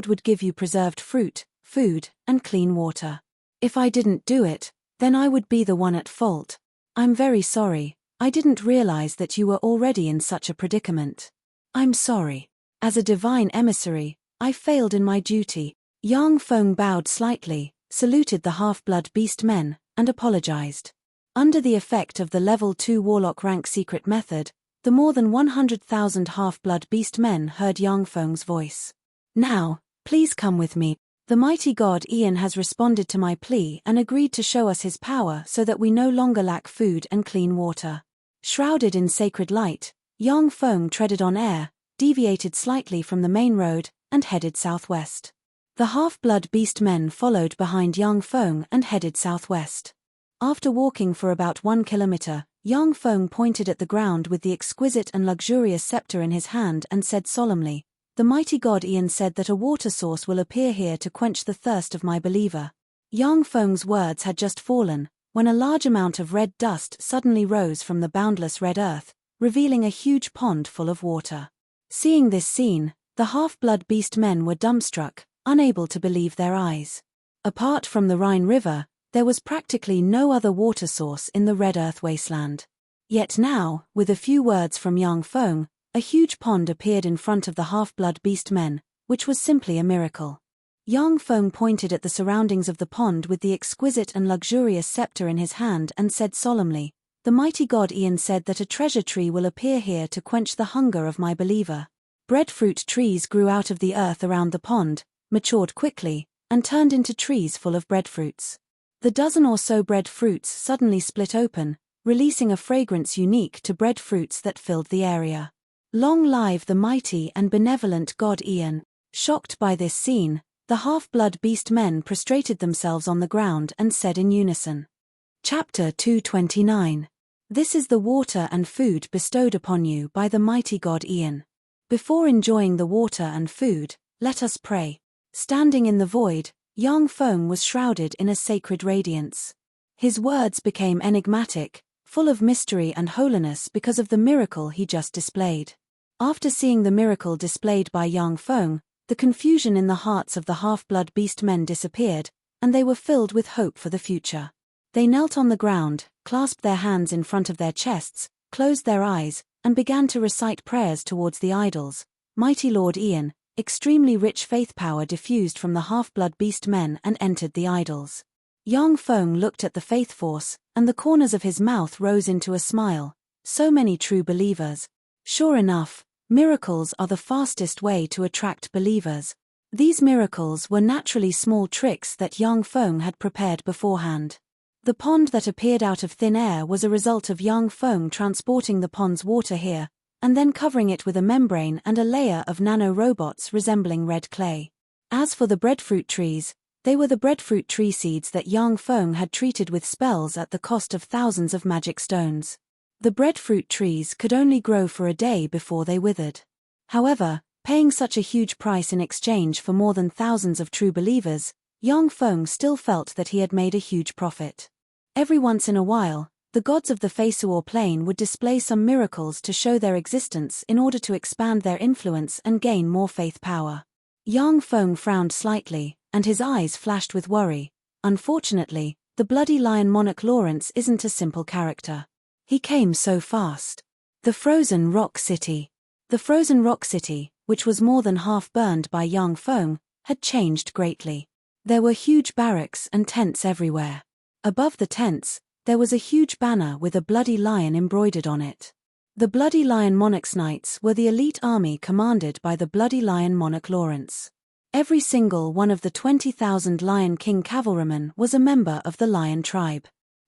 would give you preserved fruit, food, and clean water. If I didn't do it, then I would be the one at fault. I'm very sorry, I didn't realize that you were already in such a predicament. I'm sorry. As a divine emissary, I failed in my duty. Young Feng bowed slightly, saluted the half-blood beast men, and apologized. Under the effect of the level 2 warlock rank secret method, the more than 100,000 half-blood beast men heard young Feng's voice. Now, please come with me. The mighty god Ian has responded to my plea and agreed to show us his power so that we no longer lack food and clean water. Shrouded in sacred light, young Feng treaded on air, deviated slightly from the main road, and headed southwest. The half-blood beast men followed behind young Feng and headed southwest. After walking for about 1 kilometer, young Feng pointed at the ground with the exquisite and luxurious scepter in his hand and said solemnly, the mighty god Ian said that a water source will appear here to quench the thirst of my believer. Young Feng's words had just fallen, when a large amount of red dust suddenly rose from the boundless red earth, revealing a huge pond full of water. Seeing this scene, the half-blood beast men were dumbstruck, unable to believe their eyes. Apart from the Rhine River, there was practically no other water source in the Red Earth wasteland. Yet now, with a few words from young Feng, a huge pond appeared in front of the half-blood beast men, which was simply a miracle. Young Feng pointed at the surroundings of the pond with the exquisite and luxurious scepter in his hand and said solemnly, the mighty god Ian said that a treasure tree will appear here to quench the hunger of my believer. Breadfruit trees grew out of the earth around the pond, matured quickly, and turned into trees full of breadfruits. The dozen or so breadfruits suddenly split open, releasing a fragrance unique to breadfruits that filled the area. Long live the mighty and benevolent god Ian. Shocked by this scene, the half-blood beast men prostrated themselves on the ground and said in unison. Chapter 229. This is the water and food bestowed upon you by the mighty god Ian. Before enjoying the water and food, let us pray. Standing in the void, young Feng was shrouded in a sacred radiance. His words became enigmatic, full of mystery and holiness because of the miracle he just displayed. After seeing the miracle displayed by young Feng, the confusion in the hearts of the half-blood beast men disappeared, and they were filled with hope for the future. They knelt on the ground, clasped their hands in front of their chests, closed their eyes, and began to recite prayers towards the idols. Mighty Lord Ian, extremely rich faith power diffused from the half-blood beast men and entered the idols. Young Feng looked at the faith force, and the corners of his mouth rose into a smile, So many true believers. Sure enough, miracles are the fastest way to attract believers. These miracles were naturally small tricks that Yang Feng had prepared beforehand. The pond that appeared out of thin air was a result of Yang Feng transporting the pond's water here, and then covering it with a membrane and a layer of nano-robots resembling red clay. As for the breadfruit trees, they were the breadfruit tree seeds that Yang Feng had treated with spells at the cost of thousands of magic stones. The breadfruit trees could only grow for a day before they withered. However, paying such a huge price in exchange for more than thousands of true believers, Yang Feng still felt that he had made a huge profit. Every once in a while, the gods of the Feisuo plane would display some miracles to show their existence in order to expand their influence and gain more faith power. Yang Feng frowned slightly, and his eyes flashed with worry. Unfortunately, the bloody lion monarch Lawrence isn't a simple character. He came so fast. The Frozen Rock City. The Frozen Rock City, which was more than half burned by Yang Feng, had changed greatly. There were huge barracks and tents everywhere. Above the tents, there was a huge banner with a bloody lion embroidered on it. The Bloody Lion Monarch's Knights were the elite army commanded by the Bloody Lion Monarch Lawrence. Every single one of the 20,000 Lion King cavalrymen was a member of the Lion tribe.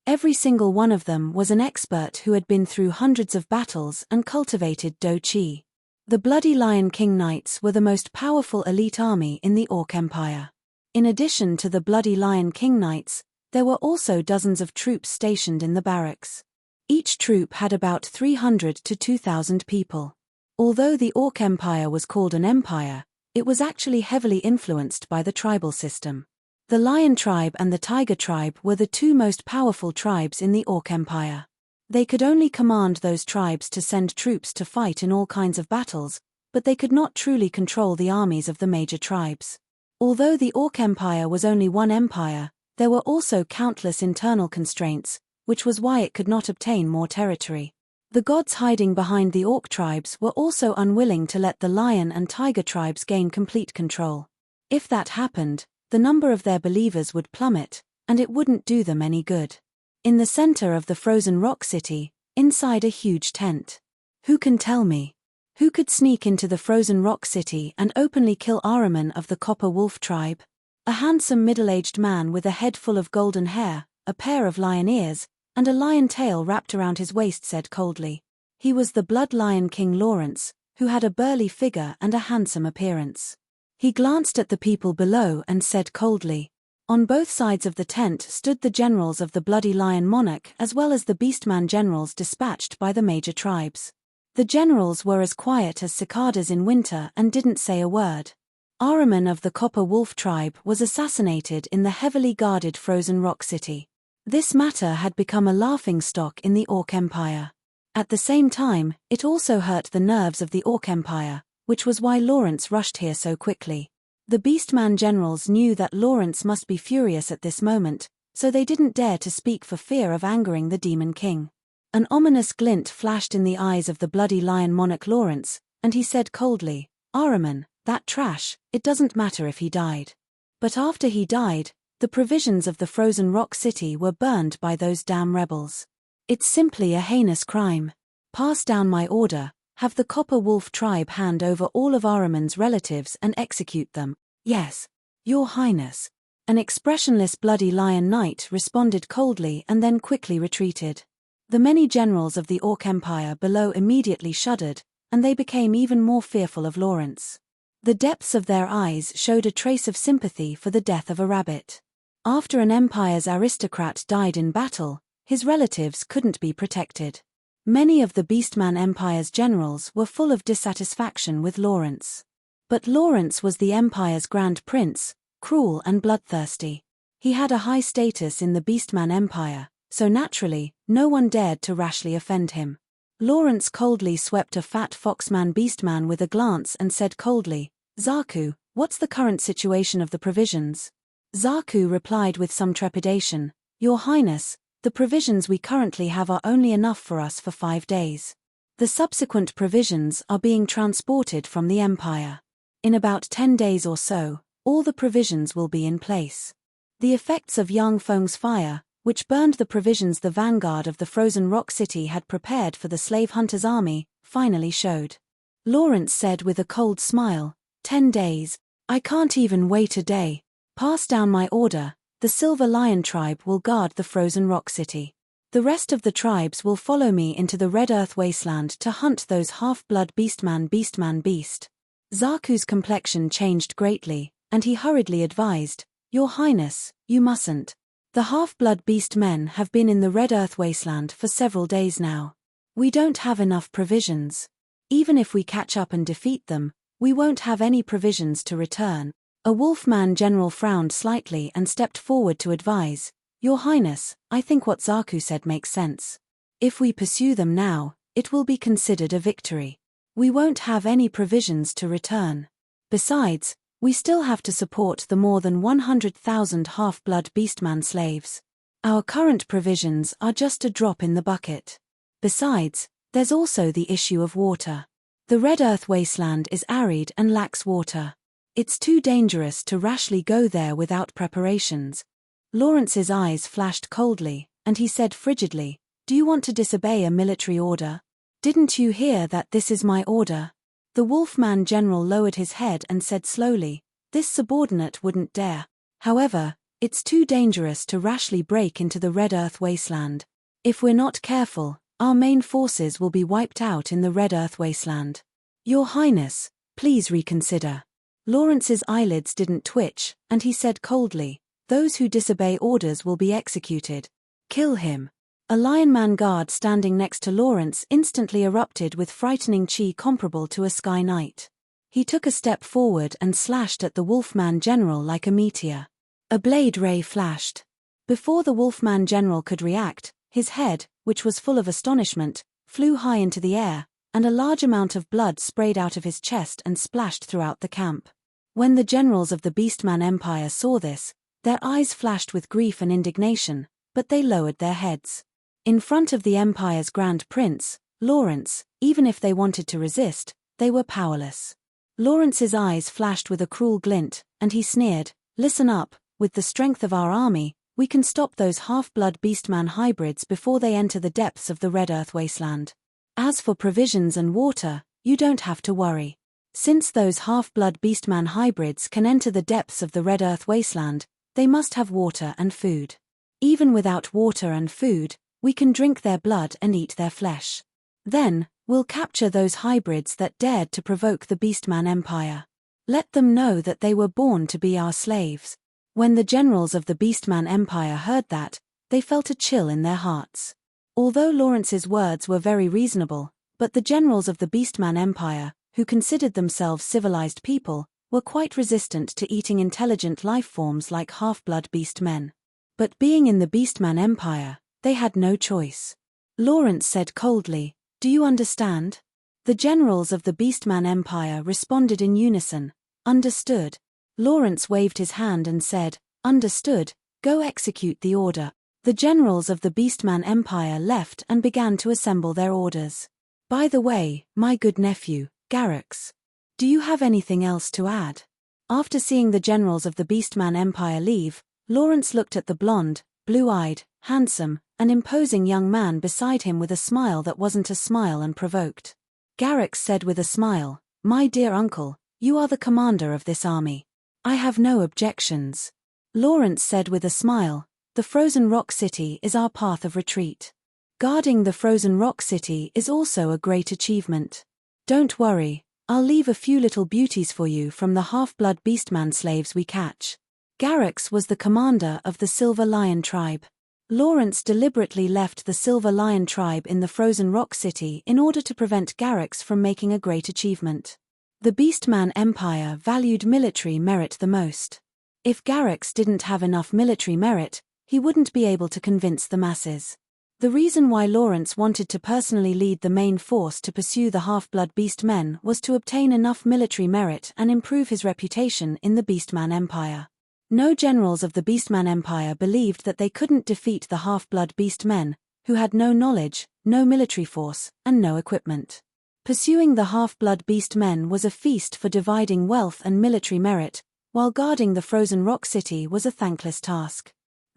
Every single one of them was an expert who had been through hundreds of battles and cultivated Do Chi. The Bloody Lion King Knights were the most powerful elite army in the Orc Empire. In addition to the Bloody Lion King Knights, there were also dozens of troops stationed in the barracks. Each troop had about 300 to 2,000 people. Although the Orc Empire was called an empire, it was actually heavily influenced by the tribal system. The Lion tribe and the Tiger tribe were the two most powerful tribes in the Orc Empire. They could only command those tribes to send troops to fight in all kinds of battles, but they could not truly control the armies of the major tribes. Although the Orc Empire was only one empire, there were also countless internal constraints, which was why it could not obtain more territory. The gods hiding behind the Orc tribes were also unwilling to let the Lion and Tiger tribes gain complete control. If that happened, the number of their believers would plummet, and it wouldn't do them any good. In the center of the Frozen Rock City, inside a huge tent. Who can tell me? Who could sneak into the Frozen Rock City and openly kill Ahriman of the Copper Wolf tribe? A handsome middle-aged man with a head full of golden hair, a pair of lion ears, and a lion tail wrapped around his waist said coldly. He was the Blood Lion King Lawrence, who had a burly figure and a handsome appearance. He glanced at the people below and said coldly. On both sides of the tent stood the generals of the Bloody Lion Monarch as well as the Beastman generals dispatched by the major tribes. The generals were as quiet as cicadas in winter and didn't say a word. Ahriman of the Copper Wolf tribe was assassinated in the heavily guarded Frozen Rock City. This matter had become a laughingstock in the Orc Empire. At the same time, it also hurt the nerves of the Orc Empire, which was why Lawrence rushed here so quickly. The Beastman generals knew that Lawrence must be furious at this moment, so they didn't dare to speak for fear of angering the Demon King. An ominous glint flashed in the eyes of the Bloody Lion Monarch Lawrence, and he said coldly, Ahriman, that trash, it doesn't matter if he died. But after he died, the provisions of the Frozen Rock City were burned by those damn rebels. It's simply a heinous crime. Pass down my order. Have the Copper Wolf tribe hand over all of Ahriman's relatives and execute them. Yes, Your Highness. An expressionless Bloody Lion Knight responded coldly and then quickly retreated. The many generals of the Orc Empire below immediately shuddered, and they became even more fearful of Lawrence. The depths of their eyes showed a trace of sympathy for the death of a rabbit. After an empire's aristocrat died in battle, his relatives couldn't be protected. Many of the Beastman Empire's generals were full of dissatisfaction with Lawrence. But Lawrence was the Empire's Grand Prince, cruel and bloodthirsty. He had a high status in the Beastman Empire, so naturally, no one dared to rashly offend him. Lawrence coldly swept a fat foxman Beastman with a glance and said coldly, Zaku, what's the current situation of the provisions? Zaku replied with some trepidation, Your Highness, the provisions we currently have are only enough for us for 5 days. The subsequent provisions are being transported from the Empire. In about 10 days or so, all the provisions will be in place. The effects of Yang Feng's fire, which burned the provisions the vanguard of the frozen rock city had prepared for the slave hunters' army, finally showed. Lawrence said with a cold smile, 10 days. I can't even wait a day. Pass down my order. The Silver Lion tribe will guard the frozen rock city. The rest of the tribes will follow me into the Red Earth wasteland to hunt those half-blood beast. Zaku's complexion changed greatly, and he hurriedly advised, Your Highness, you mustn't. The half-blood beast men have been in the Red Earth wasteland for several days now. We don't have enough provisions. Even if we catch up and defeat them, we won't have any provisions to return. A Wolfman general frowned slightly and stepped forward to advise, Your Highness, I think what Zaku said makes sense. If we pursue them now, it will be considered a victory. We won't have any provisions to return. Besides, we still have to support the more than 100,000 half-blood beastman slaves. Our current provisions are just a drop in the bucket. Besides, there's also the issue of water. The Red Earth wasteland is arid and lacks water. It's too dangerous to rashly go there without preparations. Lawrence's eyes flashed coldly, and he said frigidly, Do you want to disobey a military order? Didn't you hear that this is my order? The Wolfman general lowered his head and said slowly, This subordinate wouldn't dare. However, it's too dangerous to rashly break into the Red Earth wasteland. If we're not careful, our main forces will be wiped out in the Red Earth wasteland. Your Highness, please reconsider. Lawrence's eyelids didn't twitch, and he said coldly, Those who disobey orders will be executed. Kill him. A lionman guard standing next to Lawrence instantly erupted with frightening chi comparable to a sky knight. He took a step forward and slashed at the Wolfman general like a meteor. A blade ray flashed. Before the Wolfman general could react, his head, which was full of astonishment, flew high into the air, and a large amount of blood sprayed out of his chest and splashed throughout the camp. When the generals of the Beastman Empire saw this, their eyes flashed with grief and indignation, but they lowered their heads. In front of the Empire's Grand Prince, Lawrence, even if they wanted to resist, they were powerless. Lawrence's eyes flashed with a cruel glint, and he sneered, Listen up, with the strength of our army, we can stop those half-blood beastman hybrids before they enter the depths of the Red Earth wasteland. As for provisions and water, you don't have to worry. Since those half-blood beastman hybrids can enter the depths of the Red Earth wasteland, they must have water and food. Even without water and food, we can drink their blood and eat their flesh. Then, we'll capture those hybrids that dared to provoke the Beastman Empire. Let them know that they were born to be our slaves. When the generals of the Beastman Empire heard that, they felt a chill in their hearts. Although Lawrence's words were very reasonable, but the generals of the Beastman Empire, who considered themselves civilized people, were quite resistant to eating intelligent life forms like half-blood beast men. But being in the Beastman Empire, they had no choice. Lawrence said coldly, Do you understand? The generals of the Beastman Empire responded in unison, Understood. Lawrence waved his hand and said, Understood, go execute the order. The generals of the Beastman Empire left and began to assemble their orders. By the way, my good nephew, Garrux, do you have anything else to add? After seeing the generals of the Beastman Empire leave, Lawrence looked at the blonde, blue-eyed, handsome, and imposing young man beside him with a smile that wasn't a smile and provoked. Garrux said with a smile, My dear uncle, you are the commander of this army. I have no objections. Lawrence said with a smile, The frozen rock city is our path of retreat. Guarding the frozen rock city is also a great achievement. Don't worry, I'll leave a few little beauties for you from the half-blood beastman slaves we catch. Garrux was the commander of the Silver Lion tribe. Lawrence deliberately left the Silver Lion tribe in the frozen rock city in order to prevent Garrux from making a great achievement. The Beastman Empire valued military merit the most. If Garrux didn't have enough military merit, he wouldn't be able to convince the masses. The reason why Lawrence wanted to personally lead the main force to pursue the half-blood beast men was to obtain enough military merit and improve his reputation in the Beastman Empire. No generals of the Beastman Empire believed that they couldn't defeat the half-blood beast men, who had no knowledge, no military force, and no equipment. Pursuing the half-blood beast men was a feast for dividing wealth and military merit, while guarding the frozen rock city was a thankless task.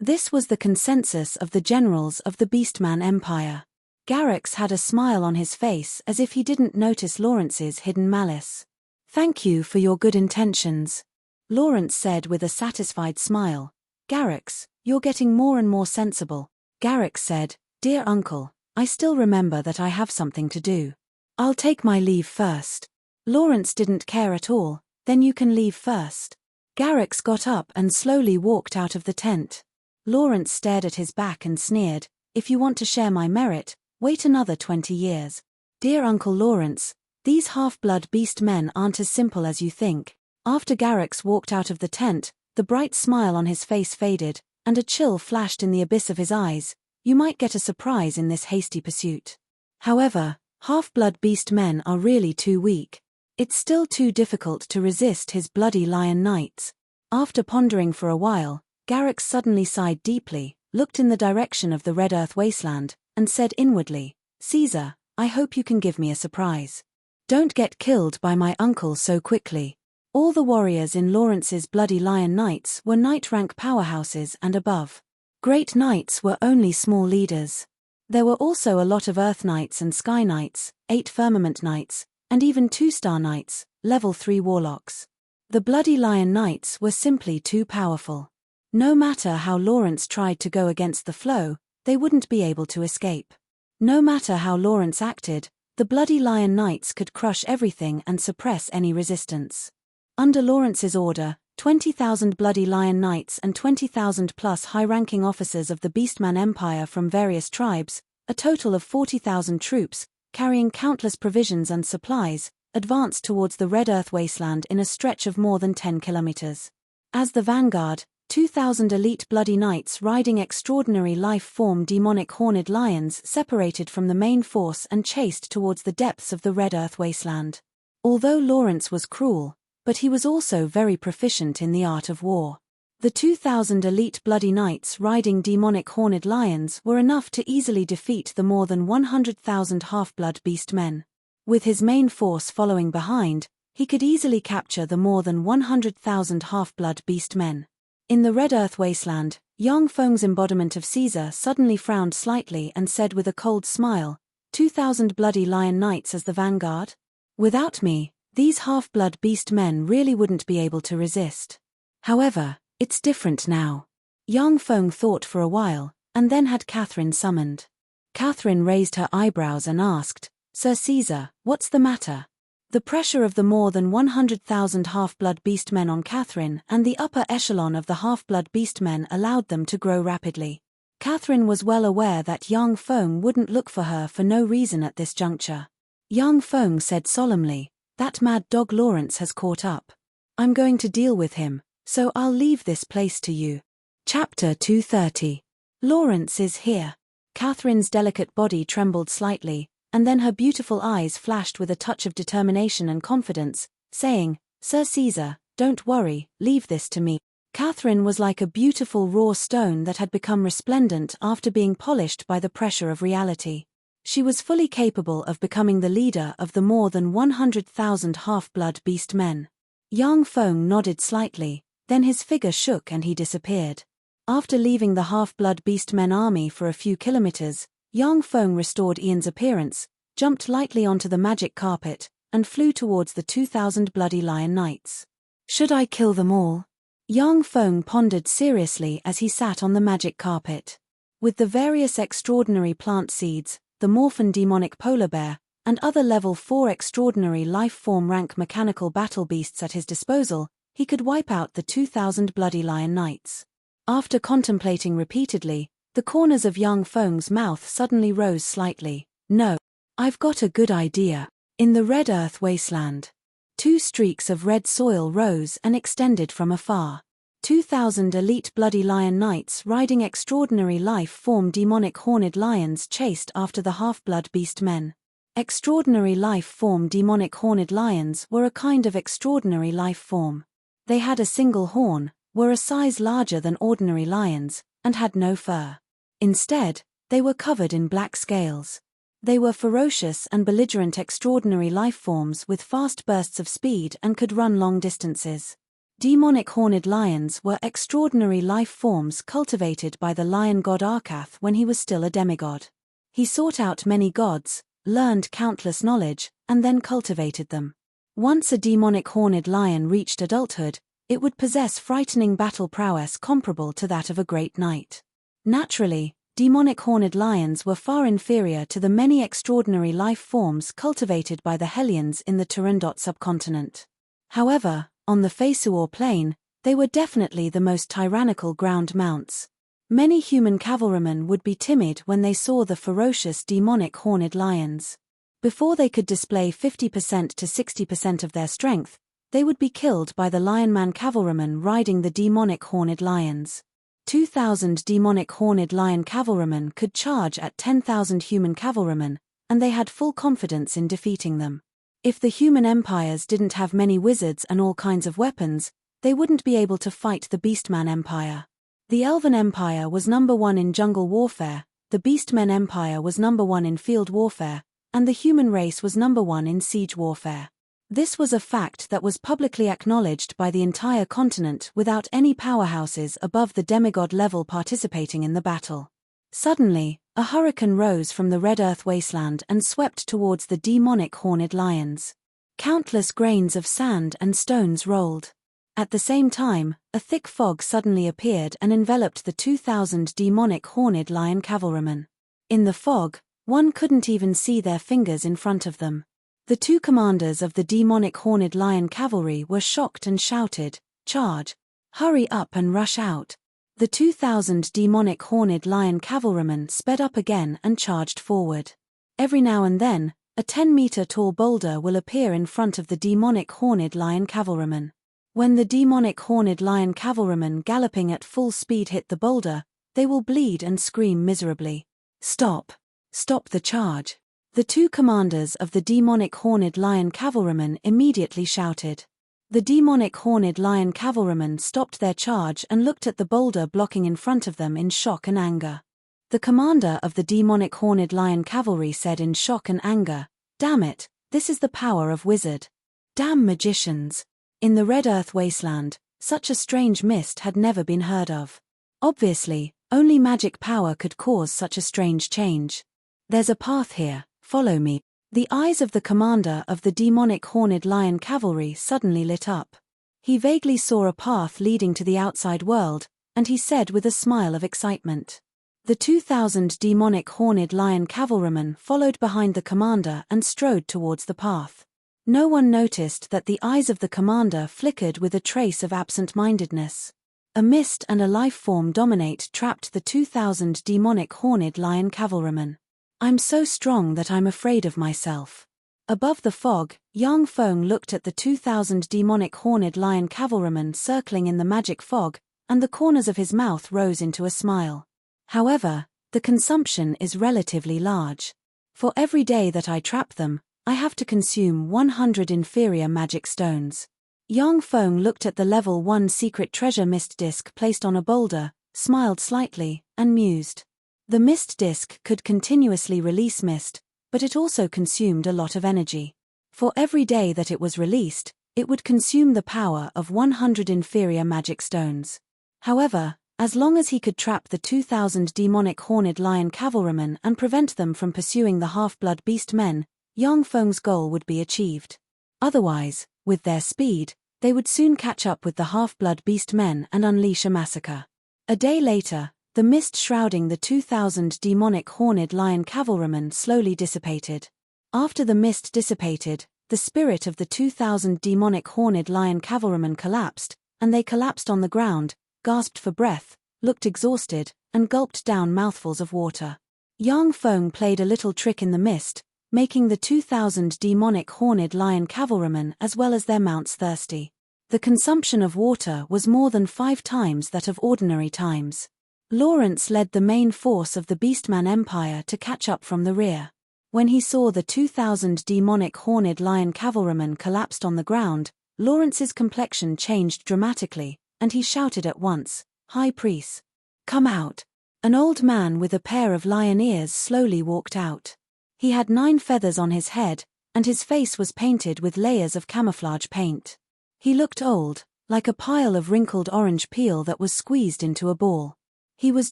This was the consensus of the generals of the Beastman Empire. Garrix had a smile on his face as if he didn't notice Lawrence's hidden malice. "Thank you for your good intentions," Lawrence said with a satisfied smile. "Garrix, you're getting more and more sensible." Garrix said, "Dear uncle, I still remember that I have something to do. I'll take my leave first." Lawrence didn't care at all. "Then you can leave first." Garrix got up and slowly walked out of the tent. Lawrence stared at his back and sneered, "If you want to share my merit, wait another 20 years. Dear Uncle Lawrence, these half-blood beast men aren't as simple as you think." After Garrix walked out of the tent, the bright smile on his face faded, and a chill flashed in the abyss of his eyes. You might get a surprise in this hasty pursuit. However, half-blood beast men are really too weak. It's still too difficult to resist his bloody lion knights. After pondering for a while, Garrix suddenly sighed deeply, looked in the direction of the Red Earth wasteland, and said inwardly, "Caesar, I hope you can give me a surprise. Don't get killed by my uncle so quickly." All the warriors in Lawrence's bloody lion knights were knight-rank powerhouses and above. Great knights were only small leaders. There were also a lot of Earth Knights and Sky Knights, 8 Firmament Knights, and even 2-star Knights, level 3 warlocks. The bloody lion knights were simply too powerful. No matter how Lawrence tried to go against the flow, they wouldn't be able to escape. No matter how Lawrence acted, the bloody lion knights could crush everything and suppress any resistance. Under Lawrence's order, 20,000 bloody lion knights and 20,000 plus high-ranking officers of the Beastman Empire from various tribes, a total of 40,000 troops, carrying countless provisions and supplies, advanced towards the Red Earth wasteland in a stretch of more than 10 kilometers. As the vanguard, 2,000 elite bloody knights riding extraordinary life-form demonic horned lions separated from the main force and chased towards the depths of the Red Earth wasteland. Although Lawrence was cruel, but he was also very proficient in the art of war. The 2,000 elite bloody knights riding demonic horned lions were enough to easily defeat the more than 100,000 half-blood beast men. With his main force following behind, he could easily capture the more than 100,000 half-blood beast men. In the Red Earth wasteland, Yang Feng's embodiment of Caesar suddenly frowned slightly and said with a cold smile, 2,000 bloody lion knights as the vanguard? Without me, these half-blood beast men really wouldn't be able to resist. However, it's different now. Yang Feng thought for a while, and then had Catherine summoned. Catherine raised her eyebrows and asked, "Sir Caesar, what's the matter?" The pressure of the more than 100,000 half-blood beast men on Catherine and the upper echelon of the half-blood beast men allowed them to grow rapidly. Catherine was well aware that Yang Feng wouldn't look for her for no reason at this juncture. Yang Feng said solemnly, "That mad dog Lawrence has caught up. I'm going to deal with him, so I'll leave this place to you." Chapter 230. Lawrence is here. Catherine's delicate body trembled slightly, and then her beautiful eyes flashed with a touch of determination and confidence, saying, "Sir Caesar, don't worry, leave this to me." Catherine was like a beautiful raw stone that had become resplendent after being polished by the pressure of reality. She was fully capable of becoming the leader of the more than 100,000 half-blood beast men. Yang Feng nodded slightly, then his figure shook and he disappeared. After leaving the half-blood beast men army for a few kilometers, Yang Feng restored Ian's appearance, jumped lightly onto the magic carpet, and flew towards the 2,000 bloody lion knights. Should I kill them all? Yang Feng pondered seriously as he sat on the magic carpet. With the various extraordinary plant seeds, the Morphin demonic polar bear, and other level 4 extraordinary life-form rank mechanical battle beasts at his disposal, he could wipe out the 2,000 bloody lion knights. After contemplating repeatedly, the corners of Yang Feng's mouth suddenly rose slightly. "No. I've got a good idea." In the Red Earth wasteland, 2 streaks of red soil rose and extended from afar. 2,000 elite bloody lion knights riding extraordinary life-form demonic horned lions chased after the half-blood beast men. Extraordinary life-form demonic horned lions were a kind of extraordinary life-form. They had a single horn, were a size larger than ordinary lions, and had no fur. Instead, they were covered in black scales. They were ferocious and belligerent extraordinary life-forms with fast bursts of speed and could run long distances. Demonic horned lions were extraordinary life forms cultivated by the lion god Arkath when he was still a demigod. He sought out many gods, learned countless knowledge, and then cultivated them. Once a demonic horned lion reached adulthood, it would possess frightening battle prowess comparable to that of a great knight. Naturally, demonic horned lions were far inferior to the many extraordinary life forms cultivated by the Hellions in the Turandot subcontinent. However, on the Fesuor plain, they were definitely the most tyrannical ground mounts. Many human cavalrymen would be timid when they saw the ferocious demonic horned lions. Before they could display 50% to 60% of their strength, they would be killed by the lionman cavalrymen riding the demonic horned lions. 2,000 demonic horned lion cavalrymen could charge at 10,000 human cavalrymen, and they had full confidence in defeating them. If the human empires didn't have many wizards and all kinds of weapons, they wouldn't be able to fight the Beastman Empire. The Elven Empire was number 1 in jungle warfare, the Beastmen Empire was number 1 in field warfare, and the human race was number 1 in siege warfare. This was a fact that was publicly acknowledged by the entire continent without any powerhouses above the demigod level participating in the battle. Suddenly, a hurricane rose from the red earth wasteland and swept towards the demonic horned lions. Countless grains of sand and stones rolled. At the same time, a thick fog suddenly appeared and enveloped the 2,000 demonic horned lion cavalrymen. In the fog, one couldn't even see their fingers in front of them. The two commanders of the demonic horned lion cavalry were shocked and shouted, "Charge! Hurry up and rush out!" The 2,000 demonic horned lion cavalrymen sped up again and charged forward. Every now and then, a 10-meter-tall boulder will appear in front of the demonic horned lion cavalrymen. When the demonic horned lion cavalrymen galloping at full speed hit the boulder, they will bleed and scream miserably. "Stop! Stop the charge!" The two commanders of the demonic horned lion cavalrymen immediately shouted. The demonic horned lion cavalrymen stopped their charge and looked at the boulder blocking in front of them in shock and anger. The commander of the demonic horned lion cavalry said in shock and anger, "Damn it, this is the power of wizard. Damn magicians." In the red earth wasteland, such a strange mist had never been heard of. Obviously, only magic power could cause such a strange change. "There's a path here, follow me." The eyes of the commander of the demonic horned lion cavalry suddenly lit up. He vaguely saw a path leading to the outside world, and he said with a smile of excitement. The 2,000 demonic horned lion cavalrymen followed behind the commander and strode towards the path. No one noticed that the eyes of the commander flickered with a trace of absent-mindedness. A mist and a life form dominate trapped the 2,000 demonic horned lion cavalrymen. "I'm so strong that I'm afraid of myself." Above the fog, Yang Feng looked at the 2,000 demonic horned lion cavalrymen circling in the magic fog, and the corners of his mouth rose into a smile. "However, the consumption is relatively large. For every day that I trap them, I have to consume 100 inferior magic stones." Yang Feng looked at the level 1 secret treasure mist disk placed on a boulder, smiled slightly, and mused. The mist disk could continuously release mist, but it also consumed a lot of energy. For every day that it was released, it would consume the power of 100 inferior magic stones. However, as long as he could trap the 2,000 demonic horned lion cavalrymen and prevent them from pursuing the half-blood beast men, Yang Feng's goal would be achieved. Otherwise, with their speed, they would soon catch up with the half-blood beast men and unleash a massacre. A day later, the mist shrouding the 2,000 demonic horned lion cavalrymen slowly dissipated. After the mist dissipated, the spirit of the 2,000 demonic horned lion cavalrymen collapsed, and they collapsed on the ground, gasped for breath, looked exhausted, and gulped down mouthfuls of water. Yang Feng played a little trick in the mist, making the 2,000 demonic horned lion cavalrymen as well as their mounts thirsty. The consumption of water was more than 5 times that of ordinary times. Lawrence led the main force of the Beastman Empire to catch up from the rear. When he saw the 2,000 demonic horned lion cavalrymen collapsed on the ground, Lawrence's complexion changed dramatically, and he shouted at once, "High Priest, come out!" An old man with a pair of lion ears slowly walked out. He had 9 feathers on his head, and his face was painted with layers of camouflage paint. He looked old, like a pile of wrinkled orange peel that was squeezed into a ball. He was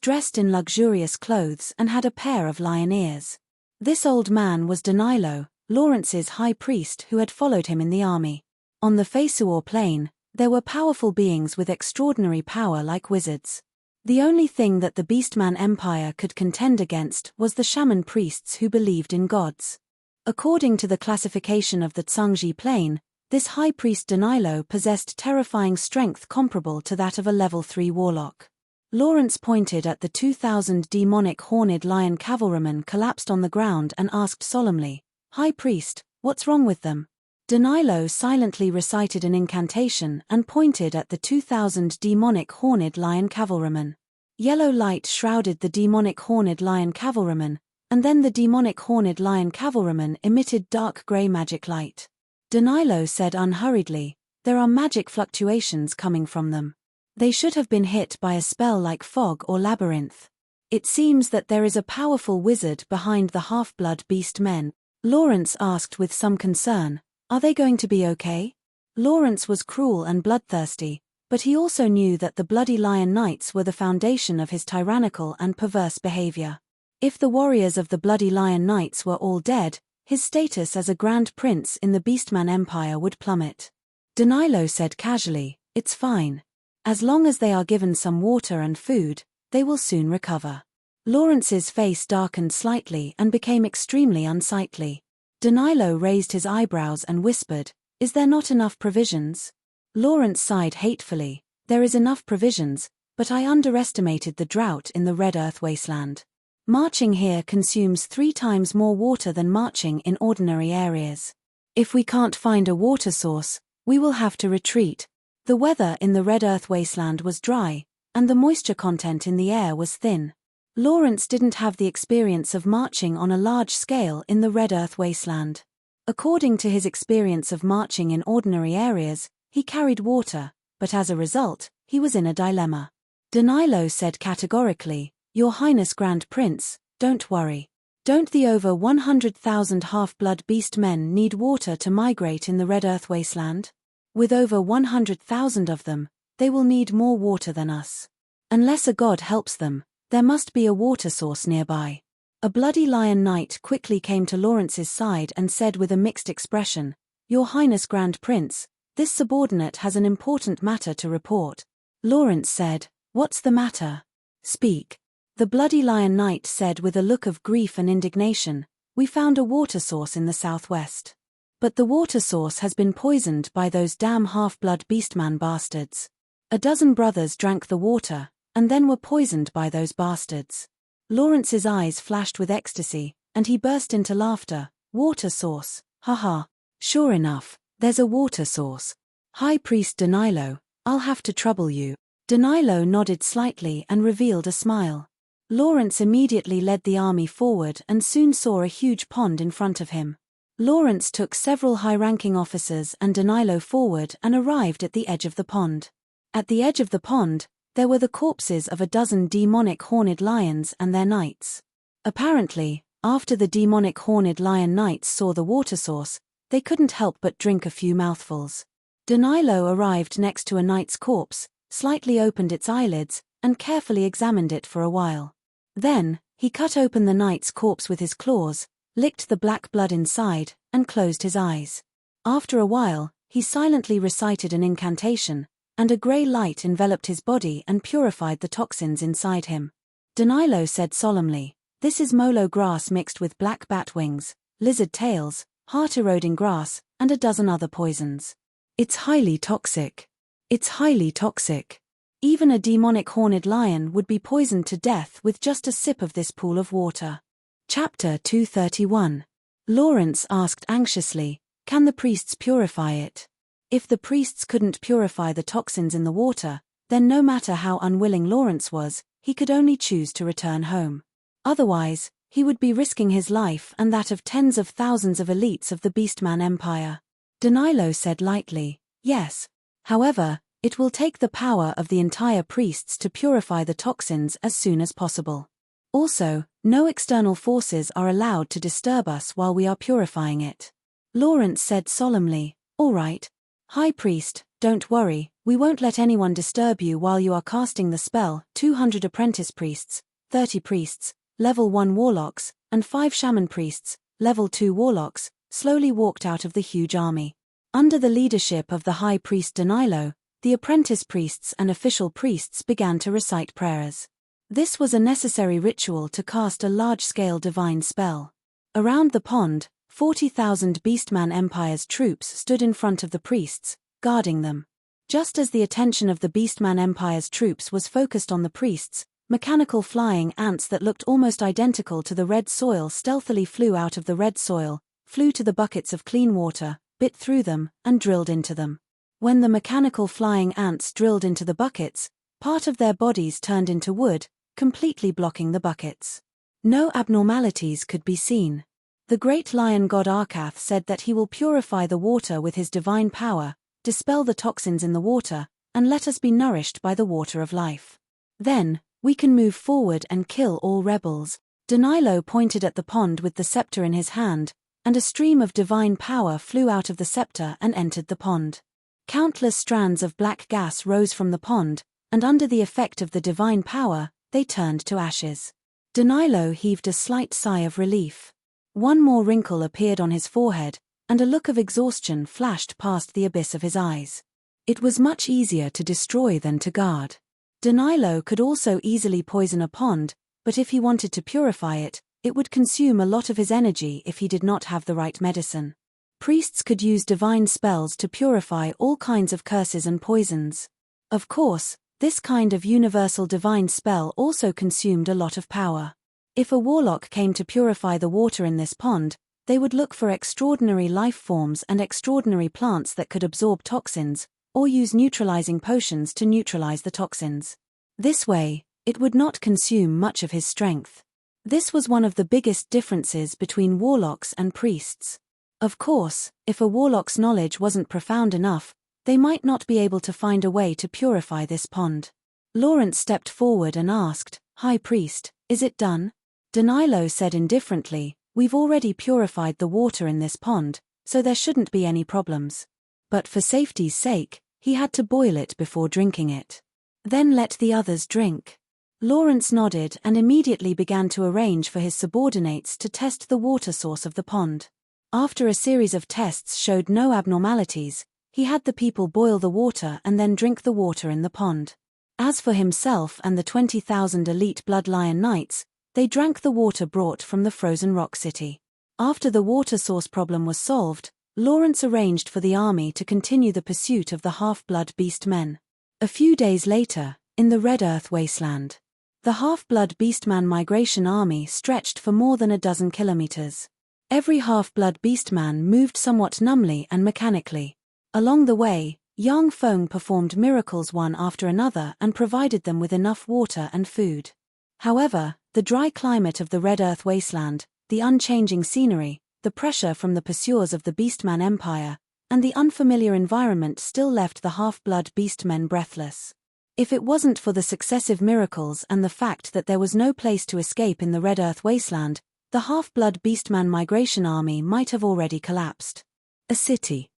dressed in luxurious clothes and had a pair of lion ears. This old man was Danilo, Lawrence's high priest who had followed him in the army. On the Fesuor plain, there were powerful beings with extraordinary power like wizards. The only thing that the Beastman Empire could contend against was the shaman priests who believed in gods. According to the classification of the Tsangji Plain, this high priest Danilo possessed terrifying strength comparable to that of a level 3 warlock. Lawrence pointed at the 2,000 demonic horned lion cavalrymen collapsed on the ground and asked solemnly, "High priest, what's wrong with them?" Danilo silently recited an incantation and pointed at the 2,000 demonic horned lion cavalrymen. Yellow light shrouded the demonic horned lion cavalrymen, and then the demonic horned lion cavalrymen emitted dark grey magic light. Danilo said unhurriedly, "There are magic fluctuations coming from them. They should have been hit by a spell like fog or labyrinth. It seems that there is a powerful wizard behind the half-blood beast men." Lawrence asked with some concern, "Are they going to be okay?" Lawrence was cruel and bloodthirsty, but he also knew that the Bloody Lion Knights were the foundation of his tyrannical and perverse behavior. If the warriors of the Bloody Lion Knights were all dead, his status as a Grand Prince in the Beastman Empire would plummet. Danilo said casually, "It's fine. As long as they are given some water and food, they will soon recover." Lawrence's face darkened slightly and became extremely unsightly. Danilo raised his eyebrows and whispered, "Is there not enough provisions?" Lawrence sighed hatefully, "There is enough provisions, but I underestimated the drought in the Red Earth wasteland. Marching here consumes 3 times more water than marching in ordinary areas. If we can't find a water source, we will have to retreat." The weather in the Red Earth wasteland was dry, and the moisture content in the air was thin. Lawrence didn't have the experience of marching on a large scale in the Red Earth wasteland. According to his experience of marching in ordinary areas, he carried water, but as a result, he was in a dilemma. Danilo said categorically, "Your Highness Grand Prince, don't worry. Don't the over 100,000 half-blood beast men need water to migrate in the Red Earth wasteland? With over 100,000 of them, they will need more water than us. Unless a god helps them, there must be a water source nearby." A Bloody Lion Knight quickly came to Lawrence's side and said with a mixed expression, "Your Highness Grand Prince, this subordinate has an important matter to report." Lawrence said, "What's the matter? Speak." The Bloody Lion Knight said with a look of grief and indignation, "We found a water source in the southwest. But the water source has been poisoned by those damn half-blood beastman bastards. A dozen brothers drank the water, and then were poisoned by those bastards." Lawrence's eyes flashed with ecstasy, and he burst into laughter. "Water source, haha. Sure enough, there's a water source. High Priest Danilo, I'll have to trouble you." Danilo nodded slightly and revealed a smile. Lawrence immediately led the army forward and soon saw a huge pond in front of him. Lawrence took several high-ranking officers and Danilo forward and arrived at the edge of the pond. At the edge of the pond, there were the corpses of a dozen demonic horned lions and their knights. Apparently, after the demonic horned lion knights saw the water source, they couldn't help but drink a few mouthfuls. Danilo arrived next to a knight's corpse, slightly opened its eyelids, and carefully examined it for a while. Then, he cut open the knight's corpse with his claws, licked the black blood inside, and closed his eyes. After a while, he silently recited an incantation, and a grey light enveloped his body and purified the toxins inside him. Danilo said solemnly, "This is molo grass mixed with black bat wings, lizard tails, heart-eroding grass, and a dozen other poisons. It's highly toxic. It's highly toxic. Even a demonic horned lion would be poisoned to death with just a sip of this pool of water." Chapter 231. Lawrence asked anxiously, "Can the priests purify it?" If the priests couldn't purify the toxins in the water, then no matter how unwilling Lawrence was, he could only choose to return home. Otherwise, he would be risking his life and that of tens of thousands of elites of the Beastman Empire. Danilo said lightly, "Yes. However, it will take the power of the entire priests to purify the toxins as soon as possible. Also, no external forces are allowed to disturb us while we are purifying it." Lawrence said solemnly, "All right. High Priest, don't worry, We won't let anyone disturb you while you are casting the spell. 200 apprentice priests, 30 priests, level 1 warlocks, and 5 shaman priests, level 2 warlocks, slowly walked out of the huge army. Under the leadership of the high priest Danilo, the apprentice priests and official priests began to recite prayers. This was a necessary ritual to cast a large-scale divine spell. Around the pond, 40,000 Beastman Empire's troops stood in front of the priests, guarding them. Just as the attention of the Beastman Empire's troops was focused on the priests, mechanical flying ants that looked almost identical to the red soil stealthily flew out of the red soil, flew to the buckets of clean water, bit through them, and drilled into them. When the mechanical flying ants drilled into the buckets, part of their bodies turned into wood, completely blocking the buckets. No abnormalities could be seen. The great lion god Arkath said that he will purify the water with his divine power, dispel the toxins in the water, and let us be nourished by the water of life. Then, we can move forward and kill all rebels. Danilo pointed at the pond with the scepter in his hand, and a stream of divine power flew out of the scepter and entered the pond. Countless strands of black gas rose from the pond, and under the effect of the divine power, they turned to ashes. Danilo heaved a slight sigh of relief. One more wrinkle appeared on his forehead, and a look of exhaustion flashed past the abyss of his eyes. It was much easier to destroy than to guard. Danilo could also easily poison a pond, but if he wanted to purify it, it would consume a lot of his energy if he did not have the right medicine. Priests could use divine spells to purify all kinds of curses and poisons. Of course, this kind of universal divine spell also consumed a lot of power. If a warlock came to purify the water in this pond, they would look for extraordinary life forms and extraordinary plants that could absorb toxins, or use neutralizing potions to neutralize the toxins. This way, it would not consume much of his strength. This was one of the biggest differences between warlocks and priests. Of course, if a warlock's knowledge wasn't profound enough, they might not be able to find a way to purify this pond. Lawrence stepped forward and asked, "High Priest, is it done?" Danilo said indifferently, "We've already purified the water in this pond, so there shouldn't be any problems." But for safety's sake, he had to boil it before drinking it. "Then let the others drink." Lawrence nodded and immediately began to arrange for his subordinates to test the water source of the pond. After a series of tests showed no abnormalities, he had the people boil the water and then drink the water in the pond. As for himself and the 20,000 elite Blood Lion Knights, they drank the water brought from the frozen rock city. After the water source problem was solved, Lawrence arranged for the army to continue the pursuit of the half-blood beast men. A few days later, in the Red Earth wasteland, the half-blood beastman migration army stretched for more than a dozen kilometers. Every half-blood beastman moved somewhat numbly and mechanically. Along the way, Yang Feng performed miracles one after another and provided them with enough water and food. However, the dry climate of the Red Earth wasteland, the unchanging scenery, the pressure from the pursuers of the Beastman Empire, and the unfamiliar environment still left the half-blood beastmen breathless. If it wasn't for the successive miracles and the fact that there was no place to escape in the Red Earth wasteland, the half-blood beastman migration army might have already collapsed. A city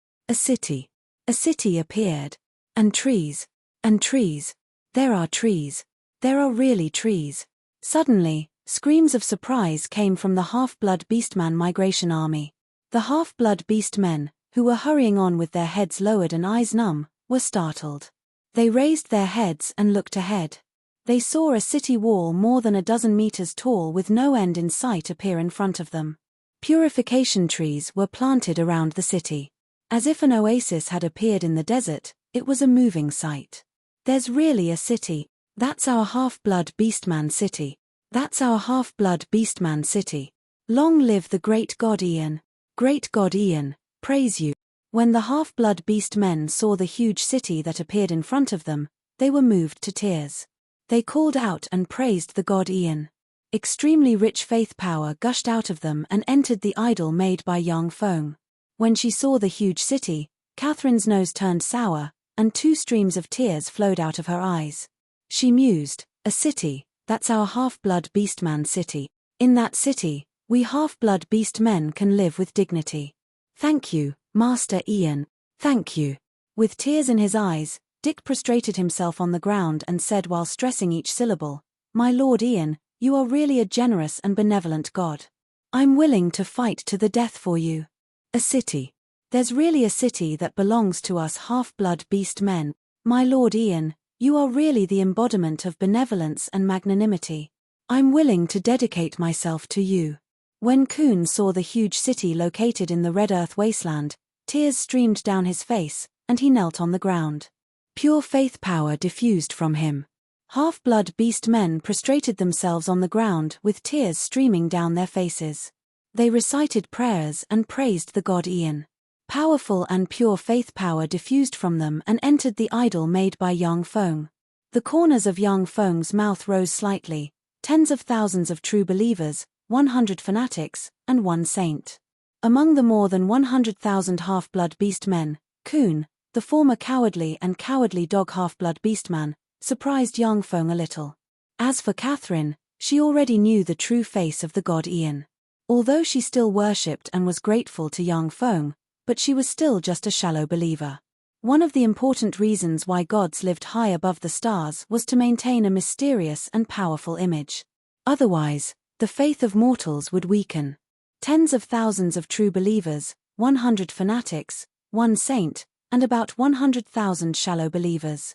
appeared. And trees. There are trees. There are really trees. Suddenly, screams of surprise came from the half-blood beastman migration army. The half-blood beastmen, who were hurrying on with their heads lowered and eyes numb, were startled. They raised their heads and looked ahead. They saw a city wall more than a dozen meters tall with no end in sight appear in front of them. Purification trees were planted around the city. As if an oasis had appeared in the desert, it was a moving sight. "There's really a city. That's our half-blood beastman city. That's our half-blood beastman city. Long live the great god Ian. Great god Ian, praise you." When the half-blood beast men saw the huge city that appeared in front of them, they were moved to tears. They called out and praised the god Ian. Extremely rich faith power gushed out of them and entered the idol made by Yang Feng. When she saw the huge city, Catherine's nose turned sour, and 2 streams of tears flowed out of her eyes. She mused, "A city, that's our half-blood beastman city. In that city, we half-blood beast men can live with dignity. Thank you, Master Ian, thank you." With tears in his eyes, Dick prostrated himself on the ground and said while stressing each syllable, "My Lord Ian, you are really a generous and benevolent God. I'm willing to fight to the death for you. A city. There's really a city that belongs to us half-blood beast men. My Lord Ian, you are really the embodiment of benevolence and magnanimity. I'm willing to dedicate myself to you." When Kuhn saw the huge city located in the Red Earth wasteland, tears streamed down his face, and he knelt on the ground. Pure faith power diffused from him. Half-blood beast men prostrated themselves on the ground with tears streaming down their faces. They recited prayers and praised the god Ian. Powerful and pure faith power diffused from them and entered the idol made by Yang Feng. The corners of Yang Feng's mouth rose slightly, tens of thousands of true believers, 100 fanatics, and one saint. Among the more than 100,000 half-blood beast men, Kuhn, the former cowardly dog half-blood beastman, surprised Yang Feng a little. As for Catherine, she already knew the true face of the god Ian. Although she still worshipped and was grateful to Yang Feng, but she was still just a shallow believer. One of the important reasons why gods lived high above the stars was to maintain a mysterious and powerful image. Otherwise, the faith of mortals would weaken. Tens of thousands of true believers, 100 fanatics, one saint, and about 100,000 shallow believers.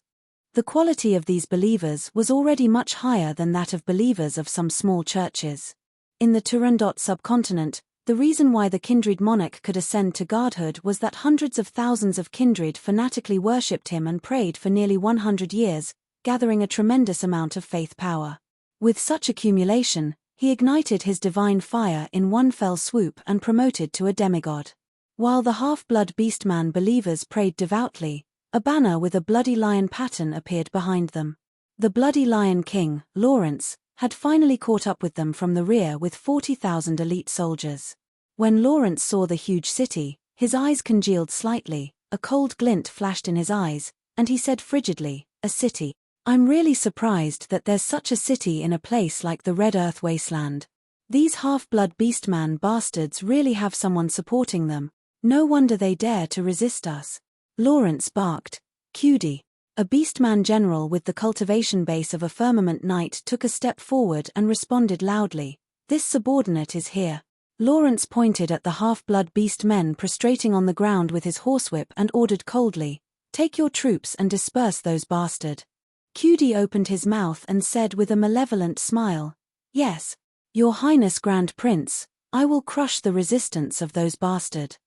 The quality of these believers was already much higher than that of believers of some small churches. In the Turandot subcontinent, the reason why the Kindred monarch could ascend to godhood was that hundreds of thousands of Kindred fanatically worshipped him and prayed for nearly 100 years, gathering a tremendous amount of faith power. With such accumulation, he ignited his divine fire in one fell swoop and promoted to a demigod. While the half-blood beastman believers prayed devoutly, a banner with a bloody lion pattern appeared behind them. The bloody lion king, Lawrence, had finally caught up with them from the rear with 40,000 elite soldiers. When Lawrence saw the huge city, his eyes congealed slightly, a cold glint flashed in his eyes, and he said frigidly, "A city. I'm really surprised that there's such a city in a place like the Red Earth wasteland. These half-blood beastman bastards really have someone supporting them. No wonder they dare to resist us." Lawrence barked. "Cutie." A beastman general with the cultivation base of a firmament knight took a step forward and responded loudly, "This subordinate is here." Lawrence pointed at the half-blood beast men prostrating on the ground with his horsewhip and ordered coldly, "Take your troops and disperse those bastard." Cutie opened his mouth and said with a malevolent smile, "Yes, Your Highness Grand Prince, I will crush the resistance of those bastard."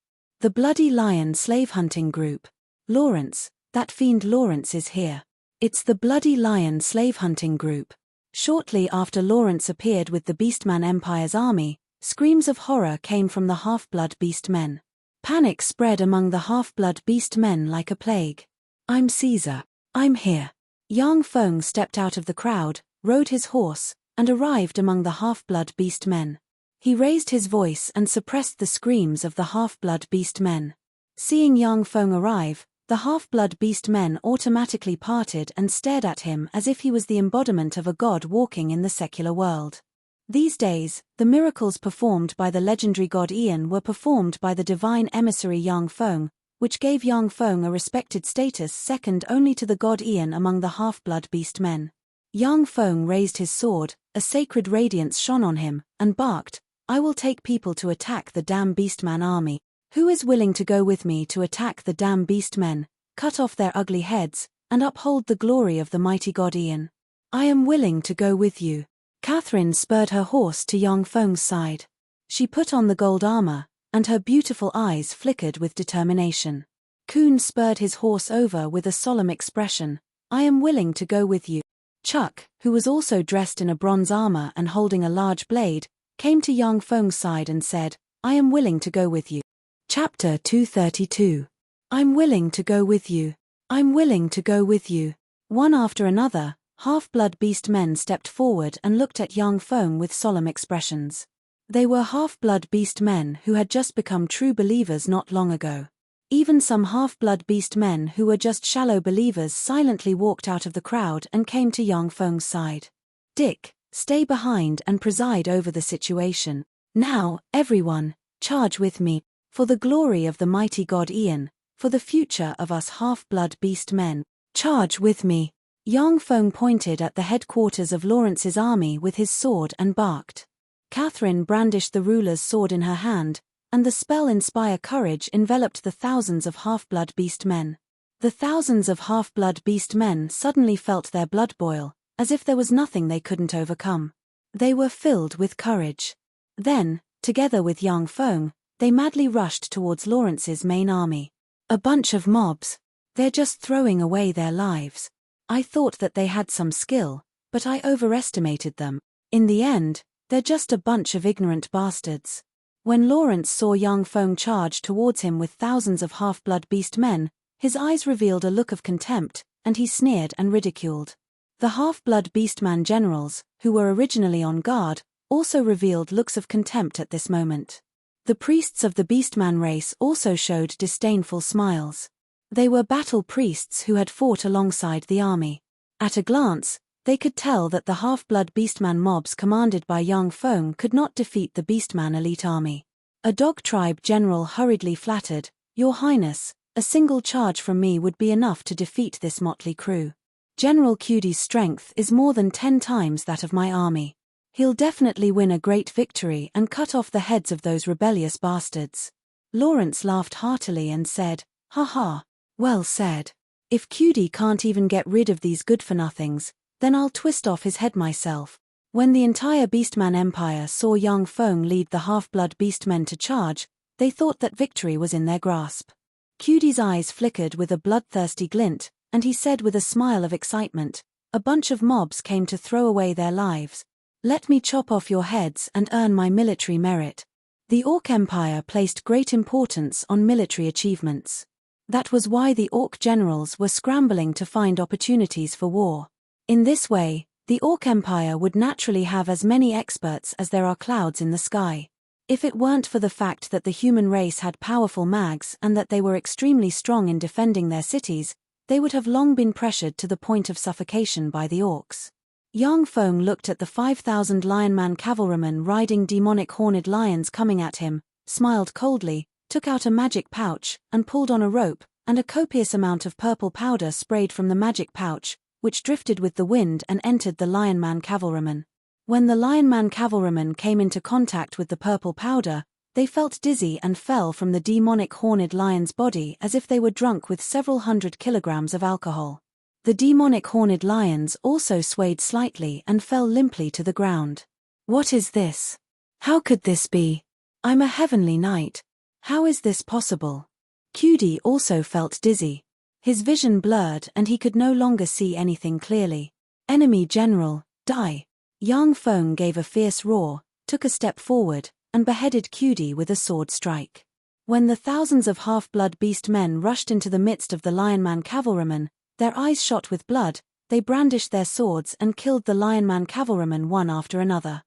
The Bloody Lion slave hunting group. "Lawrence, that fiend Lawrence is here. It's the Bloody Lion slave hunting group." Shortly after Lawrence appeared with the Beastman Empire's army, screams of horror came from the half-blood beast men. Panic spread among the half-blood beast men like a plague. "I'm Caesar. I'm here." Yang Feng stepped out of the crowd, rode his horse, and arrived among the half-blood beast men. He raised his voice and suppressed the screams of the half-blood beast men. Seeing Yang Feng arrive, the half-blood beast men automatically parted and stared at him as if he was the embodiment of a god walking in the secular world. These days, the miracles performed by the legendary god Ian were performed by the divine emissary Yang Feng, which gave Yang Feng a respected status second only to the god Ian among the half-blood beast men. Yang Feng raised his sword, a sacred radiance shone on him, and barked, "I will take people to attack the damn beastman army. Who is willing to go with me to attack the damn beastmen, cut off their ugly heads, and uphold the glory of the mighty god Ian? I am willing to go with you." Catherine spurred her horse to Yang Feng's side. She put on the gold armor, and her beautiful eyes flickered with determination. Kuhn spurred his horse over with a solemn expression, "I am willing to go with you." Chuck, who was also dressed in a bronze armor and holding a large blade, came to Yang Feng's side and said, "I am willing to go with you." Chapter 232. I'm willing to go with you. I'm willing to go with you. One after another, half-blood beast men stepped forward and looked at Yang Feng with solemn expressions. They were half-blood beast men who had just become true believers not long ago. Even some half-blood beast men who were just shallow believers silently walked out of the crowd and came to Yang Feng's side. "Dick, stay behind and preside over the situation. Now, everyone, charge with me, for the glory of the mighty god Ian, for the future of us half-blood beast men." Charge with me. Yang Feng pointed at the headquarters of Lawrence's army with his sword and barked. Catherine brandished the ruler's sword in her hand, and the spell Inspire Courage enveloped the thousands of half-blood beast men. The thousands of half-blood beast men suddenly felt their blood boil, as if there was nothing they couldn't overcome. They were filled with courage. Then, together with Yang Feng, they madly rushed towards Lawrence's main army. A bunch of mobs. They're just throwing away their lives. I thought that they had some skill, but I overestimated them. In the end, they're just a bunch of ignorant bastards. When Lawrence saw Yang Feng charge towards him with thousands of half-blood beast men, his eyes revealed a look of contempt, and he sneered and ridiculed. The half-blood beastman generals, who were originally on guard, also revealed looks of contempt at this moment. The priests of the beastman race also showed disdainful smiles. They were battle priests who had fought alongside the army. At a glance, they could tell that the half-blood beastman mobs commanded by Yang Feng could not defeat the beastman elite army. A dog tribe general hurriedly flattered, "Your Highness, a single charge from me would be enough to defeat this motley crew. General Cudi's strength is more than 10 times that of my army. He'll definitely win a great victory and cut off the heads of those rebellious bastards." Lawrence laughed heartily and said, "Ha ha, well said. If Cudi can't even get rid of these good-for-nothings, then I'll twist off his head myself." When the entire Beastman Empire saw Yang Feng lead the half-blood beastmen to charge, they thought that victory was in their grasp. Cudi's eyes flickered with a bloodthirsty glint, and he said with a smile of excitement, "A bunch of mobs came to throw away their lives. Let me chop off your heads and earn my military merit." The Orc Empire placed great importance on military achievements. That was why the Orc generals were scrambling to find opportunities for war. In this way, the Orc Empire would naturally have as many experts as there are clouds in the sky. If it weren't for the fact that the human race had powerful mags and that they were extremely strong in defending their cities, they would have long been pressured to the point of suffocation by the Orcs. Yang Feng looked at the 5,000 Lionman cavalrymen riding demonic horned lions coming at him, smiled coldly, took out a magic pouch, and pulled on a rope, and a copious amount of purple powder sprayed from the magic pouch, which drifted with the wind and entered the Lionman cavalrymen. When the Lionman cavalrymen came into contact with the purple powder, they felt dizzy and fell from the demonic horned lion's body as if they were drunk with several hundred kilograms of alcohol. The demonic horned lions also swayed slightly and fell limply to the ground. "What is this? How could this be? I'm a heavenly knight. How is this possible?" Cudi also felt dizzy. His vision blurred and he could no longer see anything clearly. "Enemy general, die!" Yang Feng gave a fierce roar, took a step forward, and beheaded Cudi with a sword strike. When the thousands of half-blood beast men rushed into the midst of the Lionman cavalrymen, their eyes shot with blood, they brandished their swords and killed the Lionman cavalrymen one after another.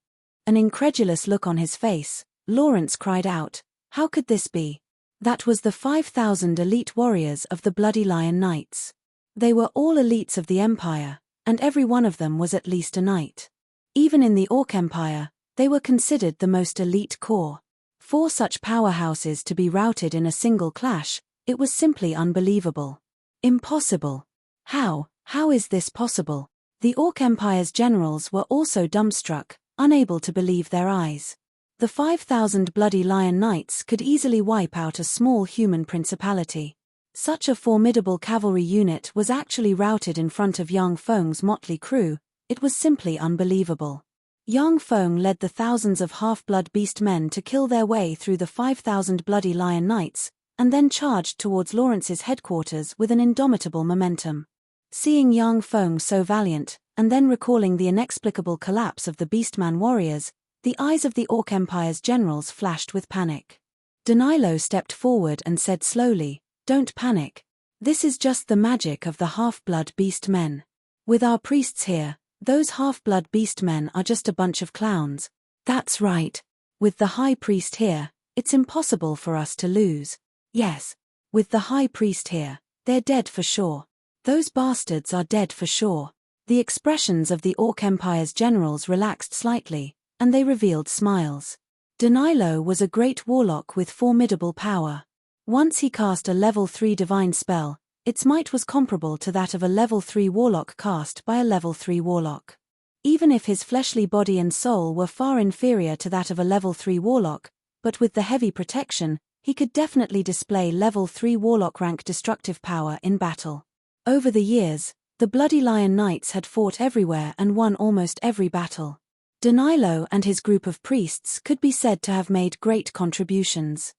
An incredulous look on his face, Lawrence cried out, "How could this be?" That was the 5,000 elite warriors of the Bloody Lion Knights. They were all elites of the Empire, and every one of them was at least a knight. Even in the Orc Empire, they were considered the most elite corps. For such powerhouses to be routed in a single clash, it was simply unbelievable. Impossible. How is this possible? The Orc Empire's generals were also dumbstruck, unable to believe their eyes. The 5,000 Bloody Lion Knights could easily wipe out a small human principality. Such a formidable cavalry unit was actually routed in front of Yang Feng's motley crew. It was simply unbelievable. Yang Feng led the thousands of half-blood beast men to kill their way through the 5,000 Bloody Lion Knights, and then charged towards Lawrence's headquarters with an indomitable momentum. Seeing Yang Feng so valiant, and then recalling the inexplicable collapse of the Beastman warriors, the eyes of the Orc Empire's generals flashed with panic. Danilo stepped forward and said slowly, "Don't panic. This is just the magic of the half-blood beast men. With our priests here, those half-blood beast men are just a bunch of clowns." "That's right. With the high priest here, it's impossible for us to lose." "Yes. With the high priest here, they're dead for sure. Those bastards are dead for sure." The expressions of the Orc Empire's generals relaxed slightly, and they revealed smiles. Danilo was a great warlock with formidable power. Once he cast a level 3 divine spell, Its might was comparable to that of a level 3 warlock cast by a level 3 warlock. Even if his fleshly body and soul were far inferior to that of a level 3 warlock, but with the heavy protection, he could definitely display level 3 warlock rank destructive power in battle. Over the years, the Bloody Lion Knights had fought everywhere and won almost every battle. Danilo and his group of priests could be said to have made great contributions.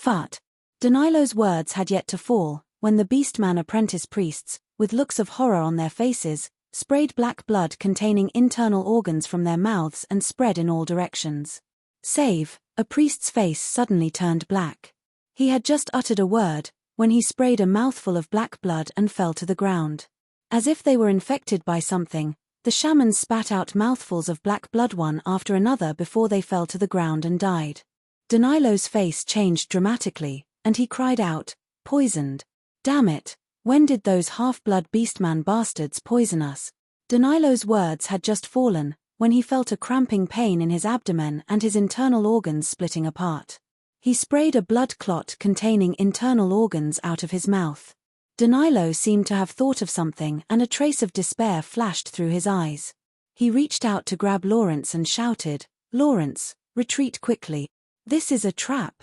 But Danilo's words had yet to fall, when the Beastman apprentice priests, with looks of horror on their faces, sprayed black blood containing internal organs from their mouths and spread in all directions. Save, a priest's face suddenly turned black. He had just uttered a word, when he sprayed a mouthful of black blood and fell to the ground. As if they were infected by something, the shamans spat out mouthfuls of black blood one after another before they fell to the ground and died. Danilo's face changed dramatically, and he cried out, "Poisoned. Damn it, when did those half-blood beastman bastards poison us?" Danilo's words had just fallen, when he felt a cramping pain in his abdomen and his internal organs splitting apart. He sprayed a blood clot containing internal organs out of his mouth. Danilo seemed to have thought of something and a trace of despair flashed through his eyes. He reached out to grab Lawrence and shouted, "Lawrence, retreat quickly. This is a trap."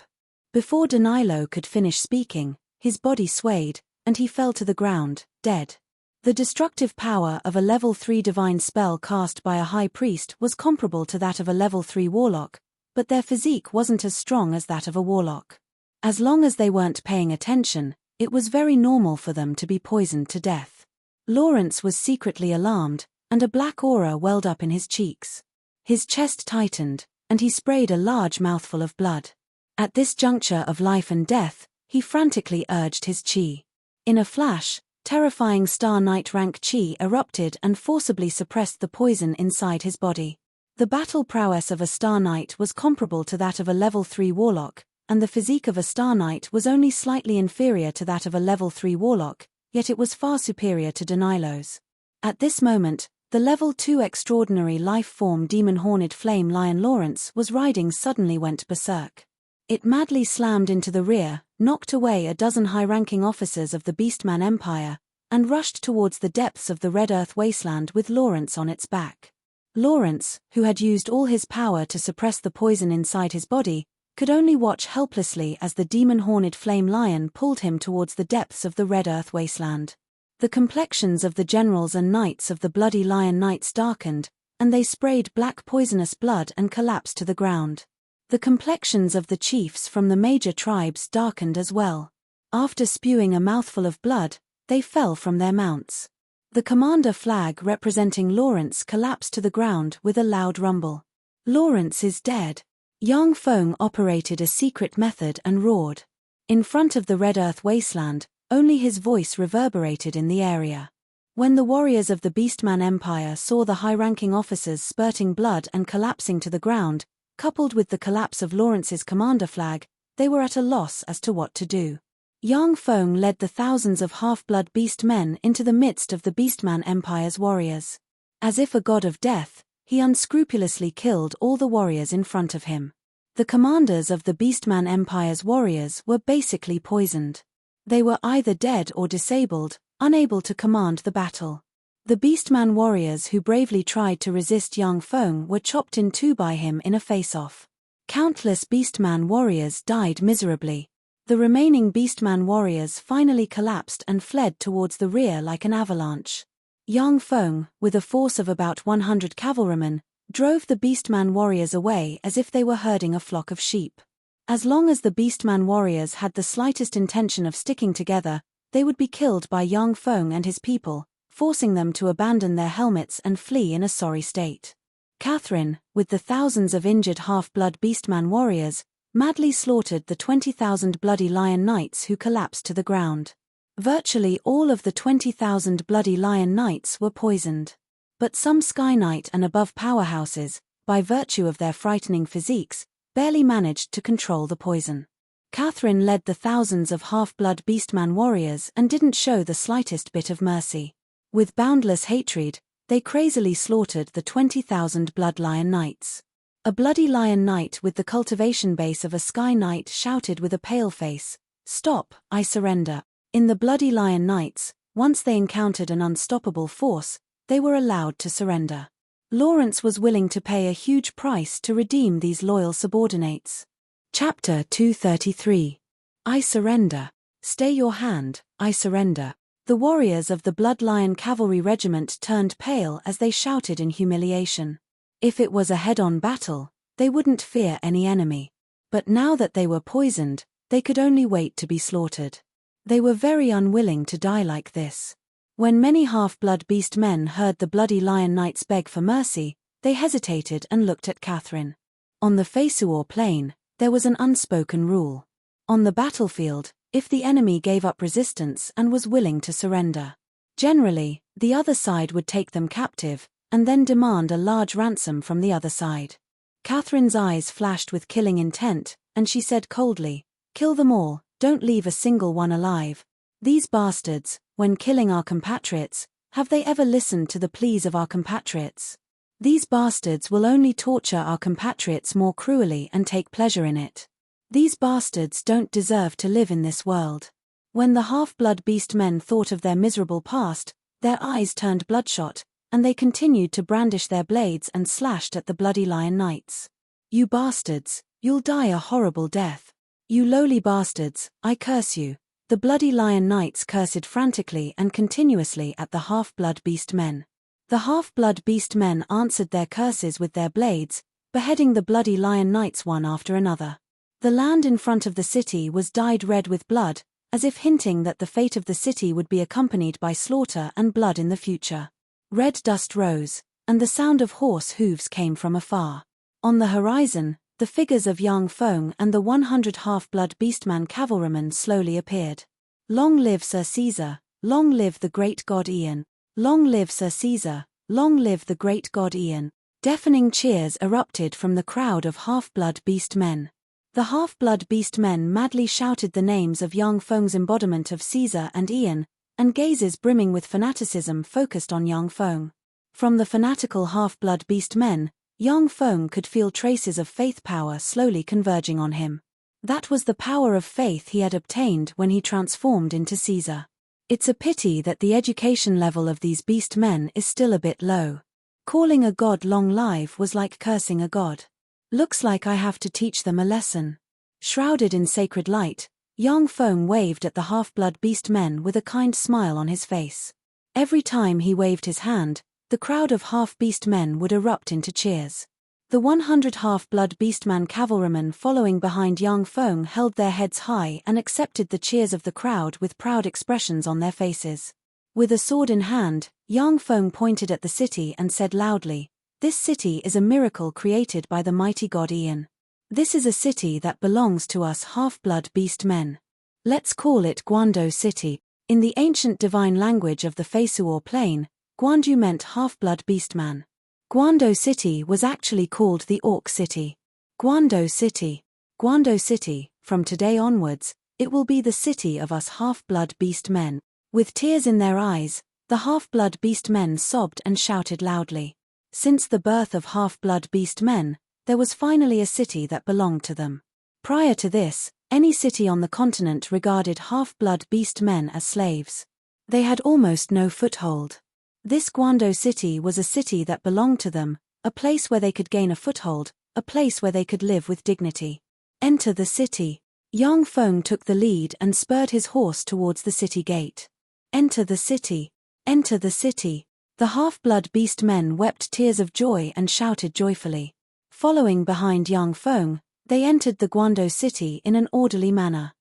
Before Danilo could finish speaking, his body swayed, and he fell to the ground, dead. The destructive power of a level 3 divine spell cast by a high priest was comparable to that of a level 3 warlock, but their physique wasn't as strong as that of a warlock. As long as they weren't paying attention, it was very normal for them to be poisoned to death. Lawrence was secretly alarmed, and a black aura welled up in his cheeks. His chest tightened, and he sprayed a large mouthful of blood. At this juncture of life and death, he frantically urged his chi. In a flash, terrifying Star Knight rank chi erupted and forcibly suppressed the poison inside his body. The battle prowess of a Star Knight was comparable to that of a level 3 warlock, and the physique of a Star Knight was only slightly inferior to that of a level 3 warlock, yet it was far superior to Danilo's. At this moment, the level 2 extraordinary life form demon horned flame lion Lawrence was riding suddenly went berserk. It madly slammed into the rear, knocked away a dozen high-ranking officers of the Beastman Empire, and rushed towards the depths of the Red Earth wasteland with Lawrence on its back. Lawrence, who had used all his power to suppress the poison inside his body, could only watch helplessly as the demon-horned flame lion pulled him towards the depths of the Red Earth wasteland. The complexions of the generals and knights of the Bloody Lion Knights darkened, and they sprayed black poisonous blood and collapsed to the ground. The complexions of the chiefs from the major tribes darkened as well. After spewing a mouthful of blood, they fell from their mounts. The commander flag representing Lawrence collapsed to the ground with a loud rumble. "Lawrence is dead." Yang Feng operated a secret method and roared. In front of the Red Earth wasteland, only his voice reverberated in the area. When the warriors of the Beastman Empire saw the high-ranking officers spurting blood and collapsing to the ground, coupled with the collapse of Lawrence's commander flag, they were at a loss as to what to do. Yang Feng led the thousands of half-blood beast men into the midst of the Beastman Empire's warriors. As if a god of death, he unscrupulously killed all the warriors in front of him. The commanders of the Beastman Empire's warriors were basically poisoned. They were either dead or disabled, unable to command the battle. The Beastman warriors who bravely tried to resist Yang Feng were chopped in two by him in a face-off. Countless Beastman warriors died miserably. The remaining Beastman warriors finally collapsed and fled towards the rear like an avalanche. Yang Feng, with a force of about 100 cavalrymen, drove the Beastman warriors away as if they were herding a flock of sheep. As long as the Beastman warriors had the slightest intention of sticking together, they would be killed by Yang Feng and his people, forcing them to abandon their helmets and flee in a sorry state. Catherine, with the thousands of injured half-blood Beastman warriors, madly slaughtered the 20,000 Bloody Lion Knights who collapsed to the ground. Virtually all of the 20,000 Bloody Lion Knights were poisoned. But some Sky Knight and above powerhouses, by virtue of their frightening physiques, barely managed to control the poison. Catherine led the thousands of half-blood Beastman warriors and didn't show the slightest bit of mercy. With boundless hatred, they crazily slaughtered the 20,000 Blood Lion Knights. A Bloody Lion Knight with the cultivation base of a Sky Knight shouted with a pale face, "Stop, I surrender." In the Bloody Lion Knights, once they encountered an unstoppable force, they were allowed to surrender. Lawrence was willing to pay a huge price to redeem these loyal subordinates. Chapter 233. I surrender. Stay your hand, I surrender. The warriors of the Blood Lion Cavalry Regiment turned pale as they shouted in humiliation. If it was a head-on battle, they wouldn't fear any enemy. But now that they were poisoned, they could only wait to be slaughtered. They were very unwilling to die like this. When many half-blood beast men heard the Bloody Lion Knights beg for mercy, they hesitated and looked at Catherine. On the Fesuor plain, there was an unspoken rule. On the battlefield, if the enemy gave up resistance and was willing to surrender, generally, the other side would take them captive, and then demand a large ransom from the other side. Catherine's eyes flashed with killing intent, and she said coldly, "Kill them all, don't leave a single one alive. These bastards, when killing our compatriots, have they ever listened to the pleas of our compatriots? These bastards will only torture our compatriots more cruelly and take pleasure in it. These bastards don't deserve to live in this world." When the half-blood beast men thought of their miserable past, their eyes turned bloodshot, and they continued to brandish their blades and slashed at the Bloody Lion Knights. "You bastards, you'll die a horrible death. You lowly bastards, I curse you." The Bloody Lion Knights cursed frantically and continuously at the half-blood beast men. The half-blood beast men answered their curses with their blades, beheading the Bloody Lion Knights one after another. The land in front of the city was dyed red with blood, as if hinting that the fate of the city would be accompanied by slaughter and blood in the future. Red dust rose, and the sound of horse hooves came from afar. On the horizon, the figures of Yang Feng and the 100 half-blood beastman cavalrymen slowly appeared. "Long live Sir Caesar, long live the great god Ian, long live Sir Caesar, long live the great god Ian." Deafening cheers erupted from the crowd of half-blood beast men. The half-blood beast men madly shouted the names of Yang Feng's embodiment of Caesar and Ian, and gazes brimming with fanaticism focused on Yang Feng. From the fanatical half-blood beast men, Yang Feng could feel traces of faith power slowly converging on him. That was the power of faith he had obtained when he transformed into Caesar. It's a pity that the education level of these beast men is still a bit low. Calling a god long live was like cursing a god. Looks like I have to teach them a lesson. Shrouded in sacred light, Yang Feng waved at the half-blood beast men with a kind smile on his face. Every time he waved his hand, the crowd of half-beast men would erupt into cheers. The 100 half-blood beastman cavalrymen following behind Yang Feng held their heads high and accepted the cheers of the crowd with proud expressions on their faces. With a sword in hand, Yang Feng pointed at the city and said loudly, "This city is a miracle created by the mighty god Ian. This is a city that belongs to us half-blood beast men. Let's call it Guando City." In the ancient divine language of the Fesuor plain, Guandu meant half-blood beastman. Guando City was actually called the Orc City. Guando City. Guando City, from today onwards, it will be the city of us half-blood beast men. With tears in their eyes, the half-blood beast men sobbed and shouted loudly. Since the birth of half-blood beast men, there was finally a city that belonged to them. Prior to this, any city on the continent regarded half-blood beast men as slaves. They had almost no foothold. This Guando City was a city that belonged to them, a place where they could gain a foothold, a place where they could live with dignity. Enter the city. Yang Feng took the lead and spurred his horse towards the city gate. Enter the city. Enter the city. The half-blood beast men wept tears of joy and shouted joyfully. Following behind Yang Feng, they entered the Guando City in an orderly manner.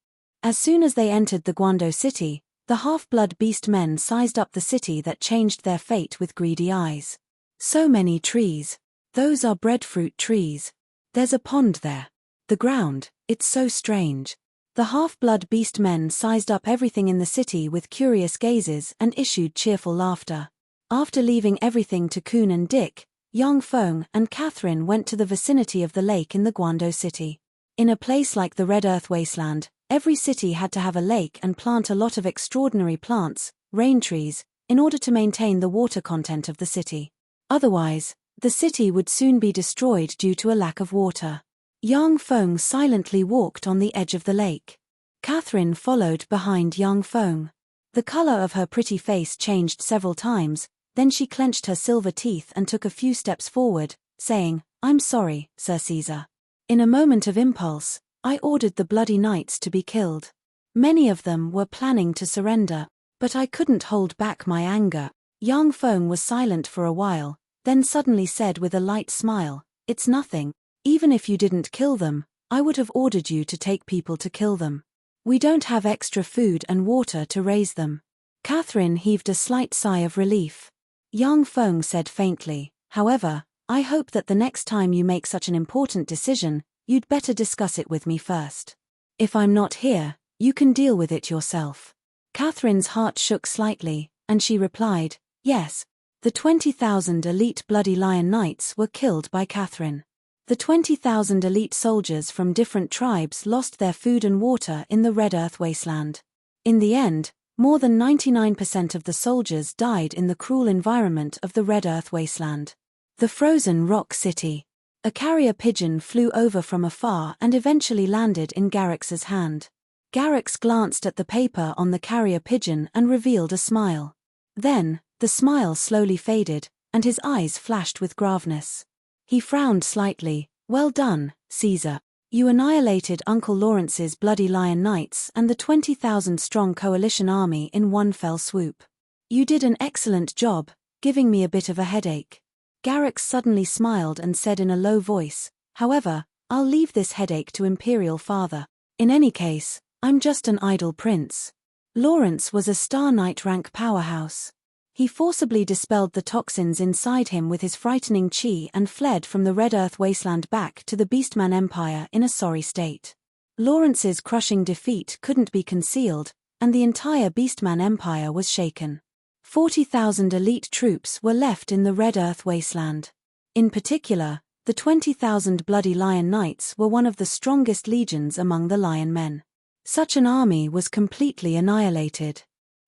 As soon as they entered the Guando City, the half-blood beast men sized up the city that changed their fate with greedy eyes. So many trees. Those are breadfruit trees. There's a pond there. The ground, it's so strange. The half-blood beast men sized up everything in the city with curious gazes and issued cheerful laughter. After leaving everything to Kun and Dick, Yang Feng and Catherine went to the vicinity of the lake in the Guando City. In a place like the Red Earth Wasteland, every city had to have a lake and plant a lot of extraordinary plants, rain trees, in order to maintain the water content of the city. Otherwise, the city would soon be destroyed due to a lack of water. Yang Feng silently walked on the edge of the lake. Catherine followed behind young Feng. The color of her pretty face changed several times, then she clenched her silver teeth and took a few steps forward, saying, "I'm sorry, Sir Caesar. In a moment of impulse, I ordered the bloody knights to be killed. Many of them were planning to surrender, but I couldn't hold back my anger." Young Feng was silent for a while, then suddenly said with a light smile, "It's nothing. Even if you didn't kill them, I would have ordered you to take people to kill them. We don't have extra food and water to raise them." Catherine heaved a slight sigh of relief. Young Feng said faintly, "However, I hope that the next time you make such an important decision, you'd better discuss it with me first. If I'm not here, you can deal with it yourself." Catherine's heart shook slightly, and she replied, "Yes." The 20,000 elite Bloody Lion Knights were killed by Catherine. The 20,000 elite soldiers from different tribes lost their food and water in the Red Earth Wasteland. In the end, more than 99% of the soldiers died in the cruel environment of the Red Earth Wasteland. The Frozen Rock City. A carrier pigeon flew over from afar and eventually landed in Garrix's hand. Garrix glanced at the paper on the carrier pigeon and revealed a smile. Then, the smile slowly faded, and his eyes flashed with graveness. He frowned slightly. "Well done, Caesar. You annihilated Uncle Lawrence's Bloody Lion Knights and the 20,000-strong coalition army in one fell swoop. You did an excellent job, giving me a bit of a headache." Garrix suddenly smiled and said in a low voice, "However, I'll leave this headache to Imperial Father. In any case, I'm just an idle prince." Lawrence was a Star Knight rank powerhouse. He forcibly dispelled the toxins inside him with his frightening chi and fled from the Red Earth Wasteland back to the Beastman Empire in a sorry state. Lawrence's crushing defeat couldn't be concealed, and the entire Beastman Empire was shaken. 40,000 elite troops were left in the Red Earth Wasteland. In particular, the 20,000 Bloody Lion Knights were one of the strongest legions among the Lion Men. Such an army was completely annihilated.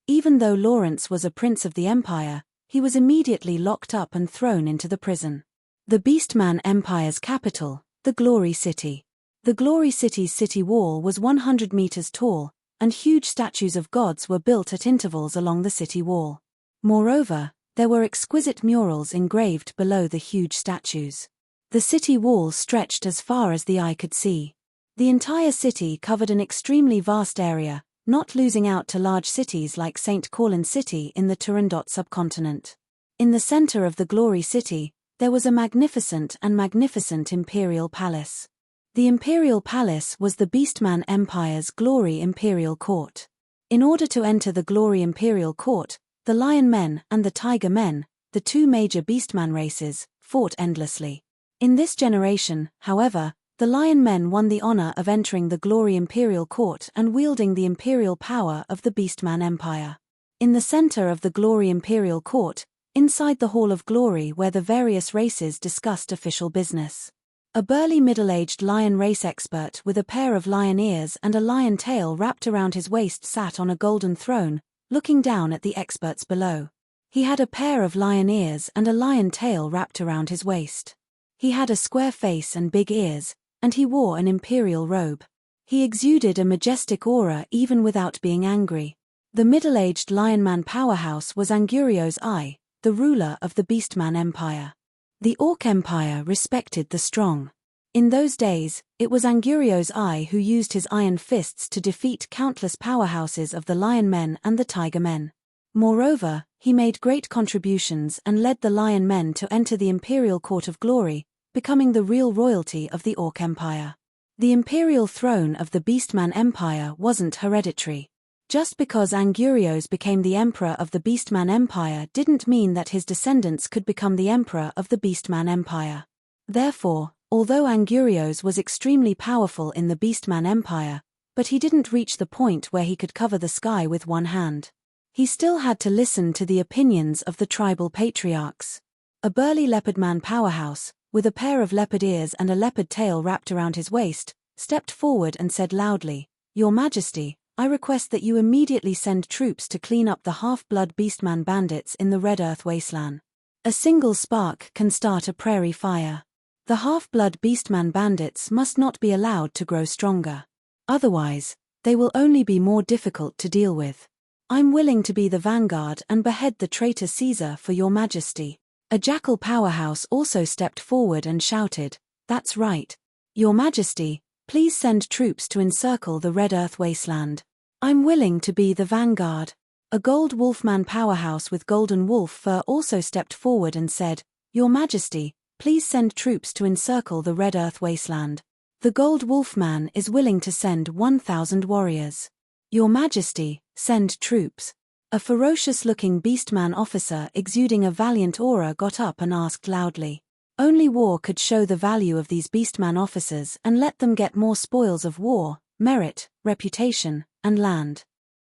Even though Lawrence was a prince of the Empire, he was immediately locked up and thrown into the prison. The Beastman Empire's capital, the Glory City. The Glory City's city wall was 100 meters tall, and huge statues of gods were built at intervals along the city wall. Moreover, there were exquisite murals engraved below the huge statues. The city wall stretched as far as the eye could see. The entire city covered an extremely vast area, not losing out to large cities like St. Corlin City in the Turandot subcontinent. In the center of the Glory City, there was a magnificent imperial palace. The imperial palace was the Beastman Empire's Glory Imperial Court. In order to enter the Glory Imperial Court, the Lion Men and the Tiger Men, the two major Beastman races, fought endlessly. In this generation, however, the Lion Men won the honor of entering the Glory Imperial Court and wielding the imperial power of the Beastman Empire. In the center of the Glory Imperial Court, inside the Hall of Glory where the various races discussed official business. A burly middle-aged lion race expert with a pair of lion ears and a lion tail wrapped around his waist sat on a golden throne, looking down at the experts below. He had a pair of lion ears and a lion tail wrapped around his waist. He had a square face and big ears, and he wore an imperial robe. He exuded a majestic aura even without being angry. The middle-aged lion man powerhouse was Angurio's Eye, the ruler of the Beastman Empire. The Orc Empire respected the strong. In those days, it was Angurio's Eye who used his iron fists to defeat countless powerhouses of the Lion Men and the Tiger Men. Moreover, he made great contributions and led the Lion Men to enter the Imperial Court of Glory, becoming the real royalty of the Orc Empire. The imperial throne of the Beastman Empire wasn't hereditary. Just because Angurios became the emperor of the Beastman Empire didn't mean that his descendants could become the emperor of the Beastman Empire. Therefore, although Angurios was extremely powerful in the Beastman Empire, but he didn't reach the point where he could cover the sky with one hand. He still had to listen to the opinions of the tribal patriarchs. A burly leopardman powerhouse, with a pair of leopard ears and a leopard tail wrapped around his waist, stepped forward and said loudly, "Your Majesty, I request that you immediately send troops to clean up the half-blood Beastman bandits in the Red Earth Wasteland. A single spark can start a prairie fire. The half-blood Beastman bandits must not be allowed to grow stronger. Otherwise, They will only be more difficult to deal with. I'm willing to be the vanguard and behead the traitor Caesar for your majesty. A jackal powerhouse also stepped forward and shouted, "That's right. Your majesty, please send troops to encircle the Red Earth wasteland. I'm willing to be the vanguard." A gold wolfman powerhouse with golden wolf fur also stepped forward and said, "Your majesty, please send troops to encircle the Red Earth wasteland. The gold wolfman is willing to send 1,000 warriors. Your majesty, send troops." A ferocious-looking beastman officer exuding a valiant aura got up and asked loudly. Only war could show the value of these beastman officers and let them get more spoils of war, merit, reputation, and land.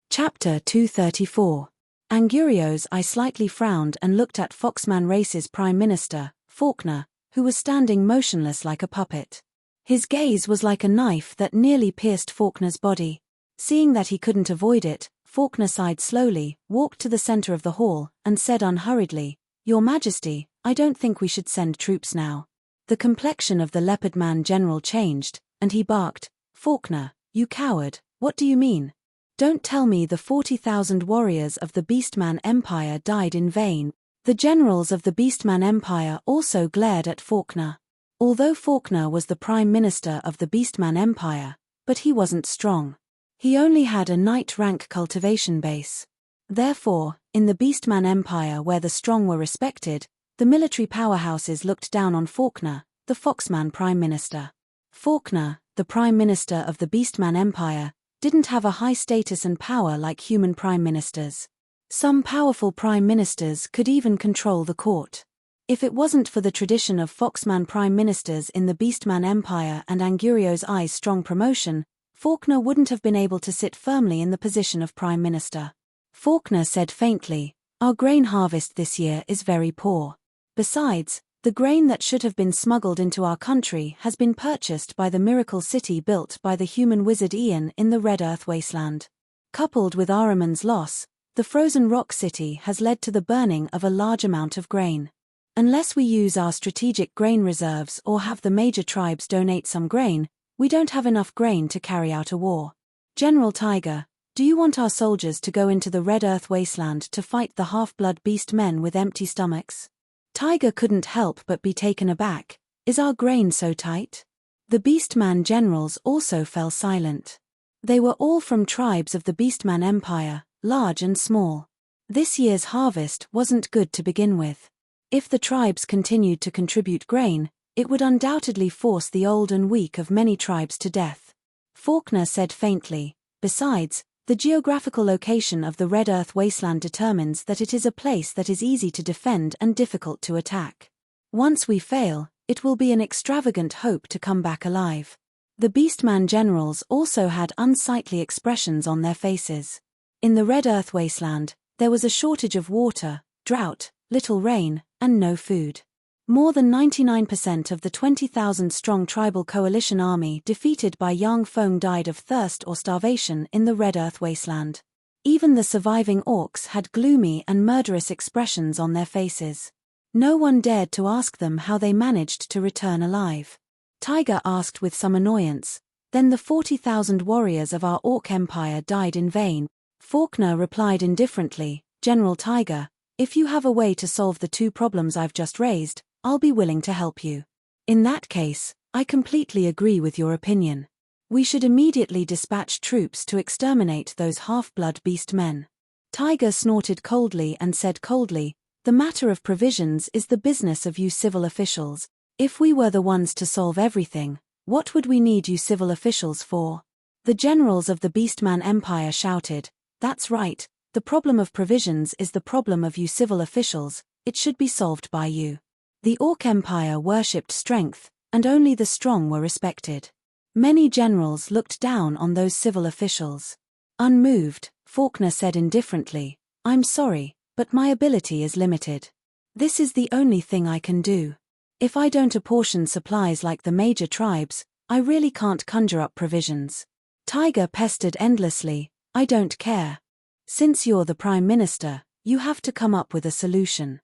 Chapter 234. Angurio's eye slightly frowned and looked at Foxman Race's Prime Minister, Faulkner, who was standing motionless like a puppet. His gaze was like a knife that nearly pierced Faulkner's body. Seeing that he couldn't avoid it, Faulkner sighed slowly, walked to the center of the hall, and said unhurriedly, "Your Majesty, I don't think we should send troops now." The complexion of the leopard man general changed, and he barked, "Faulkner, you coward, what do you mean? Don't tell me the 40,000 warriors of the Beastman Empire died in vain." The generals of the Beastman Empire also glared at Faulkner. Although Faulkner was the Prime Minister of the Beastman Empire, but he wasn't strong. He only had a knight-rank cultivation base. Therefore, in the Beastman Empire where the strong were respected, the military powerhouses looked down on Faulkner, the Foxman Prime Minister. Faulkner, the Prime Minister of the Beastman Empire, didn't have a high status and power like human prime ministers. Some powerful prime ministers could even control the court. If it wasn't for the tradition of Foxman prime ministers in the Beastman Empire and Angurio's eye's strong promotion, Faulkner wouldn't have been able to sit firmly in the position of prime minister. Faulkner said faintly, "Our grain harvest this year is very poor. Besides, the grain that should have been smuggled into our country has been purchased by the miracle city built by the human wizard Ian in the Red Earth wasteland. Coupled with Ahriman's loss, the frozen rock city has led to the burning of a large amount of grain. Unless we use our strategic grain reserves or have the major tribes donate some grain, we don't have enough grain to carry out a war. General Tiger, do you want our soldiers to go into the Red Earth wasteland to fight the half-blood beast men with empty stomachs?" Tiger couldn't help but be taken aback. "Is our grain so tight?" The Beastman generals also fell silent. They were all from tribes of the Beastman Empire, large and small. This year's harvest wasn't good to begin with. If the tribes continued to contribute grain, it would undoubtedly force the old and weak of many tribes to death. Faulkner said faintly, "Besides, the geographical location of the Red Earth wasteland determines that it is a place that is easy to defend and difficult to attack. Once we fail, it will be an extravagant hope to come back alive." The Beastman generals also had unsightly expressions on their faces. In the Red Earth wasteland, there was a shortage of water, drought, little rain, and no food. More than 99% of the 20,000-strong tribal coalition army defeated by Yang Feng died of thirst or starvation in the Red Earth wasteland. Even the surviving orcs had gloomy and murderous expressions on their faces. No one dared to ask them how they managed to return alive. Tiger asked with some annoyance, "Then the 40,000 warriors of our orc empire died in vain?" Faulkner replied indifferently, "General Tiger, if you have a way to solve the two problems I've just raised, I'll be willing to help you. In that case, I completely agree with your opinion. We should immediately dispatch troops to exterminate those half-blood beast men." Tiger snorted coldly and said coldly, "The matter of provisions is the business of you civil officials. If we were the ones to solve everything, what would we need you civil officials for?" The generals of the Beastman Empire shouted, "That's right, the problem of provisions is the problem of you civil officials, it should be solved by you." The Orc Empire worshipped strength, and only the strong were respected. Many generals looked down on those civil officials. Unmoved, Faulkner said indifferently, "I'm sorry, but my ability is limited. This is the only thing I can do. If I don't apportion supplies like the major tribes, I really can't conjure up provisions." Tiger pestered endlessly, "I don't care. Since you're the Prime Minister, you have to come up with a solution.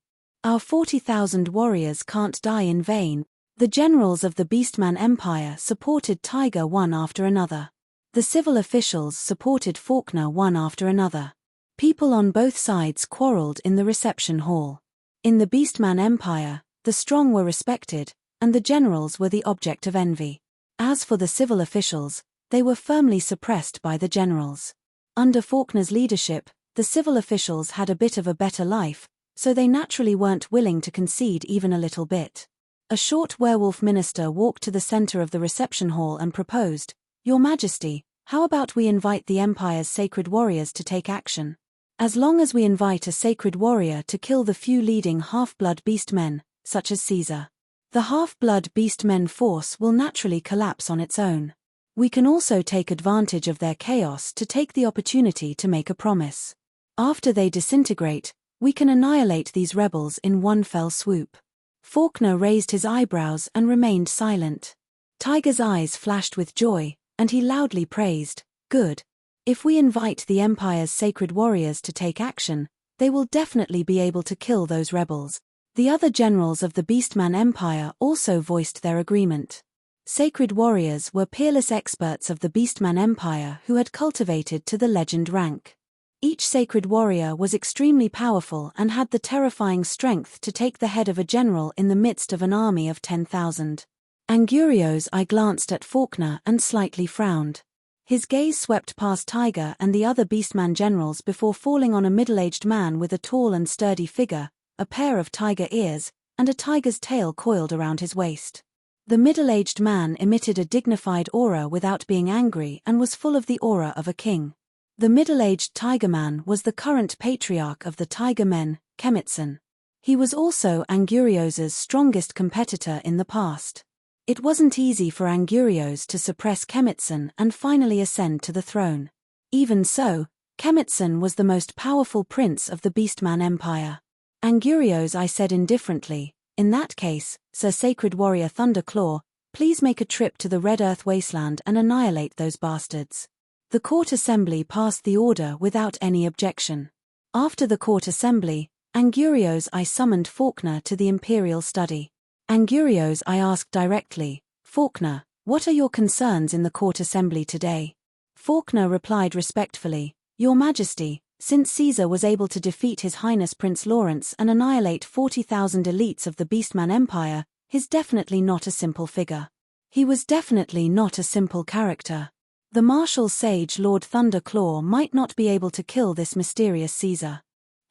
Our 40,000 warriors can't die in vain." The generals of the Beastman Empire supported Tiger one after another. The civil officials supported Faulkner one after another. People on both sides quarreled in the reception hall. In the Beastman Empire, the strong were respected, and the generals were the object of envy. As for the civil officials, they were firmly suppressed by the generals. Under Faulkner's leadership, the civil officials had a bit of a better life, so they naturally weren't willing to concede even a little bit. A short werewolf minister walked to the center of the reception hall and proposed, "Your Majesty, how about we invite the Empire's sacred warriors to take action? As long as we invite a sacred warrior to kill the few leading half-blood beastmen, such as Caesar. The half-blood beastmen force will naturally collapse on its own. We can also take advantage of their chaos to take the opportunity to make a promise. After they disintegrate, we can annihilate these rebels in one fell swoop." Faulkner raised his eyebrows and remained silent. Tiger's eyes flashed with joy, and he loudly praised, "Good. If we invite the Empire's sacred warriors to take action, they will definitely be able to kill those rebels." The other generals of the Beastman Empire also voiced their agreement. Sacred warriors were peerless experts of the Beastman Empire who had cultivated to the legend rank. Each sacred warrior was extremely powerful and had the terrifying strength to take the head of a general in the midst of an army of 10,000. Angurio's eye glanced at Faulkner and slightly frowned. His gaze swept past Tiger and the other Beastman generals before falling on a middle-aged man with a tall and sturdy figure, a pair of tiger ears, and a tiger's tail coiled around his waist. The middle-aged man emitted a dignified aura without being angry and was full of the aura of a king. The middle-aged tiger man was the current patriarch of the tiger men, Kemitson. He was also Angurios's strongest competitor in the past. It wasn't easy for Angurios to suppress Kemitson and finally ascend to the throne. Even so, Kemitson was the most powerful prince of the Beastman Empire. Angurios, I said indifferently, "In that case, Sir Sacred Warrior Thunderclaw, please make a trip to the Red Earth Wasteland and annihilate those bastards." The court assembly passed the order without any objection. After the court assembly, Angurios I summoned Faulkner to the imperial study. Angurios I asked directly, "Faulkner, what are your concerns in the court assembly today?" Faulkner replied respectfully, "Your Majesty, since Caesar was able to defeat His Highness Prince Lawrence and annihilate 40,000 elites of the Beastman Empire, he's definitely not a simple figure. He was definitely not a simple character. The martial sage Lord Thunderclaw might not be able to kill this mysterious Caesar.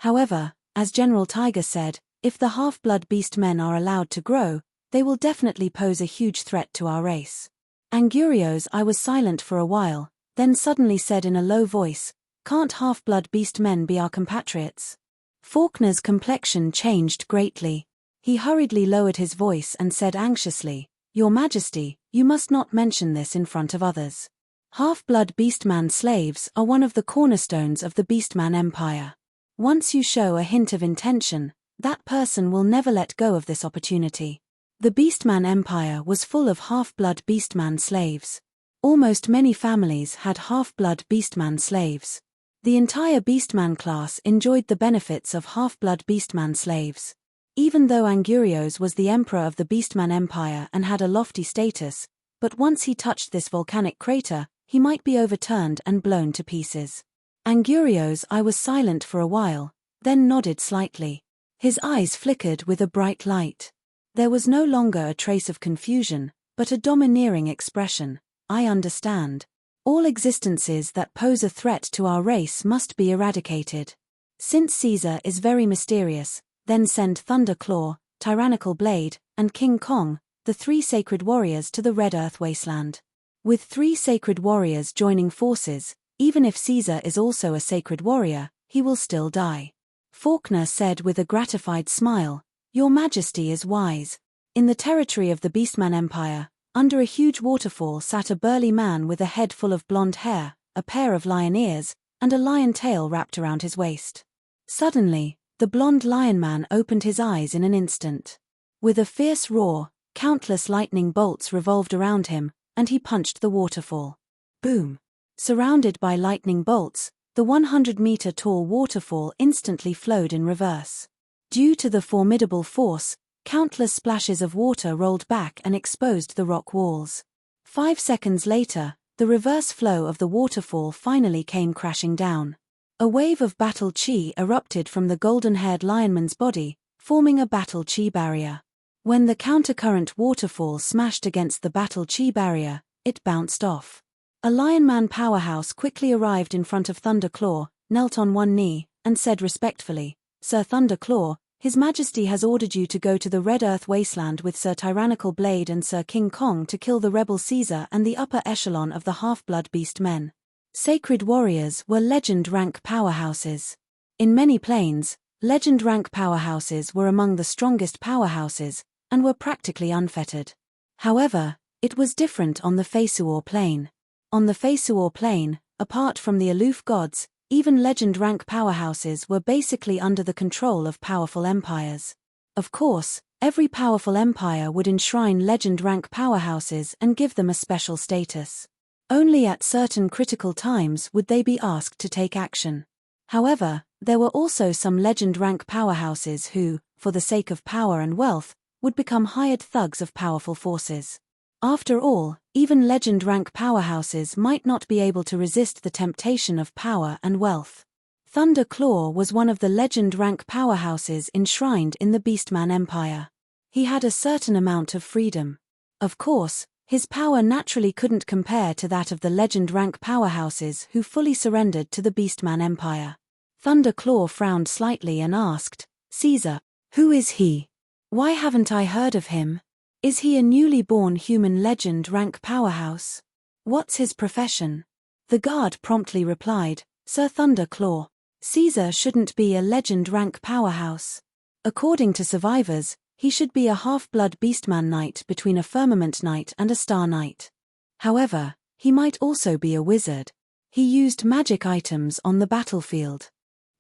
However, as General Tiger said, if the half-blood beast men are allowed to grow, they will definitely pose a huge threat to our race." Angurios I was silent for a while, then suddenly said in a low voice, "Can't half-blood beast men be our compatriots?" Faulkner's complexion changed greatly. He hurriedly lowered his voice and said anxiously, "Your Majesty, you must not mention this in front of others. Half-blood beastman slaves are one of the cornerstones of the Beastman Empire. Once you show a hint of intention, that person will never let go of this opportunity." The Beastman Empire was full of half-blood beastman slaves. Almost many families had half-blood beastman slaves. The entire beastman class enjoyed the benefits of half-blood beastman slaves. Even though Angurios was the emperor of the Beastman Empire and had a lofty status, but once he touched this volcanic crater, he might be overturned and blown to pieces. Angurios I was silent for a while, then nodded slightly. His eyes flickered with a bright light. There was no longer a trace of confusion, but a domineering expression. "I understand. All existences that pose a threat to our race must be eradicated. Since Caesar is very mysterious, then send Thunderclaw, Tyrannical Blade, and King Kong, the three sacred warriors, to the Red Earth Wasteland. With three sacred warriors joining forces, even if Caesar is also a sacred warrior, he will still die." Faulkner said with a gratified smile, "Your Majesty is wise." In the territory of the Beastman Empire, under a huge waterfall sat a burly man with a head full of blonde hair, a pair of lion ears, and a lion tail wrapped around his waist. Suddenly, the blonde lion man opened his eyes in an instant. With a fierce roar, countless lightning bolts revolved around him, and he punched the waterfall. Boom! Surrounded by lightning bolts, the 100-meter-tall waterfall instantly flowed in reverse. Due to the formidable force, countless splashes of water rolled back and exposed the rock walls. 5 seconds later, the the reverse flow of the waterfall finally came crashing down. A wave of battle chi erupted from the golden-haired lionman's body, forming a battle chi barrier. When the countercurrent waterfall smashed against the battle chi barrier, it bounced off. A lionman powerhouse quickly arrived in front of Thunderclaw, knelt on one knee, and said respectfully, "Sir Thunderclaw, His Majesty has ordered you to go to the Red Earth Wasteland with Sir Tyrannical Blade and Sir King Kong to kill the rebel Caesar and the upper echelon of the half-blood beast men." Sacred warriors were legend-rank powerhouses. In many planes, legend-rank powerhouses were among the strongest powerhouses, and were practically unfettered. However, it was different on the Feisuor plane. On the Feisuor plane, apart from the aloof gods, even legend-rank powerhouses were basically under the control of powerful empires. Of course, every powerful empire would enshrine legend-rank powerhouses and give them a special status. Only at certain critical times would they be asked to take action. However, there were also some legend-rank powerhouses who, for the sake of power and wealth, would become hired thugs of powerful forces. After all, even legend-rank powerhouses might not be able to resist the temptation of power and wealth. Thunderclaw was one of the legend-rank powerhouses enshrined in the Beastman Empire. He had a certain amount of freedom. Of course, his power naturally couldn't compare to that of the legend-rank powerhouses who fully surrendered to the Beastman Empire. Thunderclaw frowned slightly and asked, "Caesar, who is he? Why haven't I heard of him? Is he a newly born human legend-rank powerhouse? What's his profession?" The guard promptly replied, "Sir Thunderclaw, Caesar shouldn't be a legend-rank powerhouse. According to survivors, he should be a half-blood beastman knight between a firmament knight and a star knight. However, he might also be a wizard. He used magic items on the battlefield."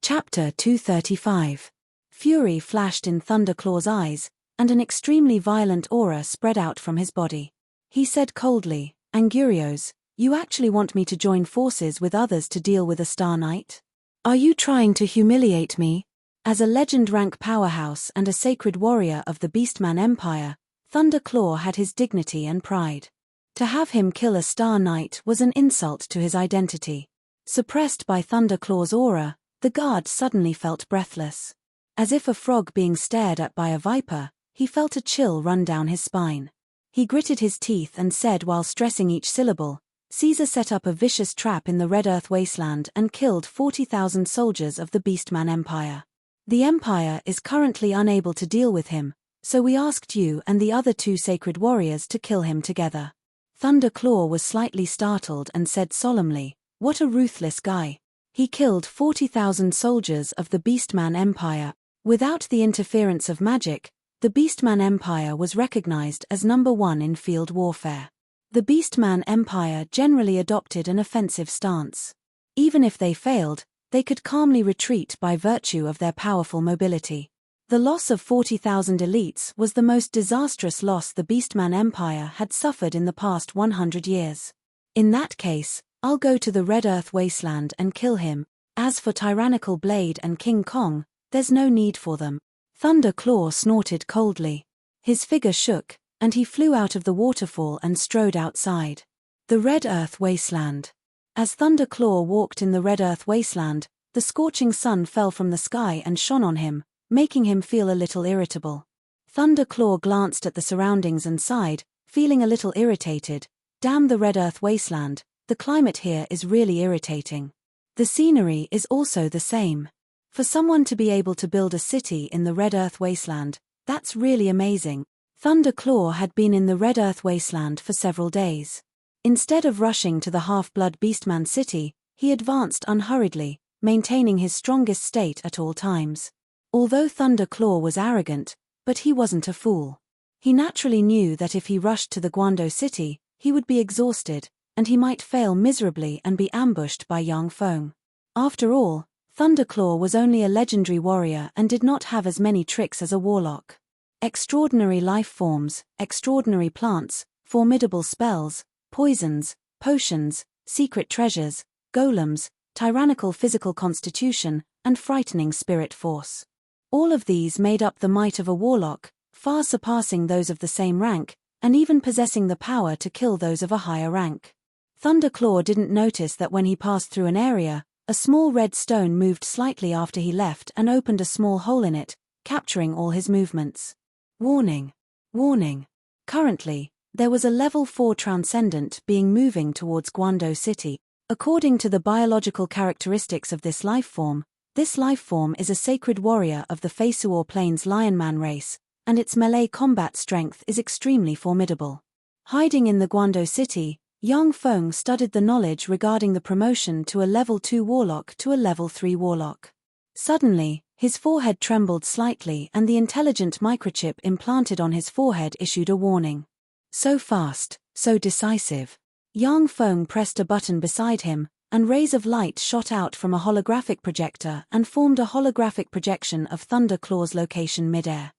Chapter 235. Fury flashed in Thunderclaw's eyes, and an extremely violent aura spread out from his body. He said coldly, "Angurios, you actually want me to join forces with others to deal with a Star Knight? Are you trying to humiliate me?" As a legend-rank powerhouse and a sacred warrior of the Beastman Empire, Thunderclaw had his dignity and pride. To have him kill a Star Knight was an insult to his identity. Suppressed by Thunderclaw's aura, the guard suddenly felt breathless. As if a frog being stared at by a viper, he felt a chill run down his spine. He gritted his teeth and said while stressing each syllable, "Caesar set up a vicious trap in the Red Earth Wasteland and killed 40,000 soldiers of the Beastman Empire. The Empire is currently unable to deal with him, so we asked you and the other two sacred warriors to kill him together." Thunderclaw was slightly startled and said solemnly, "What a ruthless guy. He killed 40,000 soldiers of the Beastman Empire. Without the interference of magic, the Beastman Empire was recognized as number one in field warfare. The Beastman Empire generally adopted an offensive stance. Even if they failed, they could calmly retreat by virtue of their powerful mobility. The loss of 40,000 elites was the most disastrous loss the Beastman Empire had suffered in the past 100 years. In that case, I'll go to the Red Earth Wasteland and kill him. As for Tyrannical Blade and King Kong, there's no need for them." Thunderclaw snorted coldly. His figure shook, and he flew out of the waterfall and strode outside. The Red Earth Wasteland. As Thunderclaw walked in the Red Earth Wasteland, the scorching sun fell from the sky and shone on him, making him feel a little irritable. Thunderclaw glanced at the surroundings and sighed, feeling a little irritated. "Damn the Red Earth Wasteland, the climate here is really irritating. The scenery is also the same. For someone to be able to build a city in the Red Earth Wasteland, that's really amazing." Thunderclaw had been in the Red Earth Wasteland for several days. Instead of rushing to the half-blood Beastman city, he advanced unhurriedly, maintaining his strongest state at all times. Although Thunderclaw was arrogant, but he wasn't a fool. He naturally knew that if he rushed to the Guando city, he would be exhausted, and he might fail miserably and be ambushed by Yang Feng. After all, Thunderclaw was only a legendary warrior and did not have as many tricks as a warlock. Extraordinary life forms, extraordinary plants, formidable spells, poisons, potions, secret treasures, golems, tyrannical physical constitution, and frightening spirit force. All of these made up the might of a warlock, far surpassing those of the same rank, and even possessing the power to kill those of a higher rank. Thunderclaw didn't notice that when he passed through an area, a small red stone moved slightly after he left and opened a small hole in it, capturing all his movements. Warning. Warning. Currently, there was a level 4 transcendent being moving towards Guando City. According to the biological characteristics of this lifeform is a sacred warrior of the Feisuor Plains Lionman race, and its melee combat strength is extremely formidable. Hiding in the Guando City, Yang Feng studied the knowledge regarding the promotion to a level 2 warlock to a level 3 warlock. Suddenly, his forehead trembled slightly and the intelligent microchip implanted on his forehead issued a warning. So fast, so decisive. Yang Feng pressed a button beside him, and rays of light shot out from a holographic projector and formed a holographic projection of Thunderclaw's location midair.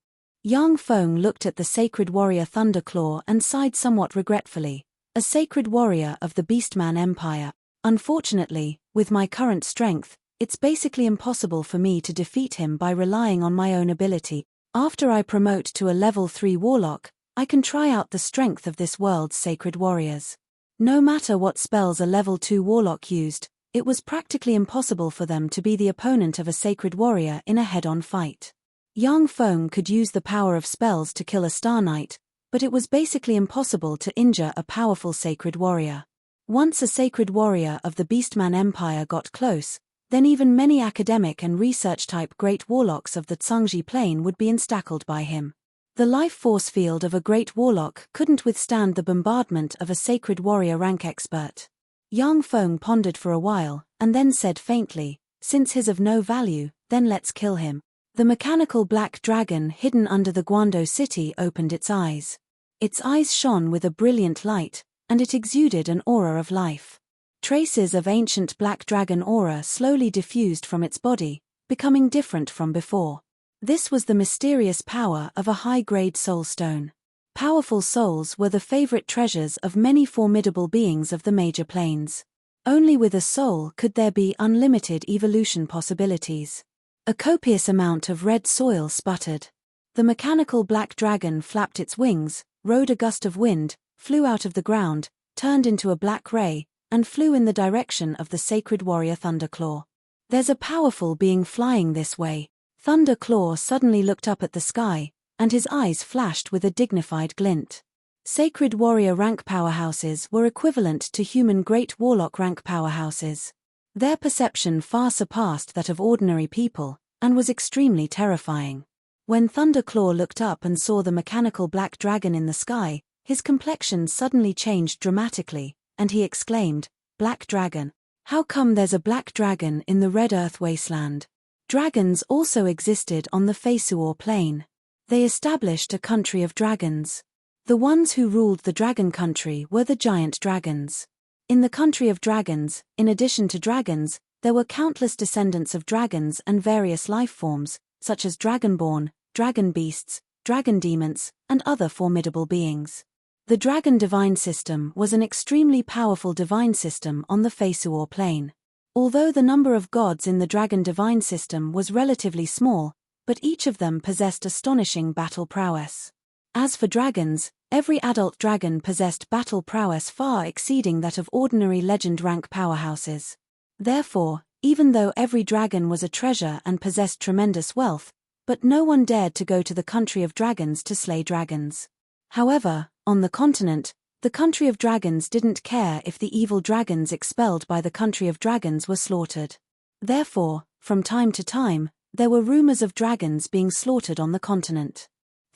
Yang Feng looked at the sacred warrior Thunderclaw and sighed somewhat regretfully. A sacred warrior of the Beastman Empire. Unfortunately, with my current strength, it's basically impossible for me to defeat him by relying on my own ability. After I promote to a level 3 warlock, I can try out the strength of this world's sacred warriors. No matter what spells a level 2 warlock used, it was practically impossible for them to be the opponent of a sacred warrior in a head-on fight. Yang Feng could use the power of spells to kill a Star Knight, but it was basically impossible to injure a powerful sacred warrior. Once a sacred warrior of the Beastman Empire got close, then even many academic and research-type great warlocks of the Tsangji Plain would be instackled by him. The life force field of a great warlock couldn't withstand the bombardment of a sacred warrior rank expert. Yang Feng pondered for a while, and then said faintly, "Since he's of no value, then let's kill him." The mechanical black dragon hidden under the Guando City opened its eyes. Its eyes shone with a brilliant light, and it exuded an aura of life. Traces of ancient black dragon aura slowly diffused from its body, becoming different from before. This was the mysterious power of a high-grade soul stone. Powerful souls were the favorite treasures of many formidable beings of the major planes. Only with a soul could there be unlimited evolution possibilities. A copious amount of red soil sputtered. The mechanical black dragon flapped its wings, rode a gust of wind, flew out of the ground, turned into a black ray, and flew in the direction of the sacred warrior Thunderclaw. "There's a powerful being flying this way." Thunderclaw suddenly looked up at the sky, and his eyes flashed with a dignified glint. Sacred warrior rank powerhouses were equivalent to human great warlock rank powerhouses. Their perception far surpassed that of ordinary people, and was extremely terrifying. When Thunderclaw looked up and saw the mechanical black dragon in the sky, his complexion suddenly changed dramatically, and he exclaimed, "Black dragon? How come there's a black dragon in the Red Earth wasteland?" Dragons also existed on the Feisuor Plain. They established a country of dragons. The ones who ruled the dragon country were the giant dragons. In the country of dragons, in addition to dragons, there were countless descendants of dragons and various life forms, such as dragonborn, dragon beasts, dragon demons, and other formidable beings. The dragon divine system was an extremely powerful divine system on the Feisuor Plain. Although the number of gods in the dragon divine system was relatively small, but each of them possessed astonishing battle prowess. As for dragons, every adult dragon possessed battle prowess far exceeding that of ordinary legend rank powerhouses. Therefore, even though every dragon was a treasure and possessed tremendous wealth, but no one dared to go to the country of dragons to slay dragons. However, on the continent, the country of dragons didn't care if the evil dragons expelled by the country of dragons were slaughtered. Therefore, from time to time, there were rumors of dragons being slaughtered on the continent.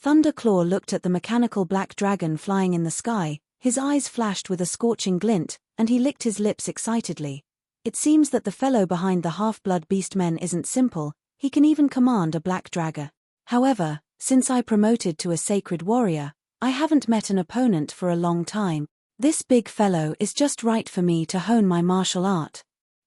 Thunderclaw looked at the mechanical black dragon flying in the sky, his eyes flashed with a scorching glint, and he licked his lips excitedly. It seems that the fellow behind the half-blood beastmen isn't simple, he can even command a black dragon. However, since I promoted to a sacred warrior, I haven't met an opponent for a long time. This big fellow is just right for me to hone my martial art.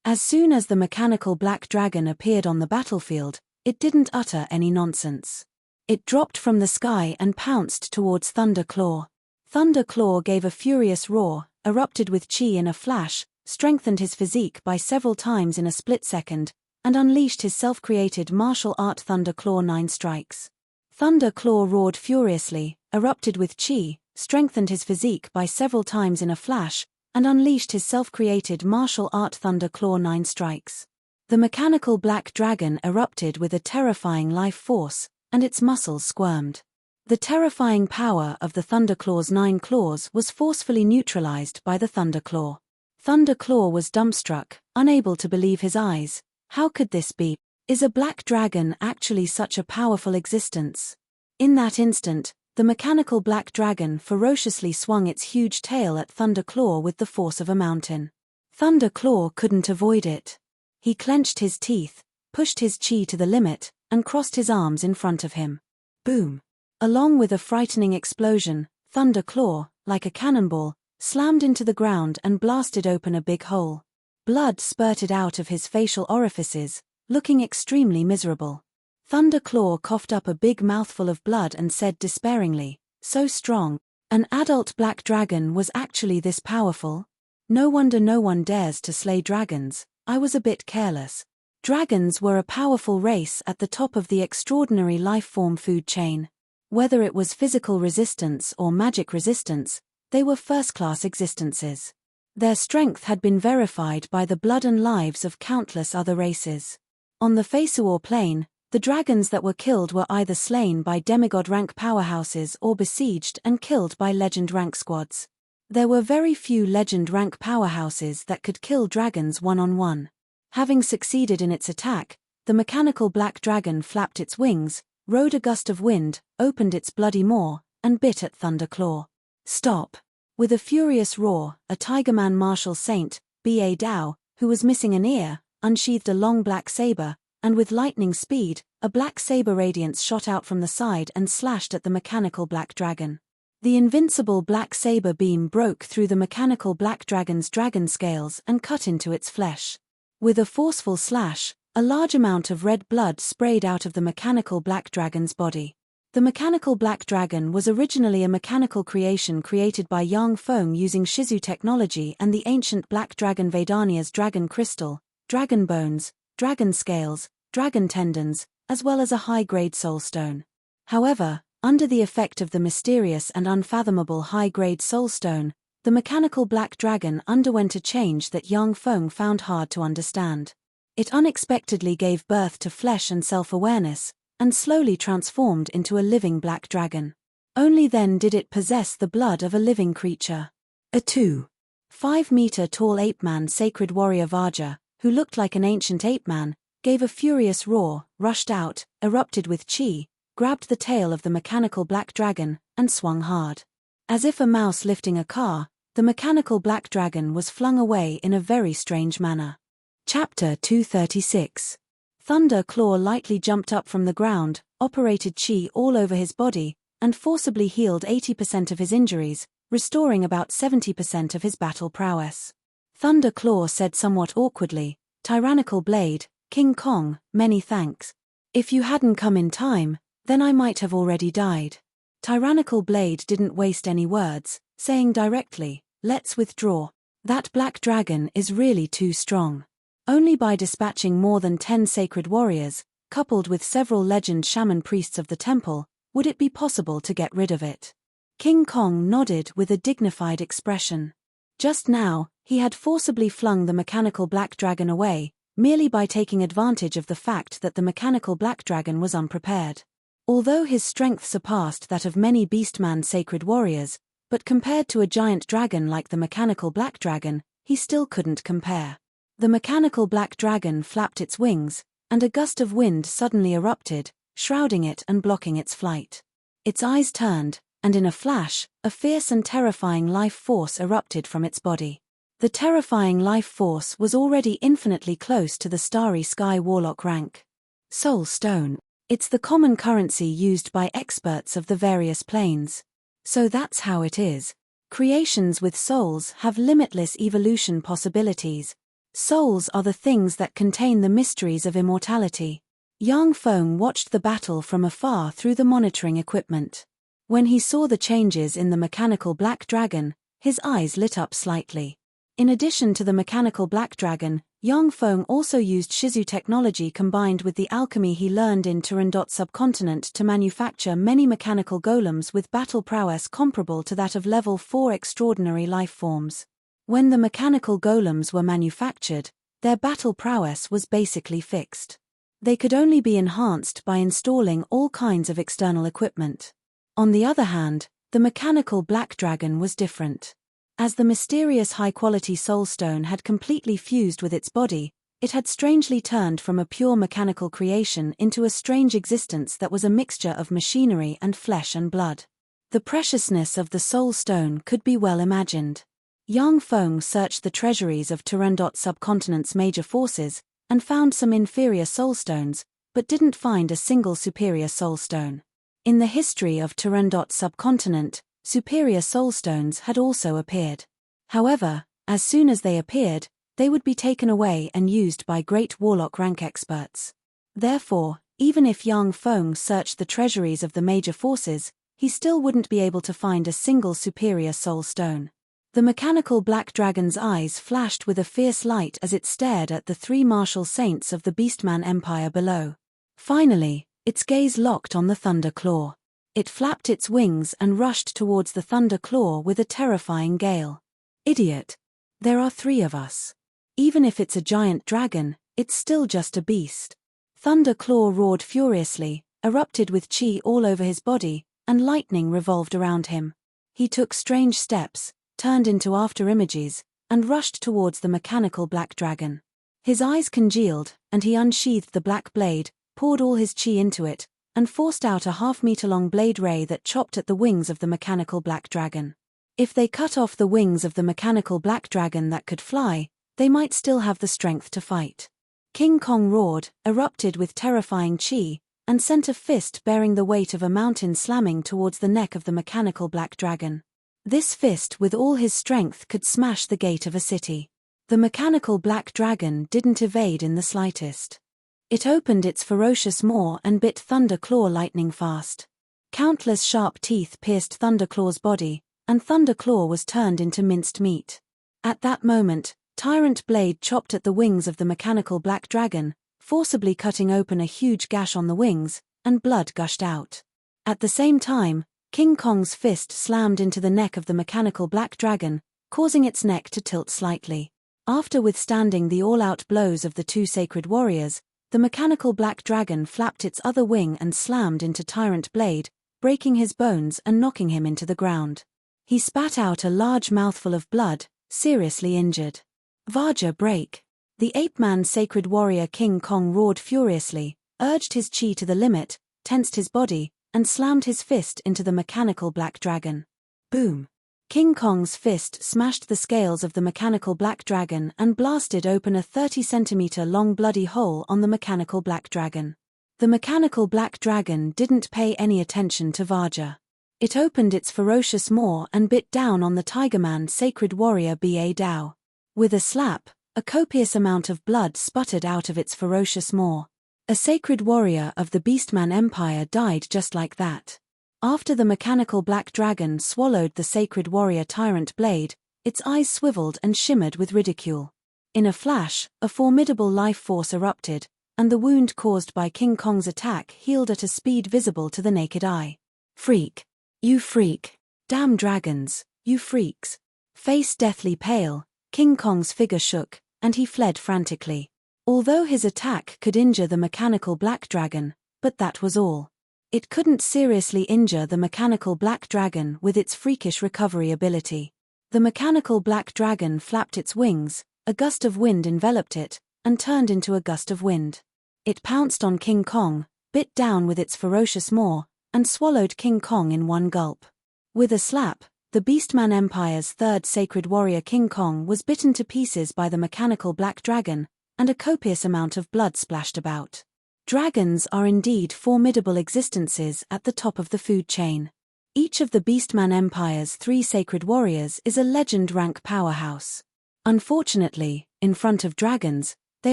As soon as the mechanical black dragon appeared on the battlefield, it didn't utter any nonsense. It dropped from the sky and pounced towards Thunderclaw. Thunderclaw gave a furious roar, erupted with chi in a flash, strengthened his physique by several times in a split second, and unleashed his self-created martial art Thunderclaw 9 strikes. Thunderclaw roared furiously, erupted with chi, strengthened his physique by several times in a flash, and unleashed his self-created martial art Thunder Claw 9 strikes. The mechanical black dragon erupted with a terrifying life force, and its muscles squirmed. The terrifying power of the Thunder Claw's 9 claws was forcefully neutralized by the Thunder Claw. Thunder Claw was dumbstruck, unable to believe his eyes. How could this be? Is a black dragon actually such a powerful existence? In that instant, the mechanical black dragon ferociously swung its huge tail at Thunder Claw with the force of a mountain. Thunder Claw couldn't avoid it. He clenched his teeth, pushed his chi to the limit, and crossed his arms in front of him. Boom! Along with a frightening explosion, Thunder Claw, like a cannonball, slammed into the ground and blasted open a big hole. Blood spurted out of his facial orifices, looking extremely miserable. Thunder Claw coughed up a big mouthful of blood and said despairingly, "So strong. An adult black dragon was actually this powerful? No wonder no one dares to slay dragons. I was a bit careless." Dragons were a powerful race at the top of the extraordinary life-form food chain. Whether it was physical resistance or magic resistance, they were first-class existences. Their strength had been verified by the blood and lives of countless other races. On the Fesuor plane, the dragons that were killed were either slain by demigod-rank powerhouses or besieged and killed by legend-rank squads. There were very few legend-rank powerhouses that could kill dragons one-on-one. Having succeeded in its attack, the mechanical black dragon flapped its wings, rode a gust of wind, opened its bloody maw, and bit at Thunder Claw. "Stop!" With a furious roar, a Tigerman martial saint, B.A. Dao, who was missing an ear, unsheathed a long black saber, and with lightning speed, a black saber radiance shot out from the side and slashed at the mechanical black dragon. The invincible black saber beam broke through the mechanical black dragon's dragon scales and cut into its flesh. With a forceful slash, a large amount of red blood sprayed out of the mechanical black dragon's body. The mechanical black dragon was originally a mechanical creation created by Yang Feng using Shizu technology and the ancient black dragon Vedania's dragon crystal, dragon bones, dragon scales, dragon tendons, as well as a high-grade soul stone. However, under the effect of the mysterious and unfathomable high-grade soul stone, the mechanical black dragon underwent a change that Yang Feng found hard to understand. It unexpectedly gave birth to flesh and self-awareness, and slowly transformed into a living black dragon. Only then did it possess the blood of a living creature. A 2.5-meter-tall ape-man sacred warrior Vaja, who looked like an ancient ape-man, gave a furious roar, rushed out, erupted with chi, grabbed the tail of the mechanical black dragon, and swung hard. As if a mouse lifting a car, the mechanical black dragon was flung away in a very strange manner. Chapter 236. Thunder Claw lightly jumped up from the ground, operated chi all over his body, and forcibly healed 80% of his injuries, restoring about 70% of his battle prowess. Thunder Claw said somewhat awkwardly, "Tyrannical Blade, King Kong, many thanks. If you hadn't come in time, then I might have already died." Tyrannical Blade didn't waste any words, saying directly, "Let's withdraw. That black dragon is really too strong. Only by dispatching more than 10 sacred warriors, coupled with several legend shaman priests of the temple, would it be possible to get rid of it." King Kong nodded with a dignified expression. Just now, he had forcibly flung the mechanical black dragon away, merely by taking advantage of the fact that the mechanical black dragon was unprepared. Although his strength surpassed that of many beastman sacred warriors, but compared to a giant dragon like the mechanical black dragon, he still couldn't compare. The mechanical black dragon flapped its wings, and a gust of wind suddenly erupted, shrouding it and blocking its flight. Its eyes turned, and in a flash, a fierce and terrifying life force erupted from its body. The terrifying life force was already infinitely close to the Starry Sky Warlock rank. Soul Stone. It's the common currency used by experts of the various planes. So that's how it is. Creations with souls have limitless evolution possibilities. Souls are the things that contain the mysteries of immortality. Yang Feng watched the battle from afar through the monitoring equipment. When he saw the changes in the mechanical black dragon, his eyes lit up slightly. In addition to the mechanical black dragon, Yang Feng also used Shizu technology combined with the alchemy he learned in Turandot subcontinent to manufacture many mechanical golems with battle prowess comparable to that of level 4 extraordinary life forms. When the mechanical golems were manufactured, their battle prowess was basically fixed. They could only be enhanced by installing all kinds of external equipment. On the other hand, the mechanical black dragon was different. As the mysterious high-quality soulstone had completely fused with its body, it had strangely turned from a pure mechanical creation into a strange existence that was a mixture of machinery and flesh and blood. The preciousness of the soulstone could be well imagined. Yang Feng searched the treasuries of Turandot subcontinent's major forces, and found some inferior soulstones, but didn't find a single superior soulstone. In the history of Turandot subcontinent, superior soulstones had also appeared. However, as soon as they appeared, they would be taken away and used by great warlock rank experts. Therefore, even if Yang Feng searched the treasuries of the major forces, he still wouldn't be able to find a single superior soulstone. The mechanical black dragon's eyes flashed with a fierce light as it stared at the three martial saints of the Beastman Empire below. Finally, its gaze locked on the Thunder Claw. It flapped its wings and rushed towards the Thunder Claw with a terrifying gale. Idiot! There are three of us. Even if it's a giant dragon, it's still just a beast. Thunder Claw roared furiously, erupted with chi all over his body, and lightning revolved around him. He took strange steps, turned into afterimages, and rushed towards the mechanical black dragon. His eyes congealed, and he unsheathed the black blade, poured all his chi into it, and forced out a half-meter-long blade ray that chopped at the wings of the mechanical black dragon. If they cut off the wings of the mechanical black dragon that could fly, they might still have the strength to fight. King Kong roared, erupted with terrifying chi, and sent a fist bearing the weight of a mountain slamming towards the neck of the mechanical black dragon. This fist with all his strength could smash the gate of a city. The mechanical black dragon didn't evade in the slightest. It opened its ferocious maw and bit Thunder Claw lightning fast. Countless sharp teeth pierced Thunder Claw's body, and Thunder Claw was turned into minced meat. At that moment, Tyrant Blade chopped at the wings of the mechanical black dragon, forcibly cutting open a huge gash on the wings, and blood gushed out. At the same time, King Kong's fist slammed into the neck of the mechanical black dragon, causing its neck to tilt slightly. After withstanding the all-out blows of the two sacred warriors, the mechanical black dragon flapped its other wing and slammed into Tyrant Blade, breaking his bones and knocking him into the ground. He spat out a large mouthful of blood, seriously injured. Vajra break! The ape-man sacred warrior King Kong roared furiously, urged his chi to the limit, tensed his body, and slammed his fist into the mechanical black dragon. Boom! King Kong's fist smashed the scales of the mechanical black dragon and blasted open a 30-centimeter-long bloody hole on the mechanical black dragon. The mechanical black dragon didn't pay any attention to Vajra. It opened its ferocious maw and bit down on the Tigerman sacred warrior Ba Dao. With a slap, a copious amount of blood sputtered out of its ferocious maw. A sacred warrior of the Beastman Empire died just like that. After the mechanical black dragon swallowed the sacred warrior Tyrant Blade, its eyes swiveled and shimmered with ridicule. In a flash, a formidable life force erupted, and the wound caused by King Kong's attack healed at a speed visible to the naked eye. Freak! You freak! Damn dragons, you freaks! Face deathly pale, King Kong's figure shook, and he fled frantically. Although his attack could injure the mechanical black dragon, but that was all. It couldn't seriously injure the mechanical black dragon with its freakish recovery ability. The mechanical black dragon flapped its wings, a gust of wind enveloped it, and turned into a gust of wind. It pounced on King Kong, bit down with its ferocious maw, and swallowed King Kong in one gulp. With a slap, the Beastman Empire's third sacred warrior King Kong was bitten to pieces by the mechanical black dragon, and a copious amount of blood splashed about. Dragons are indeed formidable existences at the top of the food chain. Each of the Beastman Empire's three sacred warriors is a legend-rank powerhouse. Unfortunately, in front of dragons, they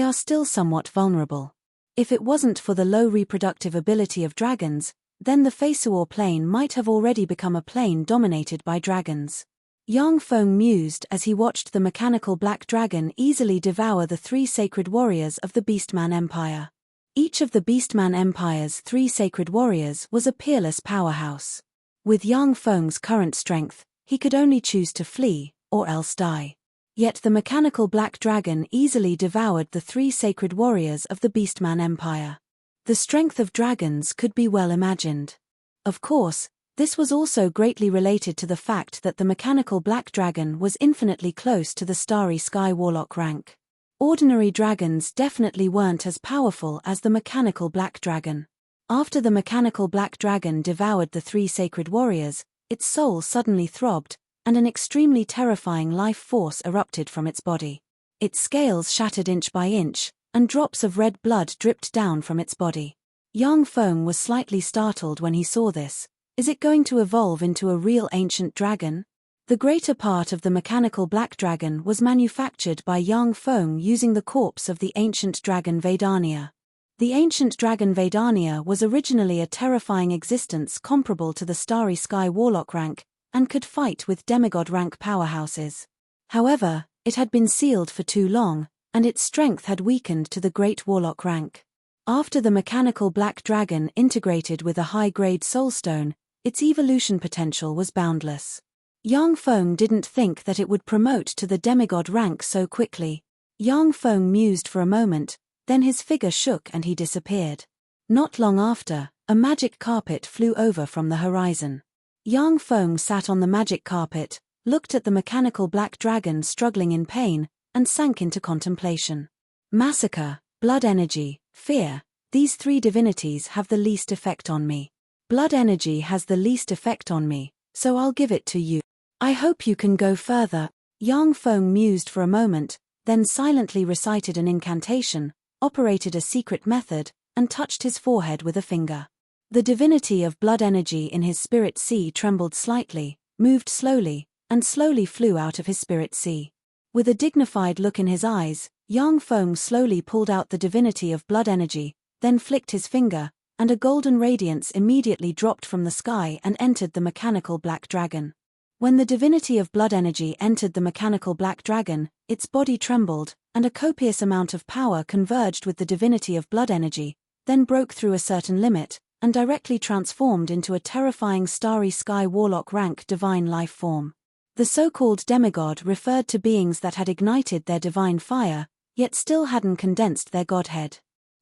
are still somewhat vulnerable. If it wasn't for the low reproductive ability of dragons, then the Feisuor plane might have already become a plane dominated by dragons. Yang Feng mused as he watched the mechanical black dragon easily devour the three sacred warriors of the Beastman Empire. Each of the Beastman Empire's three sacred warriors was a peerless powerhouse. With Yang Feng's current strength, he could only choose to flee, or else die. Yet the mechanical black dragon easily devoured the 3 sacred warriors of the Beastman Empire. The strength of dragons could be well imagined. Of course, this was also greatly related to the fact that the mechanical black dragon was infinitely close to the Starry Sky Warlock rank. Ordinary dragons definitely weren't as powerful as the mechanical black dragon. After the mechanical black dragon devoured the 3 sacred warriors, its soul suddenly throbbed, and an extremely terrifying life force erupted from its body. Its scales shattered inch by inch, and drops of red blood dripped down from its body. Yang Feng was slightly startled when he saw this. Is it going to evolve into a real ancient dragon? The greater part of the mechanical black dragon was manufactured by Yang Feng using the corpse of the ancient dragon Vedania. The ancient dragon Vedania was originally a terrifying existence comparable to the Starry Sky Warlock rank, and could fight with demigod rank powerhouses. However, it had been sealed for too long, and its strength had weakened to the Great Warlock rank. After the mechanical black dragon integrated with a high-grade soulstone, its evolution potential was boundless. Yang Feng didn't think that it would promote to the demigod rank so quickly. Yang Feng mused for a moment, then his figure shook and he disappeared. Not long after, a magic carpet flew over from the horizon. Yang Feng sat on the magic carpet, looked at the mechanical black dragon struggling in pain, and sank into contemplation. Massacre, blood energy, fear, these 3 divinities have the least effect on me. Blood energy has the least effect on me, so I'll give it to you. I hope you can go further. Yang Feng mused for a moment, then silently recited an incantation, operated a secret method, and touched his forehead with a finger. The divinity of blood energy in his spirit sea trembled slightly, moved slowly, and slowly flew out of his spirit sea. With a dignified look in his eyes, Yang Feng slowly pulled out the divinity of blood energy, then flicked his finger, and a golden radiance immediately dropped from the sky and entered the mechanical black dragon. When the divinity of blood energy entered the mechanical black dragon, its body trembled, and a copious amount of power converged with the divinity of blood energy, then broke through a certain limit, and directly transformed into a terrifying Starry Sky Warlock rank divine life form. The so-called demigod referred to beings that had ignited their divine fire, yet still hadn't condensed their godhead.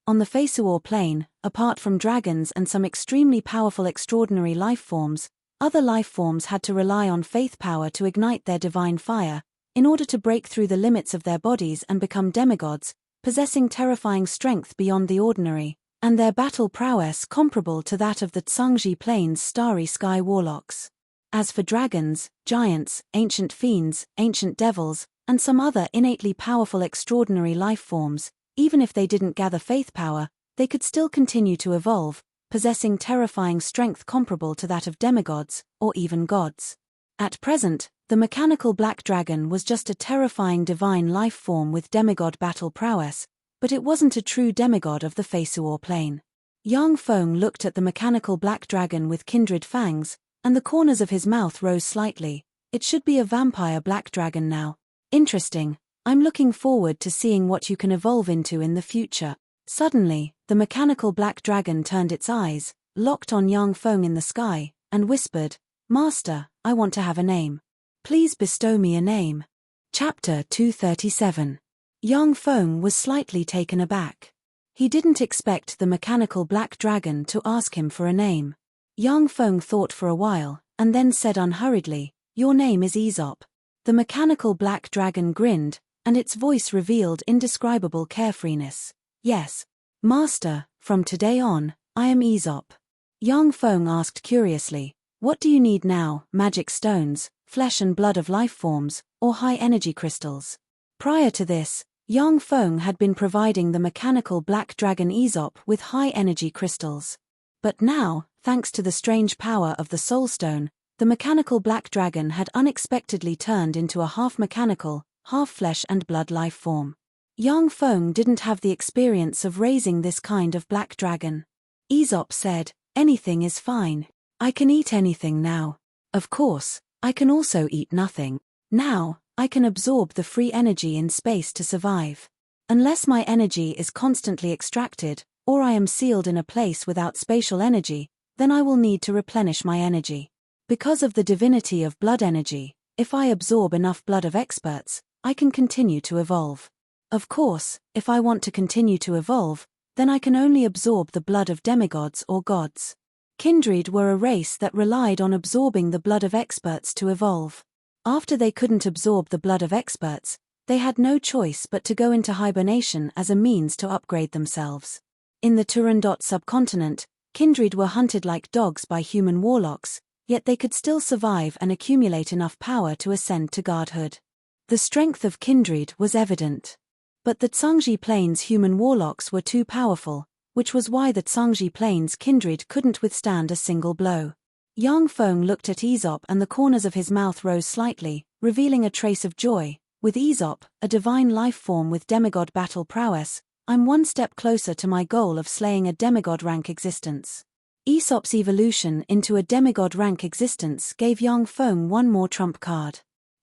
On the Feisuor plane, apart from dragons and some extremely powerful extraordinary life forms, other life forms had to rely on faith power to ignite their divine fire, in order to break through the limits of their bodies and become demigods, possessing terrifying strength beyond the ordinary, and their battle prowess comparable to that of the Tsangji Plains Starry Sky Warlocks. As for dragons, giants, ancient fiends, ancient devils, and some other innately powerful extraordinary life forms, even if they didn't gather faith power, they could still continue to evolve, possessing terrifying strength comparable to that of demigods, or even gods. At present, the mechanical black dragon was just a terrifying divine life form with demigod battle prowess, but it wasn't a true demigod of the Feisuor plane. Yang Feng looked at the mechanical black dragon with kindred fangs, and the corners of his mouth rose slightly. It should be a vampire black dragon now. Interesting. I'm looking forward to seeing what you can evolve into in the future. Suddenly, the mechanical black dragon turned its eyes, locked on Yang Feng in the sky, and whispered, "Master, I want to have a name. Please bestow me a name." Chapter 237. Yang Feng was slightly taken aback. He didn't expect the mechanical black dragon to ask him for a name. Yang Feng thought for a while, and then said unhurriedly, "Your name is Aesop." The mechanical black dragon grinned, and its voice revealed indescribable carefreeness. "Yes, Master, from today on, I am Aesop." Yang Feng asked curiously, "What do you need now, magic stones, flesh and blood of life forms, or high-energy crystals?" Prior to this, Yang Feng had been providing the mechanical black dragon Aesop with high-energy crystals. But now, thanks to the strange power of the soulstone, the mechanical black dragon had unexpectedly turned into a half-mechanical, half-flesh and blood life form. Yang Feng didn't have the experience of raising this kind of black dragon. Aesop said, "Anything is fine. I can eat anything now. Of course, I can also eat nothing. Now, I can absorb the free energy in space to survive. Unless my energy is constantly extracted, or I am sealed in a place without spatial energy, then I will need to replenish my energy. Because of the divinity of blood energy, if I absorb enough blood of experts, I can continue to evolve. Of course, if I want to continue to evolve, then I can only absorb the blood of demigods or gods. Kindred were a race that relied on absorbing the blood of experts to evolve. After they couldn't absorb the blood of experts, they had no choice but to go into hibernation as a means to upgrade themselves. In the Turandot subcontinent, kindred were hunted like dogs by human warlocks, yet they could still survive and accumulate enough power to ascend to godhood. The strength of kindred was evident. But the Tsangji Plains human warlocks were too powerful, which was why the Tsangji Plains kindred couldn't withstand a single blow. Yang Feng looked at Aesop and the corners of his mouth rose slightly, revealing a trace of joy. With Aesop, a divine life form with demigod battle prowess, I'm one step closer to my goal of slaying a demigod rank existence. Aesop's evolution into a demigod rank existence gave Yang Feng one more trump card.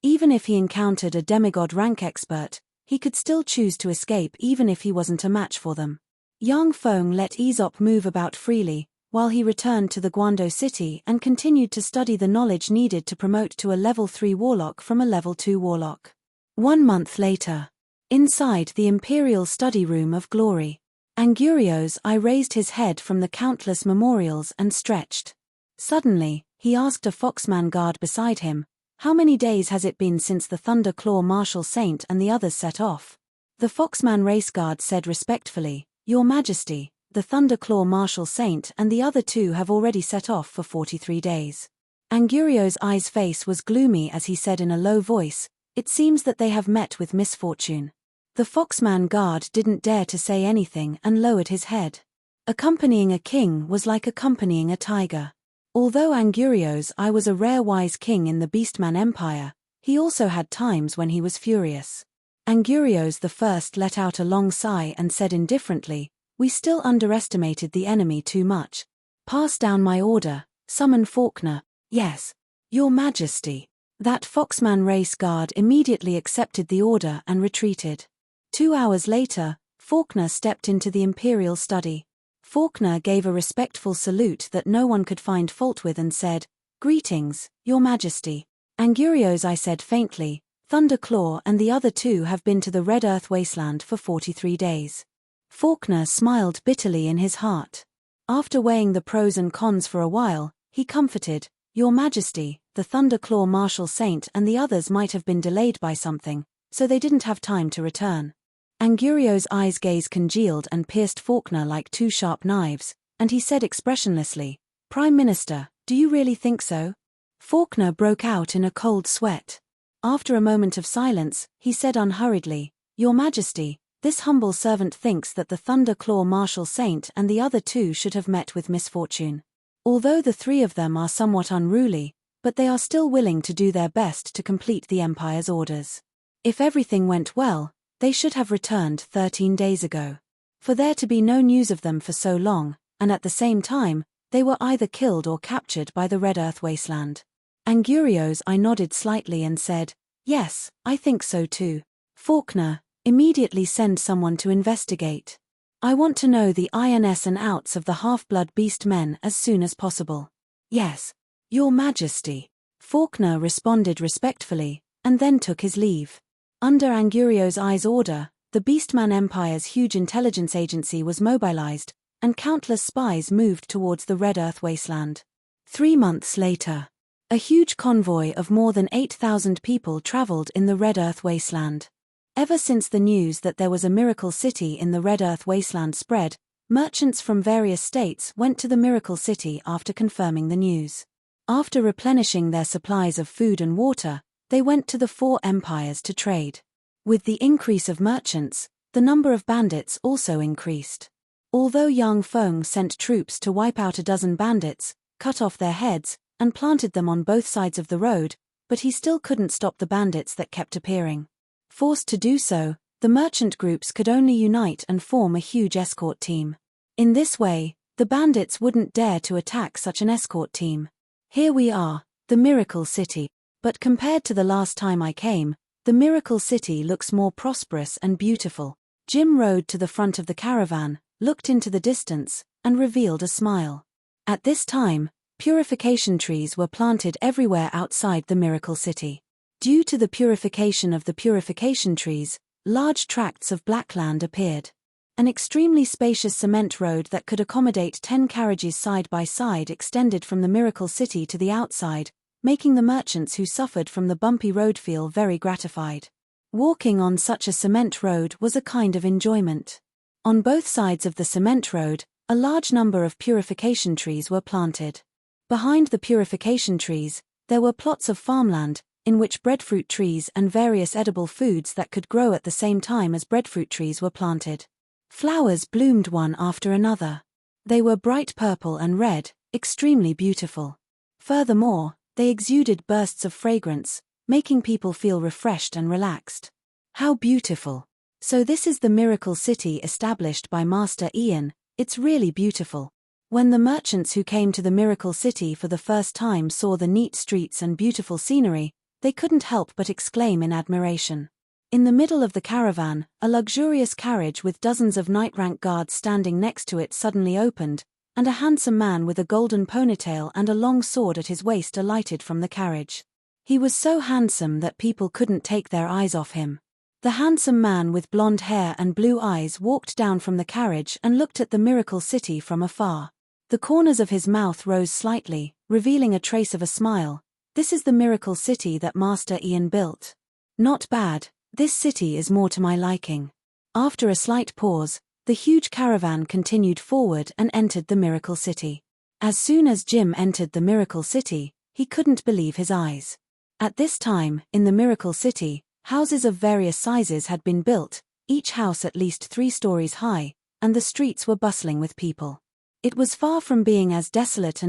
Even if he encountered a demigod rank expert, he could still choose to escape even if he wasn't a match for them. Yang Feng let Aesop move about freely, while he returned to the Guando city and continued to study the knowledge needed to promote to a level 3 warlock from a level 2 warlock. 1 month later. Inside the Imperial Study Room of Glory, Angurio's eye raised his head from the countless memorials and stretched. Suddenly, he asked a foxman guard beside him, "How many days has it been since the Thunder Claw Martial Saint and the others set off?" The foxman race guard said respectfully, "Your Majesty, the Thunder Claw Martial Saint and the other two have already set off for 43 days. Angurio's eye's face was gloomy as he said in a low voice, "It seems that they have met with misfortune." The foxman guard didn't dare to say anything and lowered his head. Accompanying a king was like accompanying a tiger. Although Angurio's eye was a rare wise king in the Beastman Empire, he also had times when he was furious. Angurio's the first let out a long sigh and said indifferently, "We still underestimated the enemy too much. Pass down my order, summon Faulkner." "Yes, Your Majesty." That foxman race guard immediately accepted the order and retreated. 2 hours later, Faulkner stepped into the Imperial study. Faulkner gave a respectful salute that no one could find fault with and said, "Greetings, Your Majesty." Angurio's eye said faintly, "Thunderclaw and the other two have been to the Red Earth Wasteland for 43 days. Faulkner smiled bitterly in his heart. After weighing the pros and cons for a while, he comforted, "Your Majesty, the Thunderclaw Martial Saint and the others might have been delayed by something, so they didn't have time to return." Angurio's eyes gaze congealed and pierced Faulkner like two sharp knives, and he said expressionlessly, "Prime Minister, do you really think so?" Faulkner broke out in a cold sweat. After a moment of silence, he said unhurriedly, "Your Majesty, this humble servant thinks that the Thunderclaw Martial Saint and the other two should have met with misfortune. Although the three of them are somewhat unruly, but they are still willing to do their best to complete the Empire's orders. If everything went well, they should have returned 13 days ago. For there to be no news of them for so long, and at the same time, they were either killed or captured by the Red Earth Wasteland." Angurio's eye nodded slightly and said, "Yes, I think so too. Faulkner, immediately send someone to investigate. I want to know the ins and outs of the half-blood beast men as soon as possible." "Yes, Your Majesty." Faulkner responded respectfully, and then took his leave. Under Angurio's eye's order, the Beastman Empire's huge intelligence agency was mobilized, and countless spies moved towards the Red Earth Wasteland. 3 months later, a huge convoy of more than 8,000 people traveled in the Red Earth Wasteland. Ever since the news that there was a miracle city in the Red Earth Wasteland spread, merchants from various states went to the miracle city after confirming the news. After replenishing their supplies of food and water, they went to the 4 empires to trade. With the increase of merchants, the number of bandits also increased. Although Yang Feng sent troops to wipe out a dozen bandits, cut off their heads, and planted them on both sides of the road, but he still couldn't stop the bandits that kept appearing. Forced to do so, the merchant groups could only unite and form a huge escort team. In this way, the bandits wouldn't dare to attack such an escort team. Here we are, the Miracle City. But compared to the last time I came, the Miracle City looks more prosperous and beautiful. Jim rode to the front of the caravan, looked into the distance, and revealed a smile. At this time, purification trees were planted everywhere outside the Miracle City. Due to the purification of the purification trees, large tracts of black land appeared. An extremely spacious cement road that could accommodate 10 carriages side by side extended from the Miracle City to the outside, making the merchants who suffered from the bumpy road feel very gratified. Walking on such a cement road was a kind of enjoyment. On both sides of the cement road, a large number of purification trees were planted. Behind the purification trees, there were plots of farmland, in which breadfruit trees and various edible foods that could grow at the same time as breadfruit trees were planted. Flowers bloomed one after another. They were bright purple and red, extremely beautiful. Furthermore, they exuded bursts of fragrance, making people feel refreshed and relaxed. How beautiful! So this is the Miracle City established by Master Ian. It's really beautiful. When the merchants who came to the Miracle City for the first time saw the neat streets and beautiful scenery, they couldn't help but exclaim in admiration. In the middle of the caravan, a luxurious carriage with dozens of night-rank guards standing next to it suddenly opened, and a handsome man with a golden ponytail and a long sword at his waist alighted from the carriage. He was so handsome that people couldn't take their eyes off him. The handsome man with blonde hair and blue eyes walked down from the carriage and looked at the Miracle City from afar. The corners of his mouth rose slightly, revealing a trace of a smile. This is the Miracle City that Master Ian built. Not bad, this city is more to my liking. After a slight pause, the huge caravan continued forward and entered the Miracle City. As soon as Jim entered the Miracle City, he couldn't believe his eyes. At this time, in the Miracle City, houses of various sizes had been built, each house at least 3 stories high, and the streets were bustling with people. It was far from being as desolate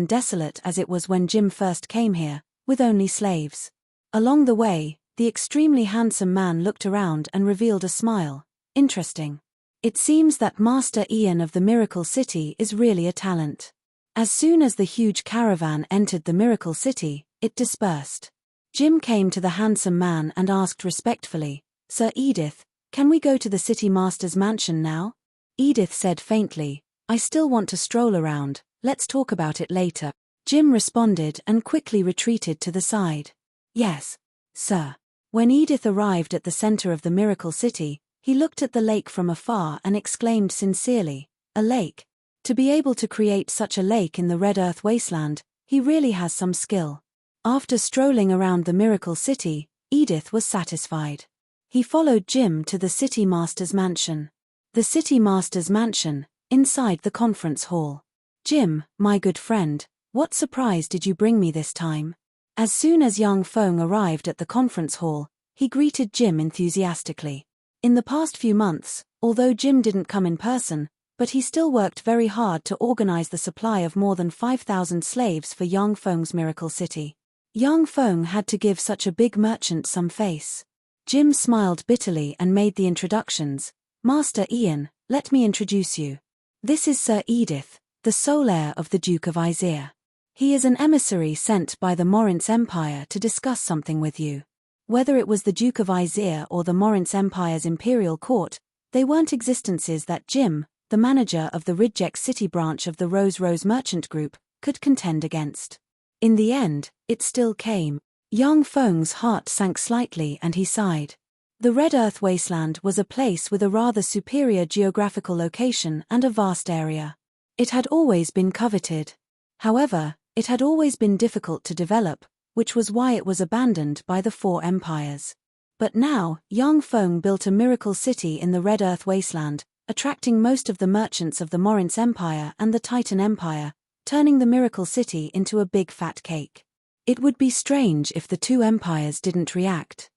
as it was when Jim first came here, with only slaves. Along the way, the extremely handsome man looked around and revealed a smile. Interesting. It seems that Master Ian of the Miracle City is really a talent. As soon as the huge caravan entered the Miracle City, it dispersed. Jim came to the handsome man and asked respectfully, "Sir Edith, can we go to the city master's mansion now?" Edith said faintly, "I still want to stroll around, let's talk about it later." Jim responded and quickly retreated to the side. "Yes, sir." When Edith arrived at the center of the Miracle City, he looked at the lake from afar and exclaimed sincerely, "A lake? To be able to create such a lake in the Red Earth wasteland, he really has some skill." After strolling around the Miracle City, Edith was satisfied. He followed Jim to the city master's mansion. The city master's mansion, inside the conference hall. "Jim, my good friend, what surprise did you bring me this time?" As soon as young Feng arrived at the conference hall, he greeted Jim enthusiastically. In the past few months, although Jim didn't come in person, but he still worked very hard to organize the supply of more than 5,000 slaves for young Feng's Miracle City. Young Feng had to give such a big merchant some face. Jim smiled bitterly and made the introductions. "Master Ian, let me introduce you. This is Sir Edith, the sole heir of the Duke of Izir. He is an emissary sent by the Morince Empire to discuss something with you." Whether it was the Duke of Izir or the Morince Empire's imperial court, they weren't existences that Jim, the manager of the Ridgex City branch of the Rose Merchant Group, could contend against. In the end, it still came. Young Feng's heart sank slightly and he sighed. The Red Earth Wasteland was a place with a rather superior geographical location and a vast area. It had always been coveted. However, it had always been difficult to develop, which was why it was abandoned by the 4 empires. But now, young Feng built a Miracle City in the Red Earth Wasteland, attracting most of the merchants of the Morince Empire and the Titan Empire, turning the Miracle City into a big fat cake. It would be strange if the 2 empires didn't react.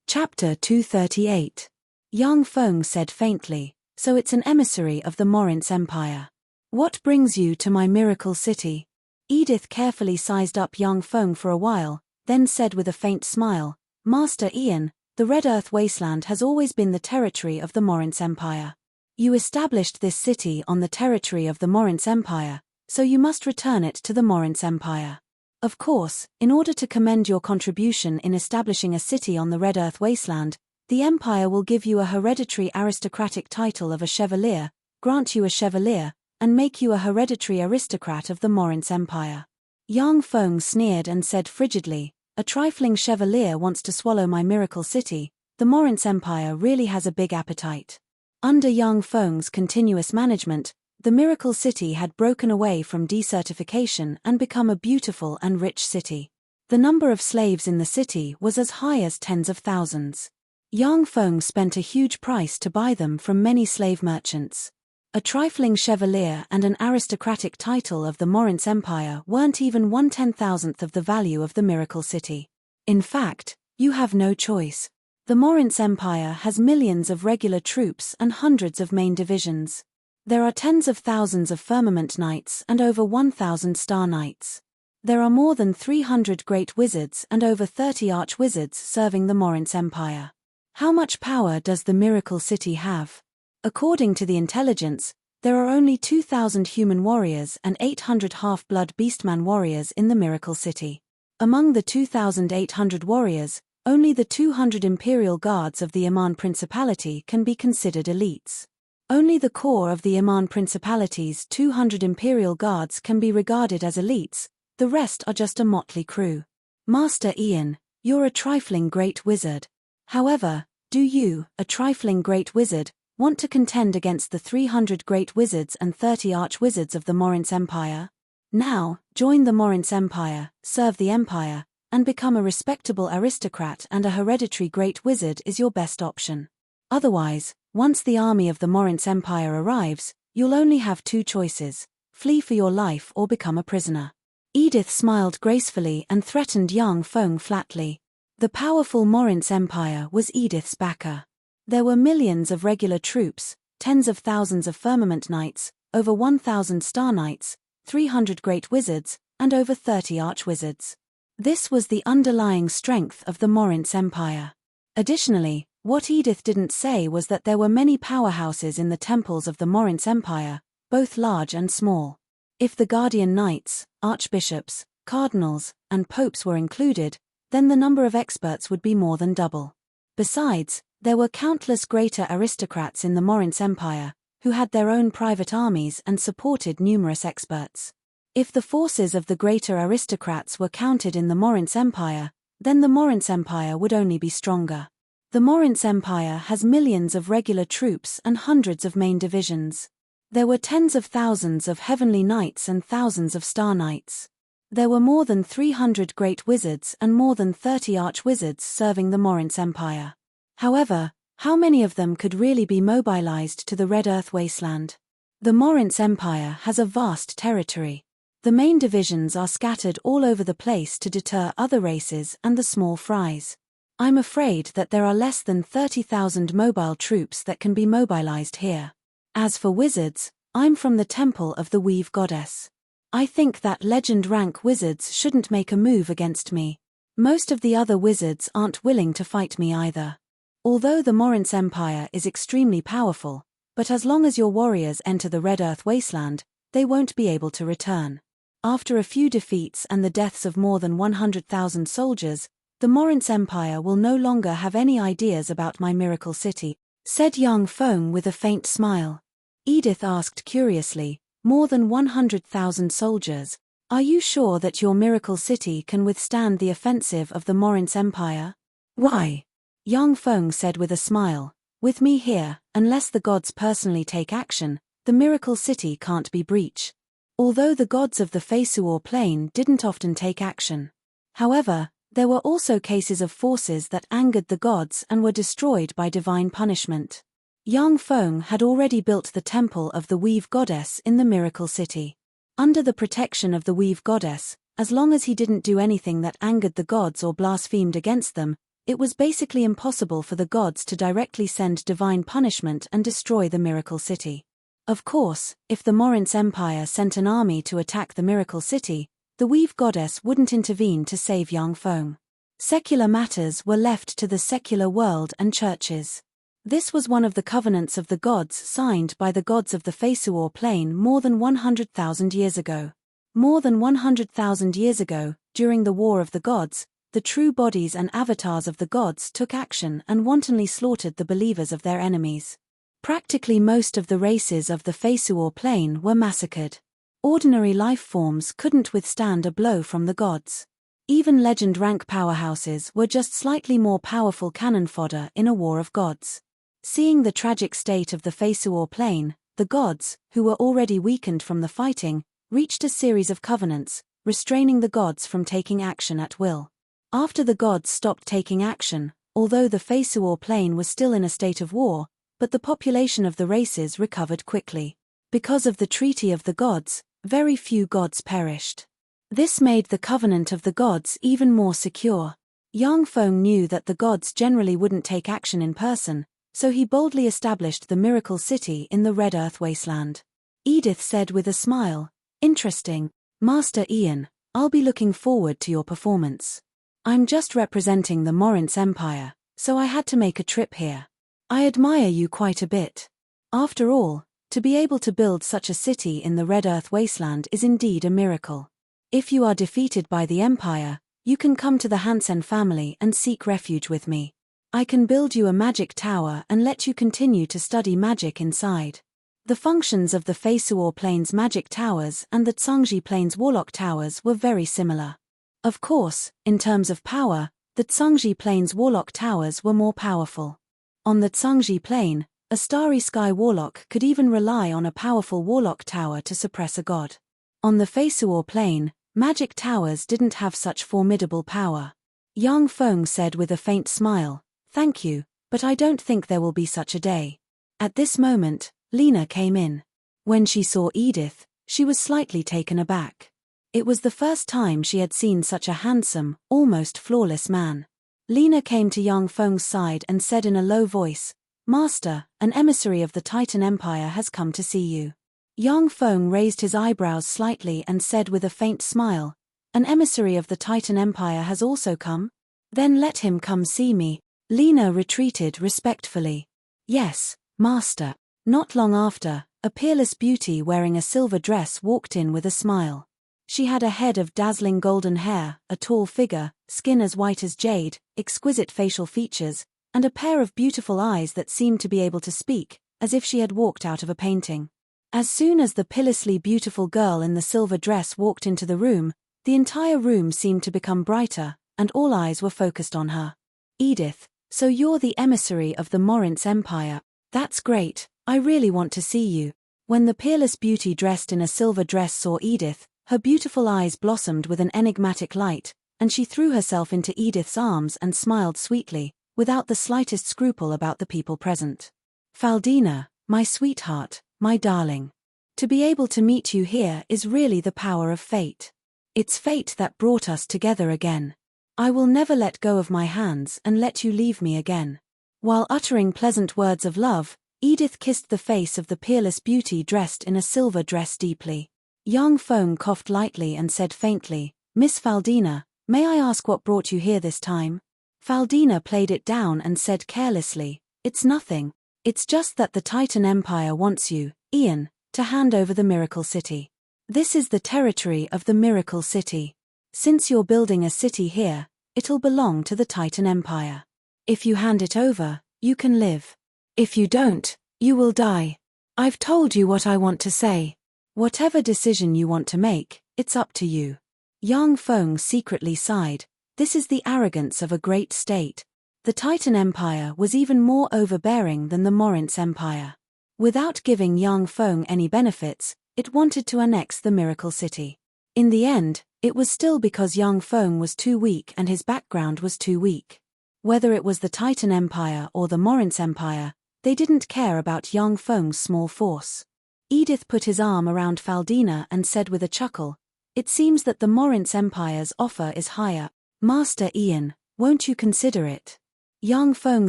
Chapter 238. Young Feng said faintly, "So it's an emissary of the Morince Empire. What brings you to my Miracle City?" Edith carefully sized up young Feng for a while, then said with a faint smile, "Master Ian, the Red Earth Wasteland has always been the territory of the Morince Empire. You established this city on the territory of the Morince Empire, so you must return it to the Morince Empire. Of course, in order to commend your contribution in establishing a city on the Red Earth Wasteland, the Empire will give you a hereditary aristocratic title of a Chevalier, grant you a Chevalier, and make you a hereditary aristocrat of the Morince Empire." Young Feng sneered and said frigidly, a trifling chevalier wants to swallow my miracle city. The Morince Empire really has a big appetite. Under Yang Feng's continuous management, the miracle city had broken away from desertification and become a beautiful and rich city. The number of slaves in the city was as high as tens of thousands. Yang Feng spent a huge price to buy them from many slave merchants. A trifling chevalier and an aristocratic title of the Morince Empire weren't even 1/10,000th of the value of the miracle city. In fact, you have no choice. The Morince Empire has millions of regular troops and hundreds of main divisions. There are tens of thousands of firmament knights and over 1,000 star knights. There are more than 300 great wizards and over 30 arch-wizards serving the Morince Empire. How much power does the miracle city have? According to the intelligence, there are only 2,000 human warriors and 800 half-blood beastman warriors in the miracle city. Among the 2,800 warriors, only the 200 imperial guards of the Iman Principality can be considered elites. Only the core of the Iman Principality's 200 imperial guards can be regarded as elites, the rest are just a motley crew. Master Ian, you're a trifling great wizard. However, do you, a trifling great wizard, want to contend against the 300 great wizards and 30 arch-wizards of the Morince Empire? Now, join the Morince Empire, serve the Empire, and become a respectable aristocrat, and a hereditary great wizard is your best option. Otherwise, once the army of the Morince Empire arrives, you'll only have two choices: flee for your life or become a prisoner. Edith smiled gracefully and threatened Yang Feng flatly. The powerful Morince Empire was Edith's backer. There were millions of regular troops, tens of thousands of firmament knights, over 1,000 star knights, 300 great wizards, and over 30 arch-wizards. This was the underlying strength of the Morince Empire. Additionally, what Edith didn't say was that there were many powerhouses in the temples of the Morince Empire, both large and small. If the guardian knights, archbishops, cardinals, and popes were included, then the number of experts would be more than double. Besides, there were countless greater aristocrats in the Morince Empire, who had their own private armies and supported numerous experts. If the forces of the greater aristocrats were counted in the Morince Empire, then the Morince Empire would only be stronger. The Morince Empire has millions of regular troops and hundreds of main divisions. There were tens of thousands of heavenly knights and thousands of star knights. There were more than 300 great wizards and more than 30 arch-wizards serving the Morince Empire. However, how many of them could really be mobilized to the Red Earth wasteland? The Morince Empire has a vast territory. The main divisions are scattered all over the place to deter other races and the small fries. I'm afraid that there are less than 30,000 mobile troops that can be mobilized here. As for wizards, I'm from the Temple of the Weave Goddess. I think that legend rank wizards shouldn't make a move against me. Most of the other wizards aren't willing to fight me either. Although the Morince Empire is extremely powerful, but as long as your warriors enter the Red Earth wasteland, they won't be able to return. After a few defeats and the deaths of more than 100,000 soldiers, the Morince Empire will no longer have any ideas about my miracle city, said Yang Feng with a faint smile. Edith asked curiously, more than 100,000 soldiers? Are you sure that your miracle city can withstand the offensive of the Morince Empire? Why? Yang Feng said with a smile, with me here, unless the gods personally take action, the miracle city can't be breached. Although the gods of the Feisuor Plain didn't often take action. However, there were also cases of forces that angered the gods and were destroyed by divine punishment. Yang Feng had already built the Temple of the Weave Goddess in the miracle city. Under the protection of the Weave Goddess, as long as he didn't do anything that angered the gods or blasphemed against them, it was basically impossible for the gods to directly send divine punishment and destroy the miracle city. Of course, if the Morince Empire sent an army to attack the miracle city, the Weave Goddess wouldn't intervene to save Yang Feng. Secular matters were left to the secular world and churches. This was one of the covenants of the gods signed by the gods of the Feisuor Plain more than 100,000 years ago. More than 100,000 years ago, during the War of the Gods, the true bodies and avatars of the gods took action and wantonly slaughtered the believers of their enemies. Practically most of the races of the Feisuor Plain were massacred. Ordinary life forms couldn't withstand a blow from the gods. Even legend rank powerhouses were just slightly more powerful cannon fodder in a war of gods. Seeing the tragic state of the Fesuor plane, the gods, who were already weakened from the fighting, reached a series of covenants, restraining the gods from taking action at will. After the gods stopped taking action, although the Fesuor plane was still in a state of war, but the population of the races recovered quickly. Because of the treaty of the gods, very few gods perished. This made the covenant of the gods even more secure. Yang Feng knew that the gods generally wouldn't take action in person, so he boldly established the miracle city in the Red Earth wasteland. Edith said with a smile, "Interesting, Master Ian, I'll be looking forward to your performance. I'm just representing the Morince Empire, so I had to make a trip here. I admire you quite a bit. After all, to be able to build such a city in the Red Earth wasteland is indeed a miracle. If you are defeated by the Empire, you can come to the Hansen family and seek refuge with me. I can build you a magic tower and let you continue to study magic inside." The functions of the Fesuor Plains magic towers and the Tsangji Plains warlock towers were very similar. Of course, in terms of power, the Tsangji Plains warlock towers were more powerful. On the Tsangji Plain, a starry sky warlock could even rely on a powerful warlock tower to suppress a god. On the Fesuor Plain, magic towers didn't have such formidable power. Yang Feng said with a faint smile, "Thank you, but I don't think there will be such a day." At this moment, Lena came in. When she saw Edith, she was slightly taken aback. It was the first time she had seen such a handsome, almost flawless man. Lena came to Yang Feng's side and said in a low voice, "Master, an emissary of the Titan Empire has come to see you." Yang Feng raised his eyebrows slightly and said with a faint smile, "An emissary of the Titan Empire has also come? Then let him come see me." Lena retreated respectfully. "Yes, Master." Not long after, a peerless beauty wearing a silver dress walked in with a smile. She had a head of dazzling golden hair, a tall figure, skin as white as jade, exquisite facial features, and a pair of beautiful eyes that seemed to be able to speak, as if she had walked out of a painting. As soon as the pitilessly beautiful girl in the silver dress walked into the room, the entire room seemed to become brighter, and all eyes were focused on her. "Edith, so you're the emissary of the Morince Empire. That's great, I really want to see you." When the peerless beauty dressed in a silver dress saw Edith, her beautiful eyes blossomed with an enigmatic light, and she threw herself into Edith's arms and smiled sweetly, without the slightest scruple about the people present. "Faldina, my sweetheart, my darling. To be able to meet you here is really the power of fate. It's fate that brought us together again. I will never let go of my hands and let you leave me again." While uttering pleasant words of love, Edith kissed the face of the peerless beauty dressed in a silver dress deeply. Yang Feng coughed lightly and said faintly, "Miss Faldina, may I ask what brought you here this time?" Faldina played it down and said carelessly, "It's nothing. It's just that the Titan Empire wants you, Ian, to hand over the Miracle City. This is the territory of the Miracle City. Since you're building a city here, it'll belong to the Titan Empire. If you hand it over, you can live. If you don't, you will die. I've told you what I want to say. Whatever decision you want to make, it's up to you." Yang Feng secretly sighed. This is the arrogance of a great state. The Titan Empire was even more overbearing than the Morince Empire. Without giving Yang Feng any benefits, it wanted to annex the Miracle City. In the end, it was still because Yang Feng was too weak and his background was too weak. Whether it was the Titan Empire or the Morince Empire, they didn't care about Yang Feng's small force. Edith put his arm around Faldina and said with a chuckle, "It seems that the Morince Empire's offer is higher. Master Ian, won't you consider it?" Yang Feng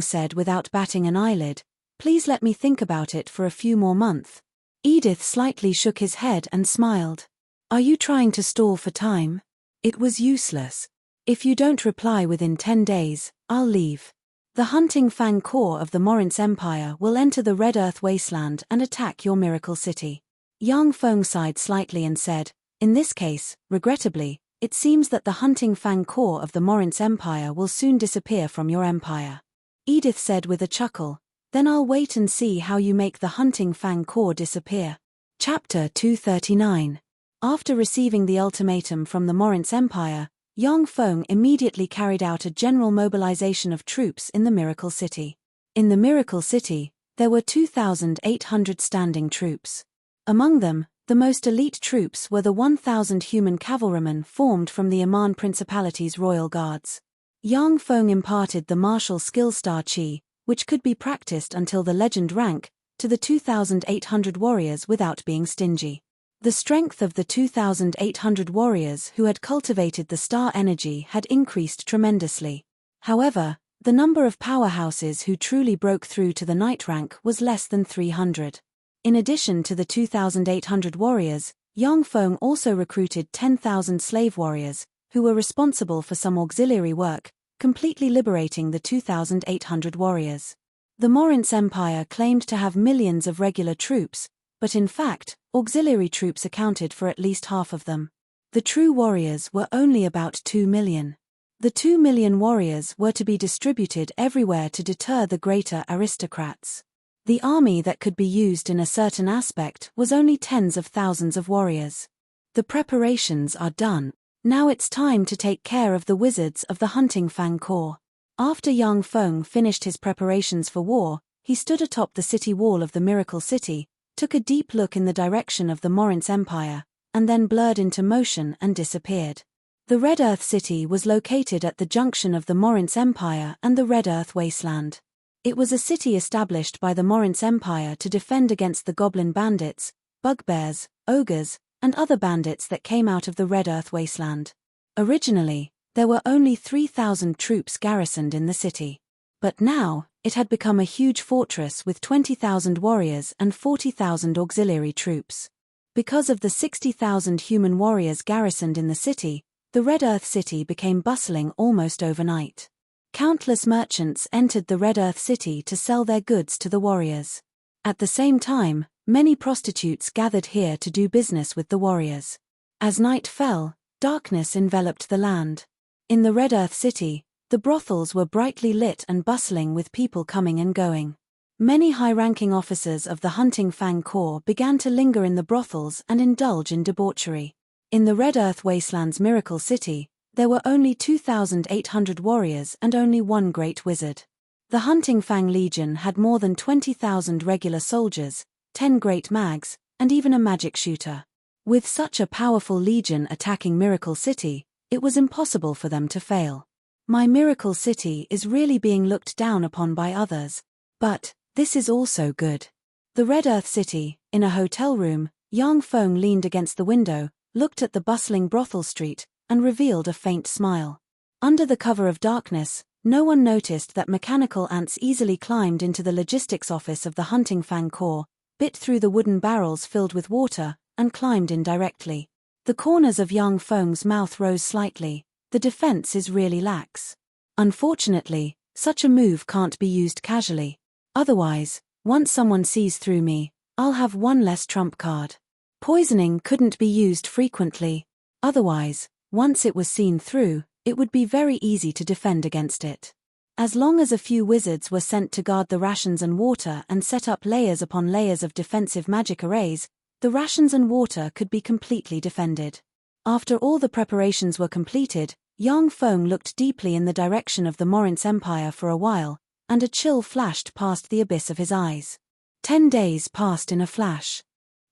said without batting an eyelid, "Please let me think about it for a few more months." Edith slightly shook his head and smiled. "Are you trying to stall for time?" It was useless. "If you don't reply within 10 days, I'll leave. The Hunting Fang Corps of the Morince Empire will enter the Red Earth wasteland and attack your Miracle City." Yang Feng sighed slightly and said, "In this case, regrettably, it seems that the Hunting Fang Corps of the Morince Empire will soon disappear from your empire." Edith said with a chuckle, "Then I'll wait and see how you make the Hunting Fang Corps disappear." Chapter 239. After receiving the ultimatum from the Morince Empire, Yang Feng immediately carried out a general mobilization of troops in the Miracle City. In the Miracle City, there were 2,800 standing troops. Among them, the most elite troops were the 1,000 human cavalrymen formed from the Iman Principality's royal guards. Yang Feng imparted the martial skill Star Qi, which could be practiced until the legend rank, to the 2,800 warriors without being stingy. The strength of the 2,800 warriors who had cultivated the star energy had increased tremendously. However, the number of powerhouses who truly broke through to the night rank was less than 300. In addition to the 2,800 warriors, Yang Feng also recruited 10,000 slave warriors, who were responsible for some auxiliary work, completely liberating the 2,800 warriors. The Morince Empire claimed to have millions of regular troops, but in fact, auxiliary troops accounted for at least half of them. The true warriors were only about 2 million. The 2 million warriors were to be distributed everywhere to deter the greater aristocrats. The army that could be used in a certain aspect was only tens of thousands of warriors. The preparations are done. Now it's time to take care of the wizards of the Hunting Fang Corps. After Yang Feng finished his preparations for war, he stood atop the city wall of the Miracle City, took a deep look in the direction of the Morince Empire, and then blurred into motion and disappeared. The Red Earth City was located at the junction of the Morince Empire and the Red Earth Wasteland. It was a city established by the Morince Empire to defend against the goblin bandits, bugbears, ogres, and other bandits that came out of the Red Earth Wasteland. Originally, there were only 3,000 troops garrisoned in the city. But now, it had become a huge fortress with 20,000 warriors and 40,000 auxiliary troops. Because of the 60,000 human warriors garrisoned in the city, the Red Earth City became bustling almost overnight. Countless merchants entered the Red Earth City to sell their goods to the warriors. At the same time, many prostitutes gathered here to do business with the warriors. As night fell, darkness enveloped the land. In the Red Earth City, the brothels were brightly lit and bustling with people coming and going. Many high-ranking officers of the Hunting Fang Corps began to linger in the brothels and indulge in debauchery. In the Red Earth Wasteland's Miracle City, there were only 2,800 warriors and only one great wizard. The Hunting Fang Legion had more than 20,000 regular soldiers, 10 great mags, and even a magic shooter. With such a powerful legion attacking Miracle City, it was impossible for them to fail. My Miracle City is really being looked down upon by others. But this is also good. The Red Earth City, in a hotel room, Yang Feng leaned against the window, looked at the bustling brothel street, and revealed a faint smile. Under the cover of darkness, no one noticed that mechanical ants easily climbed into the logistics office of the Hunting Fang Corps, bit through the wooden barrels filled with water, and climbed in directly. The corners of Yang Feng's mouth rose slightly. The defense is really lax. Unfortunately, such a move can't be used casually. Otherwise, once someone sees through me, I'll have one less trump card. Poisoning couldn't be used frequently. Otherwise, once it was seen through, it would be very easy to defend against it. As long as a few wizards were sent to guard the rations and water and set up layers upon layers of defensive magic arrays, the rations and water could be completely defended. After all the preparations were completed, Yang Feng looked deeply in the direction of the Morince Empire for a while, and a chill flashed past the abyss of his eyes. 10 days passed in a flash.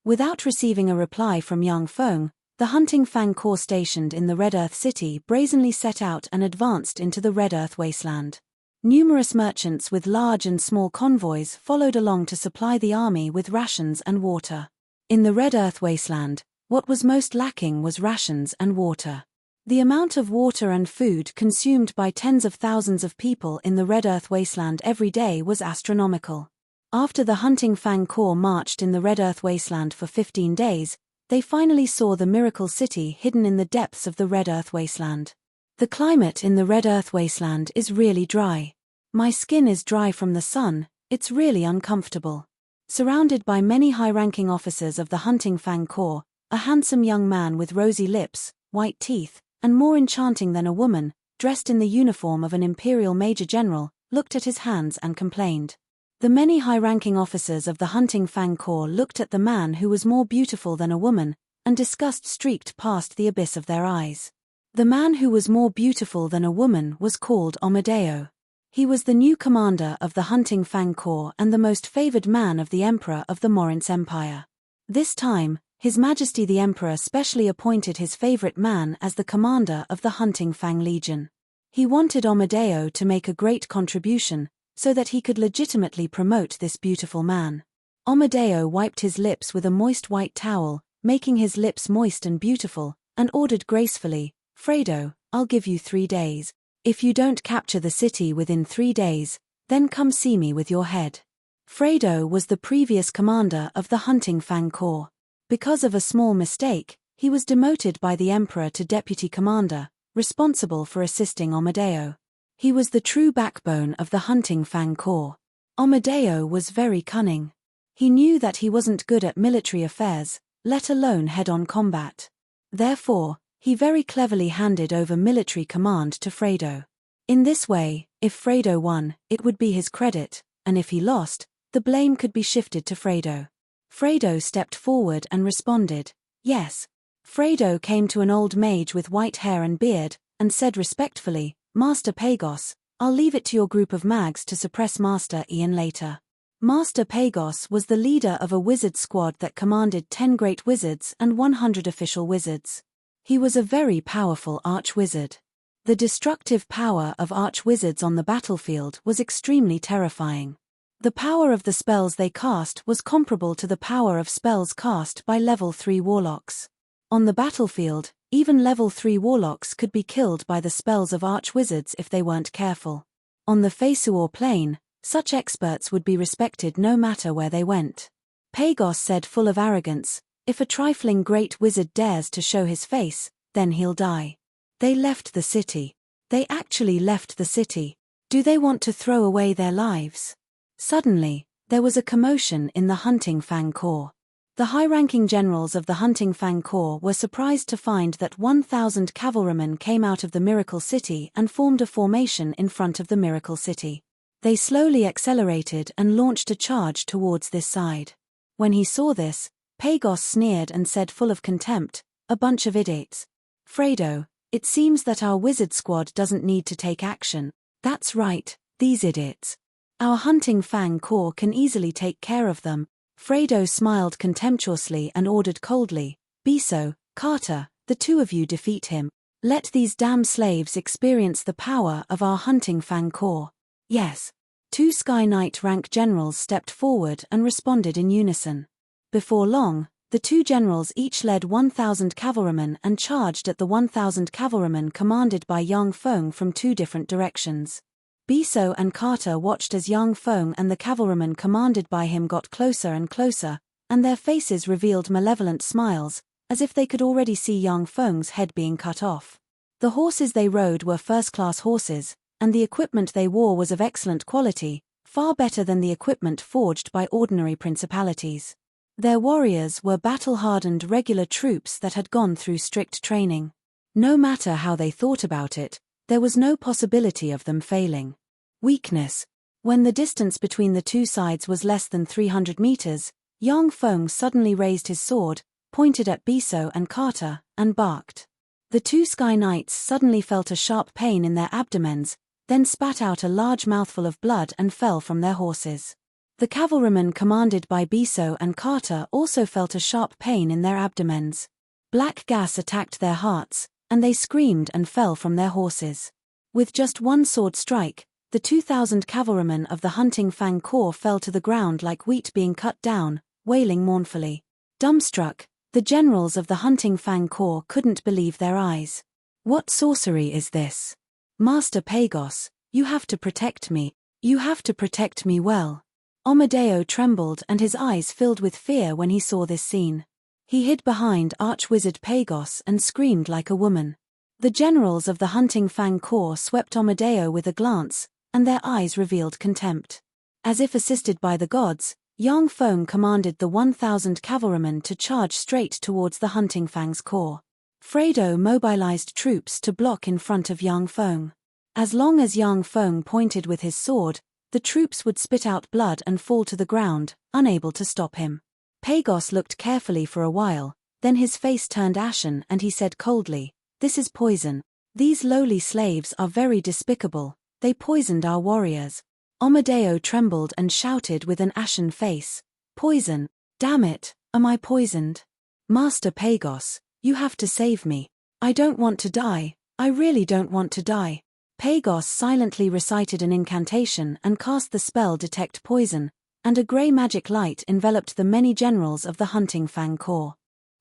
Without receiving a reply from Yang Feng, the Hunting Fang Corps stationed in the Red Earth City brazenly set out and advanced into the Red Earth Wasteland. Numerous merchants with large and small convoys followed along to supply the army with rations and water. In the Red Earth Wasteland, what was most lacking was rations and water. The amount of water and food consumed by tens of thousands of people in the Red Earth Wasteland every day was astronomical. After the Hunting Fang Corps marched in the Red Earth Wasteland for 15 days, they finally saw the Miracle City hidden in the depths of the Red Earth Wasteland. The climate in the Red Earth Wasteland is really dry. My skin is dry from the sun, it's really uncomfortable. Surrounded by many high-ranking officers of the Hunting Fang Corps, a handsome young man with rosy lips, white teeth, and more enchanting than a woman, dressed in the uniform of an imperial major general, looked at his hands and complained. The many high-ranking officers of the Hunting Fang Corps looked at the man who was more beautiful than a woman, and disgust streaked past the abyss of their eyes. The man who was more beautiful than a woman was called Amadeo. He was the new commander of the Hunting Fang Corps and the most favored man of the Emperor of the Morince Empire. This time, His Majesty the Emperor specially appointed his favorite man as the commander of the Hunting Fang Legion. He wanted Amadeo to make a great contribution, so that he could legitimately promote this beautiful man. Amadeo wiped his lips with a moist white towel, making his lips moist and beautiful, and ordered gracefully, "Fredo, I'll give you 3 days. If you don't capture the city within 3 days, then come see me with your head." Fredo was the previous commander of the Hunting Fang Corps. Because of a small mistake, he was demoted by the Emperor to deputy commander, responsible for assisting Amadeo. He was the true backbone of the Hunting Fang Corps. Amadeo was very cunning. He knew that he wasn't good at military affairs, let alone head-on combat. Therefore, he very cleverly handed over military command to Fredo. In this way, if Fredo won, it would be his credit, and if he lost, the blame could be shifted to Fredo. Fredo stepped forward and responded, "Yes." Fredo came to an old mage with white hair and beard, and said respectfully, "Master Pagos, I'll leave it to your group of mags to suppress Master Ian later." Master Pagos was the leader of a wizard squad that commanded 10 great wizards and 100 official wizards. He was a very powerful arch-wizard. The destructive power of arch-wizards on the battlefield was extremely terrifying. The power of the spells they cast was comparable to the power of spells cast by level 3 warlocks. On the battlefield, even level 3 warlocks could be killed by the spells of arch-wizards if they weren't careful. On the Feisuor plane, such experts would be respected no matter where they went. Pagos said full of arrogance, "If a trifling great wizard dares to show his face, then he'll die." They left the city. They actually left the city. Do they want to throw away their lives? Suddenly, there was a commotion in the Hunting Fang Corps. The high-ranking generals of the Hunting Fang Corps were surprised to find that 1,000 cavalrymen came out of the Miracle City and formed a formation in front of the Miracle City. They slowly accelerated and launched a charge towards this side. When he saw this, Pagos sneered and said full of contempt, "A bunch of idiots. Fredo, it seems that our wizard squad doesn't need to take action." "That's right, these idiots. Our Hunting Fang Corps can easily take care of them." Fredo smiled contemptuously and ordered coldly, "Biso, Carter, the 2 of you defeat him. Let these damn slaves experience the power of our Hunting Fang Corps." "Yes." 2 Sky Knight rank generals stepped forward and responded in unison. Before long, the 2 generals each led 1,000 cavalrymen and charged at the 1,000 cavalrymen commanded by Yang Feng from 2 different directions. Biso and Carter watched as Yang Feng and the cavalrymen commanded by him got closer and closer, and their faces revealed malevolent smiles, as if they could already see Yang Feng's head being cut off. The horses they rode were first-class horses, and the equipment they wore was of excellent quality, far better than the equipment forged by ordinary principalities. Their warriors were battle-hardened regular troops that had gone through strict training. No matter how they thought about it, there was no possibility of them failing. Weakness. When the distance between the 2 sides was less than 300 meters, Yang Feng suddenly raised his sword, pointed at Biso and Carter, and barked. The 2 Sky Knights suddenly felt a sharp pain in their abdomens, then spat out a large mouthful of blood and fell from their horses. The cavalrymen commanded by Biso and Carter also felt a sharp pain in their abdomens. Black gas attacked their hearts, and they screamed and fell from their horses. With just one sword strike, the 2,000 cavalrymen of the Hunting Fang Corps fell to the ground like wheat being cut down, wailing mournfully. Dumbstruck, the generals of the Hunting Fang Corps couldn't believe their eyes. "What sorcery is this? Master Pagos, you have to protect me. You have to protect me well." Amadeo trembled and his eyes filled with fear when he saw this scene. He hid behind Archwizard Pagos and screamed like a woman. The generals of the Hunting Fang Corps swept Amadeo with a glance, and their eyes revealed contempt. As if assisted by the gods, Yang Feng commanded the 1,000 cavalrymen to charge straight towards the Hunting Fang's corps. Fredo mobilized troops to block in front of Yang Feng. As long as Yang Feng pointed with his sword, the troops would spit out blood and fall to the ground, unable to stop him. Pagos looked carefully for a while, then his face turned ashen and he said coldly, This is poison. These lowly slaves are very despicable. They poisoned our warriors. Amadeo trembled and shouted with an ashen face. Poison. Damn it, am I poisoned? Master Pagos, you have to save me. I don't want to die. I really don't want to die. Pagos silently recited an incantation and cast the spell Detect Poison, and a grey magic light enveloped the many generals of the Hunting Fang Corps.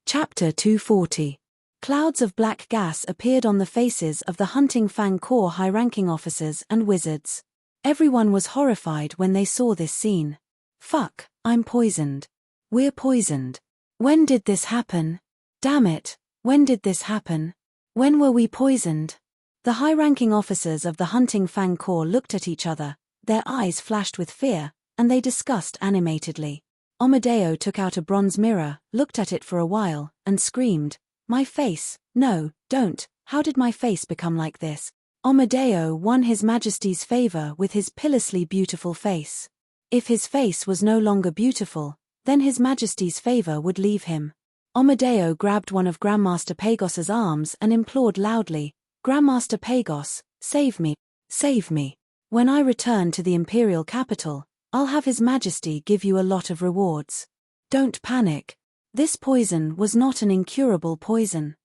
Chapter 240. Clouds of black gas appeared on the faces of the Hunting Fang Corps high-ranking officers and wizards. Everyone was horrified when they saw this scene. Fuck, I'm poisoned. We're poisoned. When did this happen? Damn it, when did this happen? When were we poisoned? The high-ranking officers of the Hunting Fang Corps looked at each other, their eyes flashed with fear, and they discussed animatedly. Amadeo took out a bronze mirror, looked at it for a while, and screamed, My face, no, don't, how did my face become like this? Amadeo won His Majesty's favor with his pitilessly beautiful face. If his face was no longer beautiful, then His Majesty's favor would leave him. Amadeo grabbed one of Grandmaster Pagos's arms and implored loudly, Grandmaster Pagos, save me, save me. When I return to the imperial capital, I'll have His Majesty give you a lot of rewards. Don't panic. This poison was not an incurable poison.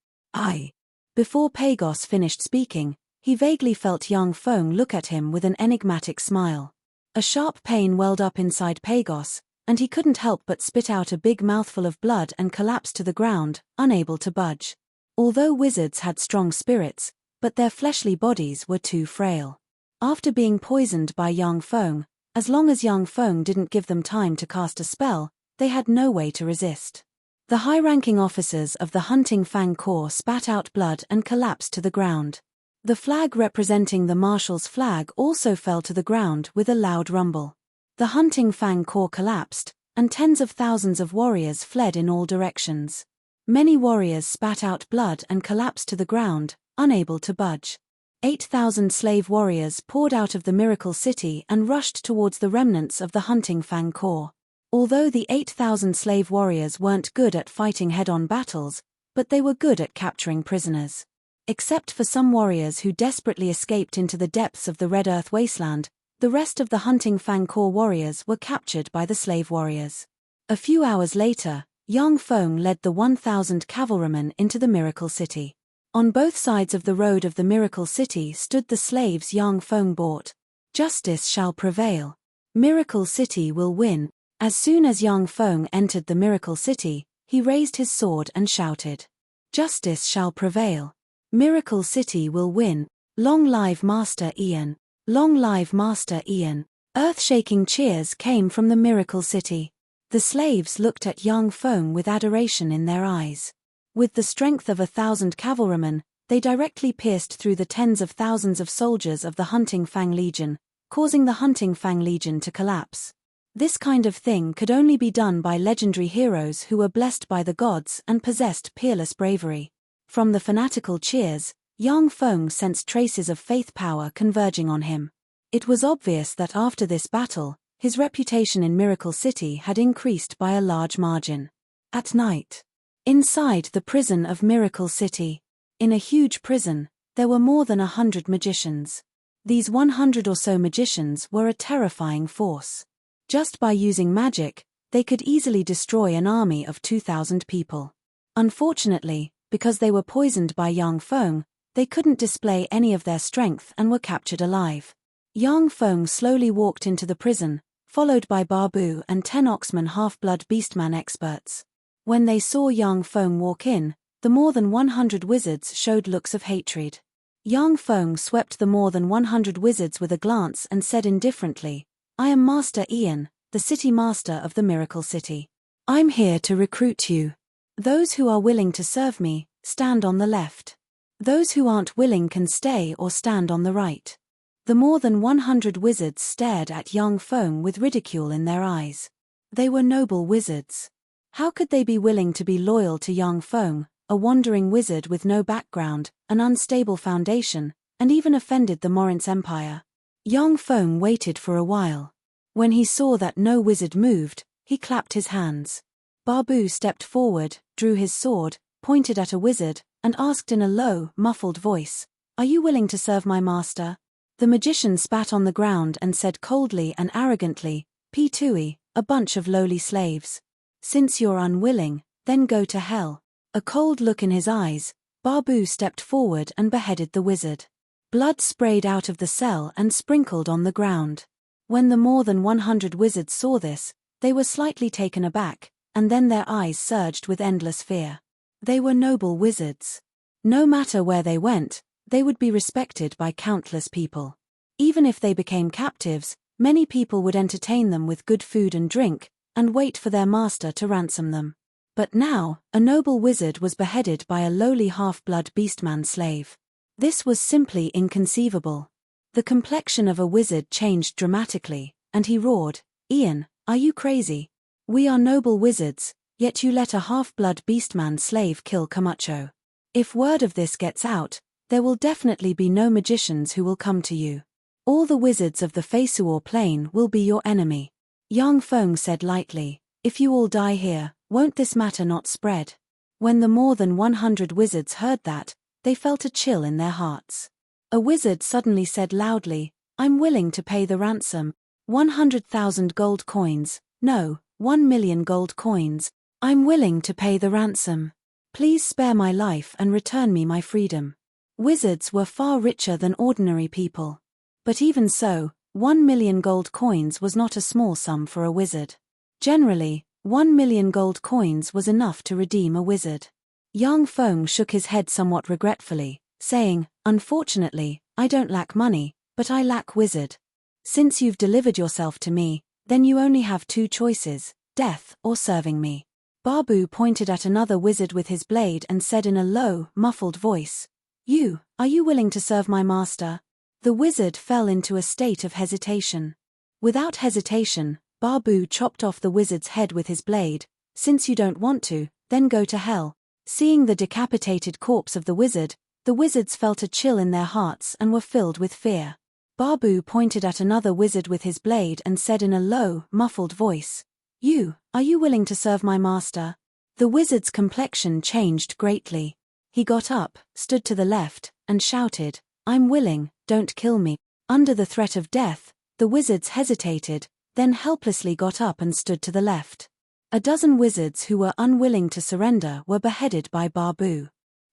Before Pagos finished speaking, he vaguely felt young Feng look at him with an enigmatic smile. A sharp pain welled up inside Pagos, and he couldn't help but spit out a big mouthful of blood and collapse to the ground, unable to budge. Although wizards had strong spirits, but their fleshly bodies were too frail. After being poisoned by young Feng, as long as young Feng didn't give them time to cast a spell, they had no way to resist. The high-ranking officers of the Hunting Fang Corps spat out blood and collapsed to the ground. The flag representing the marshal's flag also fell to the ground with a loud rumble. The Hunting Fang Corps collapsed, and tens of thousands of warriors fled in all directions. Many warriors spat out blood and collapsed to the ground, unable to budge. 8,000 slave warriors poured out of the Miracle City and rushed towards the remnants of the Hunting Fang Corps. Although the 8,000 slave warriors weren't good at fighting head-on battles, but they were good at capturing prisoners. Except for some warriors who desperately escaped into the depths of the Red Earth wasteland, the rest of the Hunting Fang Corps warriors were captured by the slave warriors. A few hours later, young Feng led the 1,000 cavalrymen into the Miracle City. On both sides of the road of the Miracle City stood the slaves young Feng bought. Justice shall prevail. Miracle City will win. As soon as young Feng entered the Miracle City, he raised his sword and shouted. Justice shall prevail. Miracle City will win. Long live Master Ian. Long live Master Ian. Earth-shaking cheers came from the Miracle City. The slaves looked at young Feng with adoration in their eyes. With the strength of 1,000 cavalrymen, they directly pierced through the tens of thousands of soldiers of the Hunting Fang Legion, causing the Hunting Fang Legion to collapse. This kind of thing could only be done by legendary heroes who were blessed by the gods and possessed peerless bravery. From the fanatical cheers, young Feng sensed traces of faith power converging on him. It was obvious that after this battle, his reputation in Miracle City had increased by a large margin. At night. Inside the prison of Miracle City. In a huge prison, there were more than 100 magicians. These 100 or so magicians were a terrifying force. Just by using magic, they could easily destroy an army of 2,000 people. Unfortunately, because they were poisoned by young Feng, they couldn't display any of their strength and were captured alive. Young Feng slowly walked into the prison, followed by Babu and 10 Oxman half-blood beastman experts. When they saw young Feng walk in, the more than 100 wizards showed looks of hatred. Young Feng swept the more than 100 wizards with a glance and said indifferently, I am Master Ian, the city master of the Miracle City. I'm here to recruit you. Those who are willing to serve me, stand on the left. Those who aren't willing can stay or stand on the right. The more than 100 wizards stared at young Feng with ridicule in their eyes. They were noble wizards. How could they be willing to be loyal to young Feng, a wandering wizard with no background, an unstable foundation, and even offended the Morince Empire? Young Feng waited for a while. When he saw that no wizard moved, he clapped his hands. Babu stepped forward, drew his sword, pointed at a wizard, and asked in a low, muffled voice, "Are you willing to serve my master?" The magician spat on the ground and said coldly and arrogantly, "P2E, a bunch of lowly slaves. Since you're unwilling, then go to hell." A cold look in his eyes, Babu stepped forward and beheaded the wizard. Blood sprayed out of the cell and sprinkled on the ground. When the more than 100 wizards saw this, they were slightly taken aback, and then their eyes surged with endless fear. They were noble wizards. No matter where they went, they would be respected by countless people. Even if they became captives, many people would entertain them with good food and drink, and wait for their master to ransom them. But now, a noble wizard was beheaded by a lowly half-blood beastman slave. This was simply inconceivable. The complexion of a wizard changed dramatically, and he roared, "Ian, are you crazy? We are noble wizards, yet you let a half-blood beastman slave kill Camacho. If word of this gets out, there will definitely be no magicians who will come to you. All the wizards of the Feisuor Plain will be your enemy." Yang Feng said lightly, "If you all die here, won't this matter not spread?" When the more than 100 wizards heard that, they felt a chill in their hearts. A wizard suddenly said loudly, "I'm willing to pay the ransom. 100,000 gold coins, no, 1,000,000 gold coins. I'm willing to pay the ransom. Please spare my life and return me my freedom." Wizards were far richer than ordinary people. But even so, 1,000,000 gold coins was not a small sum for a wizard. Generally, 1,000,000 gold coins was enough to redeem a wizard. Yang Feng shook his head somewhat regretfully, saying, "Unfortunately, I don't lack money, but I lack wizard. Since you've delivered yourself to me, then you only have two choices, death or serving me." Babu pointed at another wizard with his blade and said in a low, muffled voice, Are you willing to serve my master?" The wizard fell into a state of hesitation. Without hesitation, Babu chopped off the wizard's head with his blade. "Since you don't want to, then go to hell." Seeing the decapitated corpse of the wizards felt a chill in their hearts and were filled with fear. Babu pointed at another wizard with his blade and said in a low, muffled voice, Are you willing to serve my master?" The wizard's complexion changed greatly. He got up, stood to the left, and shouted, "I'm willing, don't kill me." Under the threat of death, the wizards hesitated, then helplessly got up and stood to the left. A dozen wizards who were unwilling to surrender were beheaded by Babu.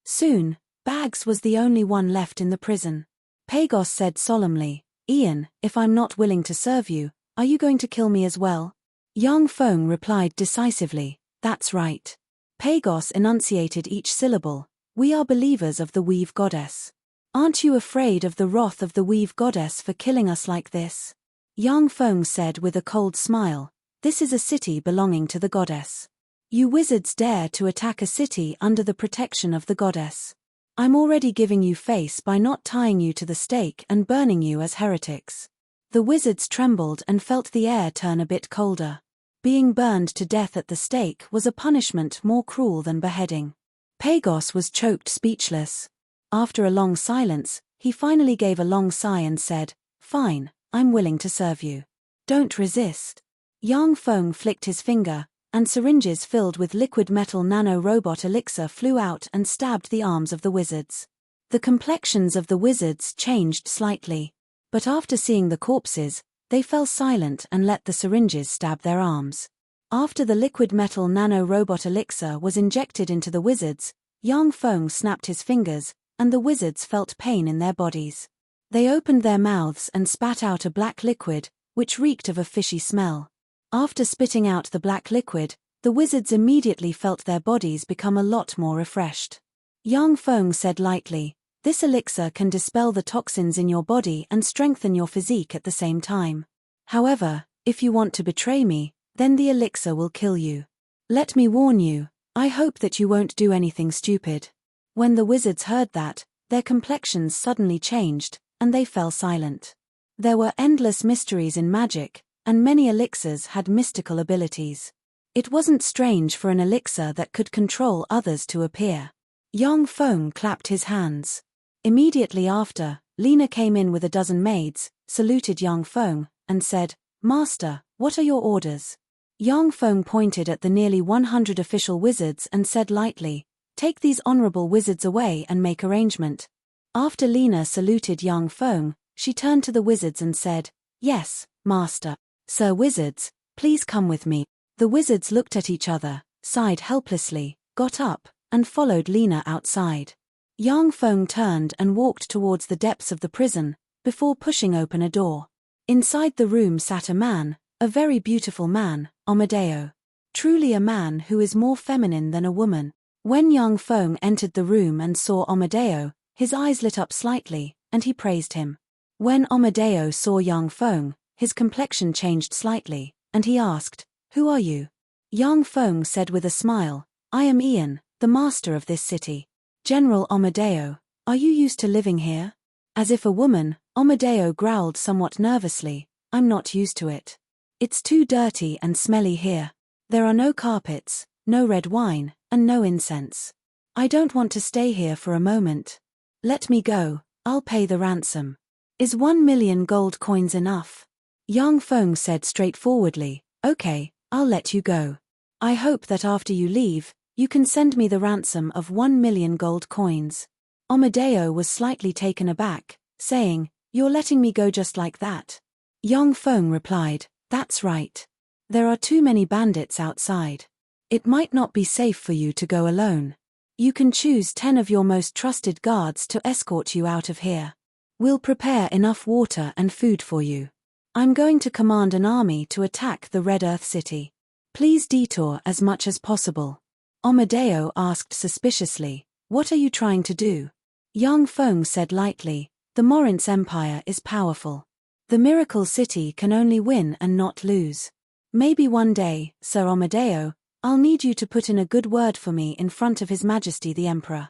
Soon, Bags was the only one left in the prison. Pagos said solemnly, "Ian, if I'm not willing to serve you, are you going to kill me as well?" Yang Feng replied decisively, "That's right." Pagos enunciated each syllable, "We are believers of the Weave Goddess. Aren't you afraid of the wrath of the Weave Goddess for killing us like this?" Yang Feng said with a cold smile, "This is a city belonging to the goddess. You wizards dare to attack a city under the protection of the goddess. I'm already giving you face by not tying you to the stake and burning you as heretics." The wizards trembled and felt the air turn a bit colder. Being burned to death at the stake was a punishment more cruel than beheading. Pagos was choked speechless. After a long silence, he finally gave a long sigh and said, "Fine, I'm willing to serve you. Don't resist." Yang Feng flicked his finger, and syringes filled with liquid metal nano-robot elixir flew out and stabbed the arms of the wizards. The complexions of the wizards changed slightly. But after seeing the corpses, they fell silent and let the syringes stab their arms. After the liquid metal nano-robot elixir was injected into the wizards, Yang Feng snapped his fingers, and the wizards felt pain in their bodies. They opened their mouths and spat out a black liquid, which reeked of a fishy smell. After spitting out the black liquid, the wizards immediately felt their bodies become a lot more refreshed. Yang Feng said lightly, "This elixir can dispel the toxins in your body and strengthen your physique at the same time. However, if you want to betray me, then the elixir will kill you. Let me warn you, I hope that you won't do anything stupid." When the wizards heard that, their complexions suddenly changed, and they fell silent. There were endless mysteries in magic, and many elixirs had mystical abilities. It wasn't strange for an elixir that could control others to appear. Yang Feng clapped his hands. Immediately after, Lena came in with a dozen maids, saluted Yang Feng, and said, "Master, what are your orders?" Yang Feng pointed at the nearly 100 official wizards and said lightly, Take these honorable wizards away and make arrangement. After Lena saluted young Feng, she turned to the wizards and said, "Yes, master. Sir wizards, please come with me." The wizards looked at each other, sighed helplessly, got up, and followed Lena outside. Yang Feng turned and walked towards the depths of the prison, before pushing open a door. Inside the room sat a man, a very beautiful man, Amadeo. Truly a man who is more feminine than a woman. When Yang Feng entered the room and saw Amadeo, his eyes lit up slightly, and he praised him. When Amadeo saw Yang Feng, his complexion changed slightly, and he asked, "Who are you?" Yang Feng said with a smile, "I am Ian, the master of this city." "General Amadeo, are you used to living here?" As if a woman, Amadeo growled somewhat nervously, "I'm not used to it. It's too dirty and smelly here. There are no carpets, no red wine, and no incense. I don't want to stay here for a moment. Let me go, I'll pay the ransom." "Is 1,000,000 gold coins enough?" Yang Feng said straightforwardly, "Okay, I'll let you go. I hope that after you leave, you can send me the ransom of 1,000,000 gold coins." Amadeo was slightly taken aback, saying, "You're letting me go just like that?" Yang Feng replied, "That's right. There are too many bandits outside. It might not be safe for you to go alone. You can choose 10 of your most trusted guards to escort you out of here. We'll prepare enough water and food for you. I'm going to command an army to attack the Red Earth City. Please detour as much as possible." Amadeo asked suspiciously, "What are you trying to do?" Yang Feng said lightly, "The Morince Empire is powerful. The Miracle City can only win and not lose. Maybe one day, Sir Amadeo, I'll need you to put in a good word for me in front of His Majesty the Emperor."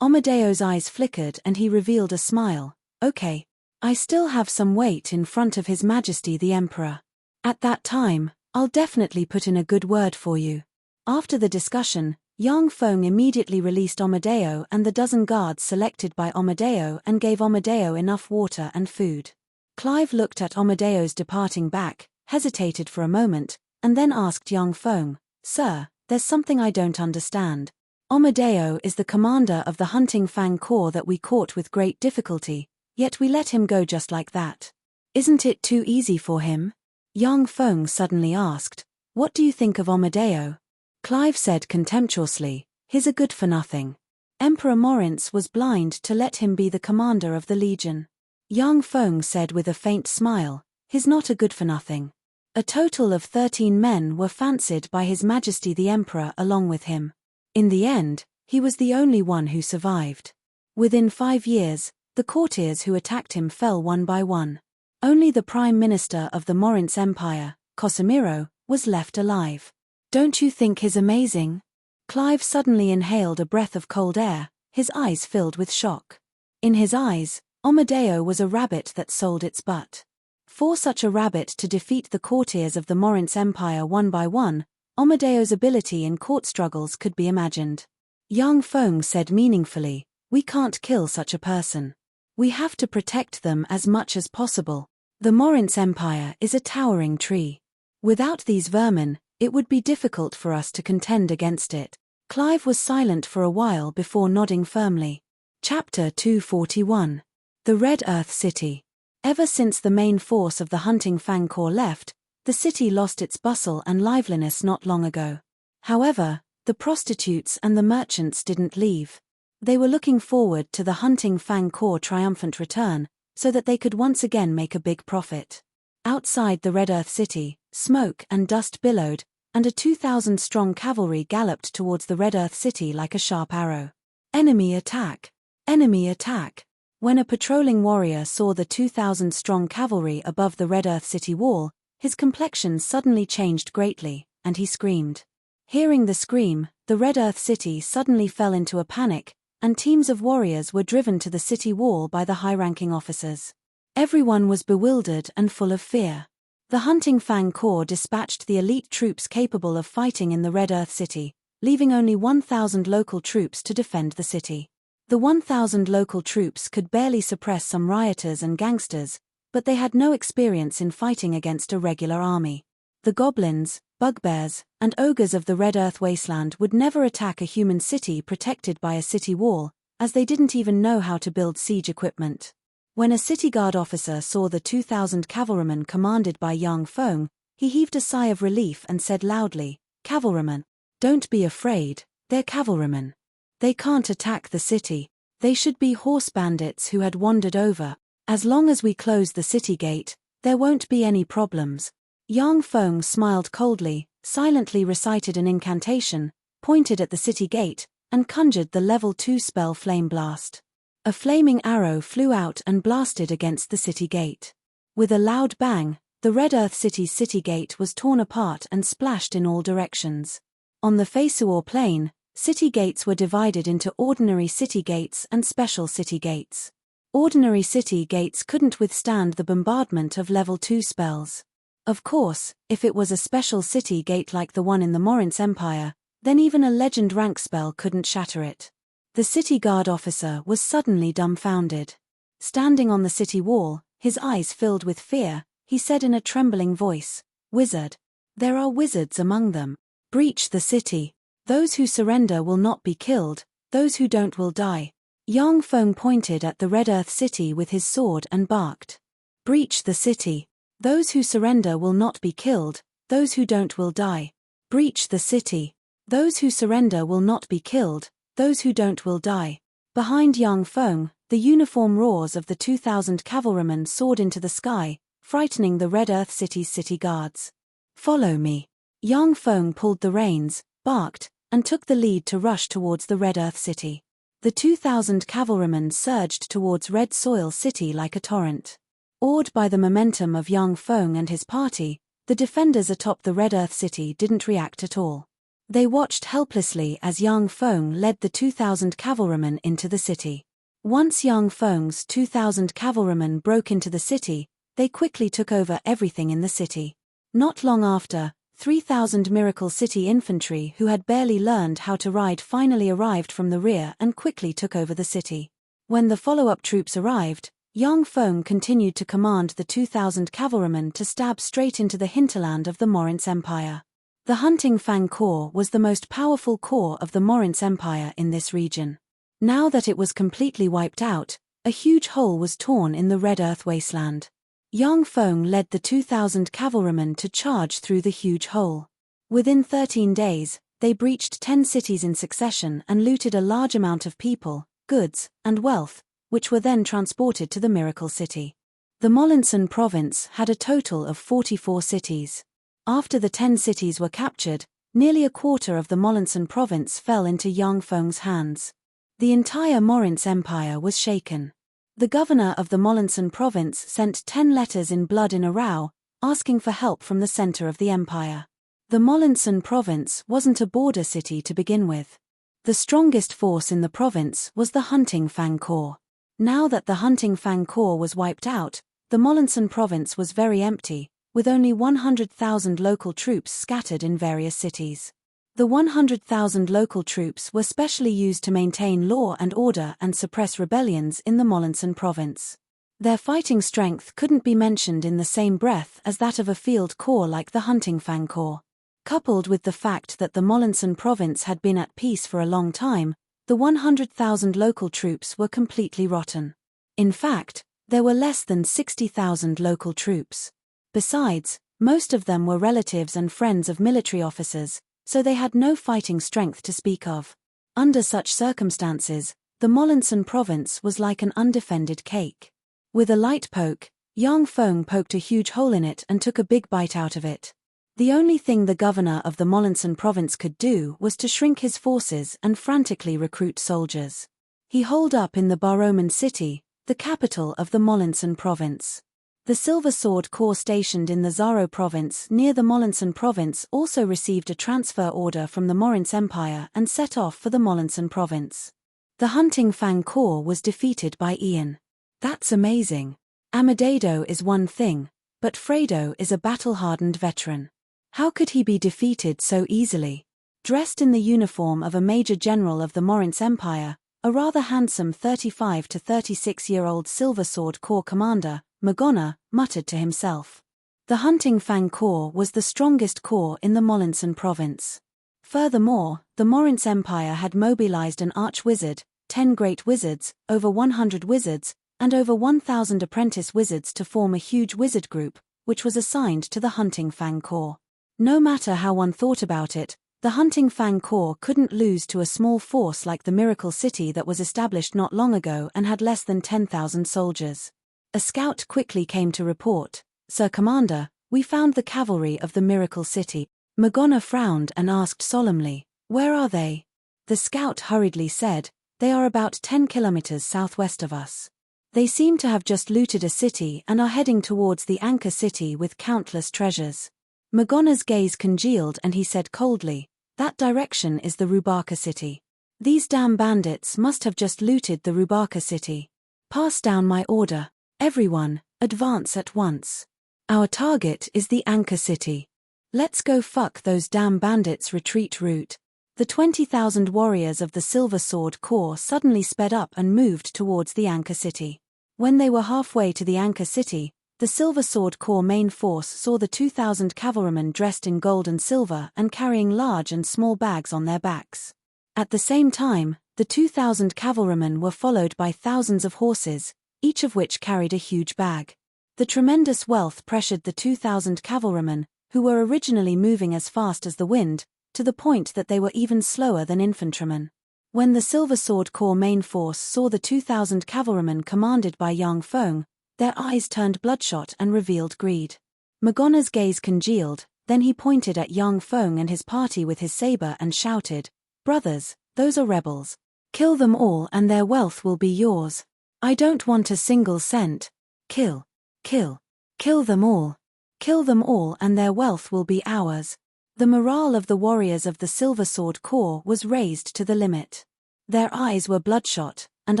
Amadeo's eyes flickered and he revealed a smile. "Okay. I still have some weight in front of His Majesty the Emperor. At that time, I'll definitely put in a good word for you." After the discussion, Yang Feng immediately released Amadeo and the dozen guards selected by Amadeo and gave Amadeo enough water and food. Clive looked at Amadeo's departing back, hesitated for a moment, and then asked Yang Feng, "Sir, there's something I don't understand. Amadeo is the commander of the Hunting Fang Corps that we caught with great difficulty, yet we let him go just like that. Isn't it too easy for him?" Yang Feng suddenly asked, "What do you think of Amadeo?" Clive said contemptuously, "He's a good-for-nothing. Emperor Morince was blind to let him be the commander of the Legion." Yang Feng said with a faint smile, "He's not a good-for-nothing. A total of 13 men were fancied by His Majesty the Emperor along with him. In the end, he was the only one who survived. Within 5 years, the courtiers who attacked him fell one by one. Only the Prime Minister of the Morince Empire, Cosimiro, was left alive. Don't you think he's amazing?" Clive suddenly inhaled a breath of cold air, his eyes filled with shock. In his eyes, Amadeo was a rabbit that sold its butt. For such a rabbit to defeat the courtiers of the Morince Empire one by one, Amadeo's ability in court struggles could be imagined. Yang Feng said meaningfully, "We can't kill such a person. We have to protect them as much as possible. The Morince Empire is a towering tree. Without these vermin, it would be difficult for us to contend against it." Clive was silent for a while before nodding firmly. Chapter 241. The Red Earth City. Ever since the main force of the Hunting Fang Corps left, the city lost its bustle and liveliness not long ago. However, the prostitutes and the merchants didn't leave. They were looking forward to the Hunting Fang Corps' triumphant return, so that they could once again make a big profit. Outside the Red Earth City, smoke and dust billowed, and a 2,000-strong cavalry galloped towards the Red Earth City like a sharp arrow. "Enemy attack! Enemy attack!" When a patrolling warrior saw the 2,000-strong cavalry above the Red Earth City wall, his complexion suddenly changed greatly, and he screamed. Hearing the scream, the Red Earth City suddenly fell into a panic, and teams of warriors were driven to the city wall by the high-ranking officers. Everyone was bewildered and full of fear. The Hunting Fang Corps dispatched the elite troops capable of fighting in the Red Earth City, leaving only 1,000 local troops to defend the city. The 1,000 local troops could barely suppress some rioters and gangsters, but they had no experience in fighting against a regular army. The goblins, bugbears, and ogres of the Red Earth wasteland would never attack a human city protected by a city wall, as they didn't even know how to build siege equipment. When a city guard officer saw the 2,000 cavalrymen commanded by Yang Feng, he heaved a sigh of relief and said loudly, "Cavalrymen, don't be afraid, they're cavalrymen. They can't attack the city. They should be horse bandits who had wandered over. As long as we close the city gate, there won't be any problems." Yang Feng smiled coldly, silently recited an incantation, pointed at the city gate, and conjured the level 2 spell Flame Blast. A flaming arrow flew out and blasted against the city gate. With a loud bang, the Red Earth City's city gate was torn apart and splashed in all directions. On the Feisuor plain, city gates were divided into ordinary city gates and special city gates. Ordinary city gates couldn't withstand the bombardment of level 2 spells. Of course, if it was a special city gate like the one in the Morinth Empire, then even a legend rank spell couldn't shatter it. The city guard officer was suddenly dumbfounded. Standing on the city wall, his eyes filled with fear, he said in a trembling voice, "Wizard. There are wizards among them. Breach the city. Those who surrender will not be killed, those who don't will die." Yang Feng pointed at the Red Earth City with his sword and barked, "Breach the city. Those who surrender will not be killed, those who don't will die. Breach the city. Those who surrender will not be killed, those who don't will die." Behind Yang Feng, the uniform roars of the 2,000 cavalrymen soared into the sky, frightening the Red Earth City's city guards. "Follow me." Yang Feng pulled the reins, barked, and took the lead to rush towards the Red Earth City. The 2,000 cavalrymen surged towards Red Soil City like a torrent. Awed by the momentum of Yang Feng and his party, the defenders atop the Red Earth City didn't react at all. They watched helplessly as Yang Feng led the 2,000 cavalrymen into the city. Once Yang Feng's 2,000 cavalrymen broke into the city, they quickly took over everything in the city. Not long after, 3,000 Miracle City infantry who had barely learned how to ride finally arrived from the rear and quickly took over the city. When the follow-up troops arrived, Yang Feng continued to command the 2,000 cavalrymen to stab straight into the hinterland of the Morinth Empire. The Hunting Fang Corps was the most powerful corps of the Morinth Empire in this region. Now that it was completely wiped out, a huge hole was torn in the Red Earth wasteland. Yang Feng led the 2,000 cavalrymen to charge through the huge hole. Within 13 days, they breached 10 cities in succession and looted a large amount of people, goods, and wealth, which were then transported to the Miracle City. The Molinson province had a total of 44 cities. After the 10 cities were captured, nearly a quarter of the Molinson province fell into Yang Feng's hands. The entire Morinth Empire was shaken. The governor of the Molinson province sent 10 letters in blood in a row, asking for help from the center of the empire. The Molinson province wasn't a border city to begin with. The strongest force in the province was the Hunting Fang Corps. Now that the Hunting Fang Corps was wiped out, the Molinson province was very empty, with only 100,000 local troops scattered in various cities. The 100,000 local troops were specially used to maintain law and order and suppress rebellions in the Molinson province. Their fighting strength couldn't be mentioned in the same breath as that of a field corps like the Hunting Fang Corps. Coupled with the fact that the Molinson province had been at peace for a long time, the 100,000 local troops were completely rotten. In fact, there were less than 60,000 local troops. Besides, most of them were relatives and friends of military officers, so they had no fighting strength to speak of. Under such circumstances, the Molinson province was like an undefended cake. With a light poke, Yang Feng poked a huge hole in it and took a big bite out of it. The only thing the governor of the Molinson province could do was to shrink his forces and frantically recruit soldiers. He holed up in the Baroman city, the capital of the Molinson province. The Silver Sword Corps stationed in the Zaro province near the Molinson province also received a transfer order from the Morinth Empire and set off for the Molinson province. The Hunting Fang Corps was defeated by Ian. That's amazing. Amadado is one thing, but Fredo is a battle-hardened veteran. How could he be defeated so easily? Dressed in the uniform of a major general of the Morinth Empire, a rather handsome 35 to 36-year-old Silver Sword Corps commander, Magonna, muttered to himself. The Hunting Fang Corps was the strongest corps in the Molinson province. Furthermore, the Morince Empire had mobilized an arch-wizard, 10 great wizards, over 100 wizards, and over 1,000 apprentice wizards to form a huge wizard group, which was assigned to the Hunting Fang Corps. No matter how one thought about it, the Hunting Fang Corps couldn't lose to a small force like the Miracle City that was established not long ago and had less than 10,000 soldiers. A scout quickly came to report, "Sir Commander, we found the cavalry of the Miracle City." Morgana frowned and asked solemnly, "Where are they?" The scout hurriedly said, "They are about 10 kilometers southwest of us. They seem to have just looted a city and are heading towards the Anchor City with countless treasures." Morgana's gaze congealed and he said coldly, "That direction is the Rubaka City. These damn bandits must have just looted the Rubaka City. Pass down my order. Everyone, advance at once. Our target is the Anchor City. Let's go fuck those damn bandits' retreat route." The 20,000 warriors of the Silver Sword Corps suddenly sped up and moved towards the Anchor City. When they were halfway to the Anchor City, the Silver Sword Corps main force saw the 2,000 cavalrymen dressed in gold and silver and carrying large and small bags on their backs. At the same time, the 2,000 cavalrymen were followed by thousands of horses, each of which carried a huge bag. The tremendous wealth pressured the 2,000 cavalrymen, who were originally moving as fast as the wind, to the point that they were even slower than infantrymen. When the Silver Sword Corps main force saw the 2,000 cavalrymen commanded by Yang Feng, their eyes turned bloodshot and revealed greed. Morgana's gaze congealed, then he pointed at Yang Feng and his party with his saber and shouted, "Brothers, those are rebels. Kill them all and their wealth will be yours. I don't want a single cent. Kill. Kill. Kill them all. Kill them all and their wealth will be ours." The morale of the warriors of the Silver Sword Corps was raised to the limit. Their eyes were bloodshot, and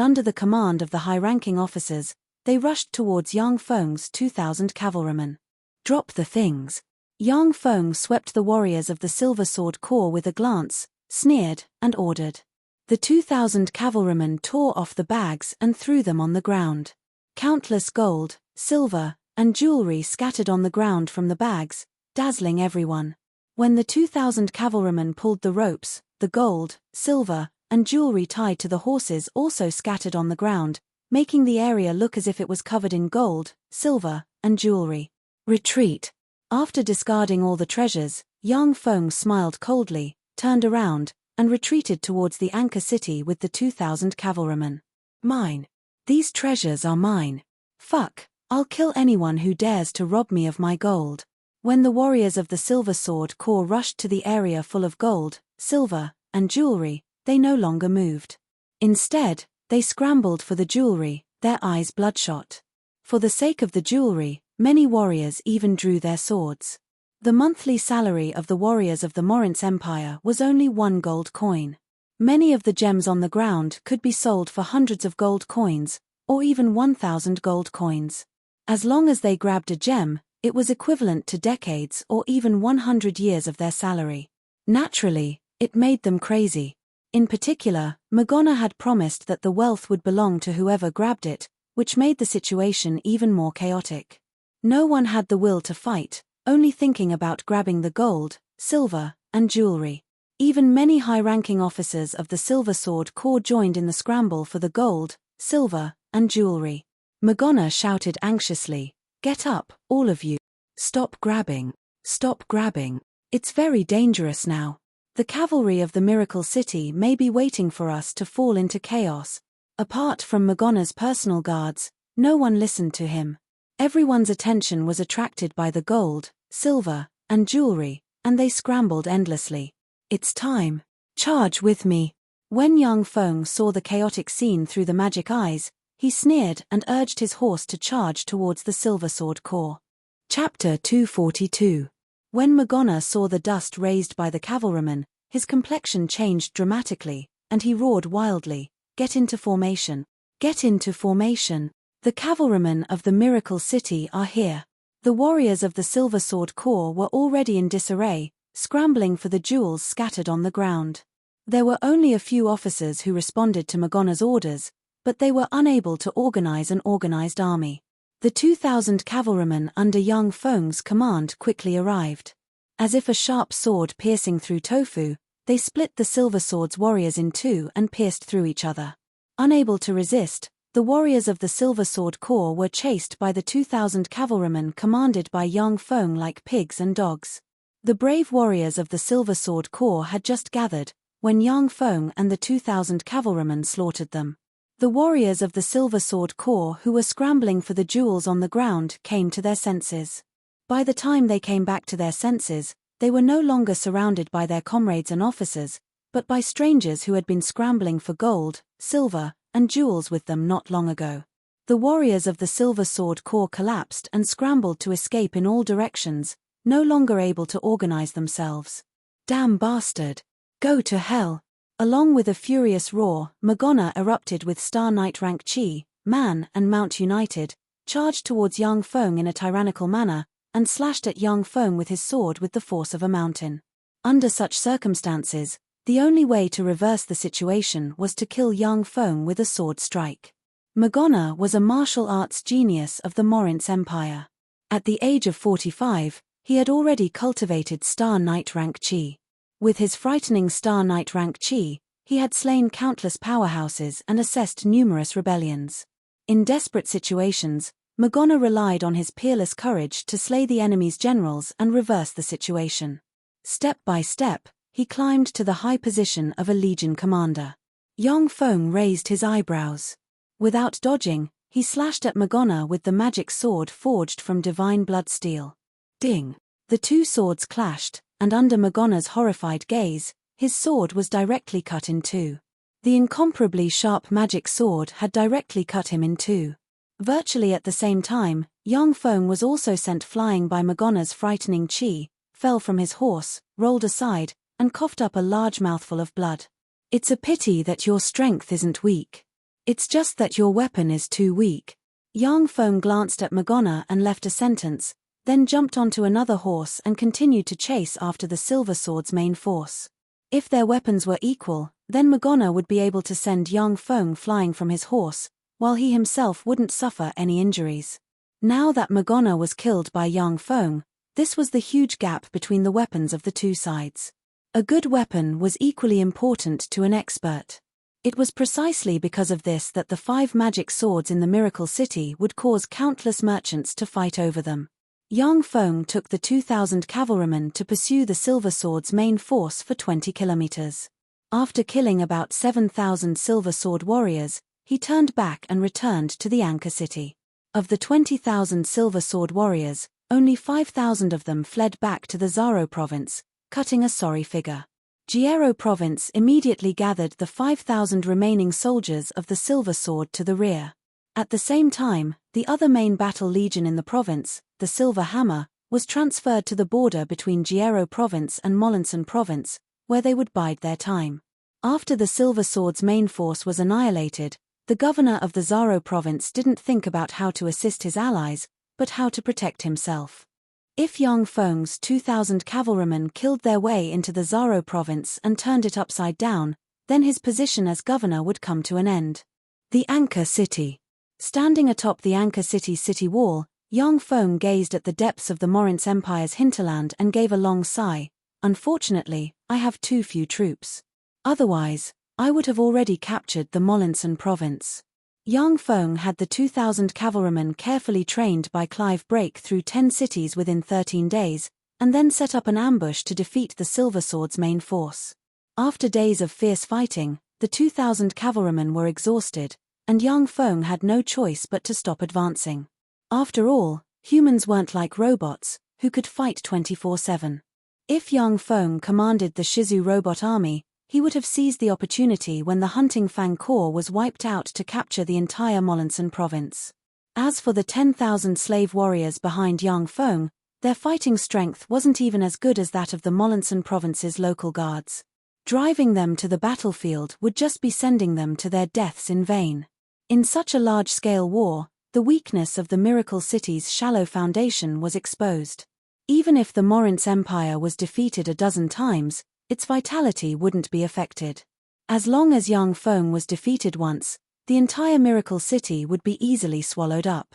under the command of the high-ranking officers, they rushed towards Yang Feng's 2,000 cavalrymen. "Drop the things." Yang Feng swept the warriors of the Silver Sword Corps with a glance, sneered, and ordered. The 2,000 cavalrymen tore off the bags and threw them on the ground. Countless gold, silver, and jewelry scattered on the ground from the bags, dazzling everyone. When the 2,000 cavalrymen pulled the ropes, the gold, silver, and jewelry tied to the horses also scattered on the ground, making the area look as if it was covered in gold, silver, and jewelry. "Retreat." After discarding all the treasures, Yang Feng smiled coldly, turned around, and retreated towards the Anchor City with the 2,000 cavalrymen. "Mine. These treasures are mine. Fuck, I'll kill anyone who dares to rob me of my gold." When the warriors of the Silver Sword Corps rushed to the area full of gold, silver, and jewelry, they no longer moved. Instead, they scrambled for the jewelry, their eyes bloodshot. For the sake of the jewelry, many warriors even drew their swords. The monthly salary of the warriors of the Morince Empire was only 1 gold coin. Many of the gems on the ground could be sold for hundreds of gold coins, or even 1,000 gold coins. As long as they grabbed a gem, it was equivalent to decades or even 100 years of their salary. Naturally, it made them crazy. In particular, Morgana had promised that the wealth would belong to whoever grabbed it, which made the situation even more chaotic. No one had the will to fight, only thinking about grabbing the gold, silver, and jewelry. Even many high-ranking officers of the Silver Sword Corps joined in the scramble for the gold, silver, and jewelry. Morgana shouted anxiously, "Get up, all of you. Stop grabbing. Stop grabbing. It's very dangerous now. The cavalry of the Miracle City may be waiting for us to fall into chaos." Apart from Morgana's personal guards, no one listened to him. Everyone's attention was attracted by the gold, silver, and jewelry, and they scrambled endlessly. "It's time. Charge with me." When Yang Feng saw the chaotic scene through the magic eyes, he sneered and urged his horse to charge towards the Silver Sword Corps. Chapter 242. When Morgana saw the dust raised by the cavalrymen, his complexion changed dramatically, and he roared wildly, "Get into formation! Get into formation! The cavalrymen of the Miracle City are here." The warriors of the Silver Sword Corps were already in disarray, scrambling for the jewels scattered on the ground. There were only a few officers who responded to Morgana's orders, but they were unable to organize an organized army. The The 2,000 cavalrymen under Yang Feng's command quickly arrived. As if a sharp sword piercing through tofu, they split the Silver Sword's warriors in two and pierced through each other. Unable to resist, the warriors of the Silver Sword Corps were chased by the 2,000 cavalrymen commanded by Yang Feng like pigs and dogs. The brave warriors of the Silver Sword Corps had just gathered, when Yang Feng and the 2,000 cavalrymen slaughtered them. The warriors of the Silver Sword Corps who were scrambling for the jewels on the ground came to their senses. By the time they came back to their senses, they were no longer surrounded by their comrades and officers, but by strangers who had been scrambling for gold, silver, and jewels with them not long ago. The warriors of the Silver Sword Corps collapsed and scrambled to escape in all directions, no longer able to organize themselves. Damn bastard! Go to hell! Along with a furious roar, Magona erupted with Star Knight rank Chi, Man and Mount united, charged towards Yang Feng in a tyrannical manner, and slashed at Yang Feng with his sword with the force of a mountain. Under such circumstances, the only way to reverse the situation was to kill Yang Feng with a sword strike. Magona was a martial arts genius of the Morince Empire. At the age of 45, he had already cultivated Star Knight rank Chi. With his frightening Star Knight rank Chi, he had slain countless powerhouses and assessed numerous rebellions. In desperate situations, Magona relied on his peerless courage to slay the enemy's generals and reverse the situation. Step by step, he climbed to the high position of a legion commander. Yang Feng raised his eyebrows. Without dodging, he slashed at Magona with the magic sword forged from divine blood steel. Ding! The two swords clashed, and under Magona's horrified gaze, his sword was directly cut in two. The incomparably sharp magic sword had directly cut him in two. Virtually at the same time, Yang Feng was also sent flying by Magona's frightening Chi, fell from his horse, rolled aside, and coughed up a large mouthful of blood. It's a pity that your strength isn't weak. It's just that your weapon is too weak. Yang Feng glanced at Magona and left a sentence, then jumped onto another horse and continued to chase after the Silver Sword's main force. If their weapons were equal, then Magona would be able to send Yang Feng flying from his horse, while he himself wouldn't suffer any injuries. Now that Magona was killed by Yang Feng, this was the huge gap between the weapons of the two sides. A good weapon was equally important to an expert. It was precisely because of this that the 5 magic swords in the Miracle City would cause countless merchants to fight over them. Yang Feng took the 2,000 cavalrymen to pursue the Silver Sword's main force for 20 kilometers. After killing about 7,000 Silver Sword warriors, he turned back and returned to the Anchor City. Of the 20,000 Silver Sword warriors, only 5,000 of them fled back to the Zaro province, cutting a sorry figure. Jiero province immediately gathered the 5,000 remaining soldiers of the Silver Sword to the rear. At the same time, the other main battle legion in the province, the Silver Hammer, was transferred to the border between Jiero province and Molinson province, where they would bide their time. After the Silver Sword's main force was annihilated, the governor of the Zaro province didn't think about how to assist his allies, but how to protect himself. If Yang Feng's 2,000 cavalrymen killed their way into the Zaro province and turned it upside down, then his position as governor would come to an end. The Anchor City. Standing atop the Anchor City's city wall, Yang Feng gazed at the depths of the Morince Empire's hinterland and gave a long sigh. Unfortunately, I have too few troops. Otherwise, I would have already captured the Molinson province. Yang Feng had the 2,000 cavalrymen carefully trained by Clive break through 10 cities within 13 days, and then set up an ambush to defeat the Silver Sword's main force. After days of fierce fighting, the 2,000 cavalrymen were exhausted, and Yang Feng had no choice but to stop advancing. After all, humans weren't like robots, who could fight 24/7. If Yang Feng commanded the Shizu robot army, he would have seized the opportunity when the Hunting Fang Corps was wiped out to capture the entire Molinson province. As for the 10,000 slave warriors behind Yang Feng, their fighting strength wasn't even as good as that of the Molinson province's local guards. Driving them to the battlefield would just be sending them to their deaths in vain. In such a large-scale war, the weakness of the Miracle City's shallow foundation was exposed. Even if the Morince Empire was defeated a dozen times, its vitality wouldn't be affected. As long as Yang Feng was defeated once, the entire Miracle City would be easily swallowed up.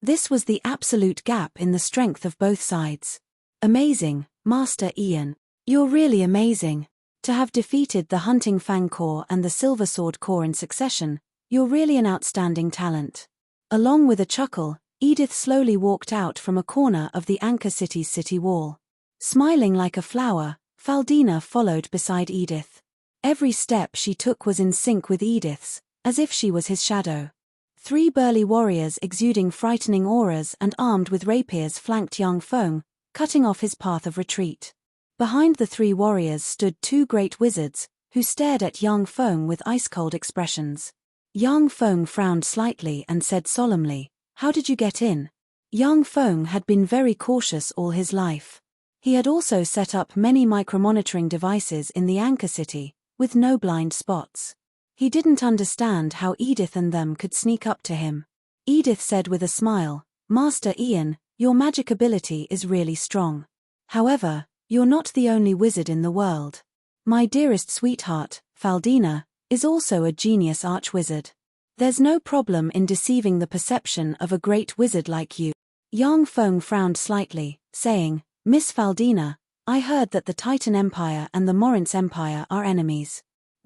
This was the absolute gap in the strength of both sides. Amazing, Master Ian. You're really amazing. To have defeated the Hunting Fang Corps and the Silver Sword Corps in succession, you're really an outstanding talent. Along with a chuckle, Edith slowly walked out from a corner of the Anchor City's city wall. Smiling like a flower, Faldina followed beside Edith. Every step she took was in sync with Edith's, as if she was his shadow. 3 burly warriors exuding frightening auras and armed with rapiers flanked Yang Feng, cutting off his path of retreat. Behind the 3 warriors stood 2 great wizards, who stared at Yang Feng with ice-cold expressions. Yang Feng frowned slightly and said solemnly, "How did you get in?" Yang Feng had been very cautious all his life. He had also set up many micromonitoring devices in the Anchor City, with no blind spots. He didn't understand how Edith and them could sneak up to him. Edith said with a smile, "Master Ian, your magic ability is really strong. However, you're not the only wizard in the world. My dearest sweetheart, Faldina, is also a genius archwizard. There's no problem in deceiving the perception of a great wizard like you." Yang Feng frowned slightly, saying, "Miss Faldina, I heard that the Titan Empire and the Morince Empire are enemies.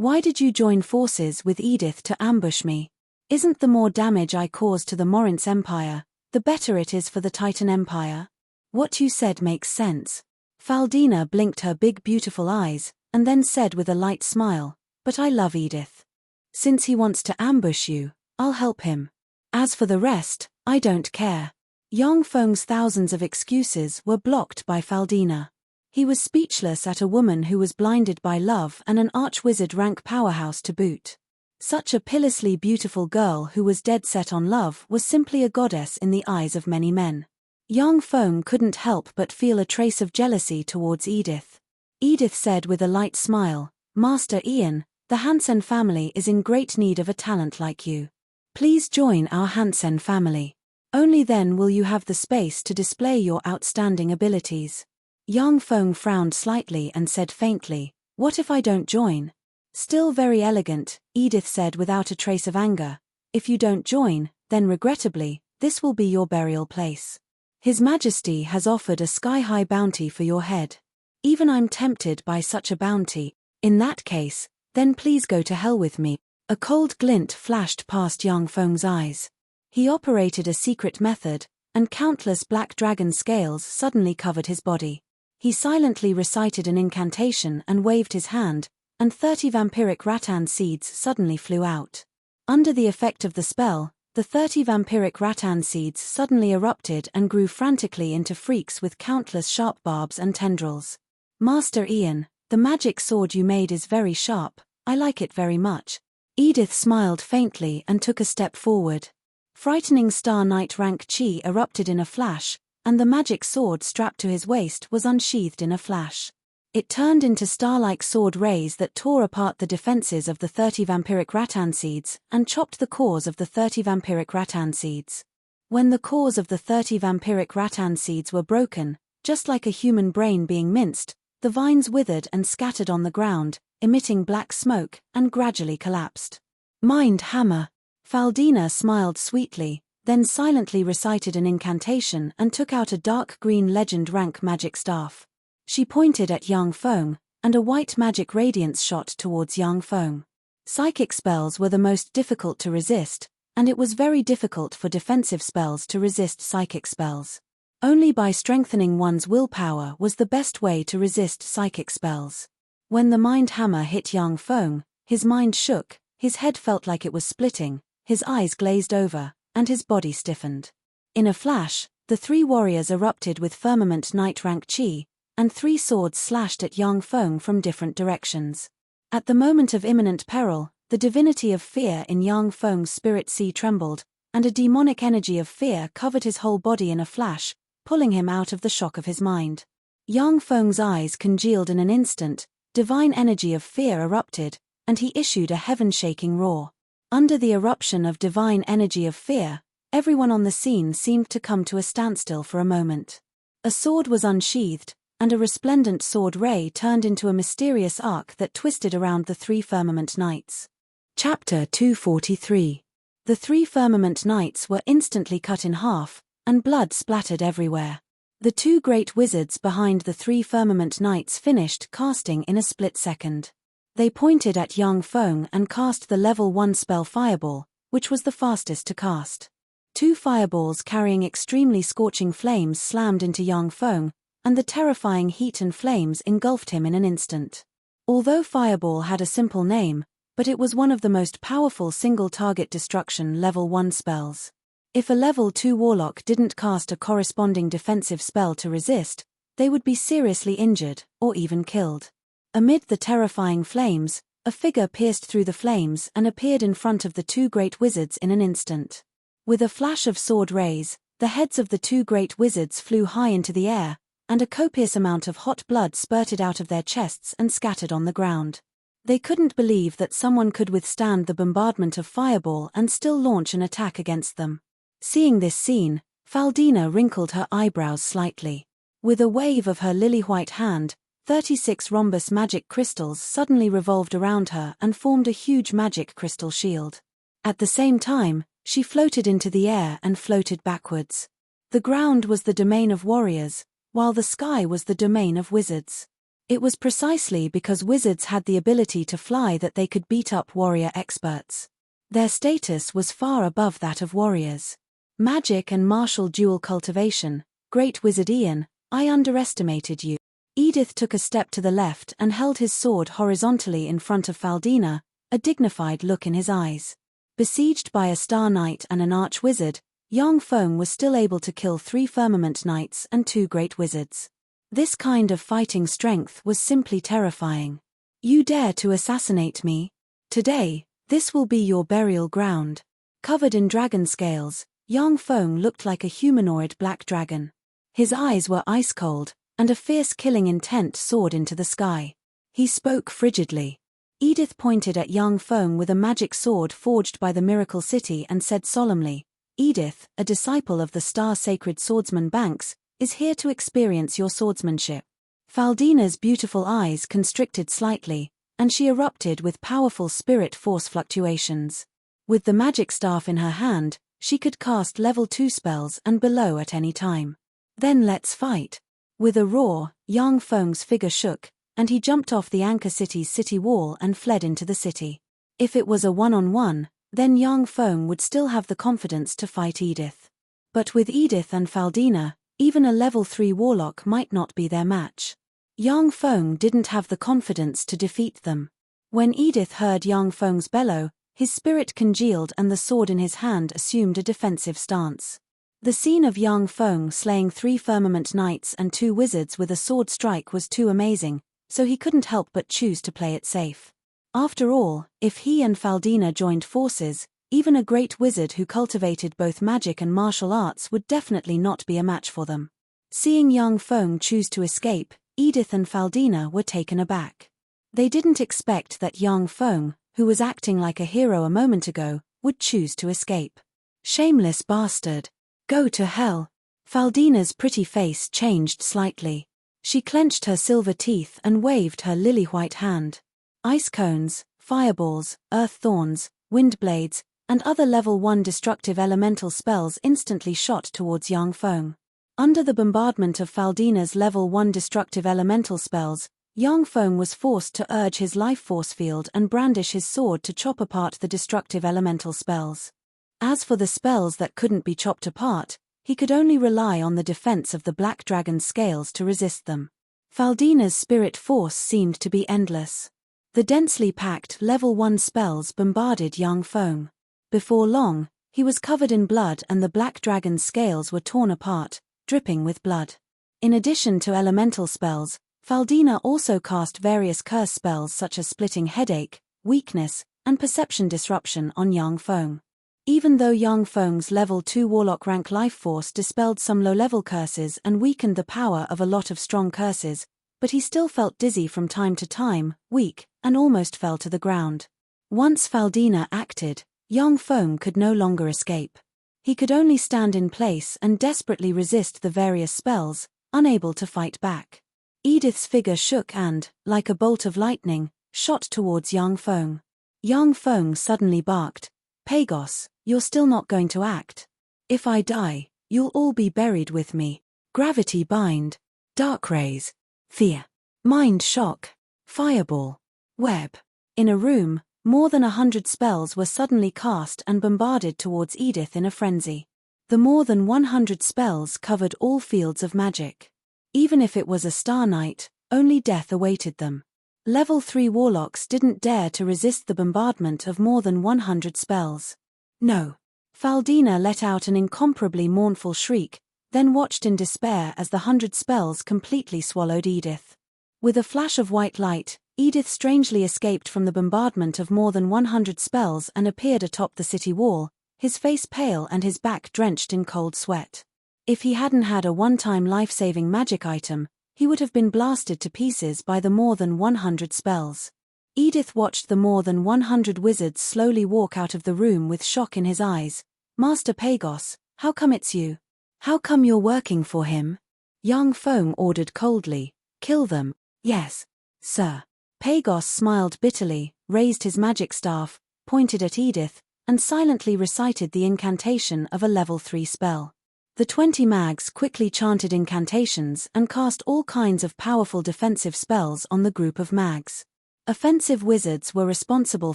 Why did you join forces with Edith to ambush me? Isn't the more damage I cause to the Morince Empire, the better it is for the Titan Empire? What you said makes sense." Faldina blinked her big beautiful eyes, and then said with a light smile, "But I love Edith. Since he wants to ambush you, I'll help him. As for the rest, I don't care." Yang Feng's thousands of excuses were blocked by Faldina. He was speechless at a woman who was blinded by love and an archwizard rank powerhouse to boot. Such a pitilessly beautiful girl who was dead set on love was simply a goddess in the eyes of many men. Yang Feng couldn't help but feel a trace of jealousy towards Edith. Edith said with a light smile, "Master Ian, the Hansen family is in great need of a talent like you. Please join our Hansen family. Only then will you have the space to display your outstanding abilities." Yang Feng frowned slightly and said faintly, "What if I don't join?" Still very elegant, Edith said without a trace of anger, "If you don't join, then regrettably, this will be your burial place. His Majesty has offered a sky-high bounty for your head. Even I'm tempted by such a bounty. In that case, then please go to hell with me." A cold glint flashed past Yang Feng's eyes. He operated a secret method, and countless black dragon scales suddenly covered his body. He silently recited an incantation and waved his hand, and 30 vampiric rattan seeds suddenly flew out. Under the effect of the spell, the 30 vampiric rattan seeds suddenly erupted and grew frantically into freaks with countless sharp barbs and tendrils. "Master Ian, the magic sword you made is very sharp, I like it very much." Edith smiled faintly and took a step forward. Frightening Star Knight rank chi erupted in a flash, and the magic sword strapped to his waist was unsheathed in a flash. It turned into star-like sword rays that tore apart the defenses of the 30 vampiric rattan seeds and chopped the cores of the 30 vampiric rattan seeds. When the cores of the 30 vampiric rattan seeds were broken, just like a human brain being minced, the vines withered and scattered on the ground, emitting black smoke, and gradually collapsed. "Mind Hammer." Faldina smiled sweetly, then silently recited an incantation and took out a dark green legend rank magic staff. She pointed at Yang Feng, and a white magic radiance shot towards Yang Feng. Psychic spells were the most difficult to resist, and it was very difficult for defensive spells to resist psychic spells. Only by strengthening one's willpower was the best way to resist psychic spells. When the mind hammer hit Yang Feng, his mind shook, his head felt like it was splitting, his eyes glazed over, and his body stiffened. In a flash, the 3 warriors erupted with firmament knight rank chi, and 3 swords slashed at Yang Feng from different directions. At the moment of imminent peril, the divinity of fear in Yang Feng's spirit sea trembled, and a demonic energy of fear covered his whole body in a flash, pulling him out of the shock of his mind. Yang Feng's eyes congealed in an instant, divine energy of fear erupted, and he issued a heaven-shaking roar. Under the eruption of divine energy of fear, everyone on the scene seemed to come to a standstill for a moment. A sword was unsheathed, and a resplendent sword ray turned into a mysterious arc that twisted around the 3 firmament knights. Chapter 243. The 3 firmament knights were instantly cut in half, and blood splattered everywhere. The two great wizards behind the three firmament knights finished casting in a split second. They pointed at Yang Feng and cast the level 1 spell Fireball, which was the fastest to cast. Two fireballs carrying extremely scorching flames slammed into Yang Feng, and the terrifying heat and flames engulfed him in an instant. Although Fireball had a simple name, but it was one of the most powerful single-target destruction level 1 spells. If a level 2 warlock didn't cast a corresponding defensive spell to resist, they would be seriously injured, or even killed. Amid the terrifying flames, a figure pierced through the flames and appeared in front of the two great wizards in an instant. With a flash of sword rays, the heads of the two great wizards flew high into the air, and a copious amount of hot blood spurted out of their chests and scattered on the ground. They couldn't believe that someone could withstand the bombardment of Fireball and still launch an attack against them. Seeing this scene, Faldina wrinkled her eyebrows slightly. With a wave of her lily-white hand, 36 rhombus magic crystals suddenly revolved around her and formed a huge magic crystal shield. At the same time, she floated into the air and floated backwards. The ground was the domain of warriors, while the sky was the domain of wizards. It was precisely because wizards had the ability to fly that they could beat up warrior experts. Their status was far above that of warriors. Magic and martial dual cultivation. Great Wizard Ian, I underestimated you. Edith took a step to the left and held his sword horizontally in front of Faldina, a dignified look in his eyes. Besieged by a Star Knight and an Arch-Wizard, Yang Feng was still able to kill 3 Firmament Knights and 2 Great Wizards. This kind of fighting strength was simply terrifying. You dare to assassinate me? Today, this will be your burial ground. Covered in dragon scales, Yang Feng looked like a humanoid black dragon. His eyes were ice-cold, and a fierce killing intent soared into the sky. He spoke frigidly. Edith pointed at Yang Feng with a magic sword forged by the Miracle City and said solemnly, Edith, a disciple of the star-sacred swordsman Banks, is here to experience your swordsmanship. Faldina's beautiful eyes constricted slightly, and she erupted with powerful spirit force fluctuations. With the magic staff in her hand, she could cast level 2 spells and below at any time. Then let's fight. With a roar, Yang Feng's figure shook, and he jumped off the Anchor City's city wall and fled into the city. If it was a one-on-one, then Yang Feng would still have the confidence to fight Edith. But with Edith and Faldina, even a level 3 warlock might not be their match. Yang Feng didn't have the confidence to defeat them. When Edith heard Yang Feng's bellow, his spirit congealed and the sword in his hand assumed a defensive stance. The scene of Yang Feng slaying 3 Firmament Knights and 2 wizards with a sword strike was too amazing, so he couldn't help but choose to play it safe. After all, if he and Faldina joined forces, even a great wizard who cultivated both magic and martial arts would definitely not be a match for them. Seeing Yang Feng choose to escape, Edith and Faldina were taken aback. They didn't expect that Yang Feng, who was acting like a hero a moment ago, would choose to escape. Shameless bastard. Go to hell. Faldina's pretty face changed slightly. She clenched her silver teeth and waved her lily-white hand. Ice cones, fireballs, earth thorns, wind blades, and other level 1 destructive elemental spells instantly shot towards Yang Feng. Under the bombardment of Faldina's level 1 destructive elemental spells, Yang Feng was forced to urge his life force field and brandish his sword to chop apart the destructive elemental spells. As for the spells that couldn't be chopped apart, he could only rely on the defense of the Black Dragon's scales to resist them. Faldina's spirit force seemed to be endless. The densely packed level 1 spells bombarded Yang Feng. Before long, he was covered in blood and the Black Dragon's scales were torn apart, dripping with blood. In addition to elemental spells, Faldina also cast various curse spells such as Splitting Headache, Weakness, and Perception Disruption on Yang Feng. Even though Yang Feng's level 2 warlock rank life force dispelled some low-level curses and weakened the power of a lot of strong curses, but he still felt dizzy from time to time, weak, and almost fell to the ground. Once Faldina acted, Yang Feng could no longer escape. He could only stand in place and desperately resist the various spells, unable to fight back. Edith's figure shook and, like a bolt of lightning, shot towards Yang Feng. Yang Feng suddenly barked, Pagos, you're still not going to act. If I die, You'll all be buried with me. Gravity bind. Dark rays. Fear. Mind shock. Fireball. Web. In a room, more than 100 spells were suddenly cast and bombarded towards Edith in a frenzy. The more than 100 spells covered all fields of magic. Even if it was a star night, only death awaited them. Level 3 warlocks didn't dare to resist the bombardment of more than 100 spells. No. Faldina let out an incomparably mournful shriek, then watched in despair as the 100 spells completely swallowed Edith. With a flash of white light, Edith strangely escaped from the bombardment of more than 100 spells and appeared atop the city wall, his face pale and his back drenched in cold sweat. If he hadn't had a one-time life-saving magic item, he would have been blasted to pieces by the more than 100 spells. Edith watched the more than 100 wizards slowly walk out of the room with shock in his eyes. Master Pagos, how come it's you? How come you're working for him? Young Feng ordered coldly. Kill them. Yes, sir. Pagos smiled bitterly, raised his magic staff, pointed at Edith, and silently recited the incantation of a level 3 spell. The 20 mags quickly chanted incantations and cast all kinds of powerful defensive spells on the group of mags. Offensive wizards were responsible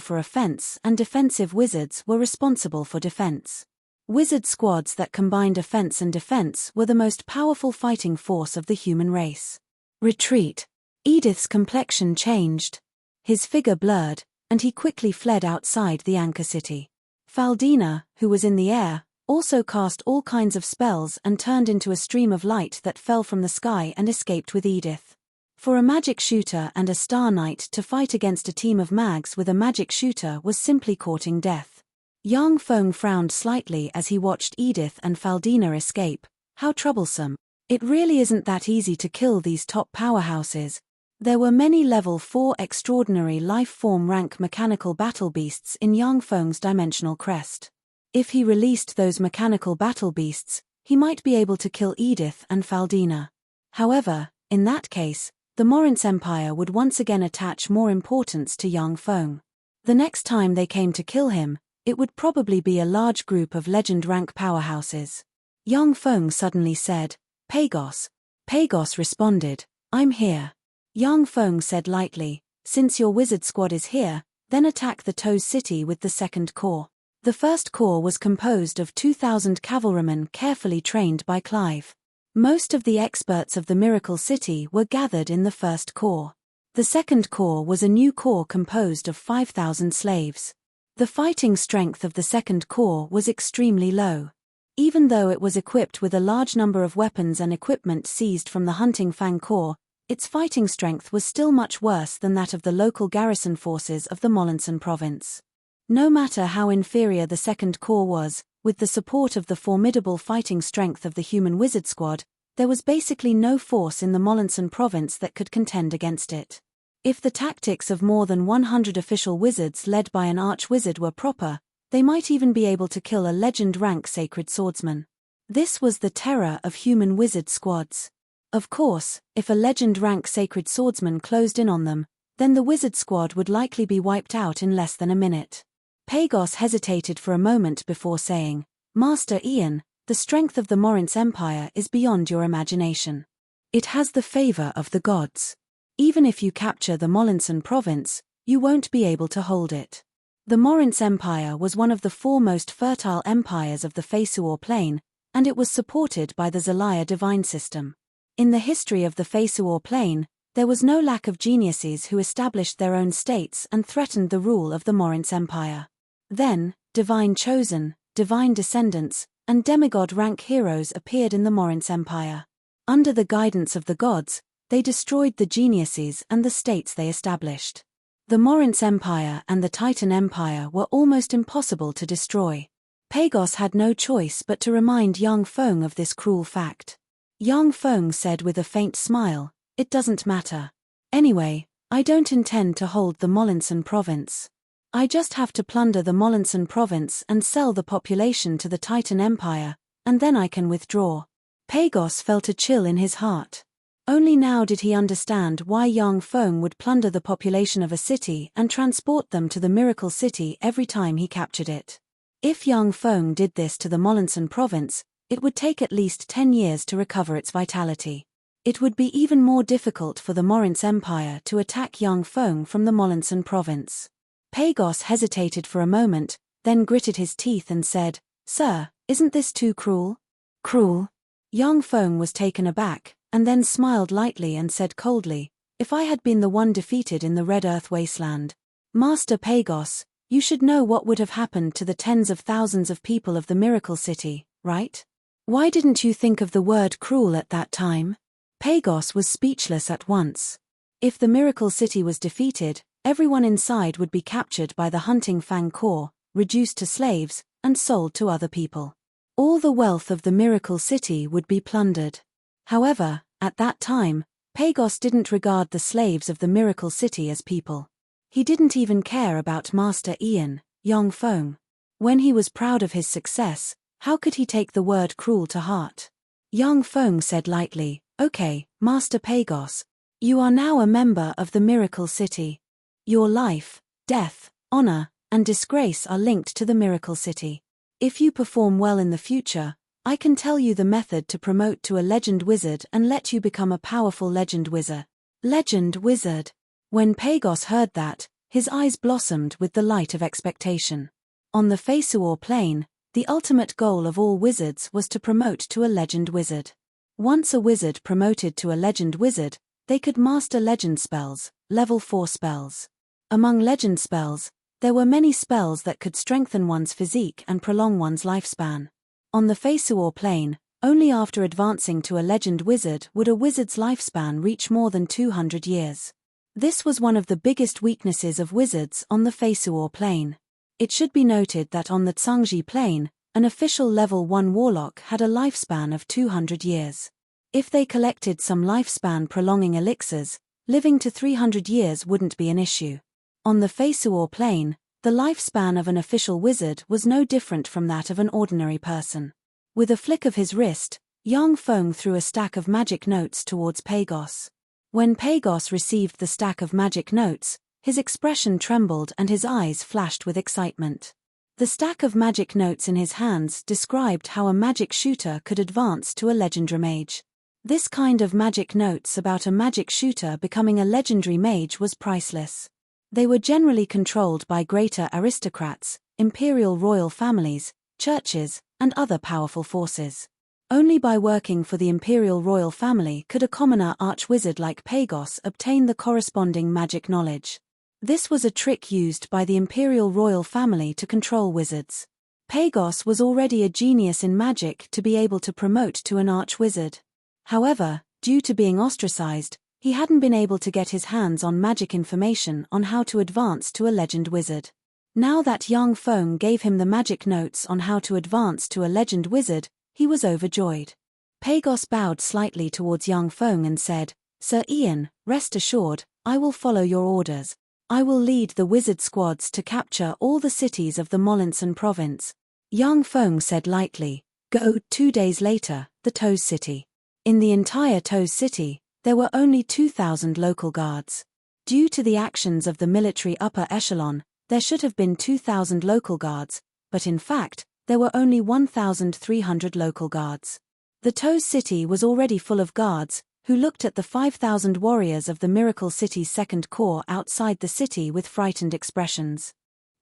for offense and defensive wizards were responsible for defense. Wizard squads that combined offense and defense were the most powerful fighting force of the human race. Retreat. Edith's complexion changed. His figure blurred, and he quickly fled outside the anchor city. Faldina, who was in the air, also cast all kinds of spells and turned into a stream of light that fell from the sky and escaped with Edith. For a magic shooter and a star knight to fight against a team of mags with a magic shooter was simply courting death. Yang Feng frowned slightly as he watched Edith and Faldina escape. How troublesome. It really isn't that easy to kill these top powerhouses. There were many level 4 extraordinary life form rank mechanical battle beasts in Yang Feng's dimensional crest. If he released those mechanical battle beasts, he might be able to kill Edith and Faldina. However, in that case, the Morince Empire would once again attach more importance to Yang Feng. The next time they came to kill him, it would probably be a large group of legend rank powerhouses. Yang Feng suddenly said, Pagos. Pagos responded, I'm here. Yang Feng said lightly, since your wizard squad is here, then attack the Toes City with the second corps. The first corps was composed of 2,000 cavalrymen carefully trained by Clive. Most of the experts of the Miracle City were gathered in the first corps. The second corps was a new corps composed of 5,000 slaves. The fighting strength of the second corps was extremely low. Even though it was equipped with a large number of weapons and equipment seized from the Hunting Fang Corps, its fighting strength was still much worse than that of the local garrison forces of the Molinson province. No matter how inferior the second corps was, with the support of the formidable fighting strength of the human wizard squad, there was basically no force in the Molinson province that could contend against it. If the tactics of more than 100 official wizards led by an arch-wizard were proper, they might even be able to kill a legend-rank sacred swordsman. This was the terror of human wizard squads. Of course, if a legend-rank sacred swordsman closed in on them, then the wizard squad would likely be wiped out in less than a minute. Pagos hesitated for a moment before saying, Master Ian, the strength of the Morince Empire is beyond your imagination. It has the favor of the gods. Even if you capture the Molinson province, you won't be able to hold it. The Morince Empire was one of the 4 most fertile empires of the Feisuor Plain, and it was supported by the Zelaya divine system. In the history of the Feisuor Plain, there was no lack of geniuses who established their own states and threatened the rule of the Morince Empire. Then, divine chosen, divine descendants, and demigod-rank heroes appeared in the Morince Empire. Under the guidance of the gods, they destroyed the geniuses and the states they established. The Morince Empire and the Titan Empire were almost impossible to destroy. Pagos had no choice but to remind Yang Feng of this cruel fact. Yang Feng said with a faint smile, It doesn't matter. Anyway, I don't intend to hold the Molinson province. I just have to plunder the Molinson province and sell the population to the Titan Empire, and then I can withdraw. Pagos felt a chill in his heart. Only now did he understand why Yang Feng would plunder the population of a city and transport them to the Miracle City every time he captured it. If Yang Feng did this to the Molinson province, It would take at least 10 years to recover its vitality. It would be even more difficult for the Morince Empire to attack Young Feng from the Molinson province. Pagos hesitated for a moment, then gritted his teeth and said, "Sir, isn't this too cruel?" "Cruel?" Young Feng was taken aback, and then smiled lightly and said coldly, "If I had been the one defeated in the Red Earth Wasteland, Master Pagos, you should know what would have happened to the tens of thousands of people of the Miracle City, right? Why didn't you think of the word cruel at that time?" Pagos was speechless at once. If the Miracle City was defeated, everyone inside would be captured by the Hunting Fang Corps, reduced to slaves, and sold to other people. All the wealth of the Miracle City would be plundered. However, at that time, Pagos didn't regard the slaves of the Miracle City as people. He didn't even care about Master Ian, Young Feng. When he was proud of his success, how could he take the word cruel to heart? Young Feng said lightly, "Okay, Master Pagos. You are now a member of the Miracle City. Your life, death, honor, and disgrace are linked to the Miracle City. If you perform well in the future, I can tell you the method to promote to a Legend Wizard and let you become a powerful Legend Wizard." Legend Wizard. When Pagos heard that, his eyes blossomed with the light of expectation. On the Fesuor Plain, the ultimate goal of all wizards was to promote to a Legend Wizard. Once a wizard promoted to a Legend Wizard, they could master legend spells, level 4 spells. Among legend spells, there were many spells that could strengthen one's physique and prolong one's lifespan. On the Fesuor Plain, only after advancing to a Legend Wizard would a wizard's lifespan reach more than 200 years. This was one of the biggest weaknesses of wizards on the Fesuor Plain. It should be noted that on the Tsangji Plain, an official level 1 warlock had a lifespan of 200 years. If they collected some lifespan-prolonging elixirs, living to 300 years wouldn't be an issue. On the Fesuor Plain, the lifespan of an official wizard was no different from that of an ordinary person. With a flick of his wrist, Young Feng threw a stack of magic notes towards Pagos. When Pagos received the stack of magic notes, his expression trembled and his eyes flashed with excitement. The stack of magic notes in his hands described how a magic shooter could advance to a legendary mage. This kind of magic notes about a magic shooter becoming a legendary mage was priceless. They were generally controlled by greater aristocrats, imperial royal families, churches, and other powerful forces. Only by working for the imperial royal family could a commoner archwizard like Pagos obtain the corresponding magic knowledge. This was a trick used by the imperial royal family to control wizards. Pagos was already a genius in magic to be able to promote to an archwizard. However, due to being ostracized, he hadn't been able to get his hands on magic information on how to advance to a Legend Wizard. Now that Young Feng gave him the magic notes on how to advance to a Legend Wizard, he was overjoyed. Pagos bowed slightly towards Young Feng and said, "Sir Ian, rest assured, I will follow your orders. I will lead the wizard squads to capture all the cities of the Molinson province." Young Feng said lightly, "Go." 2 days later, the Toes City. In the entire Toes City, there were only 2,000 local guards. Due to the actions of the military upper echelon, there should have been 2,000 local guards, but in fact, there were only 1,300 local guards. The Toes City was already full of guards, who looked at the 5,000 warriors of the Miracle City's Second Corps outside the city with frightened expressions.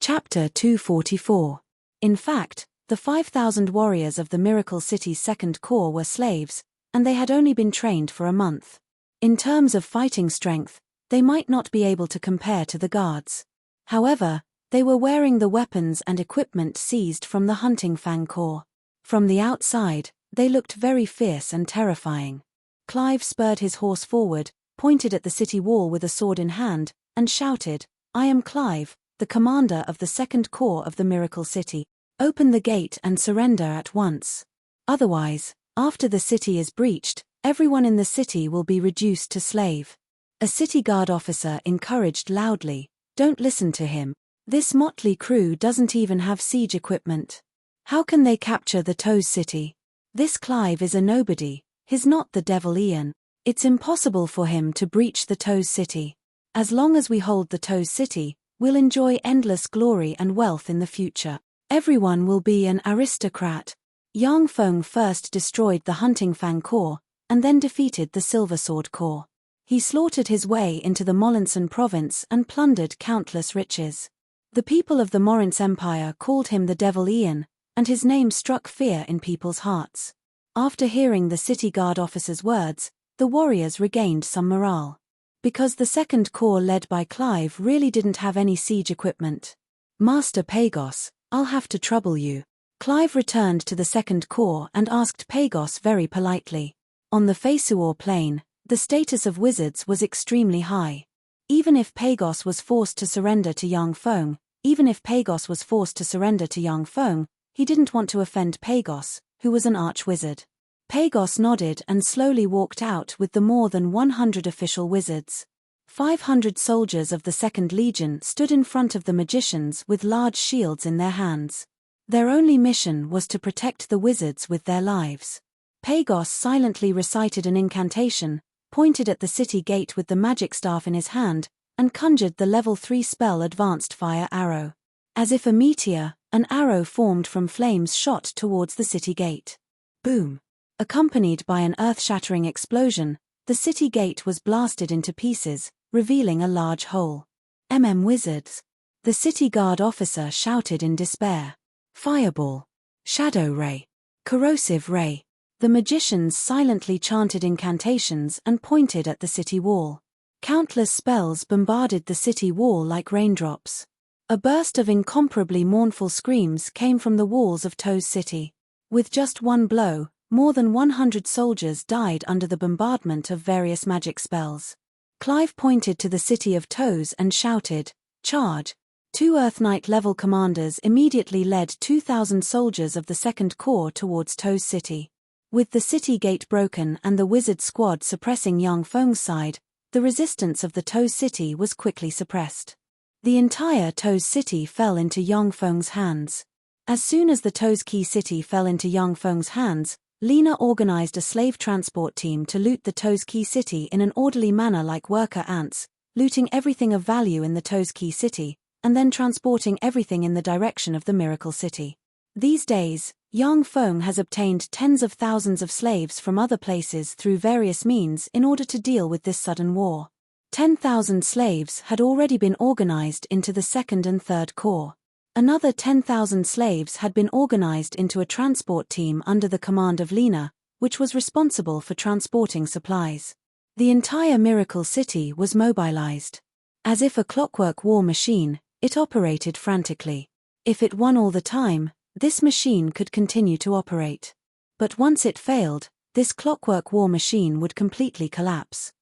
Chapter 244. In fact, the 5,000 warriors of the Miracle City's Second Corps were slaves, and they had only been trained for a month. In terms of fighting strength, they might not be able to compare to the guards. However, they were wearing the weapons and equipment seized from the Hunting Fang Corps. From the outside, they looked very fierce and terrifying. Clive spurred his horse forward, pointed at the city wall with a sword in hand, and shouted, "I am Clive, the commander of the Second Corps of the Miracle City. Open the gate and surrender at once. Otherwise, after the city is breached, everyone in the city will be reduced to slave." A city guard officer encouraged loudly, "Don't listen to him. This motley crew doesn't even have siege equipment. How can they capture the Toes City? This Clive is a nobody. He's not the Devil Ian. It's impossible for him to breach the Toes City. As long as we hold the Toes City, we'll enjoy endless glory and wealth in the future. Everyone will be an aristocrat." Yang Feng first destroyed the Hunting Fang Corps, and then defeated the Silver Sword Corps. He slaughtered his way into the Molinsan province and plundered countless riches. The people of the Morince Empire called him the Devil Ian, and his name struck fear in people's hearts. After hearing the city guard officer's words, the warriors regained some morale. Because the Second Corps led by Clive really didn't have any siege equipment. Master Pagos, I'll have to trouble you. Clive returned to the Second Corps and asked Pagos very politely. On the Feisuor plain, the status of wizards was extremely high. Even if Pagos was forced to surrender to Yang Feng, he didn't want to offend Pagos, who was an arch-wizard. Pagos nodded and slowly walked out with the more than 100 official wizards. 500 soldiers of the Second Legion stood in front of the magicians with large shields in their hands. Their only mission was to protect the wizards with their lives. Pagos silently recited an incantation, pointed at the city gate with the magic staff in his hand, and conjured the level 3 spell Advanced Fire Arrow. As if a meteor, an arrow formed from flames shot towards the city gate. Boom! Accompanied by an earth-shattering explosion, the city gate was blasted into pieces, revealing a large hole. Wizards! The city guard officer shouted in despair. Fireball! Shadow Ray! Corrosive Ray! The magicians silently chanted incantations and pointed at the city wall. Countless spells bombarded the city wall like raindrops. A burst of incomparably mournful screams came from the walls of To's city. With just one blow, more than 100 soldiers died under the bombardment of various magic spells. Clive pointed to the city of To's and shouted, "Charge!" 2 Earth Knight level commanders immediately led 2,000 soldiers of the Second Corps towards To's city. With the city gate broken and the wizard squad suppressing Yang Feng's side, the resistance of the To's city was quickly suppressed. The entire To's city fell into Yang Feng's hands. As soon as the To's key city fell into Yang Feng's hands, Lina organized a slave transport team to loot the To's key city in an orderly manner like worker ants, looting everything of value in the To's key city, and then transporting everything in the direction of the Miracle City. These days, Yang Feng has obtained tens of thousands of slaves from other places through various means in order to deal with this sudden war. 10,000 slaves had already been organized into the Second and Third Corps. Another 10,000 slaves had been organized into a transport team under the command of Lina, which was responsible for transporting supplies. The entire Miracle City was mobilized. As if a clockwork war machine, it operated frantically. If it won all the time, this machine could continue to operate. But once it failed, this clockwork war machine would completely collapse.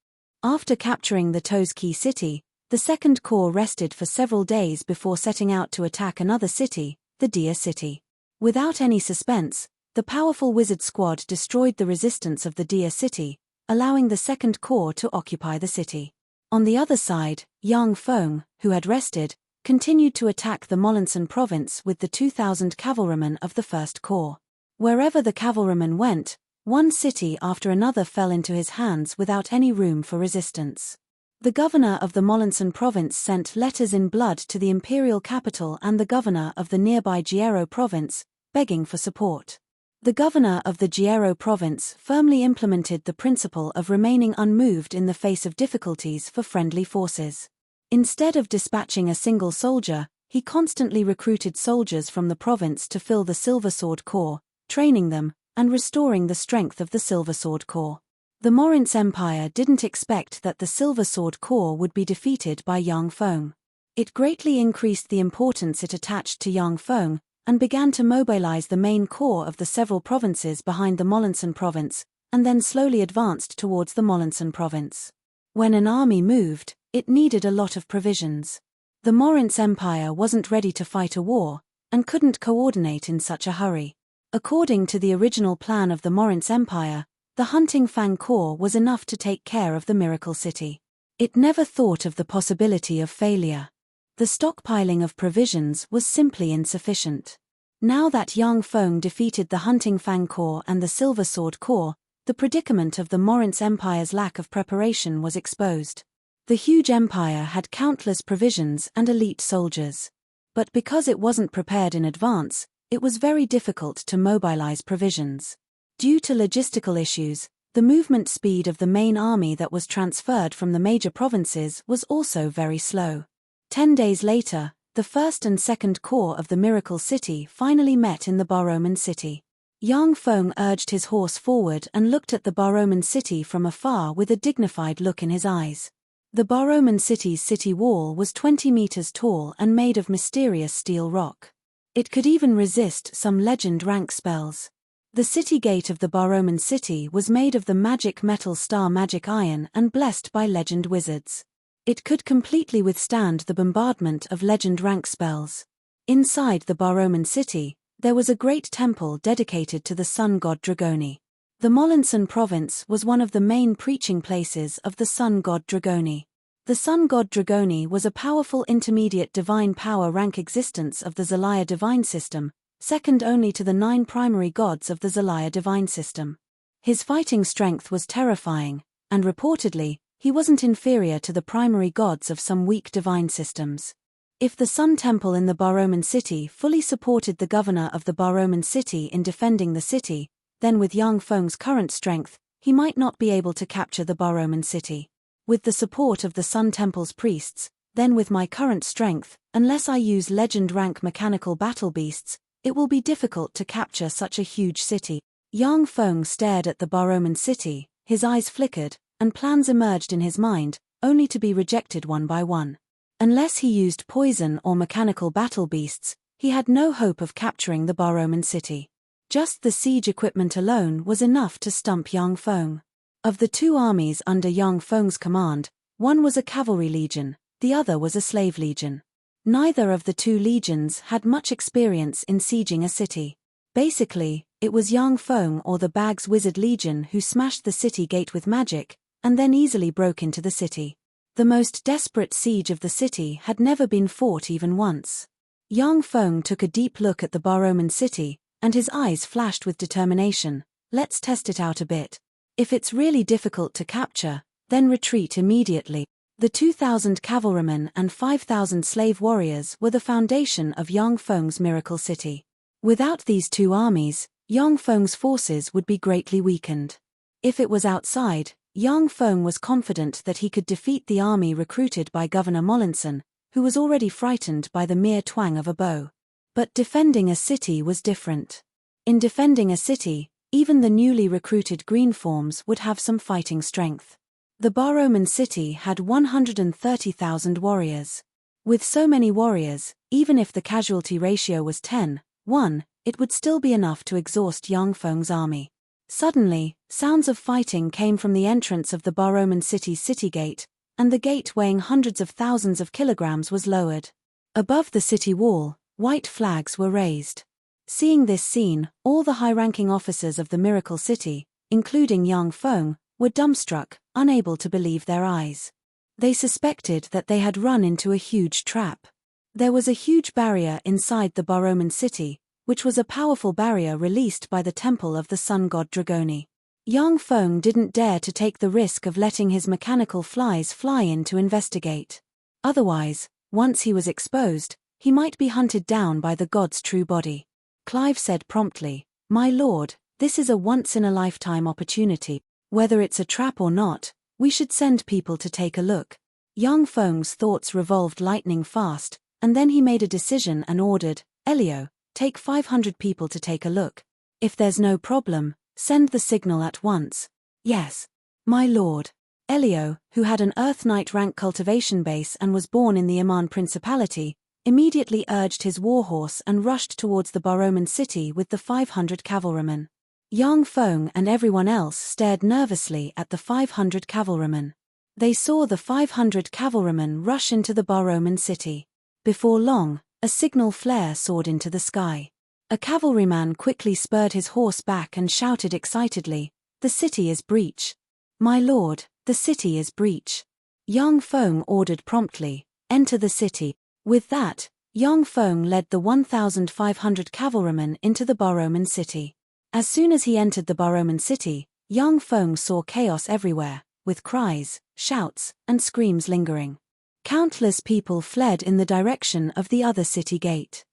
After capturing the To's key city, the Second Corps rested for several days before setting out to attack another city, the Dia City. Without any suspense, the powerful wizard squad destroyed the resistance of the Dia City, allowing the Second Corps to occupy the city. On the other side, Yang Feng, who had rested, continued to attack the Molinsan province with the 2,000 cavalrymen of the First Corps. Wherever the cavalrymen went, one city after another fell into his hands without any room for resistance. The governor of the Molinsan province sent letters in blood to the imperial capital and the governor of the nearby Jiero province, begging for support. The governor of the Jiero province firmly implemented the principle of remaining unmoved in the face of difficulties for friendly forces. Instead of dispatching a single soldier, he constantly recruited soldiers from the province to fill the Silver Sword Corps, training them, and restoring the strength of the Silver Sword Corps. The Morince Empire didn't expect that the Silver Sword Corps would be defeated by Yang Feng. It greatly increased the importance it attached to Yang Feng, and began to mobilize the main corps of the several provinces behind the Molinsan province, and then slowly advanced towards the Molinsan province. When an army moved, it needed a lot of provisions. The Morince Empire wasn't ready to fight a war, and couldn't coordinate in such a hurry. According to the original plan of the Morince Empire, the Hunting Fang Corps was enough to take care of the Miracle City. It never thought of the possibility of failure. The stockpiling of provisions was simply insufficient. Now that Yang Feng defeated the Hunting Fang Corps and the Silver Sword Corps, the predicament of the Morince Empire's lack of preparation was exposed. The huge empire had countless provisions and elite soldiers. But because it wasn't prepared in advance, it was very difficult to mobilize provisions. Due to logistical issues, the movement speed of the main army that was transferred from the major provinces was also very slow. 10 days later, the First and Second Corps of the Miracle City finally met in the Bar-Roman city. Yang Feng urged his horse forward and looked at the Bar-Roman city from afar with a dignified look in his eyes. The Bar-Roman city's city wall was 20 meters tall and made of mysterious steel rock. It could even resist some legend rank spells. The city gate of the Bar-Roman city was made of the magic metal star magic iron and blessed by legend wizards. It could completely withstand the bombardment of legend rank spells. Inside the Bar-Roman city, there was a great temple dedicated to the sun god Dragoni. The Molinson province was one of the main preaching places of the sun god Dragoni. The sun god Dragoni was a powerful intermediate divine power rank existence of the Zelaya divine system, second only to the 9 primary gods of the Zelaya divine system. His fighting strength was terrifying, and reportedly, he wasn't inferior to the primary gods of some weak divine systems. If the Sun Temple in the Bar-Roman city fully supported the governor of the Bar-Roman city in defending the city, then with Yang Feng's current strength, he might not be able to capture the Bar-Roman city. With the support of the Sun Temple's priests, then with my current strength, unless I use legend rank mechanical battle beasts, it will be difficult to capture such a huge city. Yang Feng stared at the Bar-Roman city, his eyes flickered, and plans emerged in his mind, only to be rejected one by one. Unless he used poison or mechanical battle beasts, he had no hope of capturing the Bar-Roman city. Just the siege equipment alone was enough to stump Yang Feng. Of the 2 armies under Yang Feng's command, one was a cavalry legion, the other was a slave legion. Neither of the 2 legions had much experience in sieging a city. Basically, it was Yang Feng or the Bag's Wizard Legion who smashed the city gate with magic, and then easily broke into the city. The most desperate siege of the city had never been fought even once. Yang Feng took a deep look at the Bar-Roman city, and his eyes flashed with determination. Let's test it out a bit. If it's really difficult to capture, then retreat immediately. The 2,000 cavalrymen and 5,000 slave warriors were the foundation of Yang Feng's miracle city. Without these 2 armies, Yang Feng's forces would be greatly weakened. If it was outside, Yang Feng was confident that he could defeat the army recruited by Governor Molinson, who was already frightened by the mere twang of a bow. But defending a city was different. In defending a city, even the newly recruited green forms would have some fighting strength. The Bar-Roman city had 130,000 warriors. With so many warriors, even if the casualty ratio was 10:1, it would still be enough to exhaust Yang Feng's army. Suddenly, sounds of fighting came from the entrance of the Bar-Roman city's city gate, and the gate weighing hundreds of thousands of kilograms was lowered. Above the city wall, white flags were raised. Seeing this scene, all the high-ranking officers of the Miracle City, including Yang Feng, were dumbstruck, unable to believe their eyes. They suspected that they had run into a huge trap. There was a huge barrier inside the Bar-Roman city, which was a powerful barrier released by the temple of the sun god Dragoni. Yang Feng didn't dare to take the risk of letting his mechanical flies fly in to investigate. Otherwise, once he was exposed, he might be hunted down by the god's true body. Clive said promptly, "My lord, this is a once-in-a-lifetime opportunity. Whether it's a trap or not, we should send people to take a look." Yang Feng's thoughts revolved lightning fast, and then he made a decision and ordered, "Elio, take 500 people to take a look. If there's no problem, send the signal at once." "Yes, my lord." Elio, who had an Earth Knight rank cultivation base and was born in the Iman Principality, immediately urged his warhorse and rushed towards the Bar-Roman city with the 500 cavalrymen. Yang Feng and everyone else stared nervously at the 500 cavalrymen. They saw the 500 cavalrymen rush into the Bar-Roman city. Before long, a signal flare soared into the sky. A cavalryman quickly spurred his horse back and shouted excitedly, "The city is breach. My lord, the city is breach." Yang Feng ordered promptly, "Enter the city." With that, Yang Feng led the 1,500 cavalrymen into the Bar-Roman city. As soon as he entered the Bar-Roman city, Yang Feng saw chaos everywhere, with cries, shouts, and screams lingering. Countless people fled in the direction of the other city gate.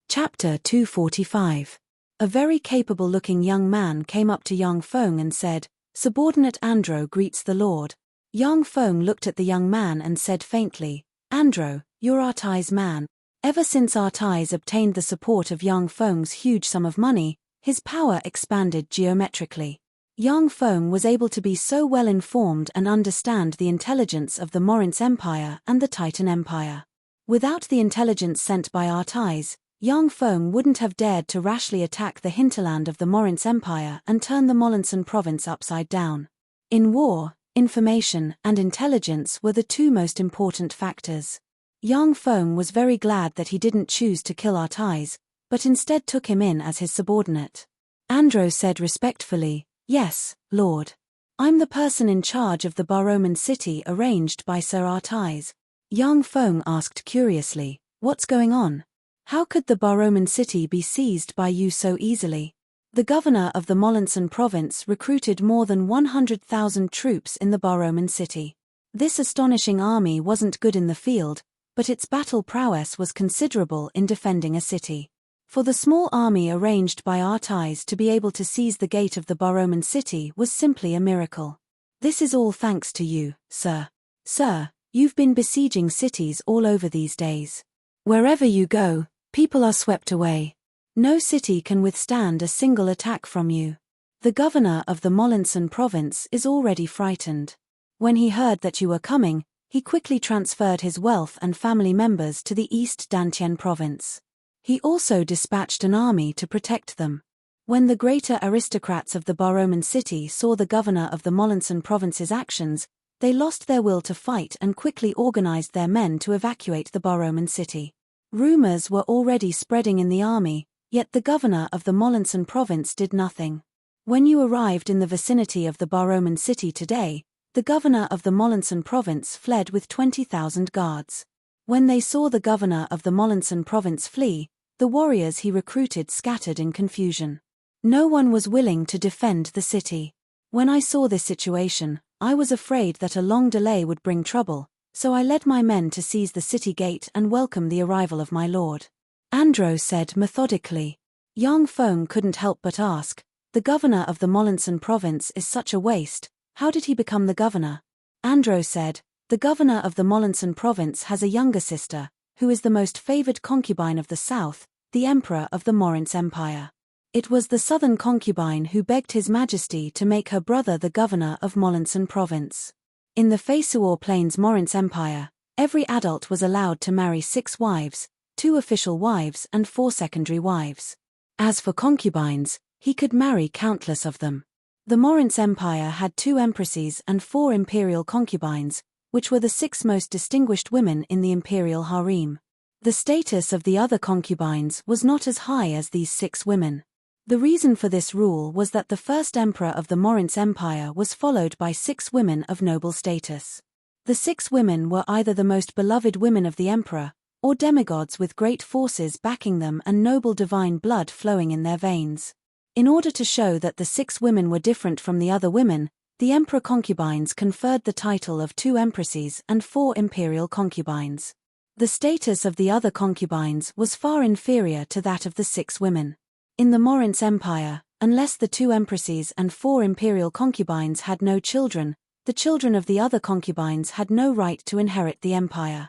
Chapter 245. A very capable-looking young man came up to Yang Feng and said, "Subordinate Andro greets the Lord." Yang Feng looked at the young man and said faintly, "Andro, you're Artai's man." Ever since Artais obtained the support of Yang Feng's huge sum of money, his power expanded geometrically. Yang Feng was able to be so well informed and understand the intelligence of the Morince Empire and the Titan Empire. Without the intelligence sent by Artais, Yang Feng wouldn't have dared to rashly attack the hinterland of the Morince Empire and turn the Molinson province upside down. In war, information and intelligence were the two most important factors. Yang Feng was very glad that he didn't choose to kill Artais, but instead took him in as his subordinate. Andro said respectfully, "Yes, Lord. I'm the person in charge of the Baroman city arranged by Sir Artais." Yang Feng asked curiously, "What's going on? How could the Baroman city be seized by you so easily?" The governor of the Molinson province recruited more than 100,000 troops in the Baroman city. This astonishing army wasn't good in the field, but its battle prowess was considerable in defending a city. For the small army arranged by Artais to be able to seize the gate of the Baroman city was simply a miracle. "This is all thanks to you, sir. Sir, you've been besieging cities all over these days. Wherever you go, people are swept away. No city can withstand a single attack from you. The governor of the Molinson province is already frightened. When he heard that you were coming, he quickly transferred his wealth and family members to the East Dantian province. He also dispatched an army to protect them. When the greater aristocrats of the Baroman city saw the governor of the Molinson province's actions, they lost their will to fight and quickly organized their men to evacuate the Baroman city. Rumors were already spreading in the army, yet the governor of the Molinson province did nothing. When you arrived in the vicinity of the Baroman city today, the governor of the Molinson province fled with 20,000 guards. When they saw the governor of the Molinson province flee, the warriors he recruited scattered in confusion. No one was willing to defend the city. When I saw this situation, I was afraid that a long delay would bring trouble, so I led my men to seize the city gate and welcome the arrival of my lord." Andro said methodically. Yang Feng couldn't help but ask, "The governor of the Molinson province is such a waste, how did he become the governor?" Andro said, "The governor of the Molinson province has a younger sister, who is the most favored concubine of the south, the emperor of the Morince Empire. It was the southern concubine who begged His Majesty to make her brother the governor of Molinson province. In the Feisuor Plains Morince Empire, every adult was allowed to marry 6 wives, 2 official wives and 4 secondary wives. As for concubines, he could marry countless of them. The Morince Empire had 2 empresses and 4 imperial concubines, which were the 6 most distinguished women in the imperial harem. The status of the other concubines was not as high as these 6 women. The reason for this rule was that the first emperor of the Morince Empire was followed by 6 women of noble status. The 6 women were either the most beloved women of the emperor, or demigods with great forces backing them and noble divine blood flowing in their veins. In order to show that the 6 women were different from the other women, the emperor concubines conferred the title of 2 empresses and 4 imperial concubines. The status of the other concubines was far inferior to that of the 6 women. In the Morince Empire, unless the 2 empresses and 4 imperial concubines had no children, the children of the other concubines had no right to inherit the empire.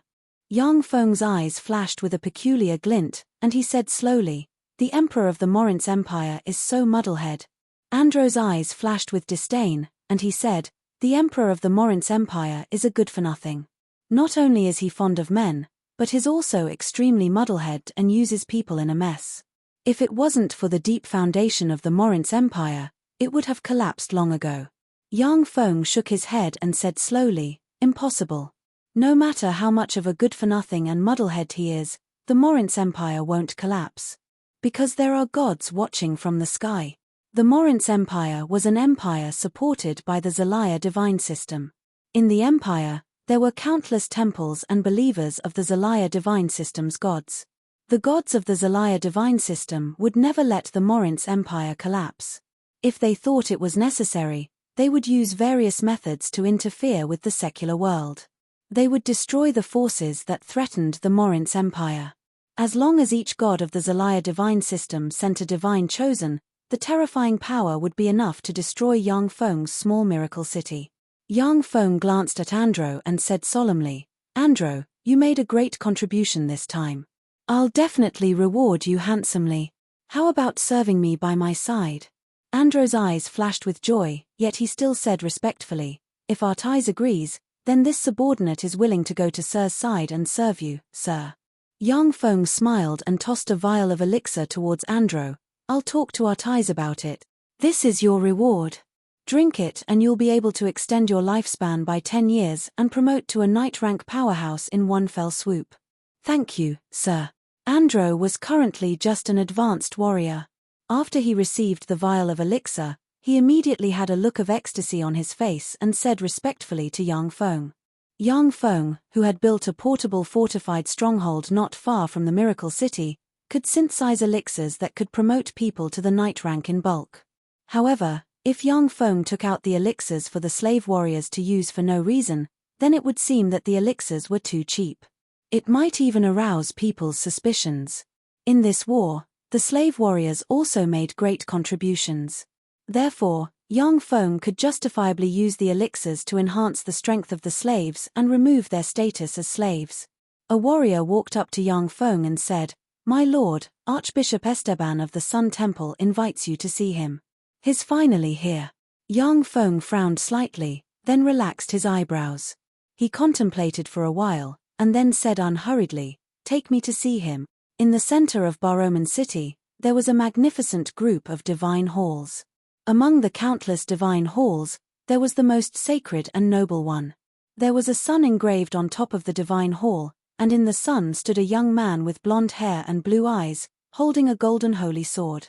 Yang Feng's eyes flashed with a peculiar glint, and he said slowly, "The emperor of the Morince Empire is so muddlehead." Andro's eyes flashed with disdain, and he said, "The emperor of the Morince Empire is a good-for-nothing. Not only is he fond of men, but he's also extremely muddlehead and uses people in a mess. If it wasn't for the deep foundation of the Morince Empire, it would have collapsed long ago." Yang Feng shook his head and said slowly, "Impossible. No matter how much of a good-for-nothing and muddlehead he is, the Morince Empire won't collapse. Because there are gods watching from the sky. The Morince Empire was an empire supported by the Zelaya divine system. In the empire, there were countless temples and believers of the Zelaya divine system's gods. The gods of the Zelaya divine system would never let the Morince Empire collapse. If they thought it was necessary, they would use various methods to interfere with the secular world. They would destroy the forces that threatened the Morince Empire. As long as each god of the Zelaya divine system sent a divine chosen, the terrifying power would be enough to destroy Yang Feng's small miracle city. Yang Feng glanced at Andro and said solemnly, "Andro, you made a great contribution this time. I'll definitely reward you handsomely. How about serving me by my side?" Andro's eyes flashed with joy, yet he still said respectfully, "If Artais agrees, then this subordinate is willing to go to Sir's side and serve you, sir." Yang Feng smiled and tossed a vial of elixir towards Andro. "I'll talk to Artais about it. This is your reward. Drink it and you'll be able to extend your lifespan by 10 years and promote to a knight rank powerhouse in one fell swoop." "Thank you, sir." Andro was currently just an advanced warrior. After he received the vial of elixir, he immediately had a look of ecstasy on his face and said respectfully to Yang Feng. Yang Feng, who had built a portable fortified stronghold not far from the Miracle City, could synthesize elixirs that could promote people to the knight rank in bulk. However, if Yang Feng took out the elixirs for the slave warriors to use for no reason, then it would seem that the elixirs were too cheap. It might even arouse people's suspicions. In this war, the slave warriors also made great contributions. Therefore, Yang Feng could justifiably use the elixirs to enhance the strength of the slaves and remove their status as slaves. A warrior walked up to Yang Feng and said, "My lord, Archbishop Esteban of the Sun Temple invites you to see him. He's finally here." Yang Feng frowned slightly, then relaxed his eyebrows. He contemplated for a while, and then said unhurriedly, "Take me to see him." In the center of Baroman City, there was a magnificent group of divine halls. Among the countless divine halls, there was the most sacred and noble one. There was a sun engraved on top of the divine hall, and in the sun stood a young man with blonde hair and blue eyes, holding a golden holy sword.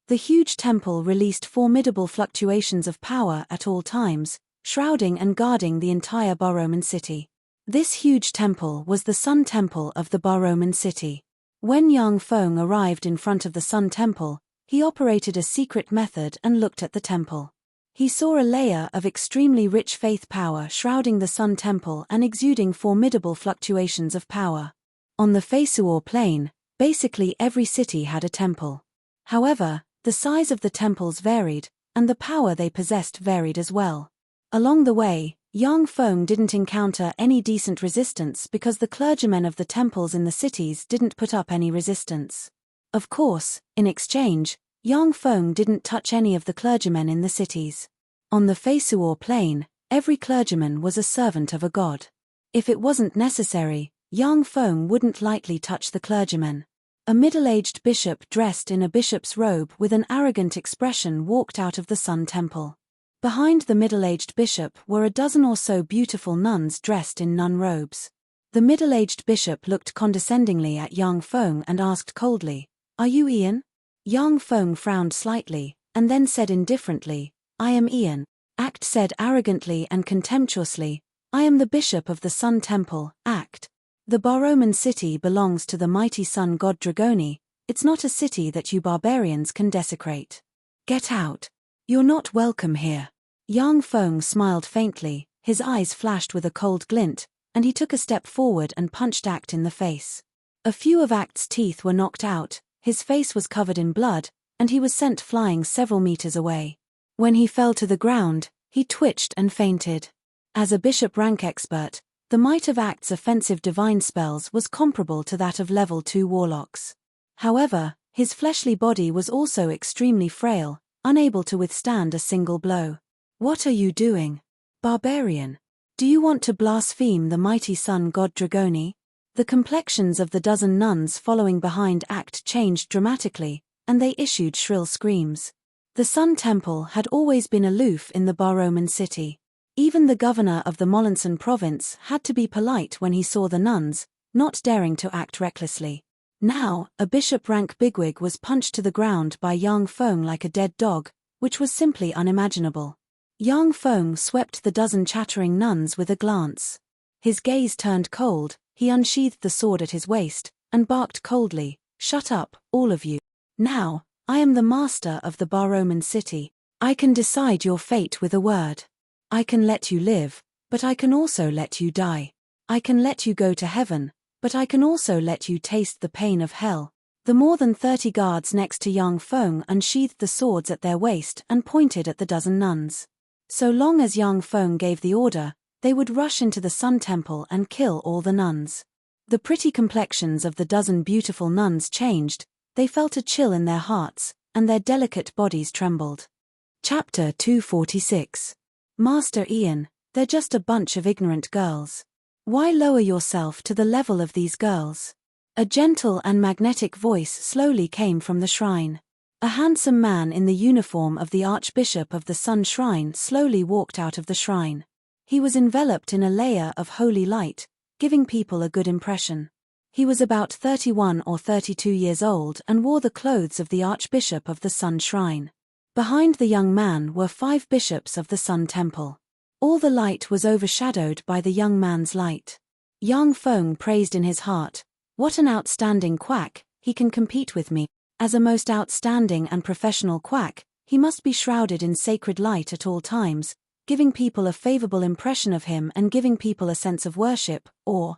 The huge temple released formidable fluctuations of power at all times, shrouding and guarding the entire Baroman City. This huge temple was the Sun Temple of the Baroman City. When Yang Feng arrived in front of the Sun Temple, he operated a secret method and looked at the temple. He saw a layer of extremely rich faith power shrouding the Sun Temple and exuding formidable fluctuations of power. On the Feisuor Plain, basically every city had a temple. However, the size of the temples varied, and the power they possessed varied as well. Along the way, Yang Feng didn't encounter any decent resistance because the clergymen of the temples in the cities didn't put up any resistance. Of course, in exchange, Yang Feng didn't touch any of the clergymen in the cities. On the Feisuor Plain, every clergyman was a servant of a god. If it wasn't necessary, Yang Feng wouldn't lightly touch the clergymen. A middle-aged bishop dressed in a bishop's robe with an arrogant expression walked out of the Sun Temple. Behind the middle-aged bishop were a dozen or so beautiful nuns dressed in nun robes. The middle-aged bishop looked condescendingly at Yang Feng and asked coldly, "Are you Ian?" Yang Feng frowned slightly, and then said indifferently, "I am Ian." Act said arrogantly and contemptuously, "I am the bishop of the Sun Temple, Act. The Baroman City belongs to the mighty sun god Dragoni. It's not a city that you barbarians can desecrate. Get out. You're not welcome here." Yang Feng smiled faintly, his eyes flashed with a cold glint, and he took a step forward and punched Act in the face. A few of Act's teeth were knocked out, his face was covered in blood, and he was sent flying several meters away. When he fell to the ground, he twitched and fainted. As a bishop rank expert, the might of Act's offensive divine spells was comparable to that of level 2 warlocks. However, his fleshly body was also extremely frail, unable to withstand a single blow. "What are you doing, barbarian? Do you want to blaspheme the mighty sun god Dragoni?" The complexions of the dozen nuns following behind Act changed dramatically, and they issued shrill screams. The Sun Temple had always been aloof in the Baroman City. Even the governor of the Molenson province had to be polite when he saw the nuns, not daring to act recklessly. Now, a bishop-rank bigwig was punched to the ground by Yang Feng like a dead dog, which was simply unimaginable. Yang Feng swept the dozen chattering nuns with a glance. His gaze turned cold, he unsheathed the sword at his waist, and barked coldly, "Shut up, all of you. Now, I am the master of the Baroman City. I can decide your fate with a word. I can let you live, but I can also let you die. I can let you go to heaven, but I can also let you taste the pain of hell. The more than 30 guards next to young Feng unsheathed the swords at their waist and pointed at the dozen nuns. So long as young Feng gave the order, they would rush into the Sun Temple and kill all the nuns. The pretty complexions of the dozen beautiful nuns changed, they felt a chill in their hearts, and their delicate bodies trembled. Chapter 246. Master Ian, they're just a bunch of ignorant girls. Why lower yourself to the level of these girls? A gentle and magnetic voice slowly came from the shrine. A handsome man in the uniform of the Archbishop of the Sun Shrine slowly walked out of the shrine. He was enveloped in a layer of holy light, giving people a good impression. He was about 31 or 32 years old and wore the clothes of the Archbishop of the Sun Shrine. Behind the young man were 5 bishops of the Sun Temple. All the light was overshadowed by the young man's light. Young Feng praised in his heart, "What an outstanding quack, he can compete with me. As a most outstanding and professional quack, he must be shrouded in sacred light at all times, giving people a favorable impression of him and giving people a sense of worship, awe.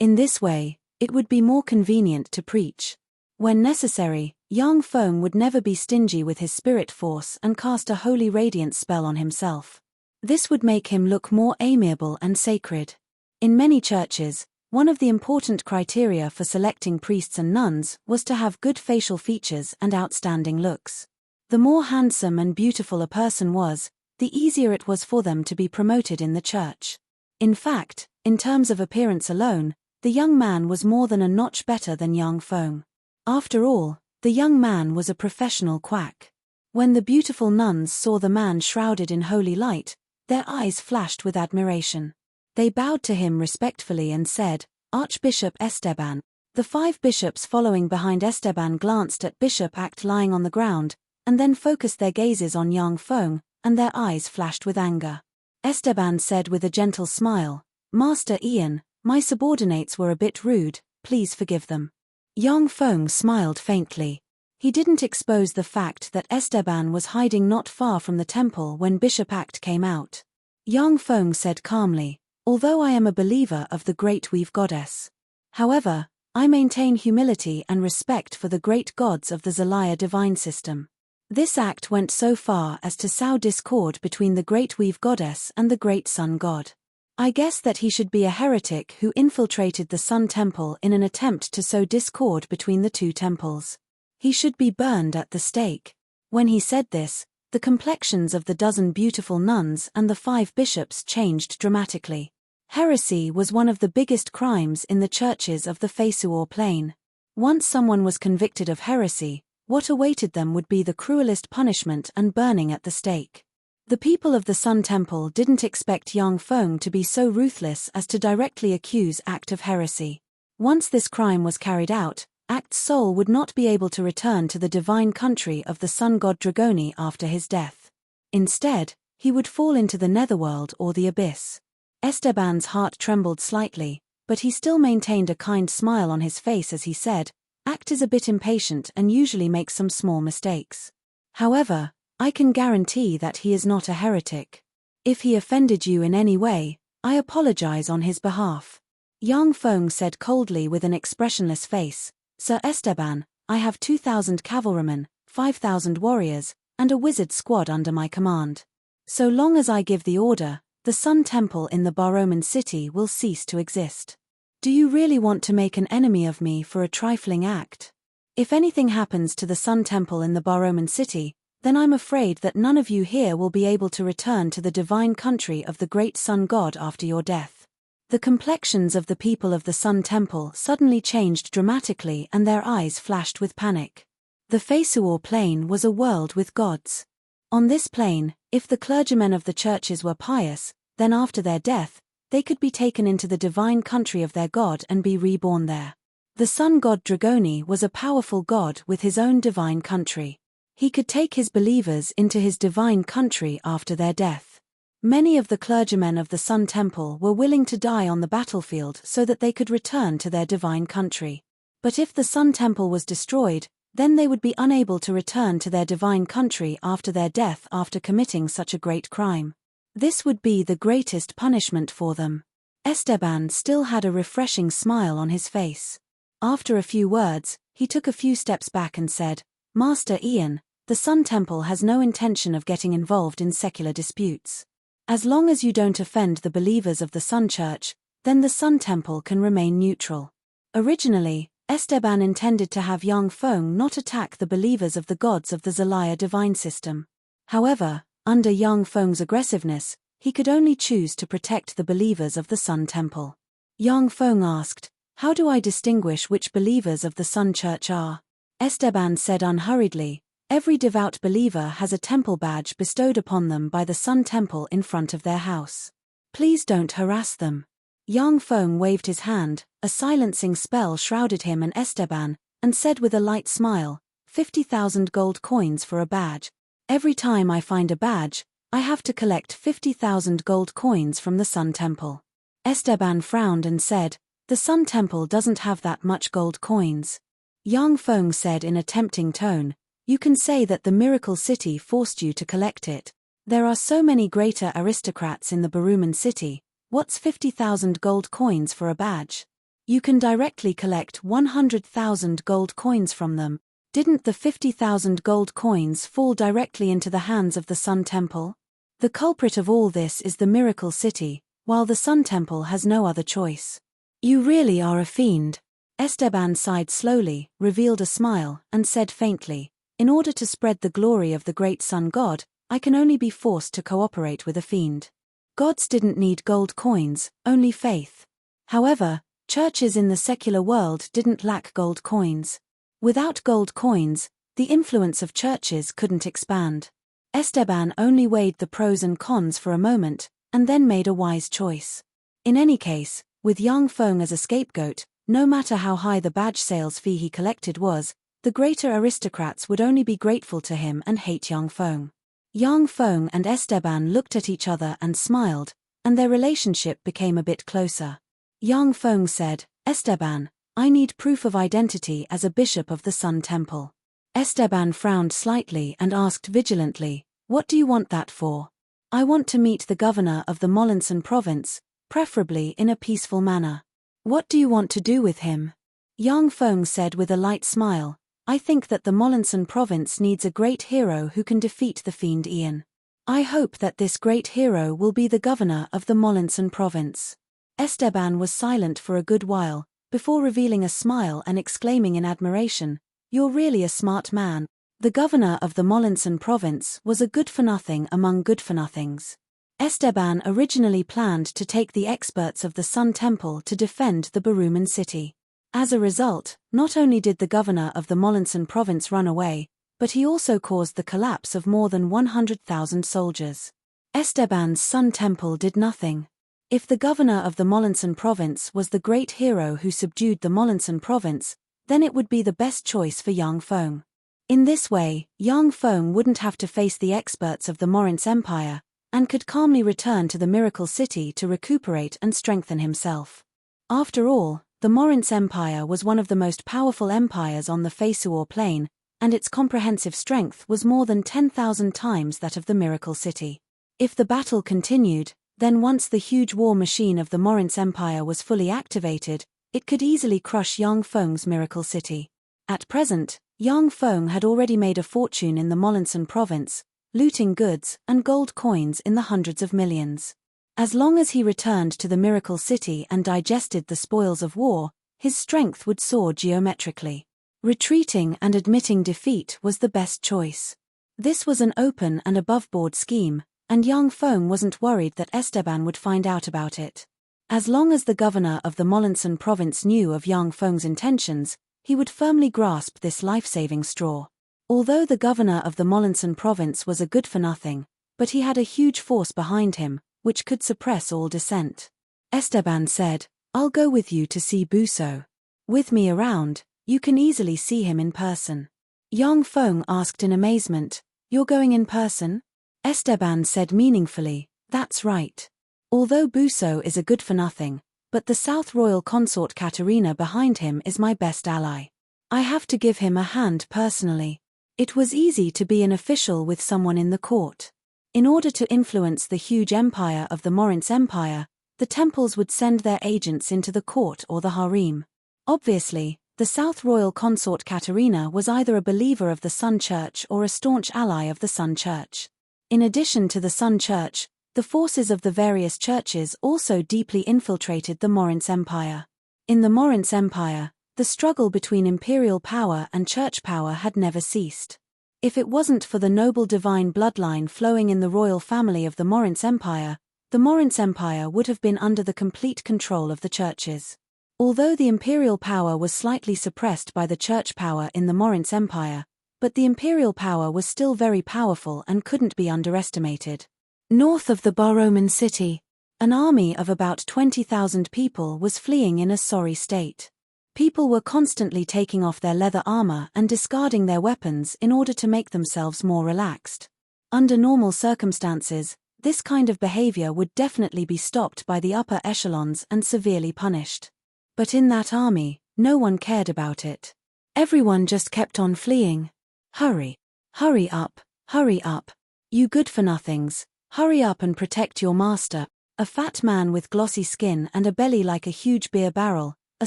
In this way, it would be more convenient to preach. When necessary, young Feng would never be stingy with his spirit force and cast a holy radiance spell on himself. This would make him look more amiable and sacred. In many churches, one of the important criteria for selecting priests and nuns was to have good facial features and outstanding looks. The more handsome and beautiful a person was, the easier it was for them to be promoted in the church. In fact, in terms of appearance alone, the young man was more than a notch better than young Feng. After all, the young man was a professional quack. When the beautiful nuns saw the man shrouded in holy light, their eyes flashed with admiration. They bowed to him respectfully and said, "Archbishop Esteban." The 5 bishops following behind Esteban glanced at Bishop Act lying on the ground, and then focused their gazes on young Feng, and their eyes flashed with anger. Esteban said with a gentle smile, "Master Ian, my subordinates were a bit rude, please forgive them." Young Feng smiled faintly. He didn't expose the fact that Esteban was hiding not far from the temple when Bishop Act came out. Young Feng said calmly, "Although I am a believer of the great Weave Goddess. However, I maintain humility and respect for the great gods of the Zelaya divine system. This act went so far as to sow discord between the great Weave Goddess and the great Sun God. I guess that he should be a heretic who infiltrated the Sun Temple in an attempt to sow discord between the 2 temples. He should be burned at the stake." When he said this, the complexions of the dozen beautiful nuns and the 5 bishops changed dramatically. Heresy was one of the biggest crimes in the churches of the Feisuo Plain. Once someone was convicted of heresy, what awaited them would be the cruelest punishment and burning at the stake. The people of the Sun Temple didn't expect young Feng to be so ruthless as to directly accuse Act of heresy. Once this crime was carried out, Act's soul would not be able to return to the divine country of the sun god Dragoni after his death. Instead, he would fall into the netherworld or the abyss. Esteban's heart trembled slightly, but he still maintained a kind smile on his face as he said, "Act is a bit impatient and usually makes some small mistakes. However, I can guarantee that he is not a heretic. If he offended you in any way, I apologize on his behalf." Young Feng said coldly with an expressionless face, "Sir Esteban, I have 2,000 cavalrymen, 5,000 warriors, and a wizard squad under my command. So long as I give the order, the Sun Temple in the Baroman city will cease to exist. Do you really want to make an enemy of me for a trifling act? If anything happens to the Sun Temple in the Baroman city, then I'm afraid that none of you here will be able to return to the divine country of the great Sun God after your death." The complexions of the people of the Sun Temple suddenly changed dramatically and their eyes flashed with panic. The Feisuo Plain was a world with gods. On this plane, if the clergymen of the churches were pious, then after their death, they could be taken into the divine country of their god and be reborn there. The sun god Dragoni was a powerful god with his own divine country. He could take his believers into his divine country after their death. Many of the clergymen of the Sun Temple were willing to die on the battlefield so that they could return to their divine country. But if the Sun Temple was destroyed, then they would be unable to return to their divine country after their death after committing such a great crime. This would be the greatest punishment for them. Esteban still had a refreshing smile on his face. After a few words, he took a few steps back and said, "Master Ian, the Sun Temple has no intention of getting involved in secular disputes. As long as you don't offend the believers of the Sun Church, then the Sun Temple can remain neutral." Originally, Esteban intended to have Yang Feng not attack the believers of the gods of the Zelaya divine system. However, under Yang Feng's aggressiveness, he could only choose to protect the believers of the Sun Temple. Yang Feng asked, "How do I distinguish which believers of the Sun Church are?" Esteban said unhurriedly, "Every devout believer has a temple badge bestowed upon them by the Sun Temple in front of their house. Please don't harass them." Yang Feng waved his hand, a silencing spell shrouded him and Esteban, and said with a light smile, 50,000 gold coins for a badge. Every time I find a badge, I have to collect 50,000 gold coins from the Sun Temple." Esteban frowned and said, "The Sun Temple doesn't have that much gold coins." Yang Feng said in a tempting tone, "You can say that the Miracle City forced you to collect it. There are so many greater aristocrats in the Baruman City. What's 50,000 gold coins for a badge? You can directly collect 100,000 gold coins from them. Didn't the 50,000 gold coins fall directly into the hands of the Sun Temple? The culprit of all this is the Miracle City, while the Sun Temple has no other choice." "You really are a fiend." Esteban sighed slowly, revealed a smile, and said faintly, "In order to spread the glory of the great Sun God, I can only be forced to cooperate with a fiend. Gods didn't need gold coins, only faith. However, churches in the secular world didn't lack gold coins. Without gold coins, the influence of churches couldn't expand." Esteban only weighed the pros and cons for a moment, and then made a wise choice. In any case, with Yang Feng as a scapegoat, no matter how high the badge sales fee he collected was, the greater aristocrats would only be grateful to him and hate Yang Feng. Yang Feng and Esteban looked at each other and smiled, and their relationship became a bit closer. Yang Feng said, "Esteban, I need proof of identity as a bishop of the Sun Temple." Esteban frowned slightly and asked vigilantly, "What do you want that for?" "I want to meet the governor of the Molinson province, preferably in a peaceful manner." "What do you want to do with him?" Yang Feng said with a light smile, "I think that the Molinson province needs a great hero who can defeat the fiend Ian. I hope that this great hero will be the governor of the Molinson province." Esteban was silent for a good while, before revealing a smile and exclaiming in admiration, "You're really a smart man." The governor of the Molinson province was a good-for-nothing among good-for-nothings. Esteban originally planned to take the experts of the Sun Temple to defend the Baruman City. As a result, not only did the governor of the Molinson province run away, but he also caused the collapse of more than 100,000 soldiers. Esteban's Sun Temple did nothing. If the governor of the Molinson province was the great hero who subdued the Molinson province, then it would be the best choice for Yang Feng. In this way, Yang Feng wouldn't have to face the experts of the Morince Empire, and could calmly return to the Miracle City to recuperate and strengthen himself. After all, the Morince Empire was one of the most powerful empires on the Feisuor Plain, and its comprehensive strength was more than 10,000 times that of the Miracle City. If the battle continued, then once the huge war machine of the Morince Empire was fully activated, it could easily crush Yang Feng's Miracle City. At present, Yang Feng had already made a fortune in the Molinson province, looting goods and gold coins in the hundreds of millions. As long as he returned to the Miracle City and digested the spoils of war, his strength would soar geometrically. Retreating and admitting defeat was the best choice. This was an open and above-board scheme, and Yang Feng wasn't worried that Esteban would find out about it. As long as the governor of the Molinson province knew of Yang Feng's intentions, he would firmly grasp this life-saving straw. Although the governor of the Molinson province was a good-for-nothing, but he had a huge force behind him, which could suppress all dissent. Esteban said, "I'll go with you to see Buso. With me around, you can easily see him in person." Yang Feng asked in amazement, "You're going in person?" Esteban said meaningfully, "That's right. Although Buso is a good-for-nothing, but the South Royal Consort Katerina behind him is my best ally. I have to give him a hand personally." It was easy to be an official with someone in the court. In order to influence the huge empire of the Morince Empire, the temples would send their agents into the court or the harem. Obviously, the South Royal Consort Katerina was either a believer of the Sun Church or a staunch ally of the Sun Church. In addition to the Sun Church, the forces of the various churches also deeply infiltrated the Morince Empire. In the Morince Empire, the struggle between imperial power and church power had never ceased. If it wasn't for the noble divine bloodline flowing in the royal family of the Morince Empire, the Morince Empire would have been under the complete control of the churches. Although the imperial power was slightly suppressed by the church power in the Morince Empire, but the imperial power was still very powerful and couldn't be underestimated. North of the Baroman city, an army of about 20,000 people was fleeing in a sorry state. People were constantly taking off their leather armor and discarding their weapons in order to make themselves more relaxed. Under normal circumstances, this kind of behavior would definitely be stopped by the upper echelons and severely punished. But in that army, no one cared about it. Everyone just kept on fleeing. Hurry. Hurry up. Hurry up. You good-for-nothings. Hurry up and protect your master. A fat man with glossy skin and a belly like a huge beer barrel, a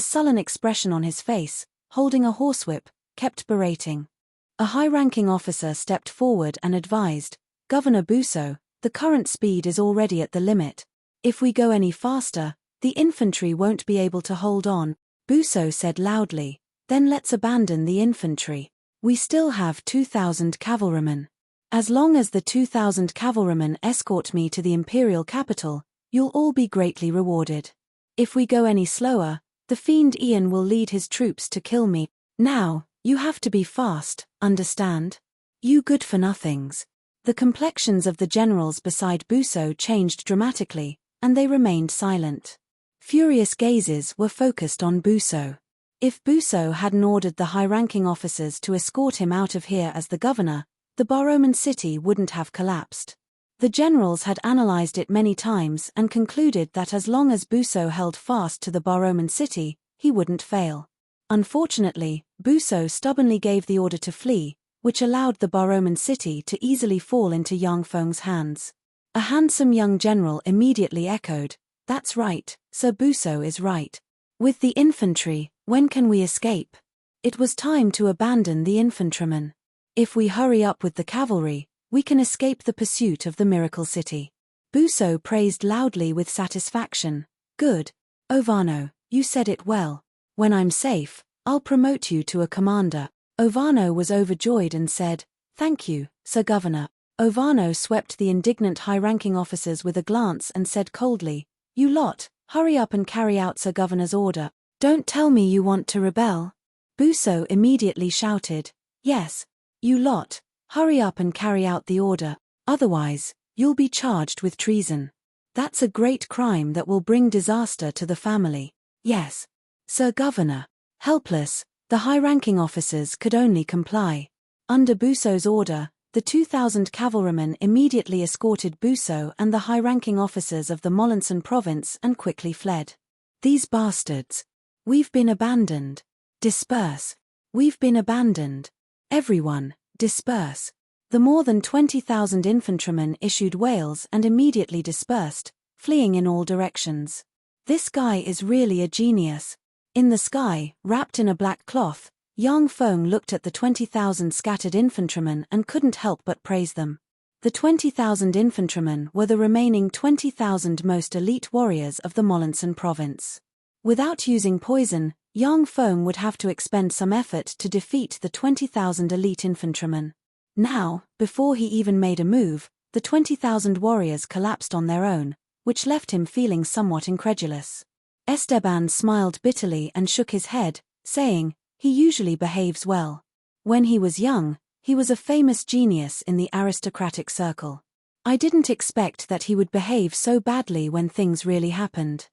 sullen expression on his face, holding a horsewhip, kept berating. A high-ranking officer stepped forward and advised, "Governor Busso, the current speed is already at the limit. If we go any faster, the infantry won't be able to hold on." Busso said loudly, "Then let's abandon the infantry. We still have 2,000 cavalrymen. As long as the 2,000 cavalrymen escort me to the imperial capital, you'll all be greatly rewarded. If we go any slower, the fiend Ian will lead his troops to kill me. Now, you have to be fast, understand? You good-for-nothings." The complexions of the generals beside Busso changed dramatically, and they remained silent. Furious gazes were focused on Busso. If Busso hadn't ordered the high-ranking officers to escort him out of here as the governor, the Baroman city wouldn't have collapsed. The generals had analyzed it many times and concluded that as long as Busso held fast to the Baroman city, he wouldn't fail. Unfortunately, Busso stubbornly gave the order to flee, which allowed the Baroman city to easily fall into Yang Feng's hands. A handsome young general immediately echoed, "That's right, Sir Busso is right. With the infantry, when can we escape?" It was time to abandon the infantrymen. If we hurry up with the cavalry, we can escape the pursuit of the Miracle City. Busso praised loudly with satisfaction. "Good. Ovano, you said it well. When I'm safe, I'll promote you to a commander." Ovano was overjoyed and said, "Thank you, Sir Governor." Ovano swept the indignant high-ranking officers with a glance and said coldly, "You lot, hurry up and carry out Sir Governor's order. Don't tell me you want to rebel." Busso immediately shouted, "Yes. You lot, hurry up and carry out the order, otherwise, you'll be charged with treason. That's a great crime that will bring disaster to the family." "Yes, Sir Governor." Helpless, the high-ranking officers could only comply. Under Busso's order, the 2,000 cavalrymen immediately escorted Busso and the high-ranking officers of the Molenson province and quickly fled. "These bastards. We've been abandoned. Disperse. We've been abandoned. Everyone, disperse." The more than 20,000 infantrymen issued wails and immediately dispersed, fleeing in all directions. "This guy is really a genius." In the sky, wrapped in a black cloth, Yang Feng looked at the 20,000 scattered infantrymen and couldn't help but praise them. The 20,000 infantrymen were the remaining 20,000 most elite warriors of the Molenson province. Without using poison, Yang Feng would have to expend some effort to defeat the 20,000 elite infantrymen. Now, before he even made a move, the 20,000 warriors collapsed on their own, which left him feeling somewhat incredulous. Esteban smiled bitterly and shook his head, saying, "He usually behaves well. When he was young, he was a famous genius in the aristocratic circle. I didn't expect that he would behave so badly when things really happened."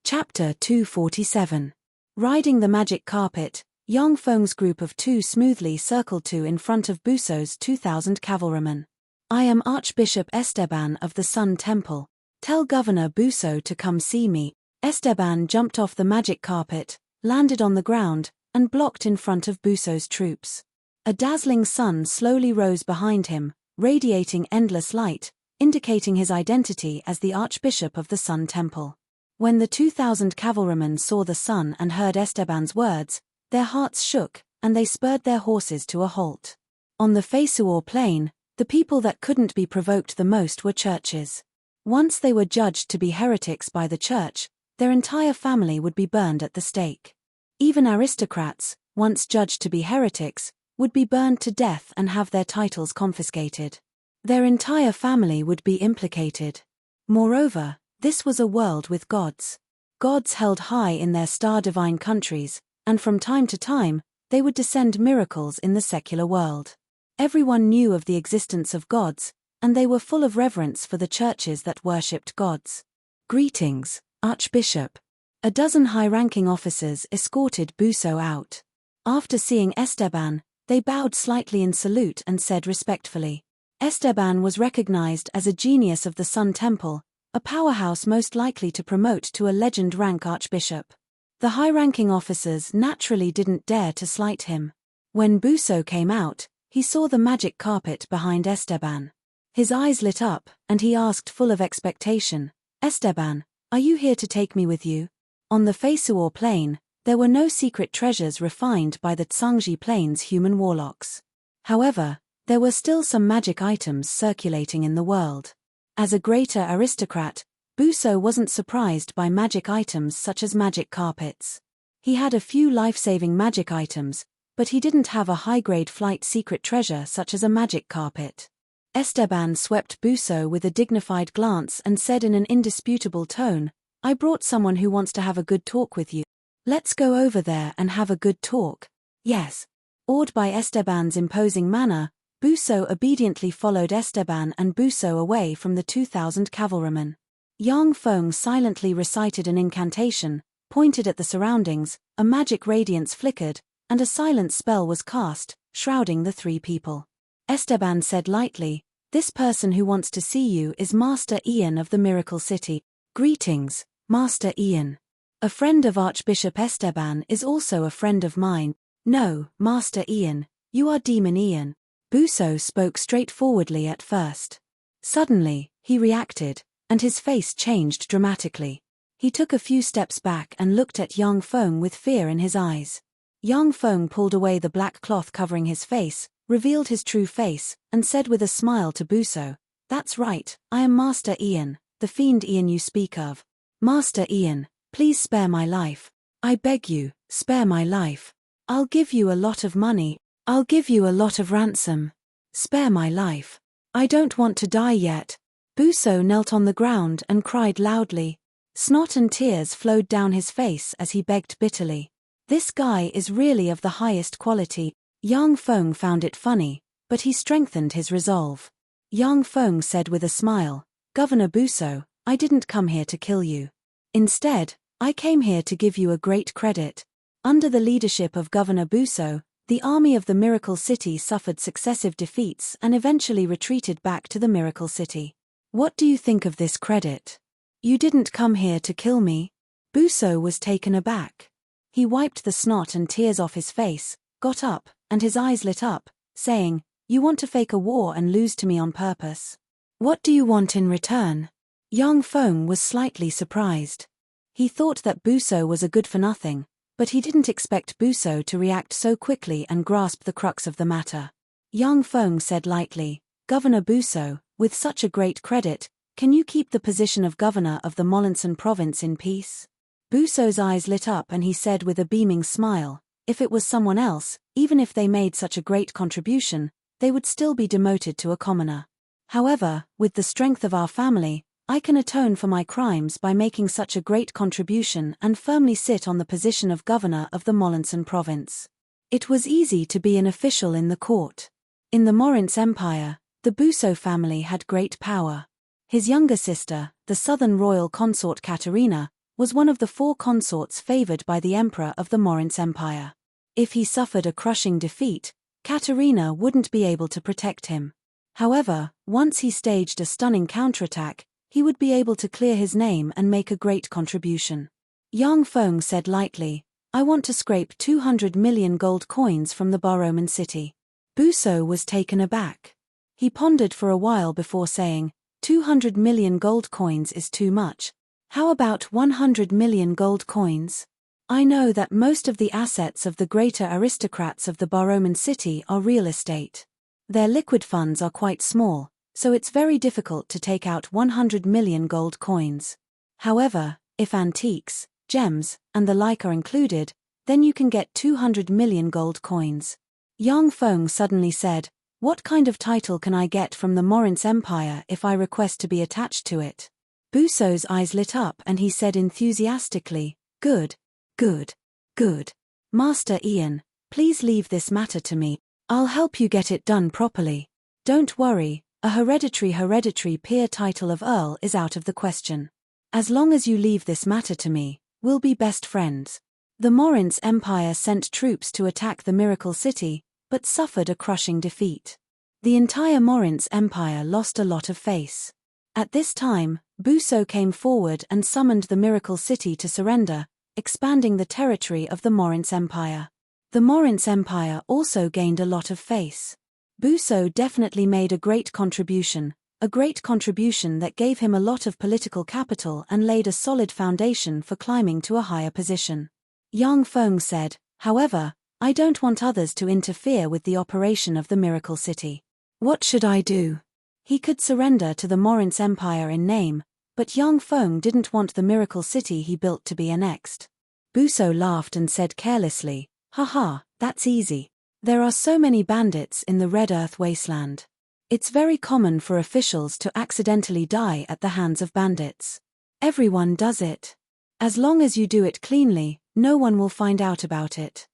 Chapter 247. Riding the magic carpet, Yang Feng's group of two smoothly circled to in front of Busso's 2,000 cavalrymen. "I am Archbishop Esteban of the Sun Temple. Tell Governor Busso to come see me." Esteban jumped off the magic carpet, landed on the ground, and blocked in front of Busso's troops. A dazzling sun slowly rose behind him, radiating endless light, indicating his identity as the Archbishop of the Sun Temple. When the 2,000 cavalrymen saw the sun and heard Esteban's words, their hearts shook, and they spurred their horses to a halt. On the Fesuor plain, the people that couldn't be provoked the most were churches. Once they were judged to be heretics by the church, their entire family would be burned at the stake. Even aristocrats, once judged to be heretics, would be burned to death and have their titles confiscated. Their entire family would be implicated. Moreover, this was a world with gods. Gods held high in their star-divine countries, and from time to time, they would descend miracles in the secular world. Everyone knew of the existence of gods, and they were full of reverence for the churches that worshipped gods. Greetings, Archbishop. A dozen high-ranking officers escorted Buso out. After seeing Esteban, they bowed slightly in salute and said respectfully. Esteban was recognized as a genius of the Sun Temple, a powerhouse most likely to promote to a legend-rank archbishop. The high-ranking officers naturally didn't dare to slight him. When Buso came out, he saw the magic carpet behind Esteban. His eyes lit up, and he asked full of expectation, "Esteban, are you here to take me with you?" On the Fesuor plain, there were no secret treasures refined by the Tsangji Plains human warlocks. However, there were still some magic items circulating in the world. As a greater aristocrat, Buso wasn't surprised by magic items such as magic carpets. He had a few life-saving magic items, but he didn't have a high-grade flight secret treasure such as a magic carpet. Esteban swept Buso with a dignified glance and said in an indisputable tone, "I brought someone who wants to have a good talk with you. Let's go over there and have a good talk." "Yes." Awed by Esteban's imposing manner, Buso obediently followed Esteban and Buso away from the 2,000 cavalrymen. Yang Feng silently recited an incantation, pointed at the surroundings, a magic radiance flickered, and a silent spell was cast, shrouding the three people. Esteban said lightly, "This person who wants to see you is Master Ian of the Miracle City." "Greetings, Master Ian. A friend of Archbishop Esteban is also a friend of mine." "No, Master Ian, you are Demon Ian." Buso spoke straightforwardly at first. Suddenly, he reacted, and his face changed dramatically. He took a few steps back and looked at Yang Feng with fear in his eyes. Yang Feng pulled away the black cloth covering his face, revealed his true face, and said with a smile to Buso, "That's right, I am Master Ian, the fiend Ian you speak of. Master Ian, please spare my life. I beg you, spare my life. I'll give you a lot of money. I'll give you a lot of ransom. Spare my life. I don't want to die yet." Buso knelt on the ground and cried loudly. Snot and tears flowed down his face as he begged bitterly. This guy is really of the highest quality. Yang Feng found it funny, but he strengthened his resolve. Yang Feng said with a smile, "Governor Buso, I didn't come here to kill you. Instead, I came here to give you a great credit. Under the leadership of Governor Buso, the army of the Miracle City suffered successive defeats and eventually retreated back to the Miracle City. What do you think of this credit? You didn't come here to kill me." Buso was taken aback. He wiped the snot and tears off his face, got up, and his eyes lit up, saying, "You want to fake a war and lose to me on purpose. What do you want in return?" Yang Feng was slightly surprised. He thought that Buso was a good-for-nothing, but he didn't expect Buso to react so quickly and grasp the crux of the matter. Yang Feng said lightly, "Governor Buso, with such a great credit, can you keep the position of governor of the Molinson province in peace?" Buso's eyes lit up and he said with a beaming smile, "If it was someone else, even if they made such a great contribution, they would still be demoted to a commoner. However, with the strength of our family, I can atone for my crimes by making such a great contribution and firmly sit on the position of governor of the Molinson province." It was easy to be an official in the court. In the Morince Empire, the Buso family had great power. His younger sister, the southern royal consort Katerina, was one of the 4 consorts favored by the emperor of the Morince Empire. If he suffered a crushing defeat, Katerina wouldn't be able to protect him. However, once he staged a stunning counterattack, he would be able to clear his name and make a great contribution. Yang Feng said lightly, "I want to scrape 200 million gold coins from the Baroman city." Buso was taken aback. He pondered for a while before saying, 200 million gold coins is too much. How about 100 million gold coins? I know that most of the assets of the greater aristocrats of the Borroman city are real estate. Their liquid funds are quite small, so it's very difficult to take out 100 million gold coins. However, if antiques, gems, and the like are included, then you can get 200 million gold coins. Yang Feng suddenly said, "What kind of title can I get from the Morince Empire if I request to be attached to it?" Buso's eyes lit up and he said enthusiastically, "Good, good, good. Master Ian, please leave this matter to me. I'll help you get it done properly. Don't worry, a hereditary peer title of Earl is out of the question. As long as you leave this matter to me, we'll be best friends." The Morince Empire sent troops to attack the Miracle City, but suffered a crushing defeat. The entire Morince Empire lost a lot of face. At this time, Buso came forward and summoned the Miracle City to surrender, expanding the territory of the Morince Empire. The Morince Empire also gained a lot of face. Buso definitely made a great contribution that gave him a lot of political capital and laid a solid foundation for climbing to a higher position. Yang Feng said, "However, I don't want others to interfere with the operation of the Miracle City. What should I do?" He could surrender to the Morince Empire in name, but Yang Feng didn't want the Miracle City he built to be annexed. Buso laughed and said carelessly, "Haha, that's easy. There are so many bandits in the Red Earth Wasteland. It's very common for officials to accidentally die at the hands of bandits. Everyone does it. As long as you do it cleanly, no one will find out about it.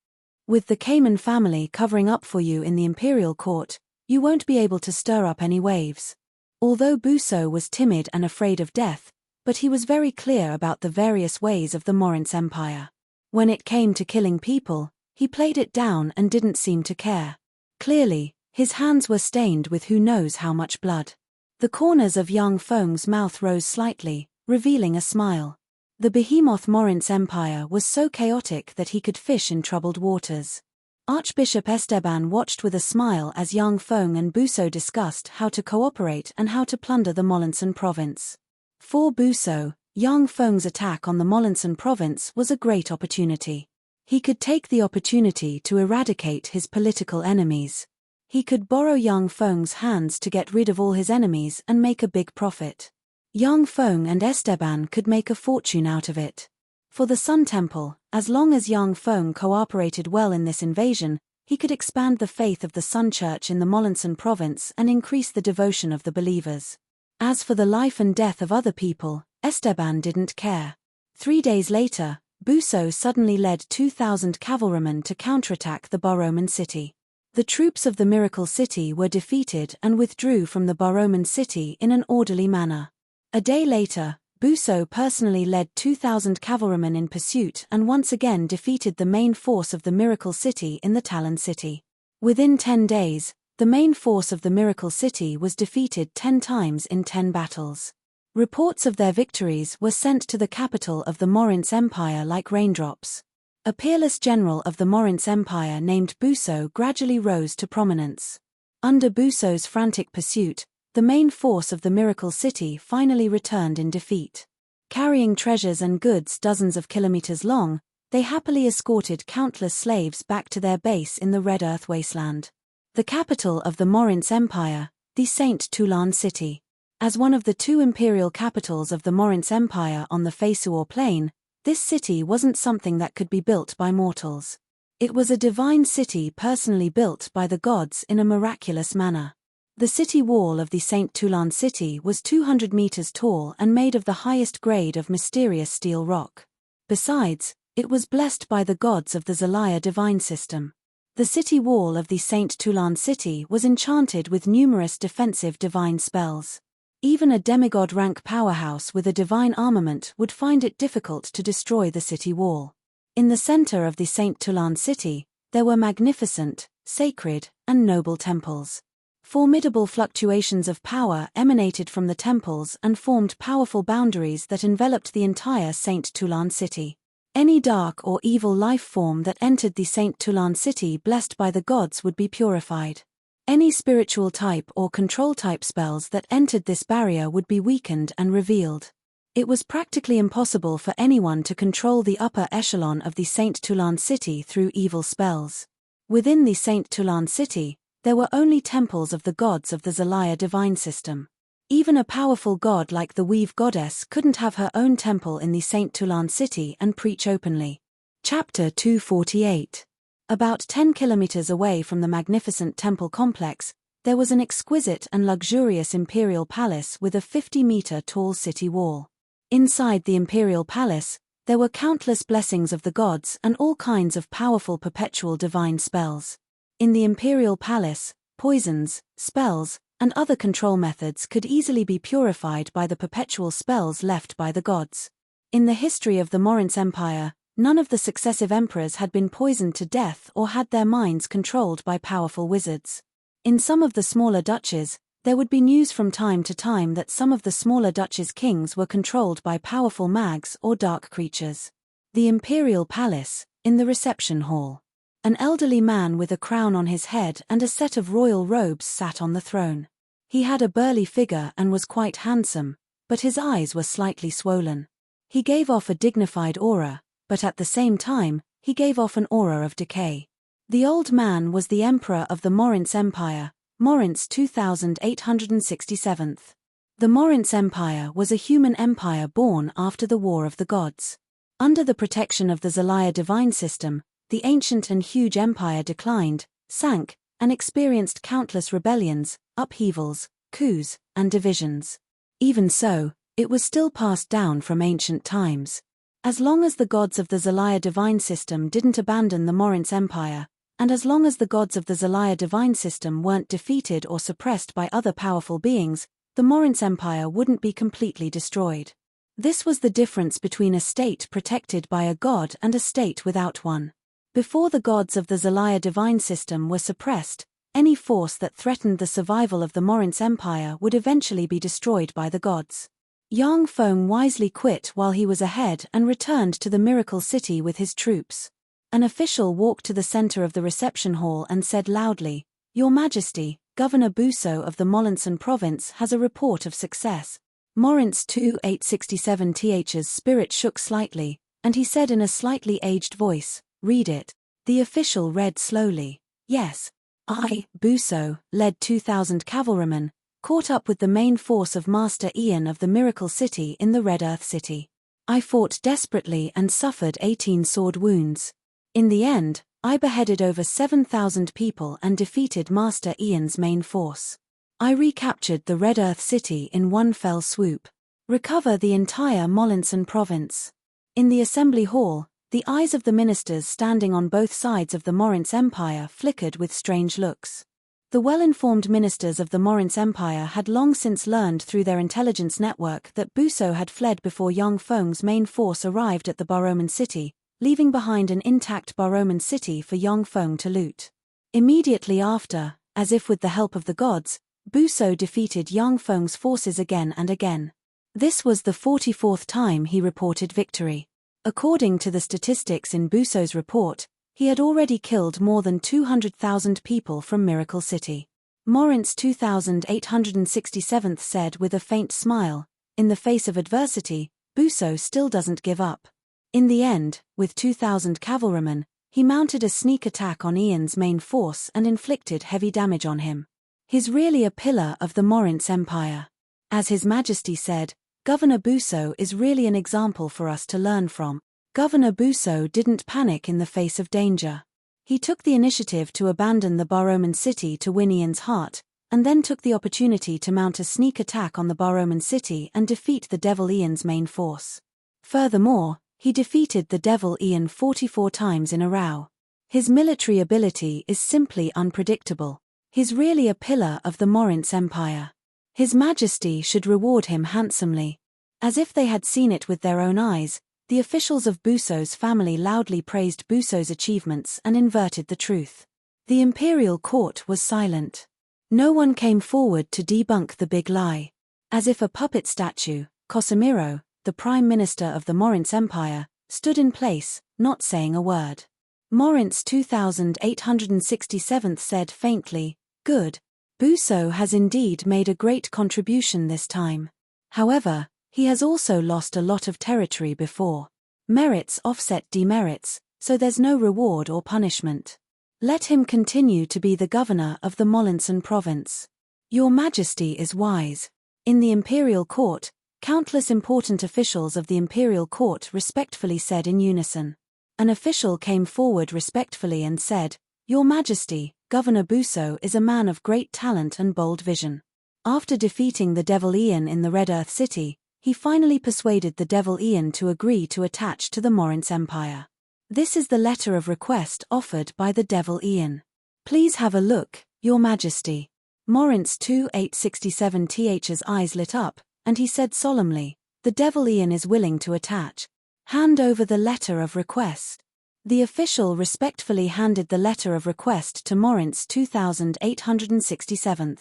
With the Cayman family covering up for you in the Imperial Court, you won't be able to stir up any waves." Although Buso was timid and afraid of death, but he was very clear about the various ways of the Morince Empire. When it came to killing people, he played it down and didn't seem to care. Clearly, his hands were stained with who knows how much blood. The corners of Yang Feng's mouth rose slightly, revealing a smile. The behemoth Morince Empire was so chaotic that he could fish in troubled waters. Archbishop Esteban watched with a smile as Yang Feng and Buso discussed how to cooperate and how to plunder the Molinson province. For Buso, Yang Feng's attack on the Molinson province was a great opportunity. He could take the opportunity to eradicate his political enemies. He could borrow Yang Feng's hands to get rid of all his enemies and make a big profit. Yang Feng and Esteban could make a fortune out of it. For the Sun Temple, as long as Yang Feng cooperated well in this invasion, he could expand the faith of the Sun Church in the Molinson province and increase the devotion of the believers. As for the life and death of other people, Esteban didn't care. 3 days later, Buso suddenly led 2,000 cavalrymen to counterattack the Borroman city. The troops of the Miracle City were defeated and withdrew from the Borroman city in an orderly manner. A day later, Buso personally led 2,000 cavalrymen in pursuit and once again defeated the main force of the Miracle City in the Talon City. Within 10 days, the main force of the Miracle City was defeated 10 times in 10 battles. Reports of their victories were sent to the capital of the Morince Empire like raindrops. A peerless general of the Morince Empire named Buso gradually rose to prominence. Under Buso's frantic pursuit, the main force of the Miracle City finally returned in defeat. Carrying treasures and goods dozens of kilometers long, they happily escorted countless slaves back to their base in the Red Earth Wasteland. The capital of the Morince Empire, the Saint Toulan City. As one of the 2 imperial capitals of the Morince Empire on the Feisuor Plain, this city wasn't something that could be built by mortals. It was a divine city personally built by the gods in a miraculous manner. The city wall of the St. Toulan city was 200 meters tall and made of the highest grade of mysterious steel rock. Besides, it was blessed by the gods of the Zelaya divine system. The city wall of the St. Toulan city was enchanted with numerous defensive divine spells. Even a demigod rank powerhouse with a divine armament would find it difficult to destroy the city wall. In the center of the St. Toulan city, there were magnificent, sacred, and noble temples. Formidable fluctuations of power emanated from the temples and formed powerful boundaries that enveloped the entire St. Toulan city. Any dark or evil life form that entered the St. Toulan city blessed by the gods would be purified. Any spiritual type or control type spells that entered this barrier would be weakened and revealed. It was practically impossible for anyone to control the upper echelon of the Saint Toulon city through evil spells. Within the Saint Toulon city, there were only temples of the gods of the Zelaya divine system. Even a powerful god like the Weave goddess couldn't have her own temple in the Saint Toulon city and preach openly. Chapter 248. About 10 kilometers away from the magnificent temple complex, there was an exquisite and luxurious imperial palace with a 50-meter-tall city wall. Inside the imperial palace, there were countless blessings of the gods and all kinds of powerful perpetual divine spells. In the imperial palace, poisons, spells, and other control methods could easily be purified by the perpetual spells left by the gods. In the history of the Morince Empire, none of the successive emperors had been poisoned to death or had their minds controlled by powerful wizards. In some of the smaller duchies, there would be news from time to time that some of the smaller duchies' kings were controlled by powerful mags or dark creatures. The imperial palace, in the reception hall. An elderly man with a crown on his head and a set of royal robes sat on the throne. He had a burly figure and was quite handsome, but his eyes were slightly swollen. He gave off a dignified aura, but at the same time, he gave off an aura of decay. The old man was the emperor of the Morince Empire, Morince 2867th. The Morince Empire was a human empire born after the War of the Gods. Under the protection of the Zelaya divine system, the ancient and huge empire declined, sank, and experienced countless rebellions, upheavals, coups, and divisions. Even so, it was still passed down from ancient times. As long as the gods of the Zelaya divine system didn't abandon the Morince Empire, and as long as the gods of the Zelaya divine system weren't defeated or suppressed by other powerful beings, the Morince Empire wouldn't be completely destroyed. This was the difference between a state protected by a god and a state without one. Before the gods of the Zelaya divine system were suppressed, any force that threatened the survival of the Morince Empire would eventually be destroyed by the gods. Yang Feng wisely quit while he was ahead and returned to the Miracle City with his troops. An official walked to the center of the reception hall and said loudly, "Your Majesty, Governor Busso of the Molinson province has a report of success." Morince 2867th's spirit shook slightly, and he said in a slightly aged voice, "Read it." The official read slowly, "Yes. I, Busso, led 2,000 cavalrymen, caught up with the main force of Master Ian of the Miracle City in the Red Earth City. I fought desperately and suffered 18 sword wounds. In the end, I beheaded over 7,000 people and defeated Master Ian's main force. I recaptured the Red Earth City in one fell swoop. Recover the entire Molinson province." In the assembly hall, the eyes of the ministers standing on both sides of the Morince Empire flickered with strange looks. The well-informed ministers of the Morince Empire had long since learned through their intelligence network that Busso had fled before Yang Feng's main force arrived at the Baroman city, leaving behind an intact Baroman city for Yang Feng to loot. Immediately after, as if with the help of the gods, Busso defeated Yang Feng's forces again and again. This was the 44th time he reported victory. According to the statistics in Busso's report, he had already killed more than 200,000 people from Miracle City. Morince 2867th said with a faint smile, "In the face of adversity, Busso still doesn't give up." In the end, with 2,000 cavalrymen, he mounted a sneak attack on Ian's main force and inflicted heavy damage on him. He's really a pillar of the Morince Empire. As His Majesty said, Governor Busso is really an example for us to learn from. Governor Busso didn't panic in the face of danger. He took the initiative to abandon the Baroman city to win Ian's heart, and then took the opportunity to mount a sneak attack on the Baroman city and defeat the Devil Ian's main force. Furthermore, he defeated the Devil Ian 44 times in a row. His military ability is simply unpredictable. He's really a pillar of the Morince Empire. His Majesty should reward him handsomely. As if they had seen it with their own eyes, the officials of Busso's family loudly praised Busso's achievements and inverted the truth. The imperial court was silent. No one came forward to debunk the big lie. As if a puppet statue, Cosimiro, the Prime Minister of the Morince Empire, stood in place, not saying a word. Morince 2867th said faintly, "Good. Busso has indeed made a great contribution this time. However, He has also lost a lot of territory before. Merits offset demerits, so there's no reward or punishment. Let him continue to be the governor of the Molinson province. Your Majesty is wise. In the imperial court, countless important officials of the imperial court respectfully said in unison. An official came forward respectfully and said, "Your Majesty, Governor Buso is a man of great talent and bold vision. After defeating the Devil Ian in the Red Earth City, he finally persuaded the Devil Ian to agree to attach to the Morince Empire. This is the letter of request offered by the Devil Ian. Please have a look, Your Majesty." Morince 2867th's eyes lit up, and he said solemnly, "The Devil Ian is willing to attach. Hand over the letter of request." The official respectfully handed the letter of request to Morince 2867.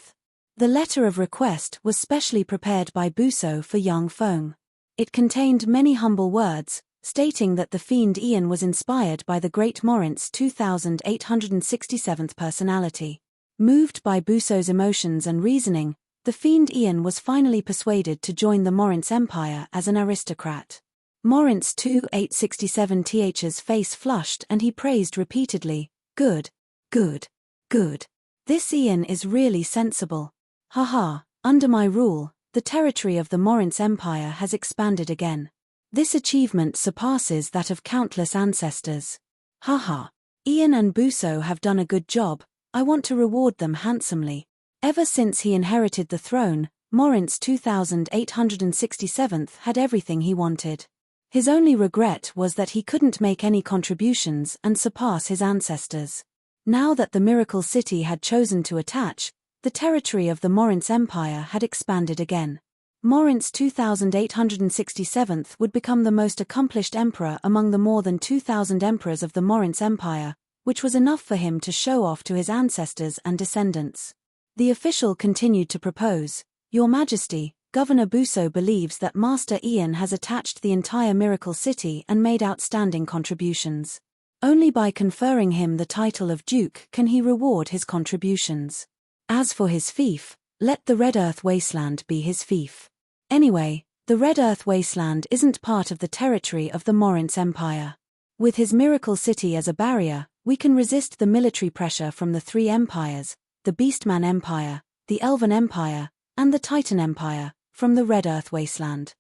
The letter of request was specially prepared by Buso for young Feng. It contained many humble words, stating that the fiend Ian was inspired by the great Morince 2867 personality. Moved by Buso's emotions and reasoning, the fiend Ian was finally persuaded to join the Morince Empire as an aristocrat. Morince 2867th's face flushed and he praised repeatedly, "Good, good, good. This Ian is really sensible. Haha, under my rule, the territory of the Morince Empire has expanded again. This achievement surpasses that of countless ancestors. Haha. Ian and Buso have done a good job, I want to reward them handsomely." Ever since he inherited the throne, Morince 2867 had everything he wanted. His only regret was that he couldn't make any contributions and surpass his ancestors. Now that the Miracle City had chosen to attach, the territory of the Morince Empire had expanded again. Morince 2867 would become the most accomplished emperor among the more than 2,000 emperors of the Morince Empire, which was enough for him to show off to his ancestors and descendants. The official continued to propose, "Your Majesty, Governor Buso believes that Master Ian has attached the entire Miracle City and made outstanding contributions. Only by conferring him the title of Duke can he reward his contributions. As for his fief, let the Red Earth Wasteland be his fief. Anyway, the Red Earth Wasteland isn't part of the territory of the Morince Empire. With his Miracle City as a barrier, we can resist the military pressure from the three empires, the Beastman Empire, the Elven Empire, and the Titan Empire, from the Red Earth Wasteland.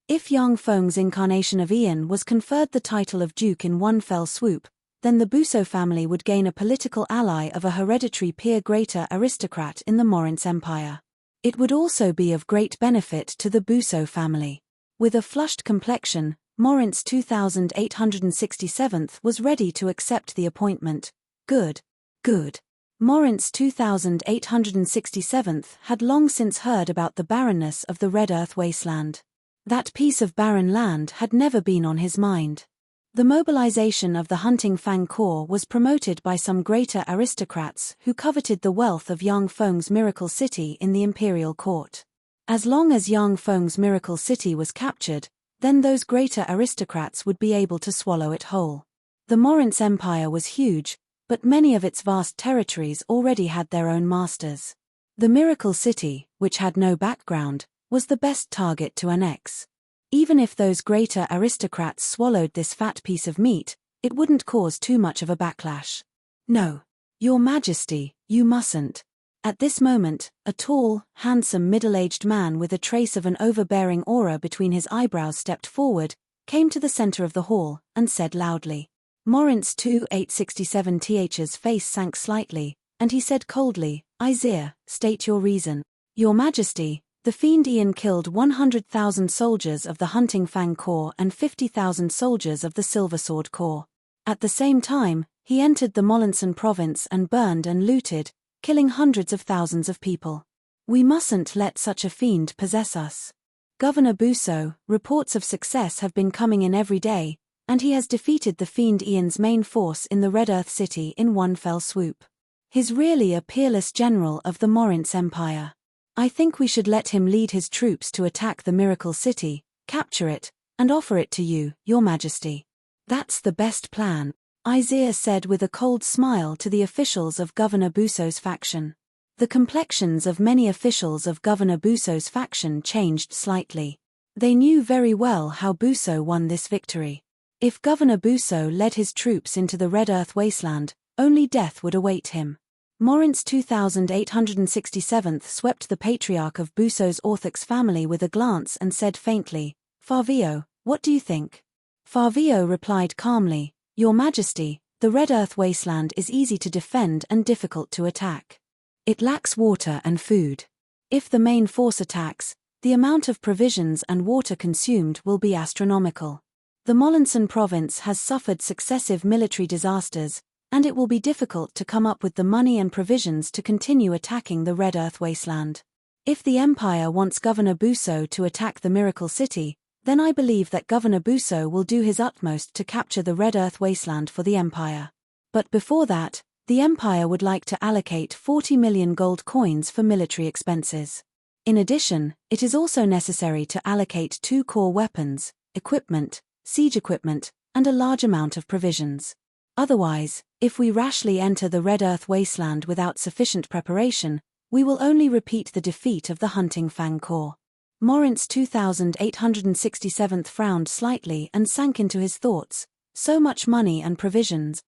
If Yang Feng's incarnation of Ian was conferred the title of Duke in one fell swoop, then the Buso family would gain a political ally of a hereditary peer greater aristocrat in the Morince Empire. It would also be of great benefit to the Buso family. With a flushed complexion, Morince 2867 was ready to accept the appointment. Good, good. Morince 2867 had long since heard about the barrenness of the Red Earth Wasteland. That piece of barren land had never been on his mind. The mobilization of the Hunting Fang Corps was promoted by some greater aristocrats who coveted the wealth of Yang Feng's Miracle City in the imperial court. As long as Yang Feng's Miracle City was captured, then those greater aristocrats would be able to swallow it whole. The Morince Empire was huge, but many of its vast territories already had their own masters. The Miracle City, which had no background, was the best target to annex. Even if those greater aristocrats swallowed this fat piece of meat, it wouldn't cause too much of a backlash. "No, Your Majesty, you mustn't." At this moment, a tall, handsome middle-aged man with a trace of an overbearing aura between his eyebrows stepped forward, came to the center of the hall, and said loudly. Morince 2867th's face sank slightly, and he said coldly, "Isaiah, state your reason." "Your Majesty, the fiend Ian killed 100,000 soldiers of the Hunting Fang Corps and 50,000 soldiers of the Silver Sword Corps. At the same time, he entered the Molinson province and burned and looted, killing hundreds of thousands of people. We mustn't let such a fiend possess us. Governor Buso, reports of success have been coming in every day, and he has defeated the fiend Ian's main force in the Red Earth City in one fell swoop. He's really a peerless general of the Morince Empire. I think we should let him lead his troops to attack the Miracle City, capture it, and offer it to you, Your Majesty." "That's the best plan," Isaiah said with a cold smile to the officials of Governor Buso's faction. The complexions of many officials of Governor Buso's faction changed slightly. They knew very well how Buso won this victory. If Governor Buso led his troops into the Red Earth wasteland, only death would await him. Morince 2867 swept the patriarch of Buso's Orthox family with a glance and said faintly, "Farvio, what do you think?" Farvio replied calmly, "Your Majesty, the Red Earth wasteland is easy to defend and difficult to attack. It lacks water and food. If the main force attacks, the amount of provisions and water consumed will be astronomical. The Molenson province has suffered successive military disasters, and it will be difficult to come up with the money and provisions to continue attacking the Red Earth wasteland. If the Empire wants Governor Buso to attack the Miracle City, then I believe that Governor Buso will do his utmost to capture the Red Earth wasteland for the Empire. But before that, the Empire would like to allocate 40 million gold coins for military expenses. In addition, it is also necessary to allocate 2 core weapons, equipment, siege equipment, and a large amount of provisions. Otherwise, if we rashly enter the Red Earth wasteland without sufficient preparation, we will only repeat the defeat of the Hunting Fang Corps." Morince 2867 frowned slightly and sank into his thoughts. So much money and provisions,